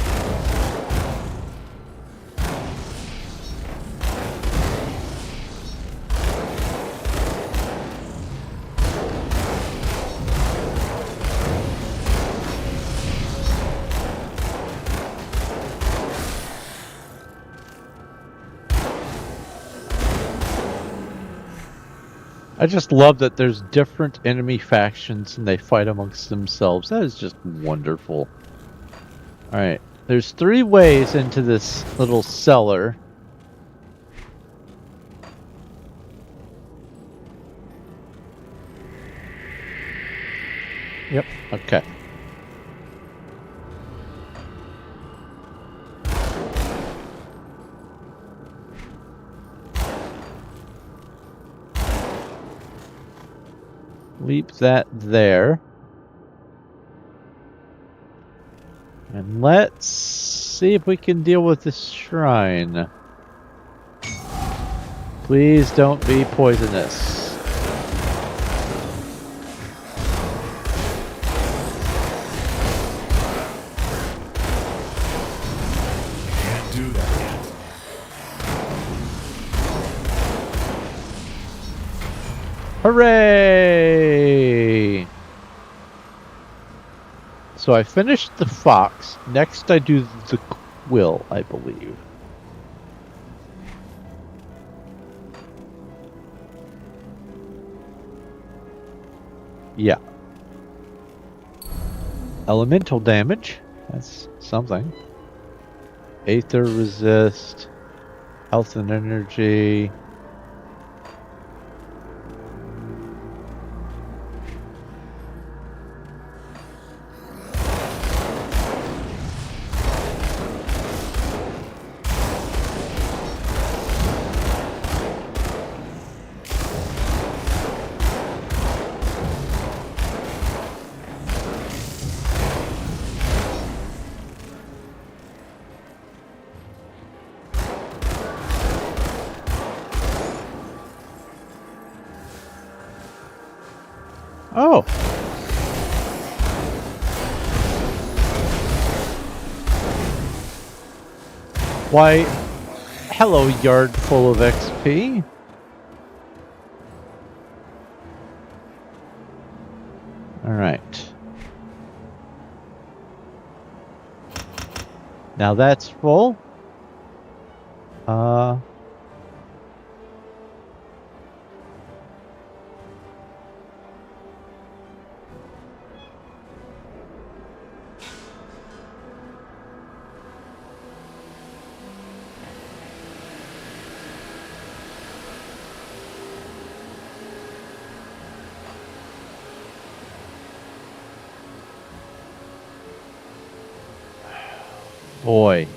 I just love that there's different enemy factions and they fight amongst themselves. That is just wonderful. Alright, there's 3 ways into this little cellar. Yep, okay. Leap that there. And let's see if we can deal with this shrine. Please don't be poisonous. Can't do that yet. Hooray! So I finished the fox. Next I do the quill, I believe. Yeah. Elemental damage. That's something. Aether resist. Health and energy. Oh. Why, hello, yard full of XP. All right. Now that's full. Boy.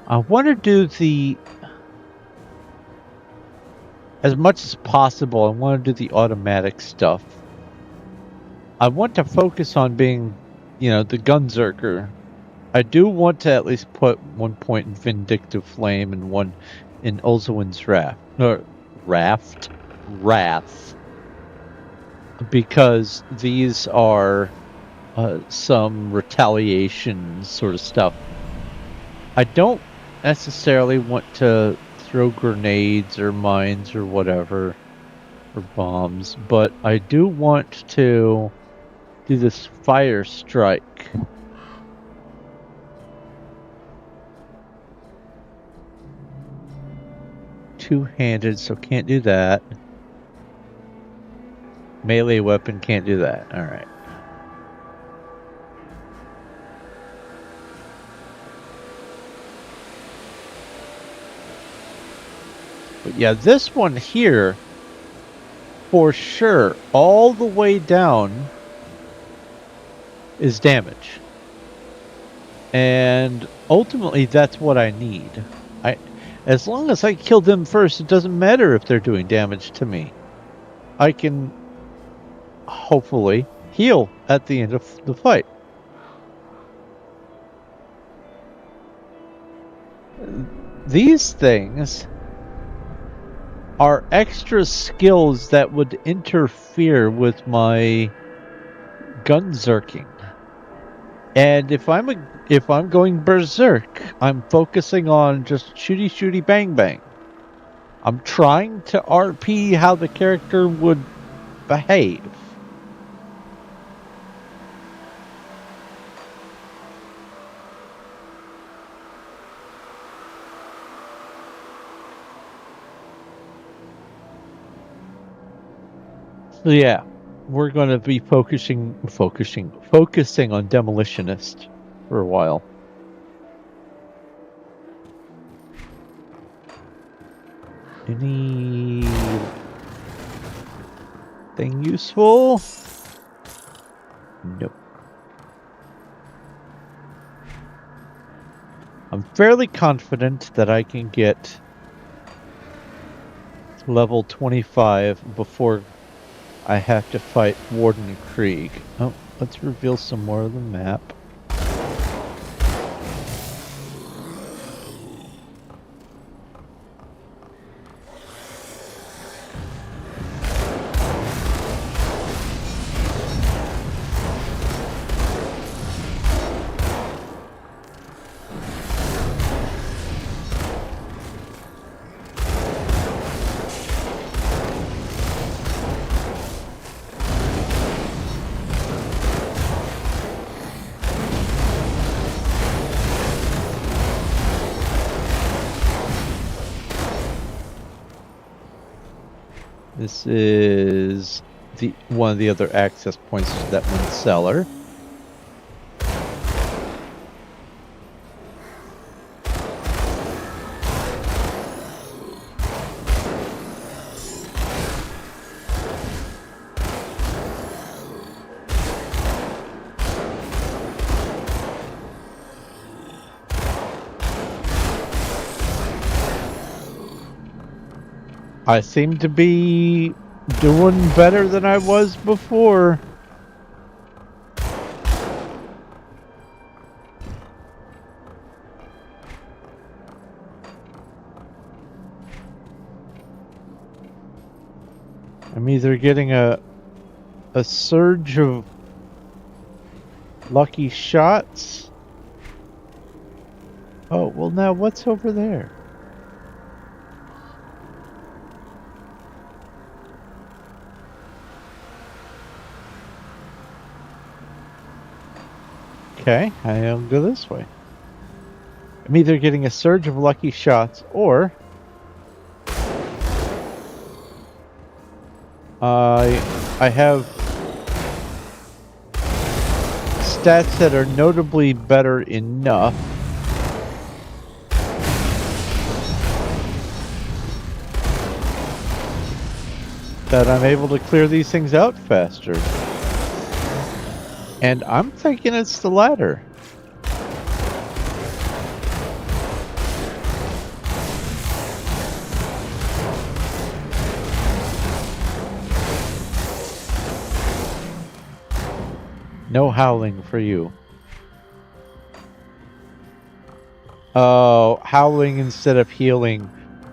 I want to do the, as much as possible, I want to do the automatic stuff. I want to focus on being, the Gunzerker. I do want to at least put 1 point in Vindictive Flame and 1 in Ulzuin's Wrath. Because these are some retaliation sort of stuff. I don't necessarily want to throw grenades or mines or whatever, or bombs, but I do want to do this fire strike. Two-handed, so can't do that. Melee weapon, can't do that. Alright. But yeah, this one here, for sure, all the way down is damage. And ultimately, that's what I need. As long as I kill them first, it doesn't matter if they're doing damage to me. I can hopefully heal at the end of the fight. These things are extra skills that would interfere with my gunzerking. And if I'm going berserk, I'm focusing on just shooty bang bang. I'm trying to RP how the character would behave. So yeah, we're going to be focusing on Demolitionist for a while. Anything useful? Nope. I'm fairly confident that I can get level 25 before I have to fight Warden Krieg. Oh, let's reveal some more of the map. This is one of the other access points to that one cellar. I seem to be doing better than I was before. I'm either getting a surge of lucky shots. Oh, well now what's over there? Okay, I'll go this way. I'm either getting a surge of lucky shots or I have stats that are notably better enough that I'm able to clear these things out faster. And I'm thinking it's the latter. No howling for you. Oh, howling instead of healing.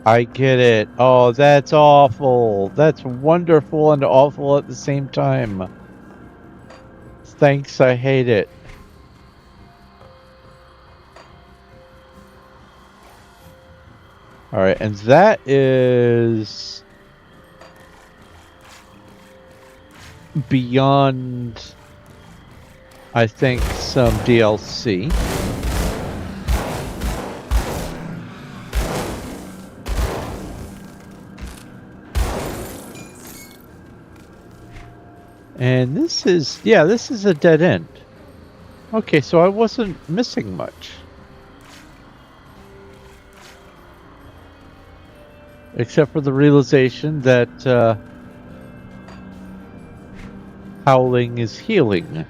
I get it. Oh, that's awful. That's wonderful and awful at the same time. Thanks, I hate it. Alright, and that is beyond, I think, some DLC. And this is, yeah, this is a dead end. Okay, so I wasn't missing much. Except for the realization that howling is healing.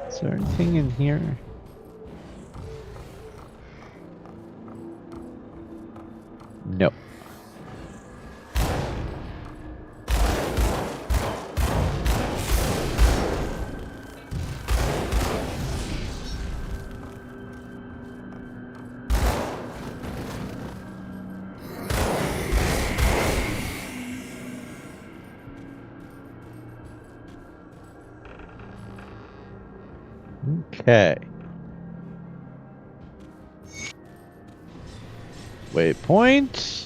Is there anything in here? No. Okay. Waypoint.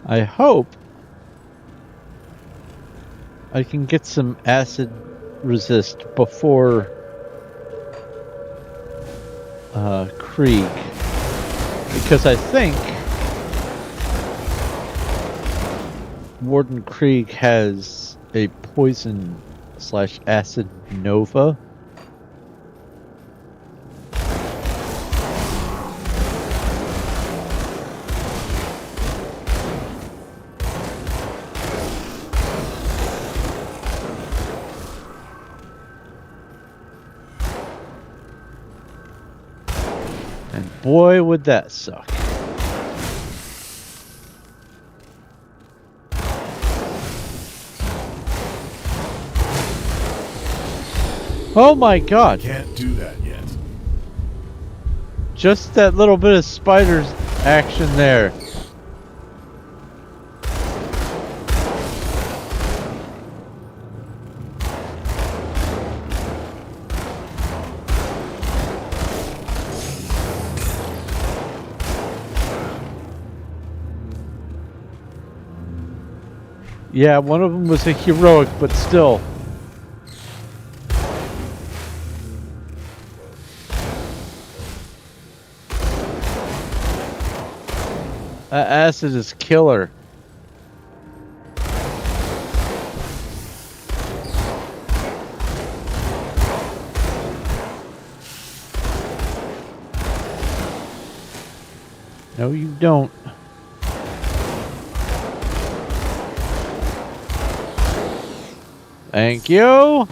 I hope I can get some acid resist before Krieg, because I think Warden Krieg has a poison / acid nova. And boy, would that suck. Oh my god. Can't do that yet. Just that little bit of spider's action there. Yeah, one of them was a heroic, but still. That acid is killer. No, you don't. Thank you.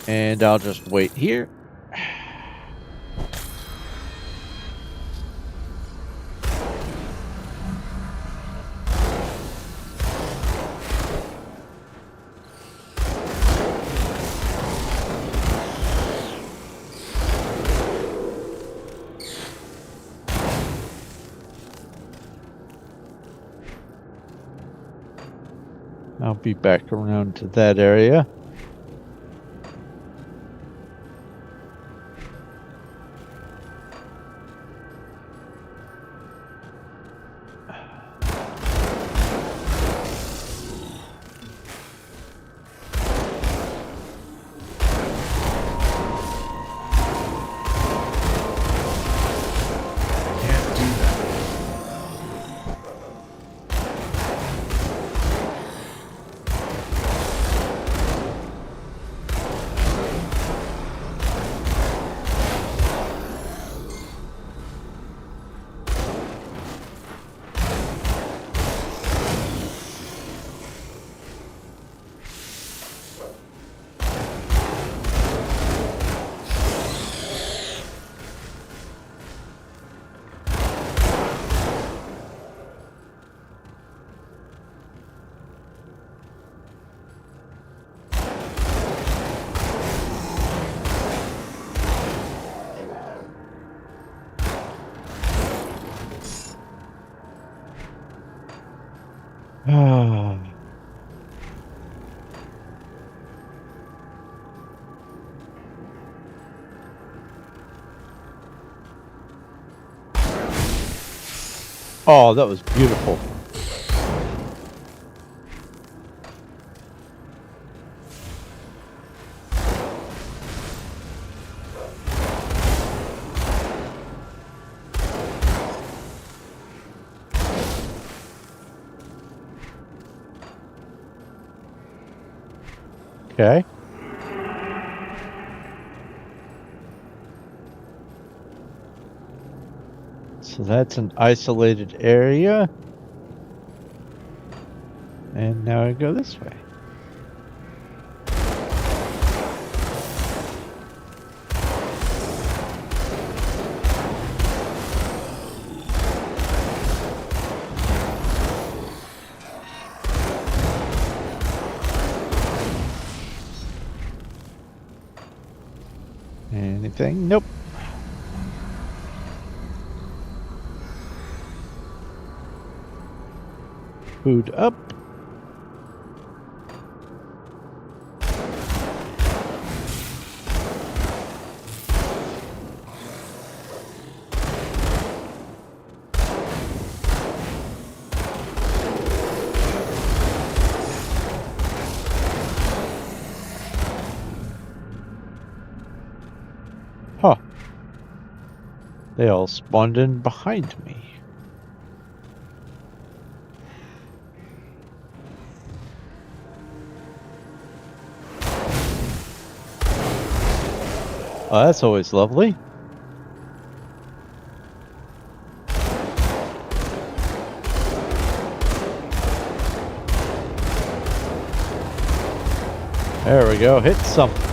And I'll just wait here. I'll be back around to that area. Oh, that was beautiful. Okay. So that's an isolated area. And now I go this way. Anything? Nope. Food up. They all spawned in behind me. Oh, that's always lovely. There we go, hit something.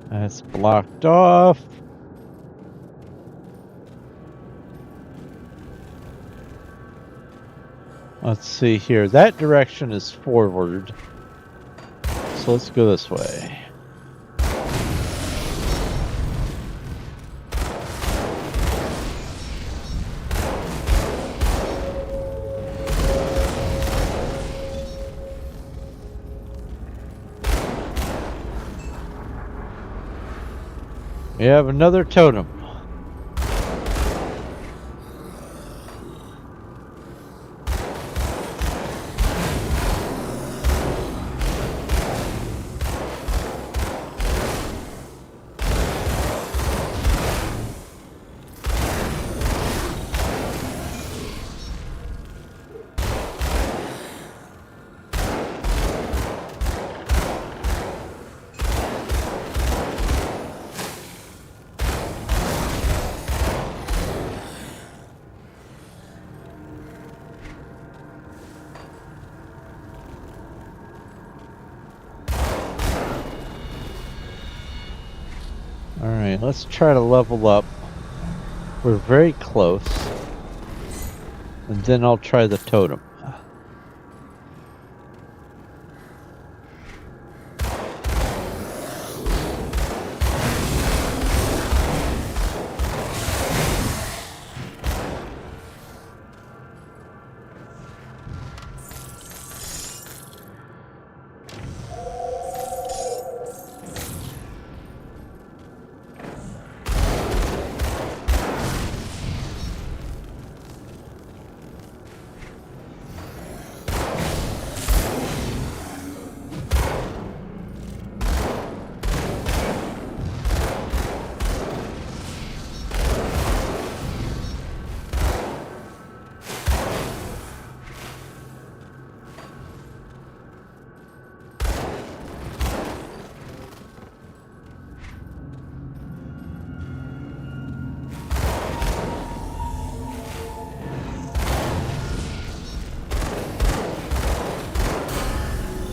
That's blocked off. Let's see here. That direction is forward. So let's go this way. We have another totem. Alright, let's try to level up. We're very close. And then I'll try the totem.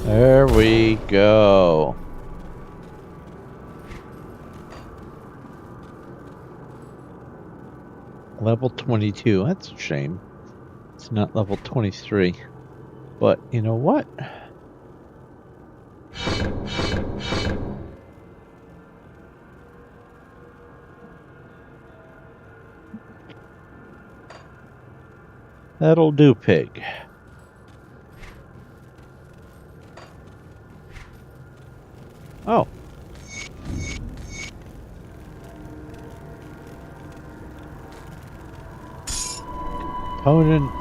There we go. Level 22. That's a shame. It's not level 23. But you know what? That'll do, pig. Oh. Component.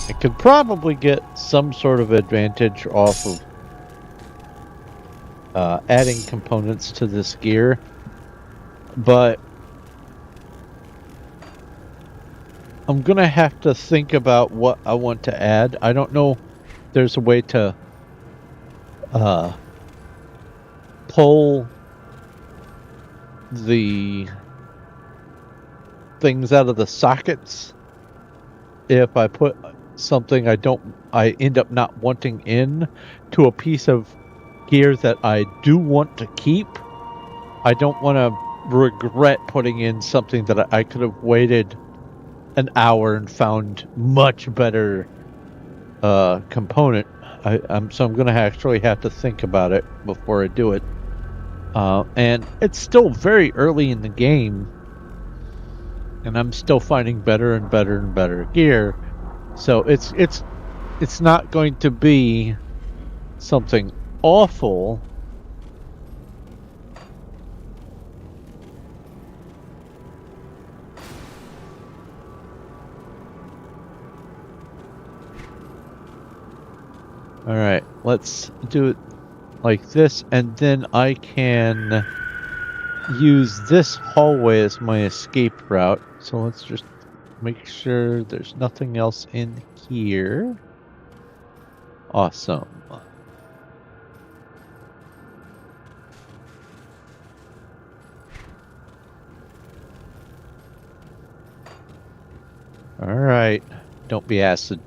I could probably get some sort of advantage off of adding components to this gear, but I'm gonna have to think about what I want to add. I don't know if there's a way to pull the things out of the sockets if I put something I end up not wanting in to a piece of gear that I do want to keep. I don't want to regret putting in something that I could have waited an hour and found much better component. So I'm going to actually have to think about it before I do it. And it's still very early in the game, and I'm still finding better and better and better gear. So it's not going to be something awful. All right, let's do it like this, and then I can use this hallway as my escape route. So let's just make sure there's nothing else in here. Awesome. All right, don't be acid.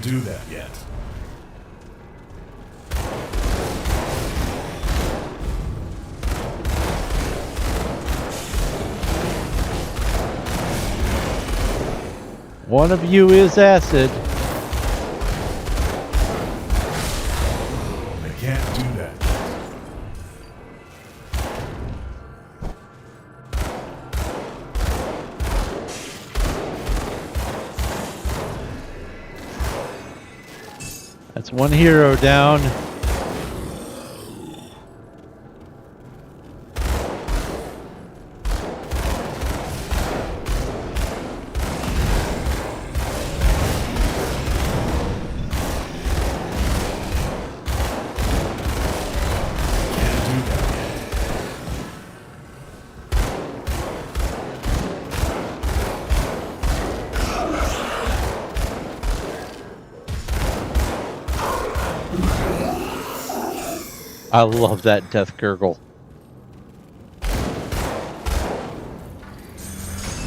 Do that yet. One of you is acid. I can't do that. That's one hero down. I love that death gurgle.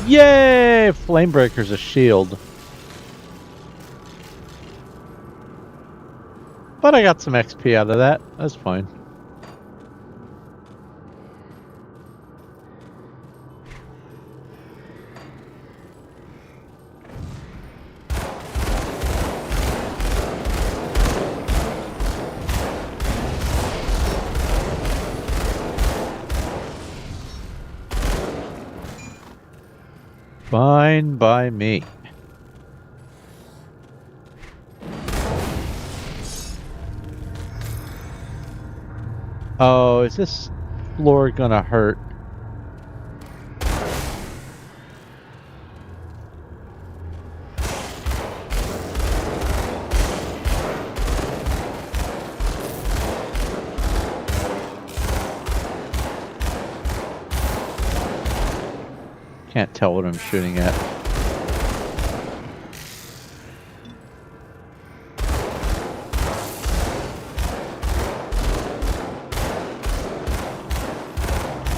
Yay! Flamebreaker's a shield. But I got some XP out of that. That's fine. Fine by me. Oh, is this floor gonna hurt? Can't tell what I'm shooting at.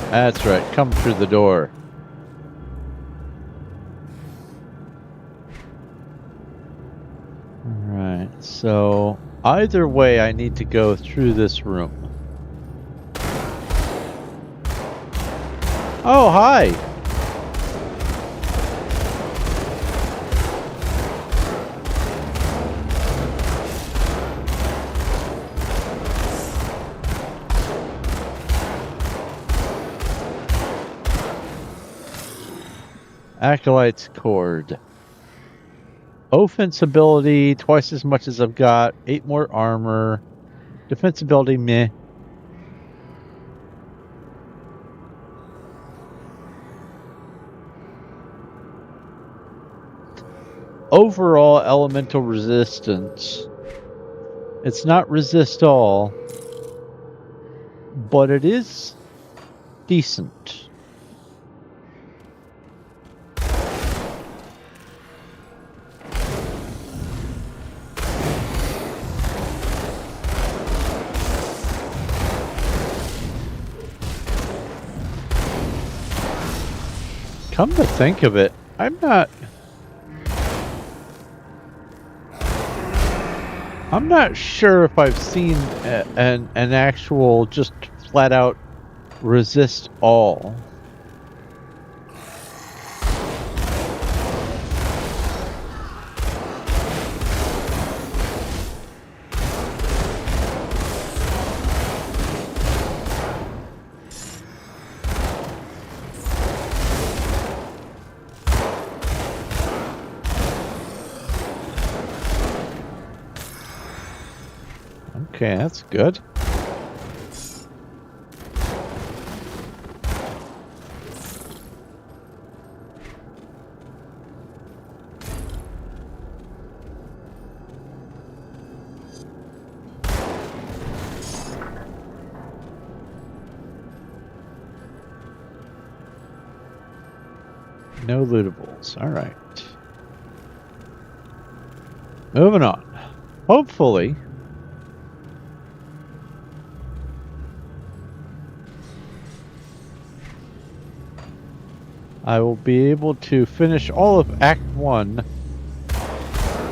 That's right, come through the door. Alright, so either way I need to go through this room. Oh, hi! Acolyte's Cord. Offense ability, twice as much as I've got. 8 more armor. Defense ability, meh. Overall elemental resistance. It's not resist all, but it is decent. Come to think of it, I'm not sure if I've seen an actual just flat out resist all. Okay, that's good. No lootables. All right. Moving on. Hopefully, I will be able to finish all of Act 1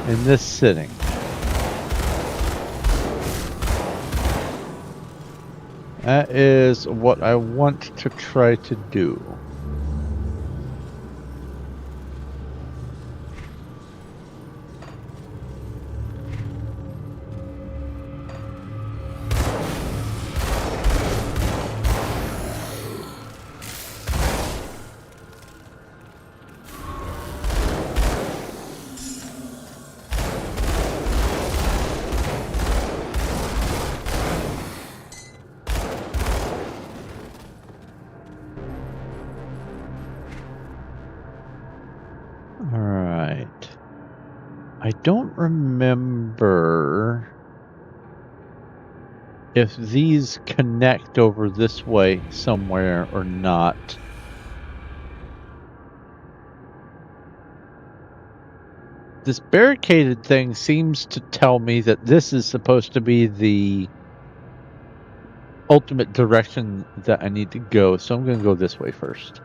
in this sitting. That is what I want to try to do. Alright. I don't remember if these connect over this way somewhere or not. This barricaded thing seems to tell me that this is supposed to be the ultimate direction that I need to go, so I'm going to go this way first.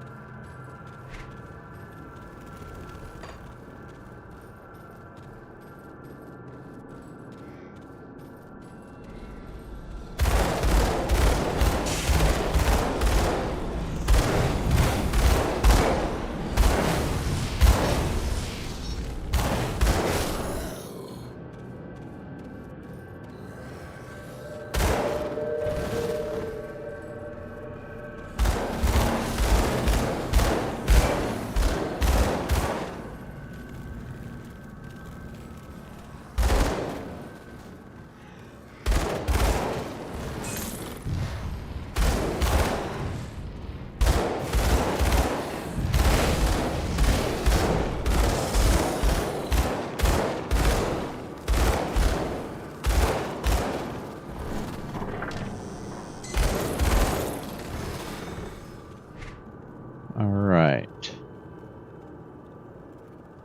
Alright.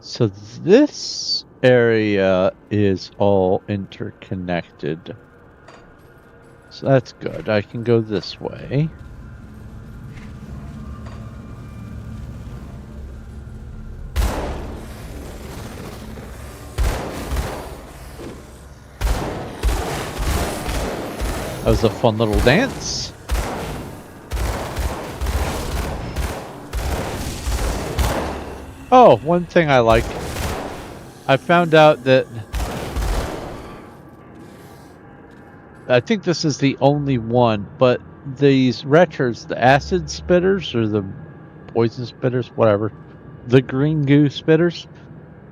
So this area is all interconnected. So that's good. I can go this way. That was a fun little dance. Oh, one thing I like. I found out that I think this is the only one, but these retchers, the acid spitters or the poison spitters, whatever, the green goo spitters,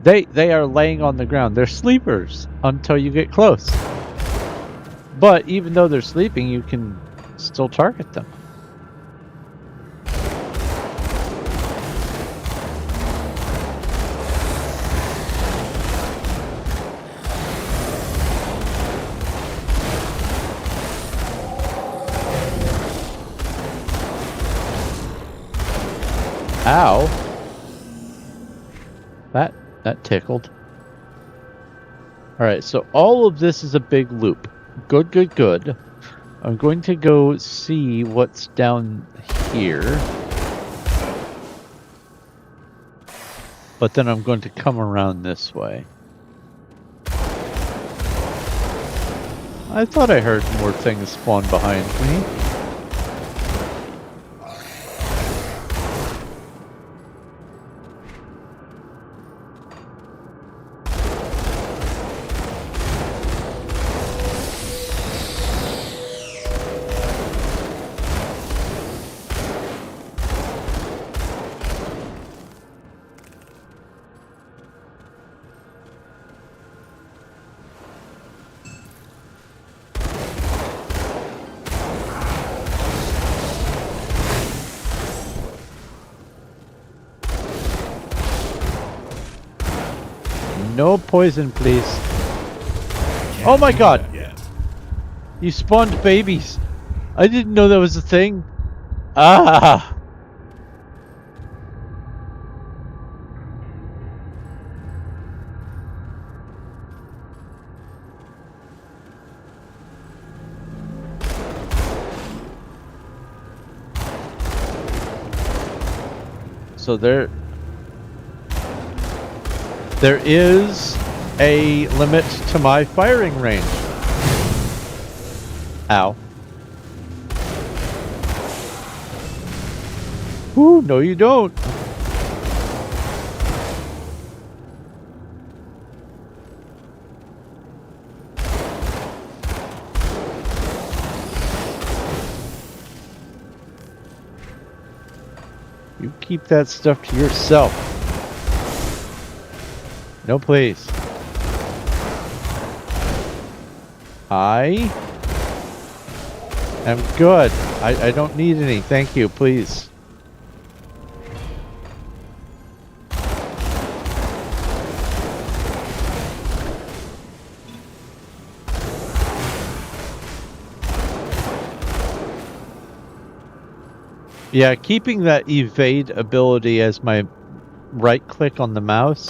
they are laying on the ground. They're sleepers until you get close. But even though they're sleeping, you can still target them. Ow. That tickled. Alright, so all of this is a big loop. Good, good, good. I'm going to go see what's down here. But then I'm going to come around this way. I thought I heard more things spawn behind me. No poison, please. Oh my god! You spawned babies. I didn't know that was a thing. Ah! So there is a limit to my firing range. Ow. Ooh, no you don't. You keep that stuff to yourself. No, please. I am good. I don't need any. Thank you, please. Yeah, keeping that evade ability as my right click on the mouse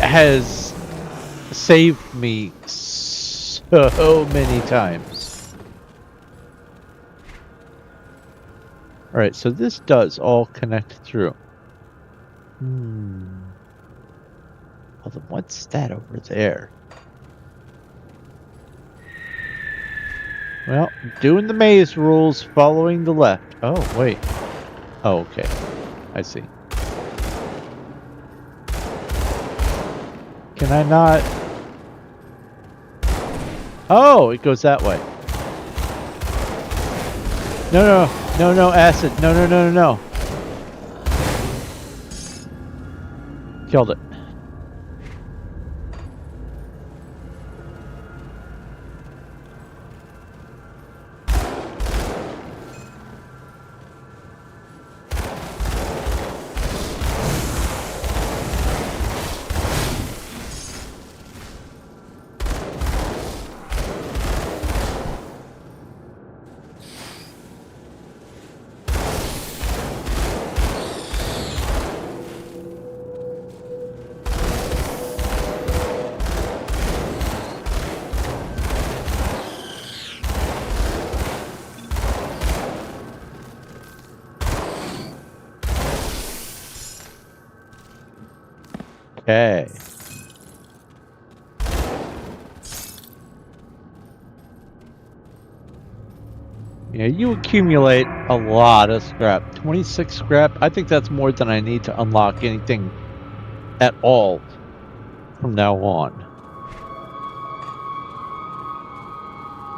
has saved me so many times. Alright, so this does all connect through. Hold on, what's that over there? Well, doing the maze rules, following the left. Oh, wait. Oh, okay. I see. Can I not? Oh, it goes that way. No, acid. No. Killed it. Okay. Yeah, you accumulate a lot of scrap. 26 scrap. I think that's more than I need to unlock anything at all from now on.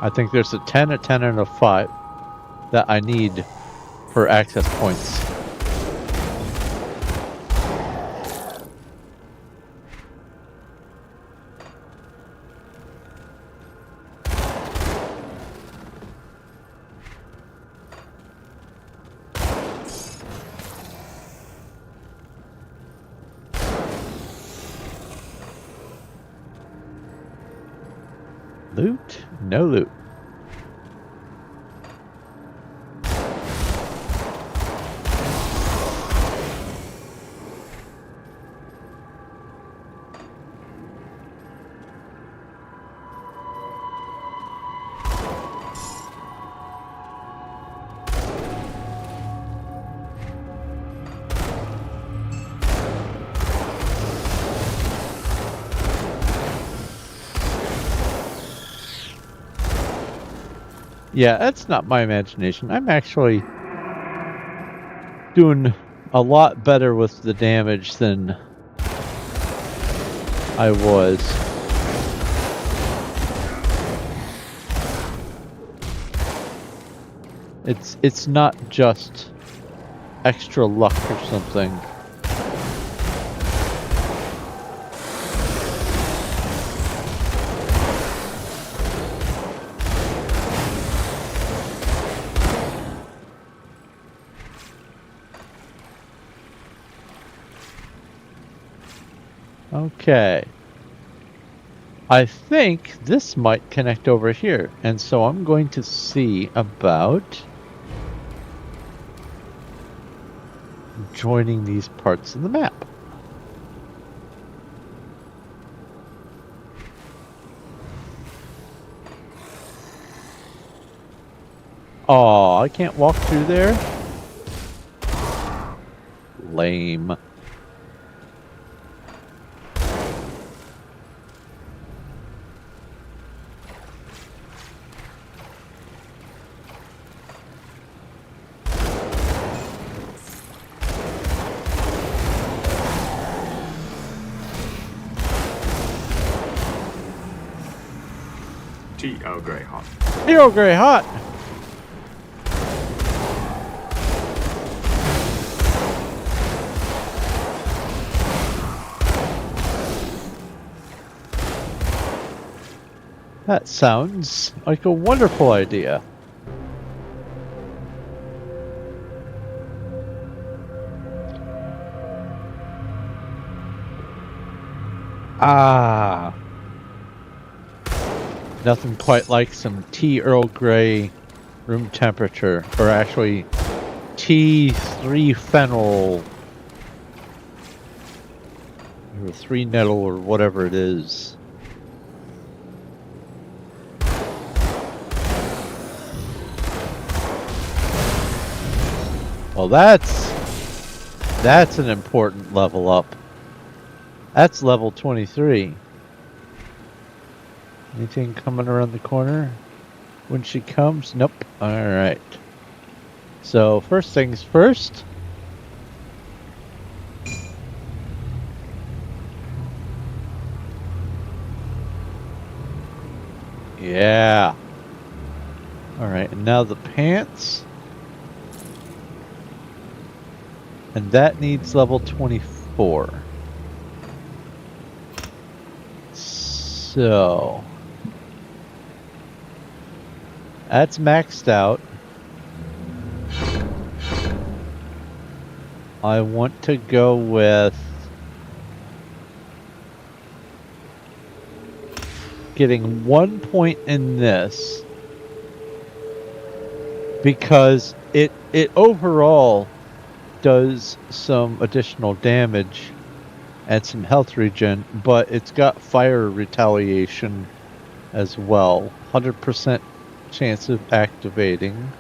I think there's a 10, a 10, and a 5 that I need for access points. Loot? No loot. Yeah, that's not my imagination. I'm actually doing a lot better with the damage than I was. It's not just extra luck or something. Okay. I think this might connect over here, and so I'm going to see about joining these parts of the map. Oh, I can't walk through there? Lame. Tea Earl Grey hot. Earl Grey hot! That sounds like a wonderful idea. Ah. Nothing quite like some tea Earl Grey room temperature, or actually tea 3 fennel, or 3 nettle, or whatever it is. Well, that's an important level up. That's level 23. Anything coming around the corner when she comes? Nope. Alright. So, first things first. Yeah. Alright, and now the pants. And that needs level 24. So that's maxed out. I want to go with getting 1 point in this because it overall does some additional damage and some health regen, but it's got fire retaliation as well. 100% chance of activating.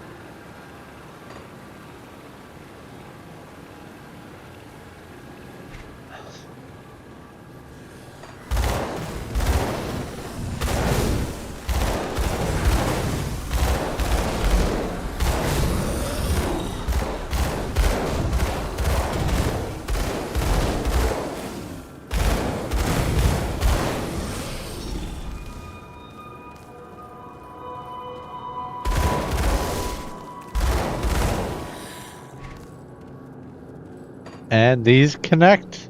And these connect.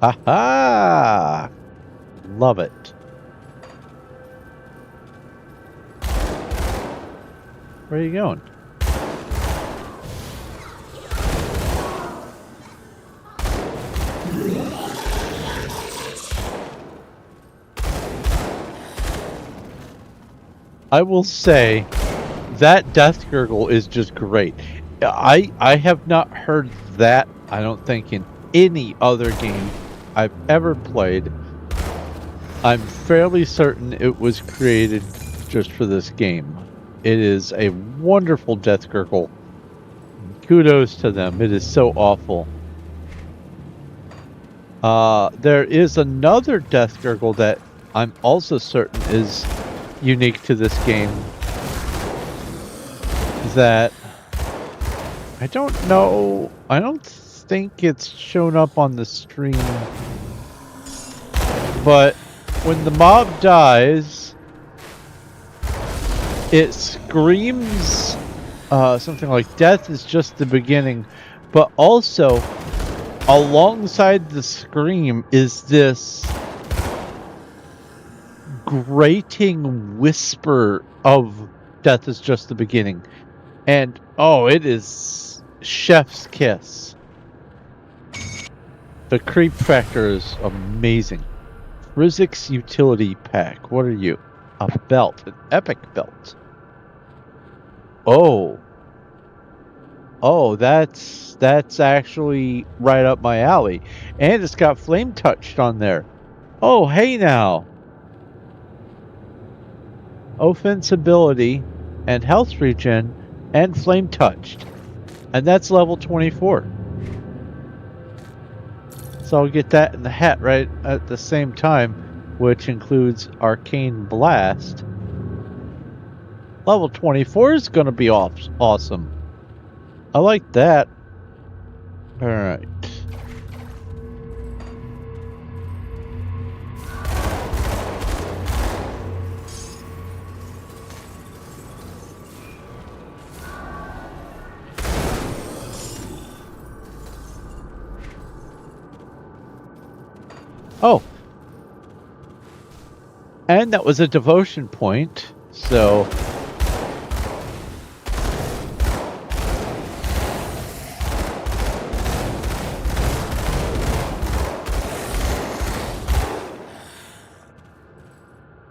Aha! Love it. Where are you going? I will say that death gurgle is just great. I have not heard that, I don't think, in any other game I've ever played. I'm fairly certain it was created just for this game. It is a wonderful death gurgle. Kudos to them. It is so awful. There is another death gurgle that I'm also certain is unique to this game that I don't know. I don't think it's shown up on the stream. But when the mob dies, it screams something like death is just the beginning. But also, alongside the scream is this grating whisper of death is just the beginning. And, oh, it is chef's kiss. The creep factor is amazing. Rizik's utility pack. What are you? A belt. An epic belt. Oh. Oh, that's actually right up my alley. And it's got flame touched on there. Oh, hey now. Offense ability and health regen and flame touched. And that's level 24. So I'll get that in the hat right at the same time, which includes Arcane Blast. Level 24 is going to be awesome. I like that. Alright. Oh. And that was a devotion point, so...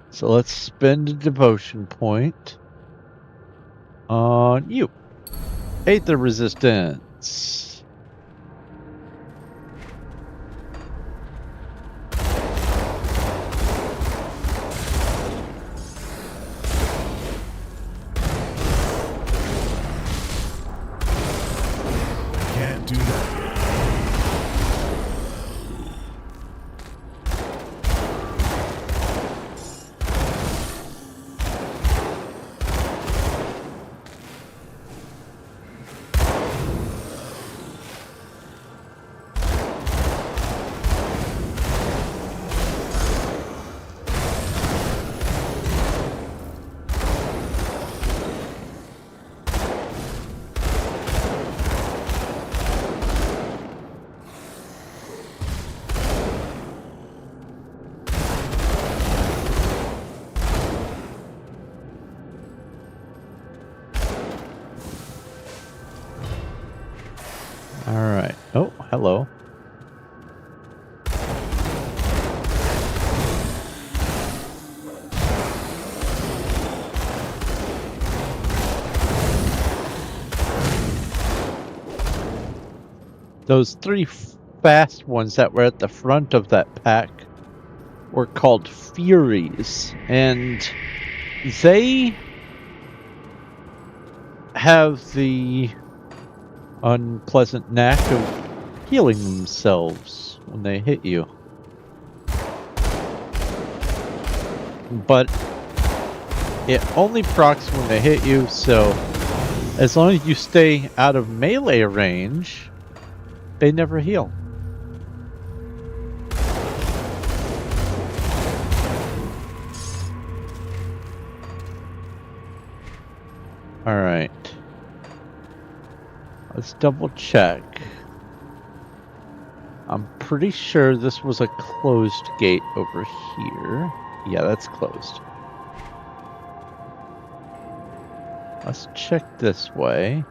So let's spend a devotion point on you. Aether resistance. Can't do that. Alright. Oh, hello. Those three fast ones that were at the front of that pack were called Furies, and they have the unpleasant knack of healing themselves when they hit you. But it only procs when they hit you, so as long as you stay out of melee range, they never heal. Alright. Let's double check. I'm pretty sure this was a closed gate over here. Yeah, that's closed. Let's check this way.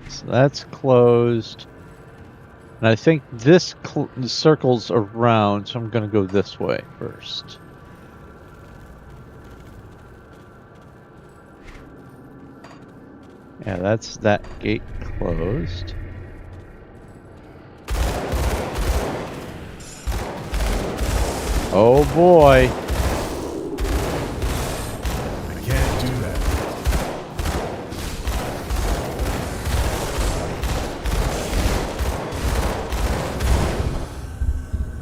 So that's closed. And I think this circles around, so I'm going to go this way first. Yeah, that's that gate closed. Oh boy. I can't do that.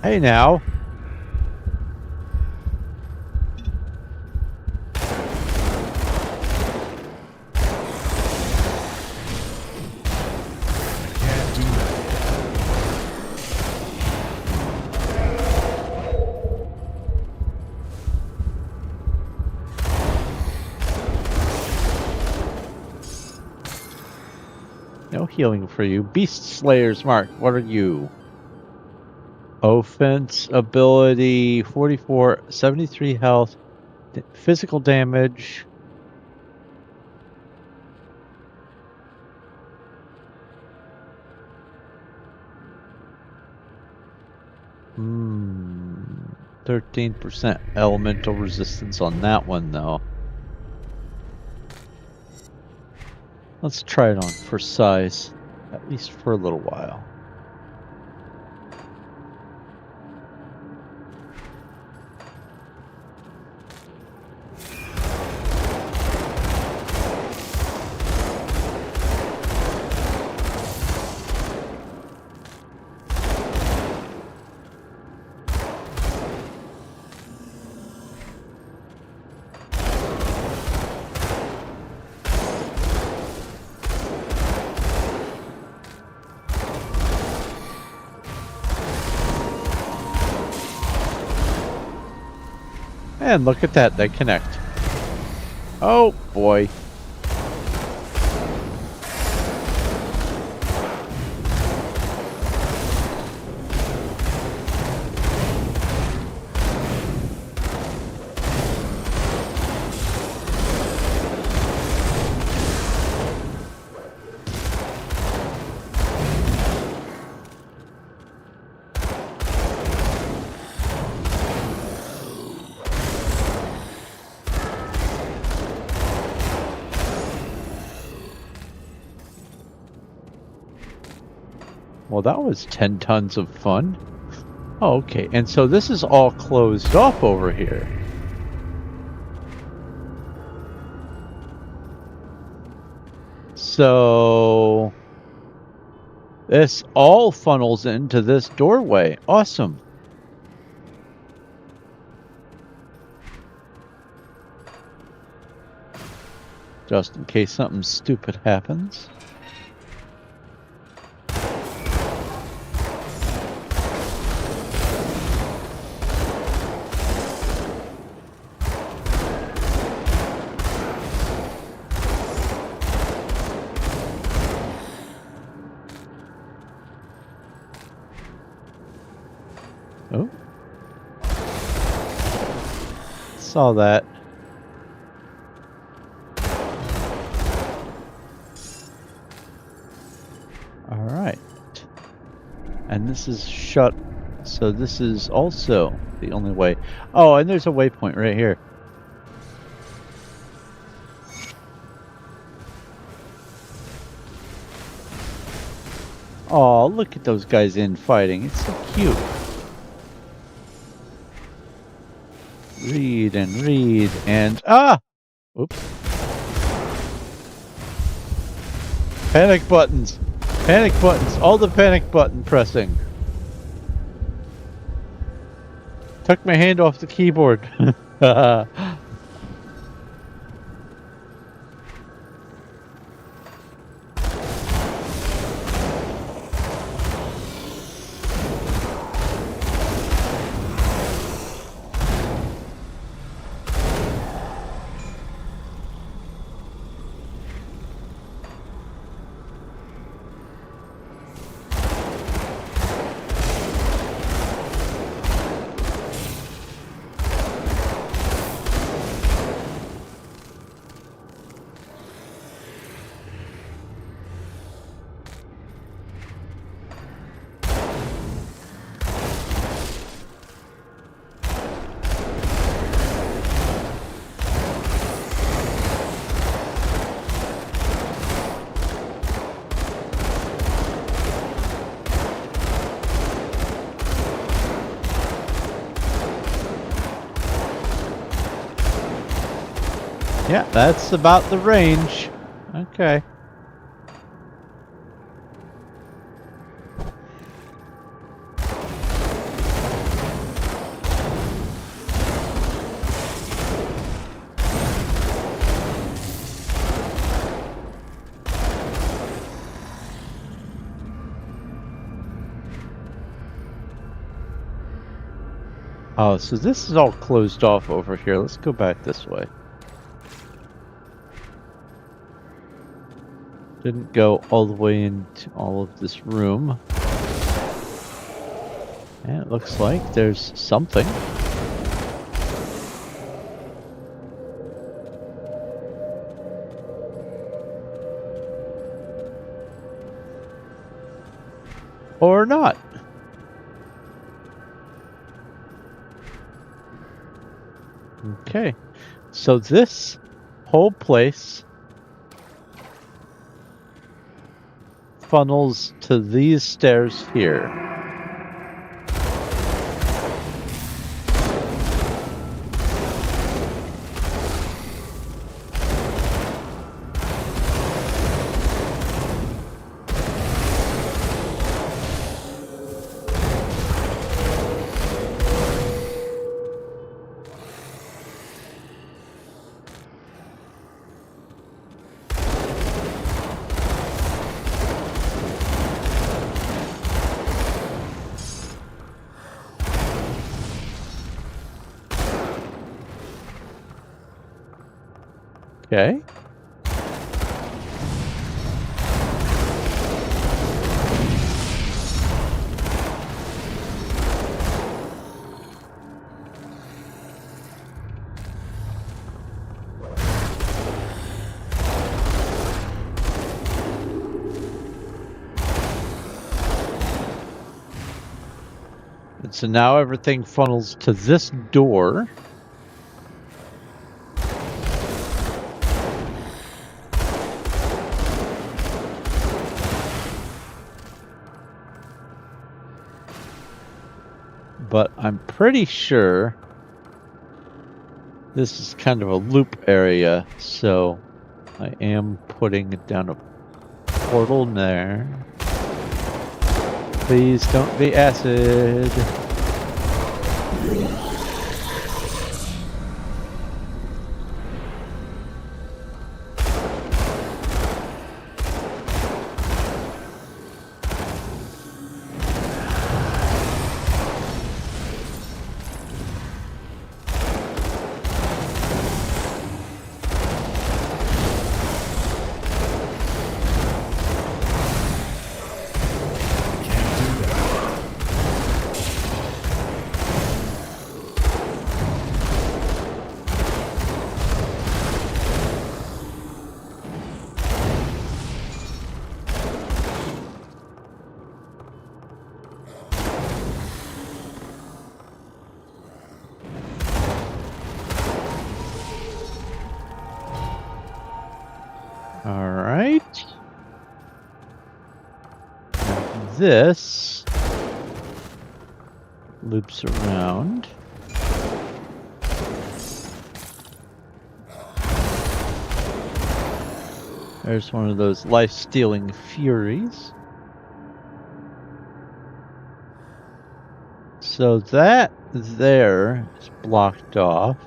Hey now. No healing for you. Beast Slayer's Mark, what are you? Offense ability 44, 73 health, physical damage 13% elemental resistance on that one, though. Let's try it on for size, at least for a little while. And look at that, they connect. Oh boy. Well, that was 10 tons of fun. Oh, okay, and so this is all closed off over here. So this all funnels into this doorway. Awesome. Just in case something stupid happens. Oh. Saw that. All right. And this is shut, so this is also the only way. Oh, and there's a waypoint right here. Oh, look at those guys infighting. It's so cute. Read and ah! Oops. Panic buttons. Panic buttons. All the panic button pressing. Took my hand off the keyboard. Yeah, that's about the range. Okay. Oh, so this is all closed off over here. Let's go back this way. Didn't go all the way into all of this room. And it looks like there's something. Or not. Okay. So this whole place funnels to these stairs here. Okay. And so now everything funnels to this door. But I'm pretty sure this is kind of a loop area, so I am putting down a portal there. Please don't be acid. All right. This loops around. There's one of those life-stealing furies. So that there is blocked off.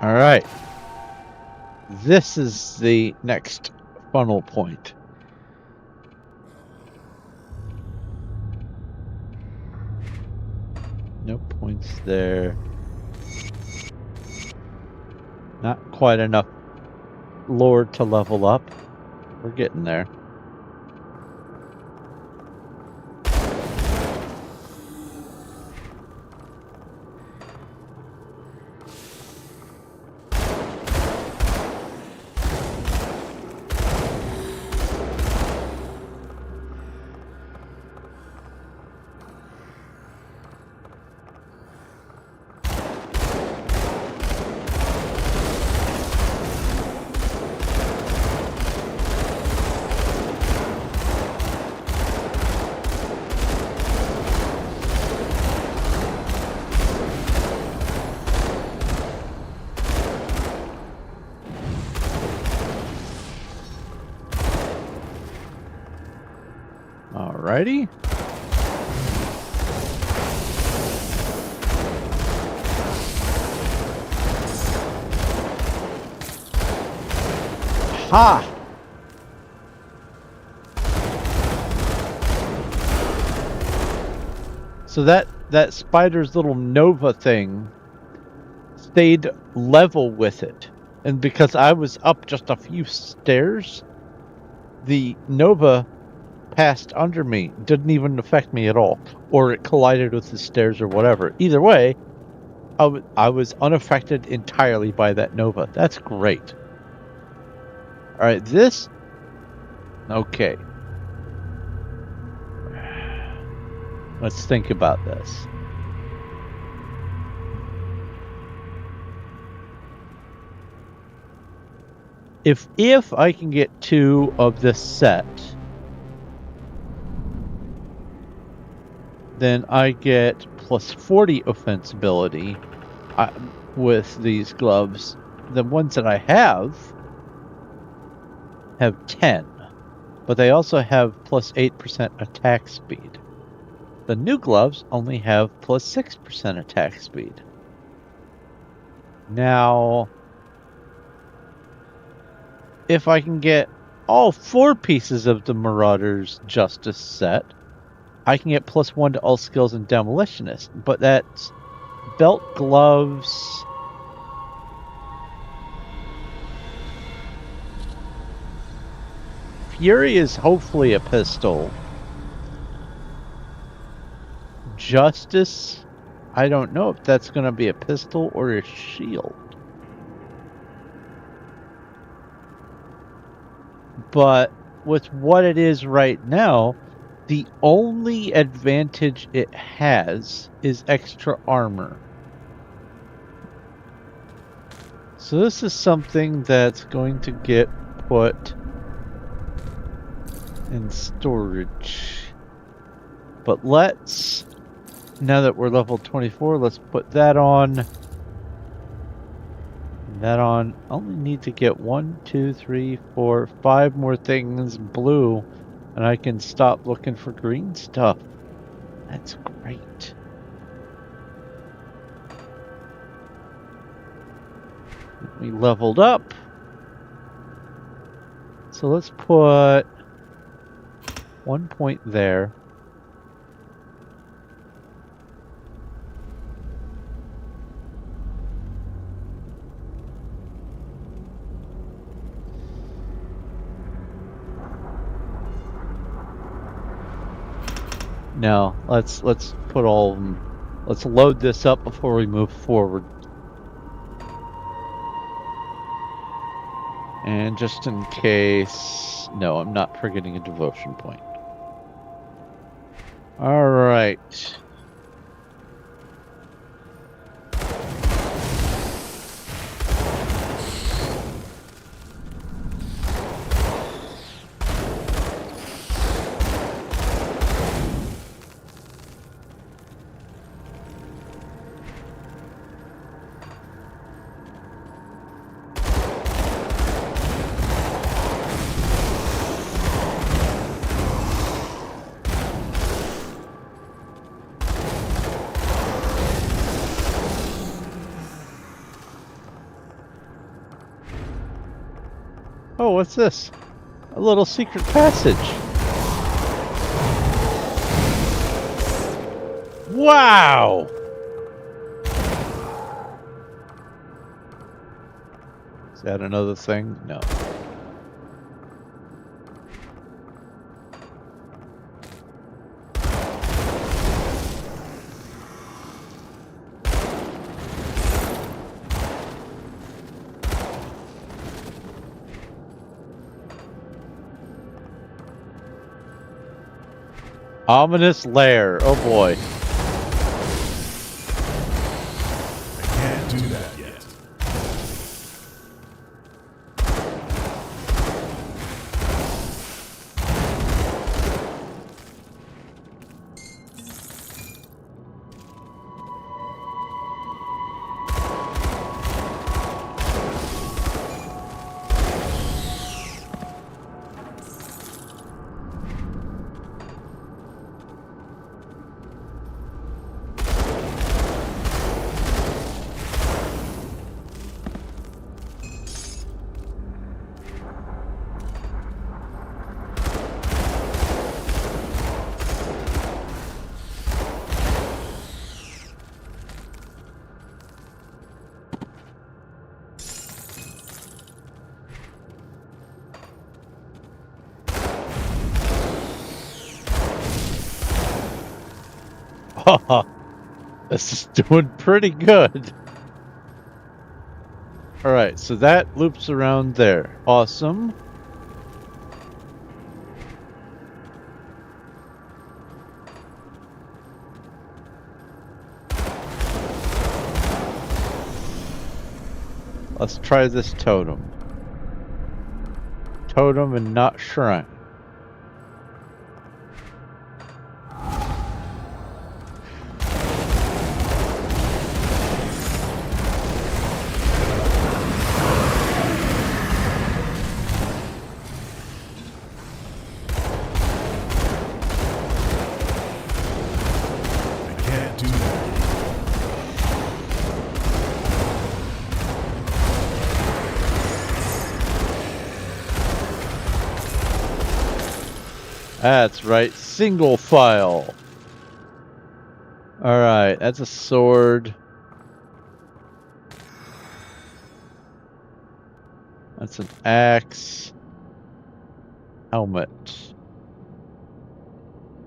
All right. This is the next funnel point. No points there. Not quite enough lore to level up. We're getting there. Alrighty. Aha! So that spider's little Nova thing stayed level with it. And because I was up just a few stairs, the Nova passed under me. Didn't even affect me at all. Or it collided with the stairs or whatever. Either way, I was unaffected entirely by that Nova. That's great. Alright, this... Okay. Let's think about this. If I can get 2 of this set, then I get plus 40 offense ability with these gloves. The ones that I have 10, but they also have plus 8% attack speed. The new gloves only have plus 6% attack speed. Now, if I can get all 4 pieces of the Marauder's Justice set, I can get plus 1 to all skills in Demolitionist. But that's belt, gloves... Fury is hopefully a pistol. Justice, I don't know if that's going to be a pistol or a shield. But with what it is right now, the only advantage it has is extra armor. So this is something that's going to get put in storage. But let's, now that we're level 24, let's put that on. That on. Only need to get 1, 2, 3, 4, 5 more things blue, and I can stop looking for green stuff. That's great. We leveled up. So let's put 1 point there. Now, let's put all of them. Let's load this up before we move forward. And just in case... No, I'm not forgetting a devotion point. Alright. Oh, what's this? A little secret passage. Wow! Is that another thing? No. Ominous lair. Oh boy. I can't do that yet. This is doing pretty good. Alright, so that loops around there. Awesome. Let's try this totem. Totem and not shrine. That's right, single file. Alright, that's a sword. That's an axe. Helmet.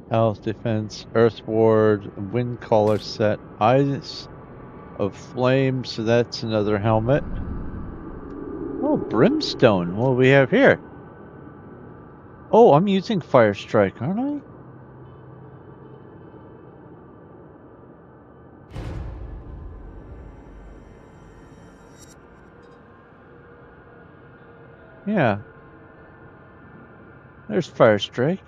Health, defense, earth ward, wind collar set, eyes of flame, so that's another helmet. Oh, brimstone. What do we have here? Oh, I'm using Fire Strike, aren't I? Yeah. There's Fire Strike.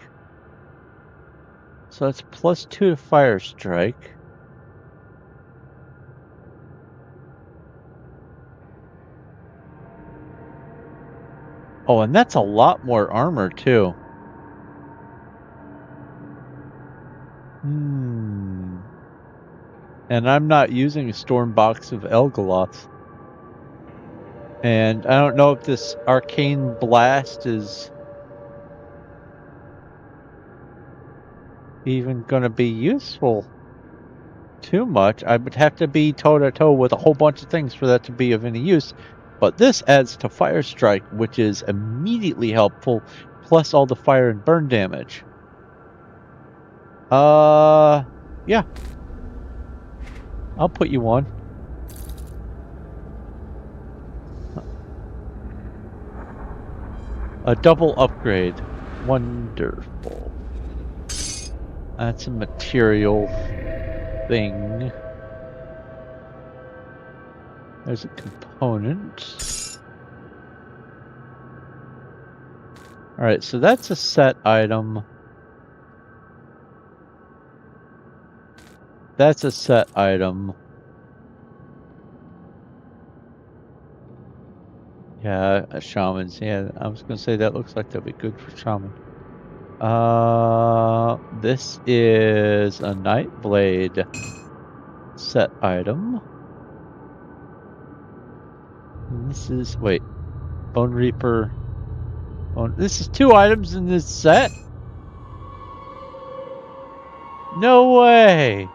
So that's +2 to Fire Strike. Oh, and that's a lot more armor, too. And I'm not using a Storm Box of Elgaloth. And I don't know if this Arcane Blast is even going to be useful too much. I would have to be toe-to-toe with a whole bunch of things for that to be of any use. But this adds to Fire Strike, which is immediately helpful, plus all the fire and burn damage. Yeah. I'll put you on. A double upgrade. Wonderful. That's a material thing. There's a component. Alright, so that's a set item. That's a set item. Yeah, a shaman's. Yeah, I was gonna say that looks like that'd be good for shaman. This is a Nightblade set item. And this is, wait, Bone Reaper. This is 2 items in this set? No way!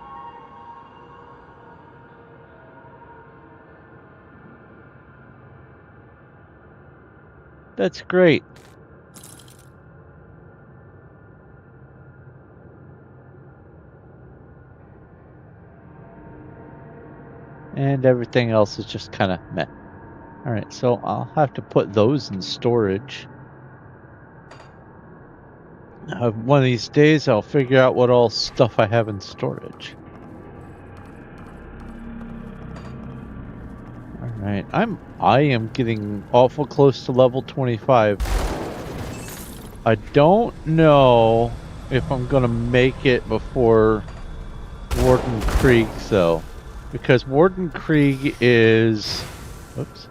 That's great. And everything else is just kind of meh. Alright, so I'll have to put those in storage. One of these days I'll figure out what all stuff I have in storage. Alright, I am getting awful close to level 25. I don't know if I'm gonna make it before Warden Krieg though. Because Warden Krieg is, oops,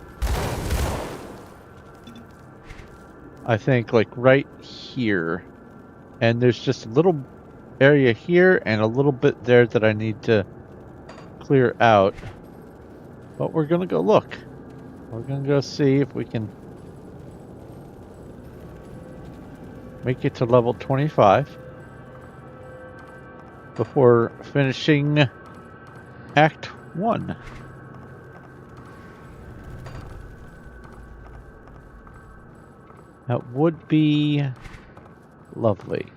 I think like right here, and there's just a little area here and a little bit there that I need to clear out, but we're gonna go look. We're gonna go see if we can make it to level 25 before finishing Act 1. That would be lovely.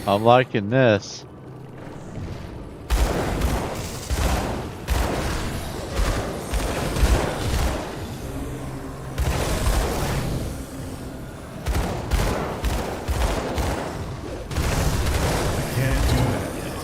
I'm liking this. Can't do that yet.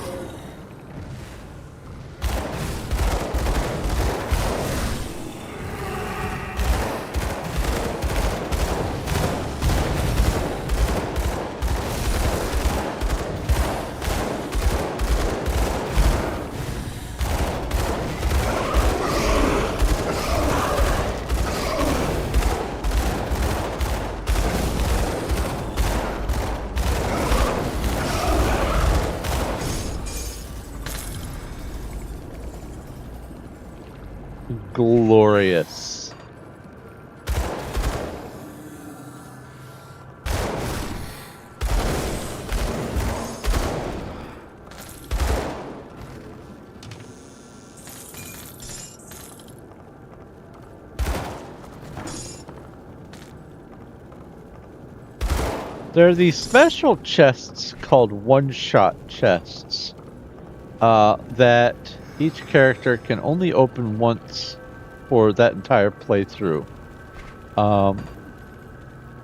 Glorious. There are these special chests called one-shot chests that each character can only open once for that entire playthrough.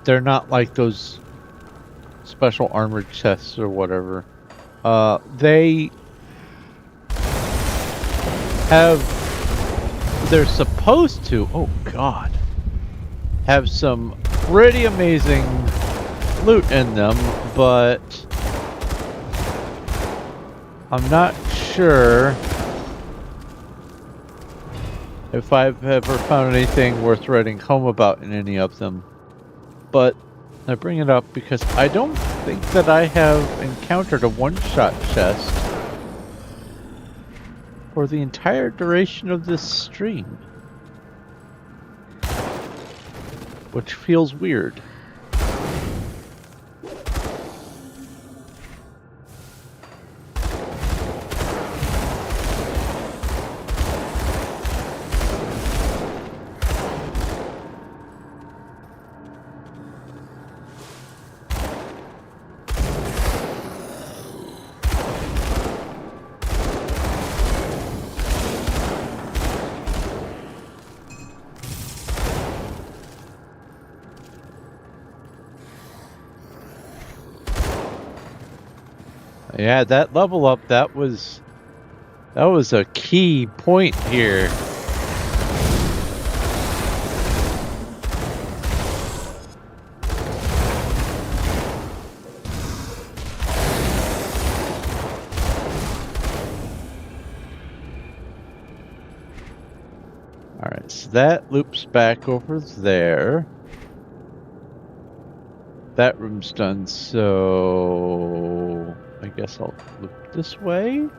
They're not like those special armored chests or whatever. They're supposed to, oh god, have some pretty amazing loot in them, but I'm not sure if I've ever found anything worth writing home about in any of them. But I bring it up because I don't think that I have encountered a one-shot chest for the entire duration of this stream, which feels weird. Yeah, that level up, that was a key point here. Alright, so that loops back over there. That room's done, so I guess I'll loop this way.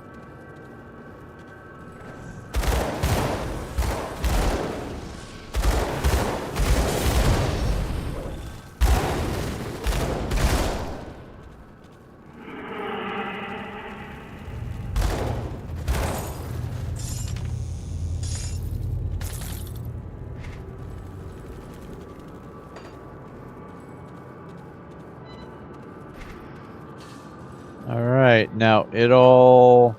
Alright, now it all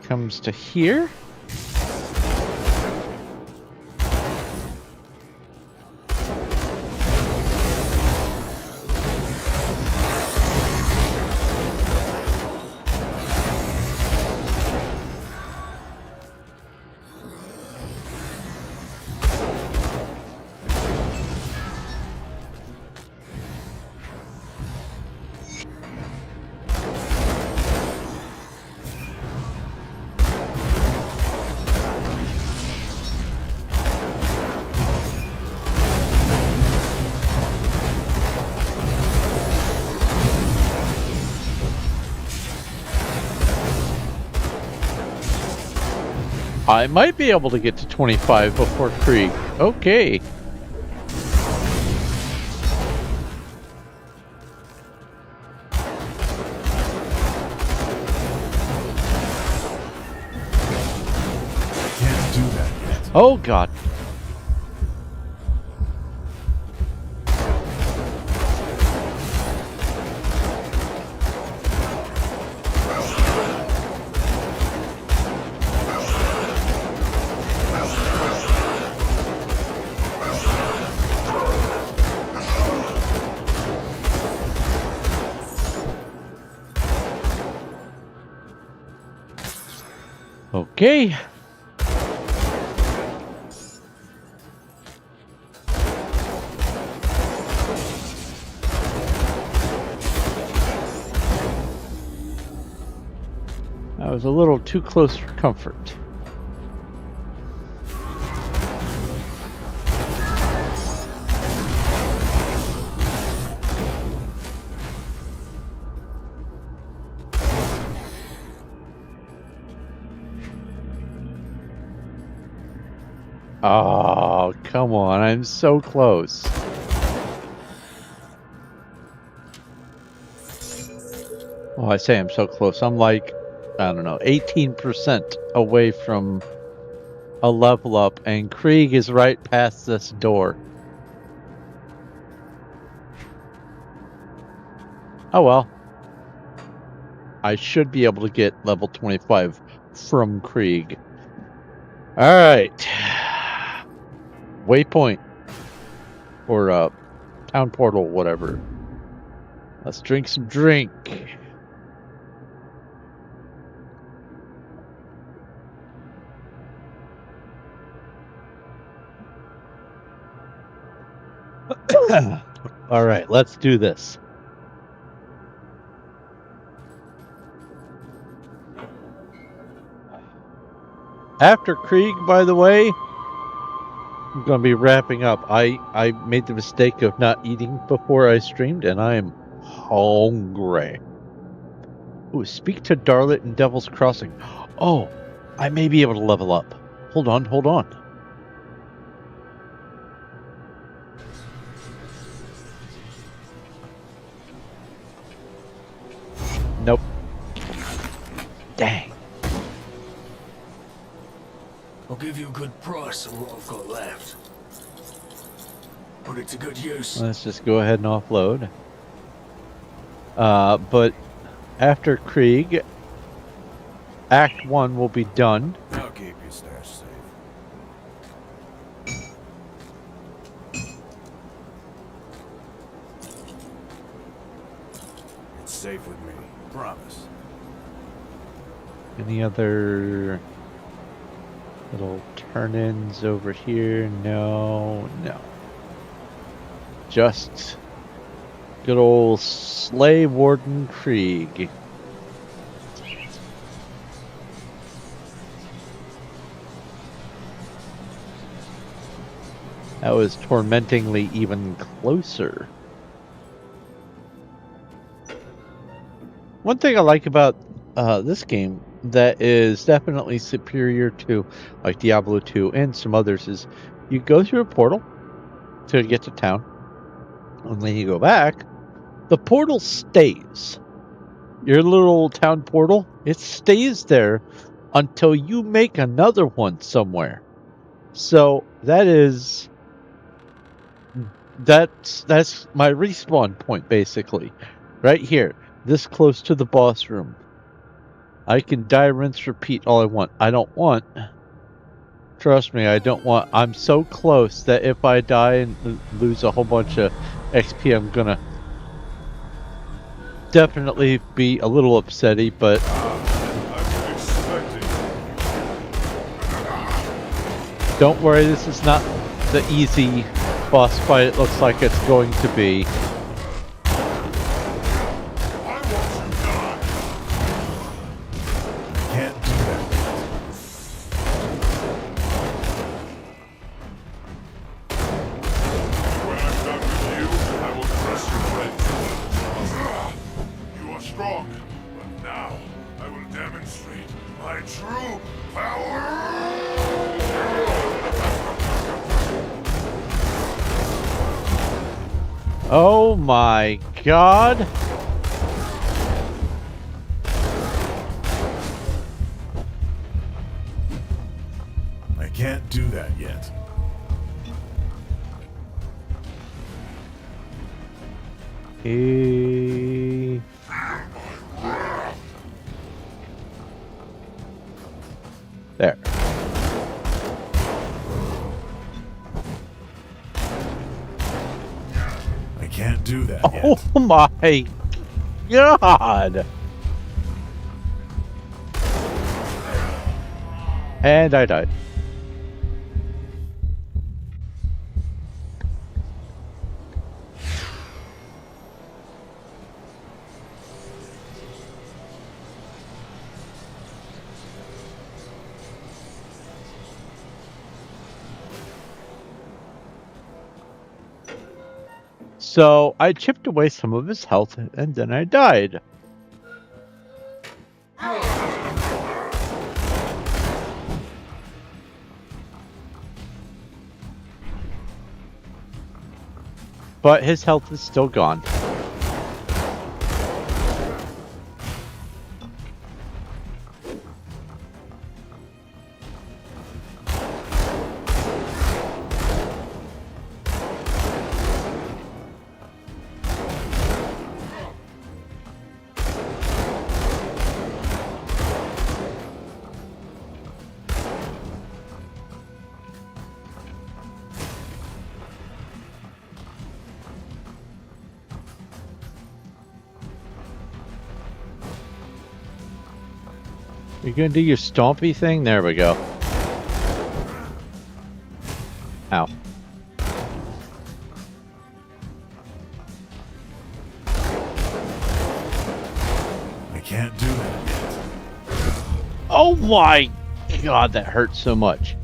comes to here. I might be able to get to 25 before Krieg. Okay. Can't do that yet. Oh god. Okay. I was a little too close for comfort. Oh, come on. I'm so close. Well, I say I'm so close. I'm like, I don't know, 18% away from a level up, and Krieg is right past this door. Oh well. I should be able to get level 25 from Krieg. Alright. Waypoint. Or town portal, whatever. Let's drink some drink. Alright, let's do this. After Krieg, by the way, I'm going to be wrapping up. I made the mistake of not eating before I streamed, and I am hungry. Ooh, speak to Darlet in Devil's Crossing. Oh, I may be able to level up. Hold on, hold on. Nope. Dang. I'll give you a good price on what I've got left. Put it to good use. Let's just go ahead and offload. But after Krieg, Act 1 will be done. I'll keep your stash safe. It's safe with me. Promise. Any other little turn-ins over here? No. Just good old Slay Warden Krieg. That was tormentingly even closer. One thing I like about this game that is definitely superior to like Diablo 2 and some others is you go through a portal to get to town, and when you go back, the portal stays. Your little town portal, it stays there until you make another one somewhere. So that's my respawn point basically. Right here, this close to the boss room. I can die, rinse, repeat all I want. I don't want. Trust me, I don't want. I'm so close that if I die and lose a whole bunch of XP, I'm gonna definitely be a little upsetty, but don't worry, this is not the easy boss fight it looks like it's going to be. Oh my god! I can't do that yet. There. I can't do that yet. Oh my god! And I died. So I chipped away some of his health, and then I died. But his health is still gone. You gonna do your stompy thing? There we go. Ow. I can't do that yet. Oh my god, that hurt so much.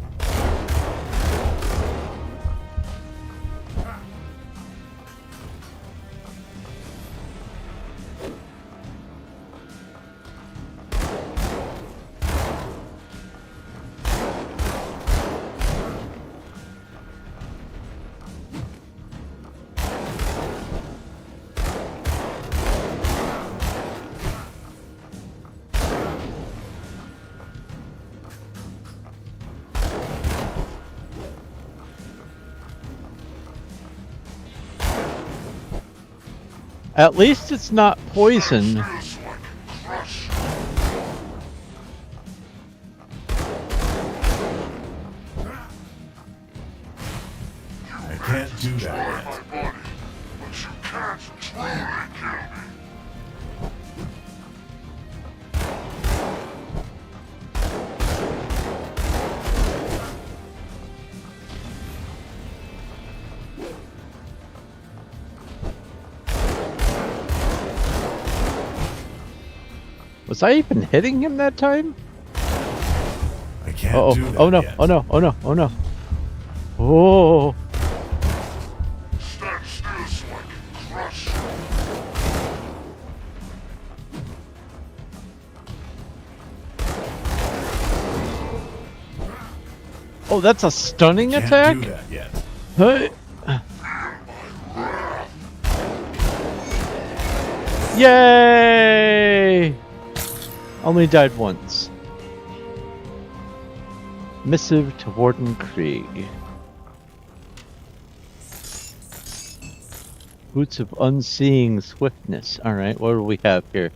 At least it's not poison. I can't do that yet. Was I even hitting him that time? I can't do that Oh no, yet. oh no, oh no, oh no. Oh. Oh, that's a stunning Can't attack? do that yet. Hey. Yay! Only died once. Missive to Warden Krieg. Boots of Unseeing Swiftness. Alright, what do we have here?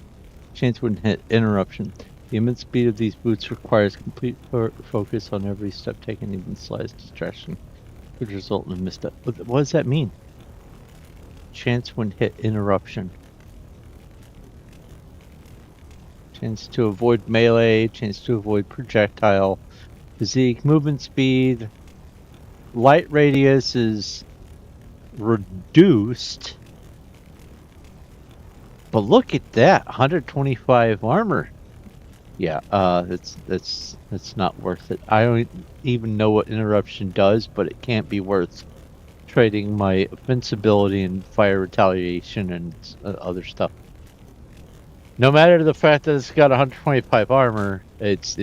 Chance wouldn't hit interruption. The immense speed of these boots requires complete focus on every step taken, even slightest distraction could result in a misstep. What does that mean? Chance when hit interruption. Chance to avoid melee, chance to avoid projectile, physique, movement speed, light radius is reduced. But look at that, 125 armor. Yeah, it's not worth it. I don't even know what interruption does, but it can't be worth trading my invincibility and fire retaliation and other stuff. No matter the fact that it's got 125 armor, it's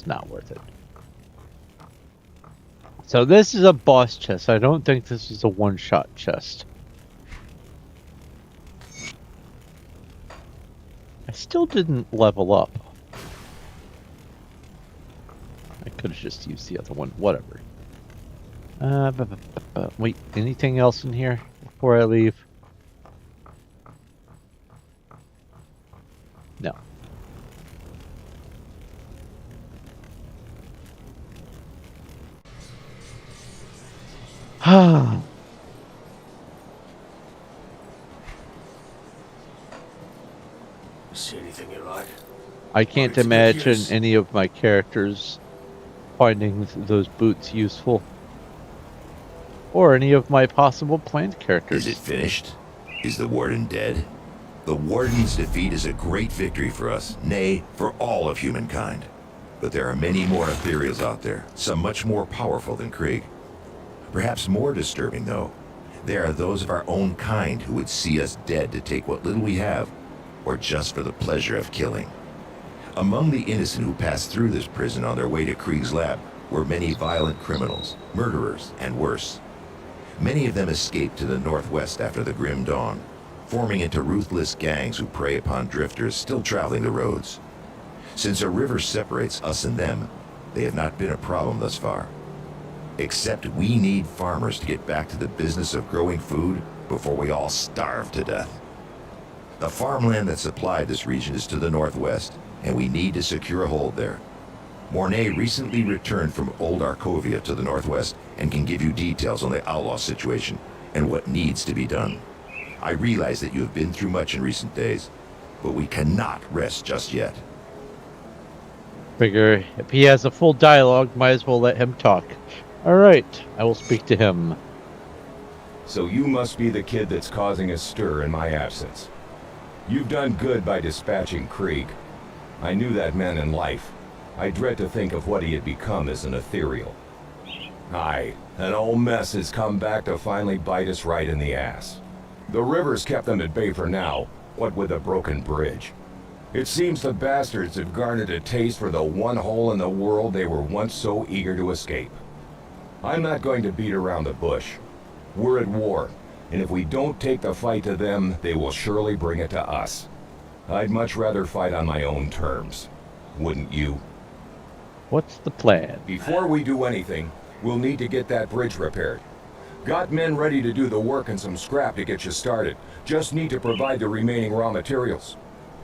not worth it. So this is a boss chest. I don't think this is a one-shot chest. I still didn't level up. I could have just used the other one. Whatever. Wait, anything else in here before I leave? No. See anything you like? I can't Put it to good imagine use. any of my characters finding those boots useful. Or any of my possible plant characters. Is it finished? Is the Warden dead? The Warden's defeat is a great victory for us, nay, for all of humankind. But there are many more ethereals out there, some much more powerful than Krieg. Perhaps more disturbing, though. There are those of our own kind who would see us dead to take what little we have, or just for the pleasure of killing. Among the innocent who passed through this prison on their way to Krieg's lab were many violent criminals, murderers, and worse. Many of them escaped to the northwest after the Grim Dawn, forming into ruthless gangs who prey upon drifters still traveling the roads. Since a river separates us and them, they have not been a problem thus far. Except we need farmers to get back to the business of growing food before we all starve to death. The farmland that supplied this region is to the northwest, and we need to secure a hold there. Mornay recently returned from Old Arkovia to the northwest and can give you details on the outlaw situation and what needs to be done. I realize that you have been through much in recent days, but we cannot rest just yet. Figure if he has a full dialogue, might as well let him talk. Alright, I will speak to him. So you must be the kid that's causing a stir in my absence. You've done good by dispatching Krieg. I knew that man in life. I dread to think of what he had become as an ethereal. Aye, an old mess has come back to finally bite us right in the ass. The river's kept them at bay for now, what with a broken bridge. It seems the bastards have garnered a taste for the one hole in the world they were once so eager to escape. I'm not going to beat around the bush. We're at war, and if we don't take the fight to them, they will surely bring it to us. I'd much rather fight on my own terms. Wouldn't you? What's the plan? Before we do anything, we'll need to get that bridge repaired. Got men ready to do the work and some scrap to get you started. Just need to provide the remaining raw materials.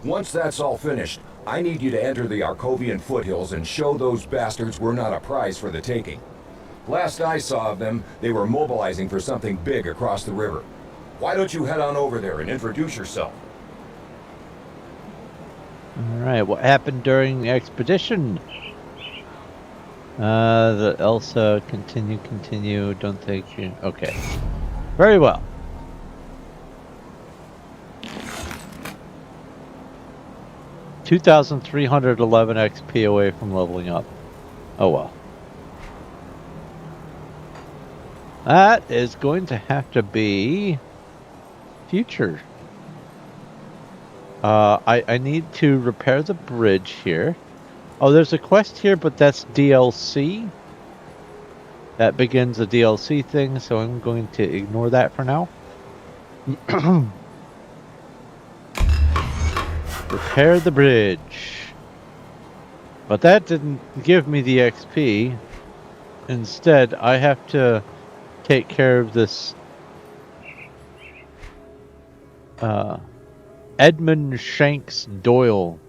Once that's all finished, I need you to enter the Arkovian foothills and show those bastards we're not a prize for the taking. Last I saw of them, they were mobilizing for something big across the river. Why don't you head on over there and introduce yourself? Alright, what happened during the expedition? The Elsa, continue, don't take you. Okay. Very well. $2,311 XP away from leveling up. Oh well. That is going to have to be future. I need to repair the bridge here. Oh, there's a quest here, but that's DLC. That begins a DLC thing, so I'm going to ignore that for now. Repair the bridge. But that didn't give me the XP. Instead, I have to take care of this Edmund Shanks Doyle.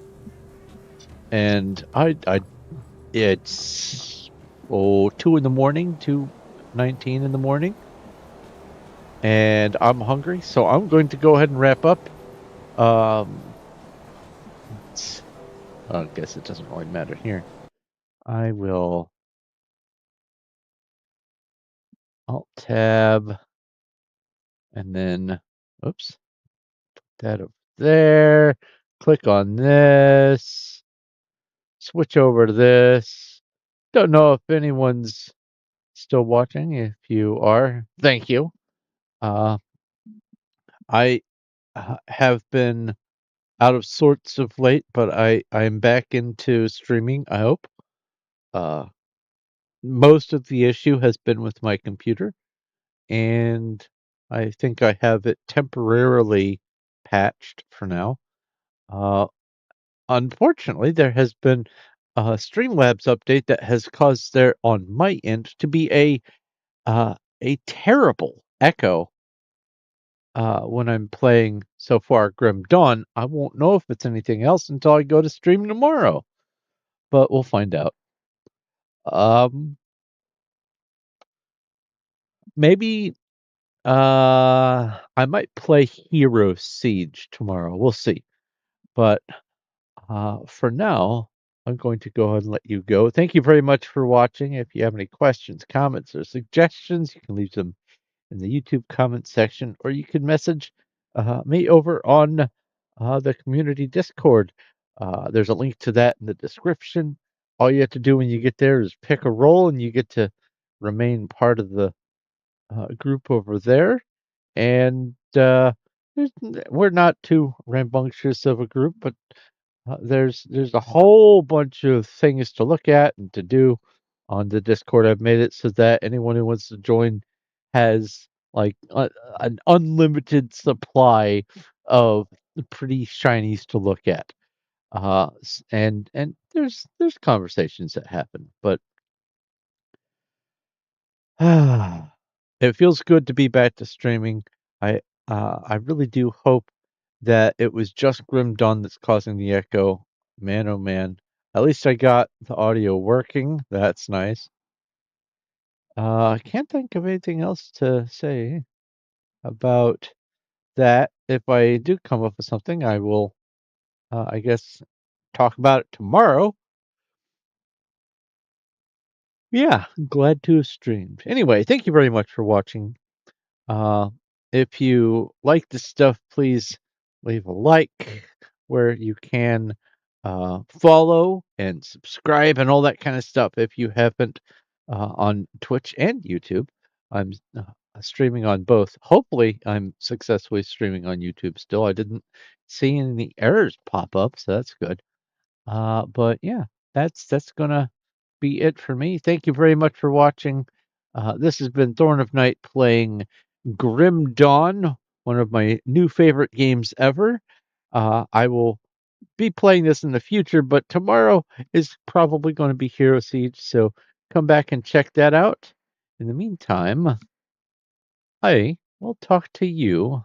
And it's 2 in the morning, 2:19 in the morning. And I'm hungry, so I'm going to go ahead and wrap up. I guess it doesn't really matter here. I will Alt Tab and then oops. Put that over there. Click on this. Switch over to this. Don't know if anyone's still watching. If you are, thank you. I have been out of sorts of late, but I'm back into streaming, I hope. Most of the issue has been with my computer, and I think I have it temporarily patched for now. Unfortunately, there has been a Streamlabs update that has caused there on my end to be a terrible echo when I'm playing so far Grim Dawn. I won't know if it's anything else until I go to stream tomorrow, but we'll find out. Maybe I might play Hero Siege tomorrow. We'll see. But for now, I'm going to go ahead and let you go. Thank you very much for watching. If you have any questions, comments, or suggestions, you can leave them in the YouTube comment section, or you can message me over on the community Discord. There's a link to that in the description. All you have to do when you get there is pick a role, and you get to remain part of the group over there. And we're not too rambunctious of a group, but there's a whole bunch of things to look at and to do on the Discord. I've made it so that anyone who wants to join has like an unlimited supply of pretty shinies to look at. And there's conversations that happen, but it feels good to be back to streaming. I I really do hope that it was just Grim Dawn that's causing the echo. Man, oh man. At least I got the audio working. That's nice. I can't think of anything else to say about that. If I do come up with something, I will, I guess, talk about it tomorrow. Yeah, glad to have streamed. Anyway, thank you very much for watching. Uh, if you like this stuff, please leave a like where you can, follow and subscribe and all that kind of stuff. If you haven't, on Twitch and YouTube, I'm streaming on both. Hopefully, I'm successfully streaming on YouTube still. I didn't see any errors pop up, so that's good. But yeah, that's gonna be it for me. Thank you very much for watching. This has been Thorn of Night playing Grim Dawn, one of my new favorite games ever. I will be playing this in the future, but tomorrow is probably going to be Hero Siege, so come back and check that out. In the meantime, I will talk to you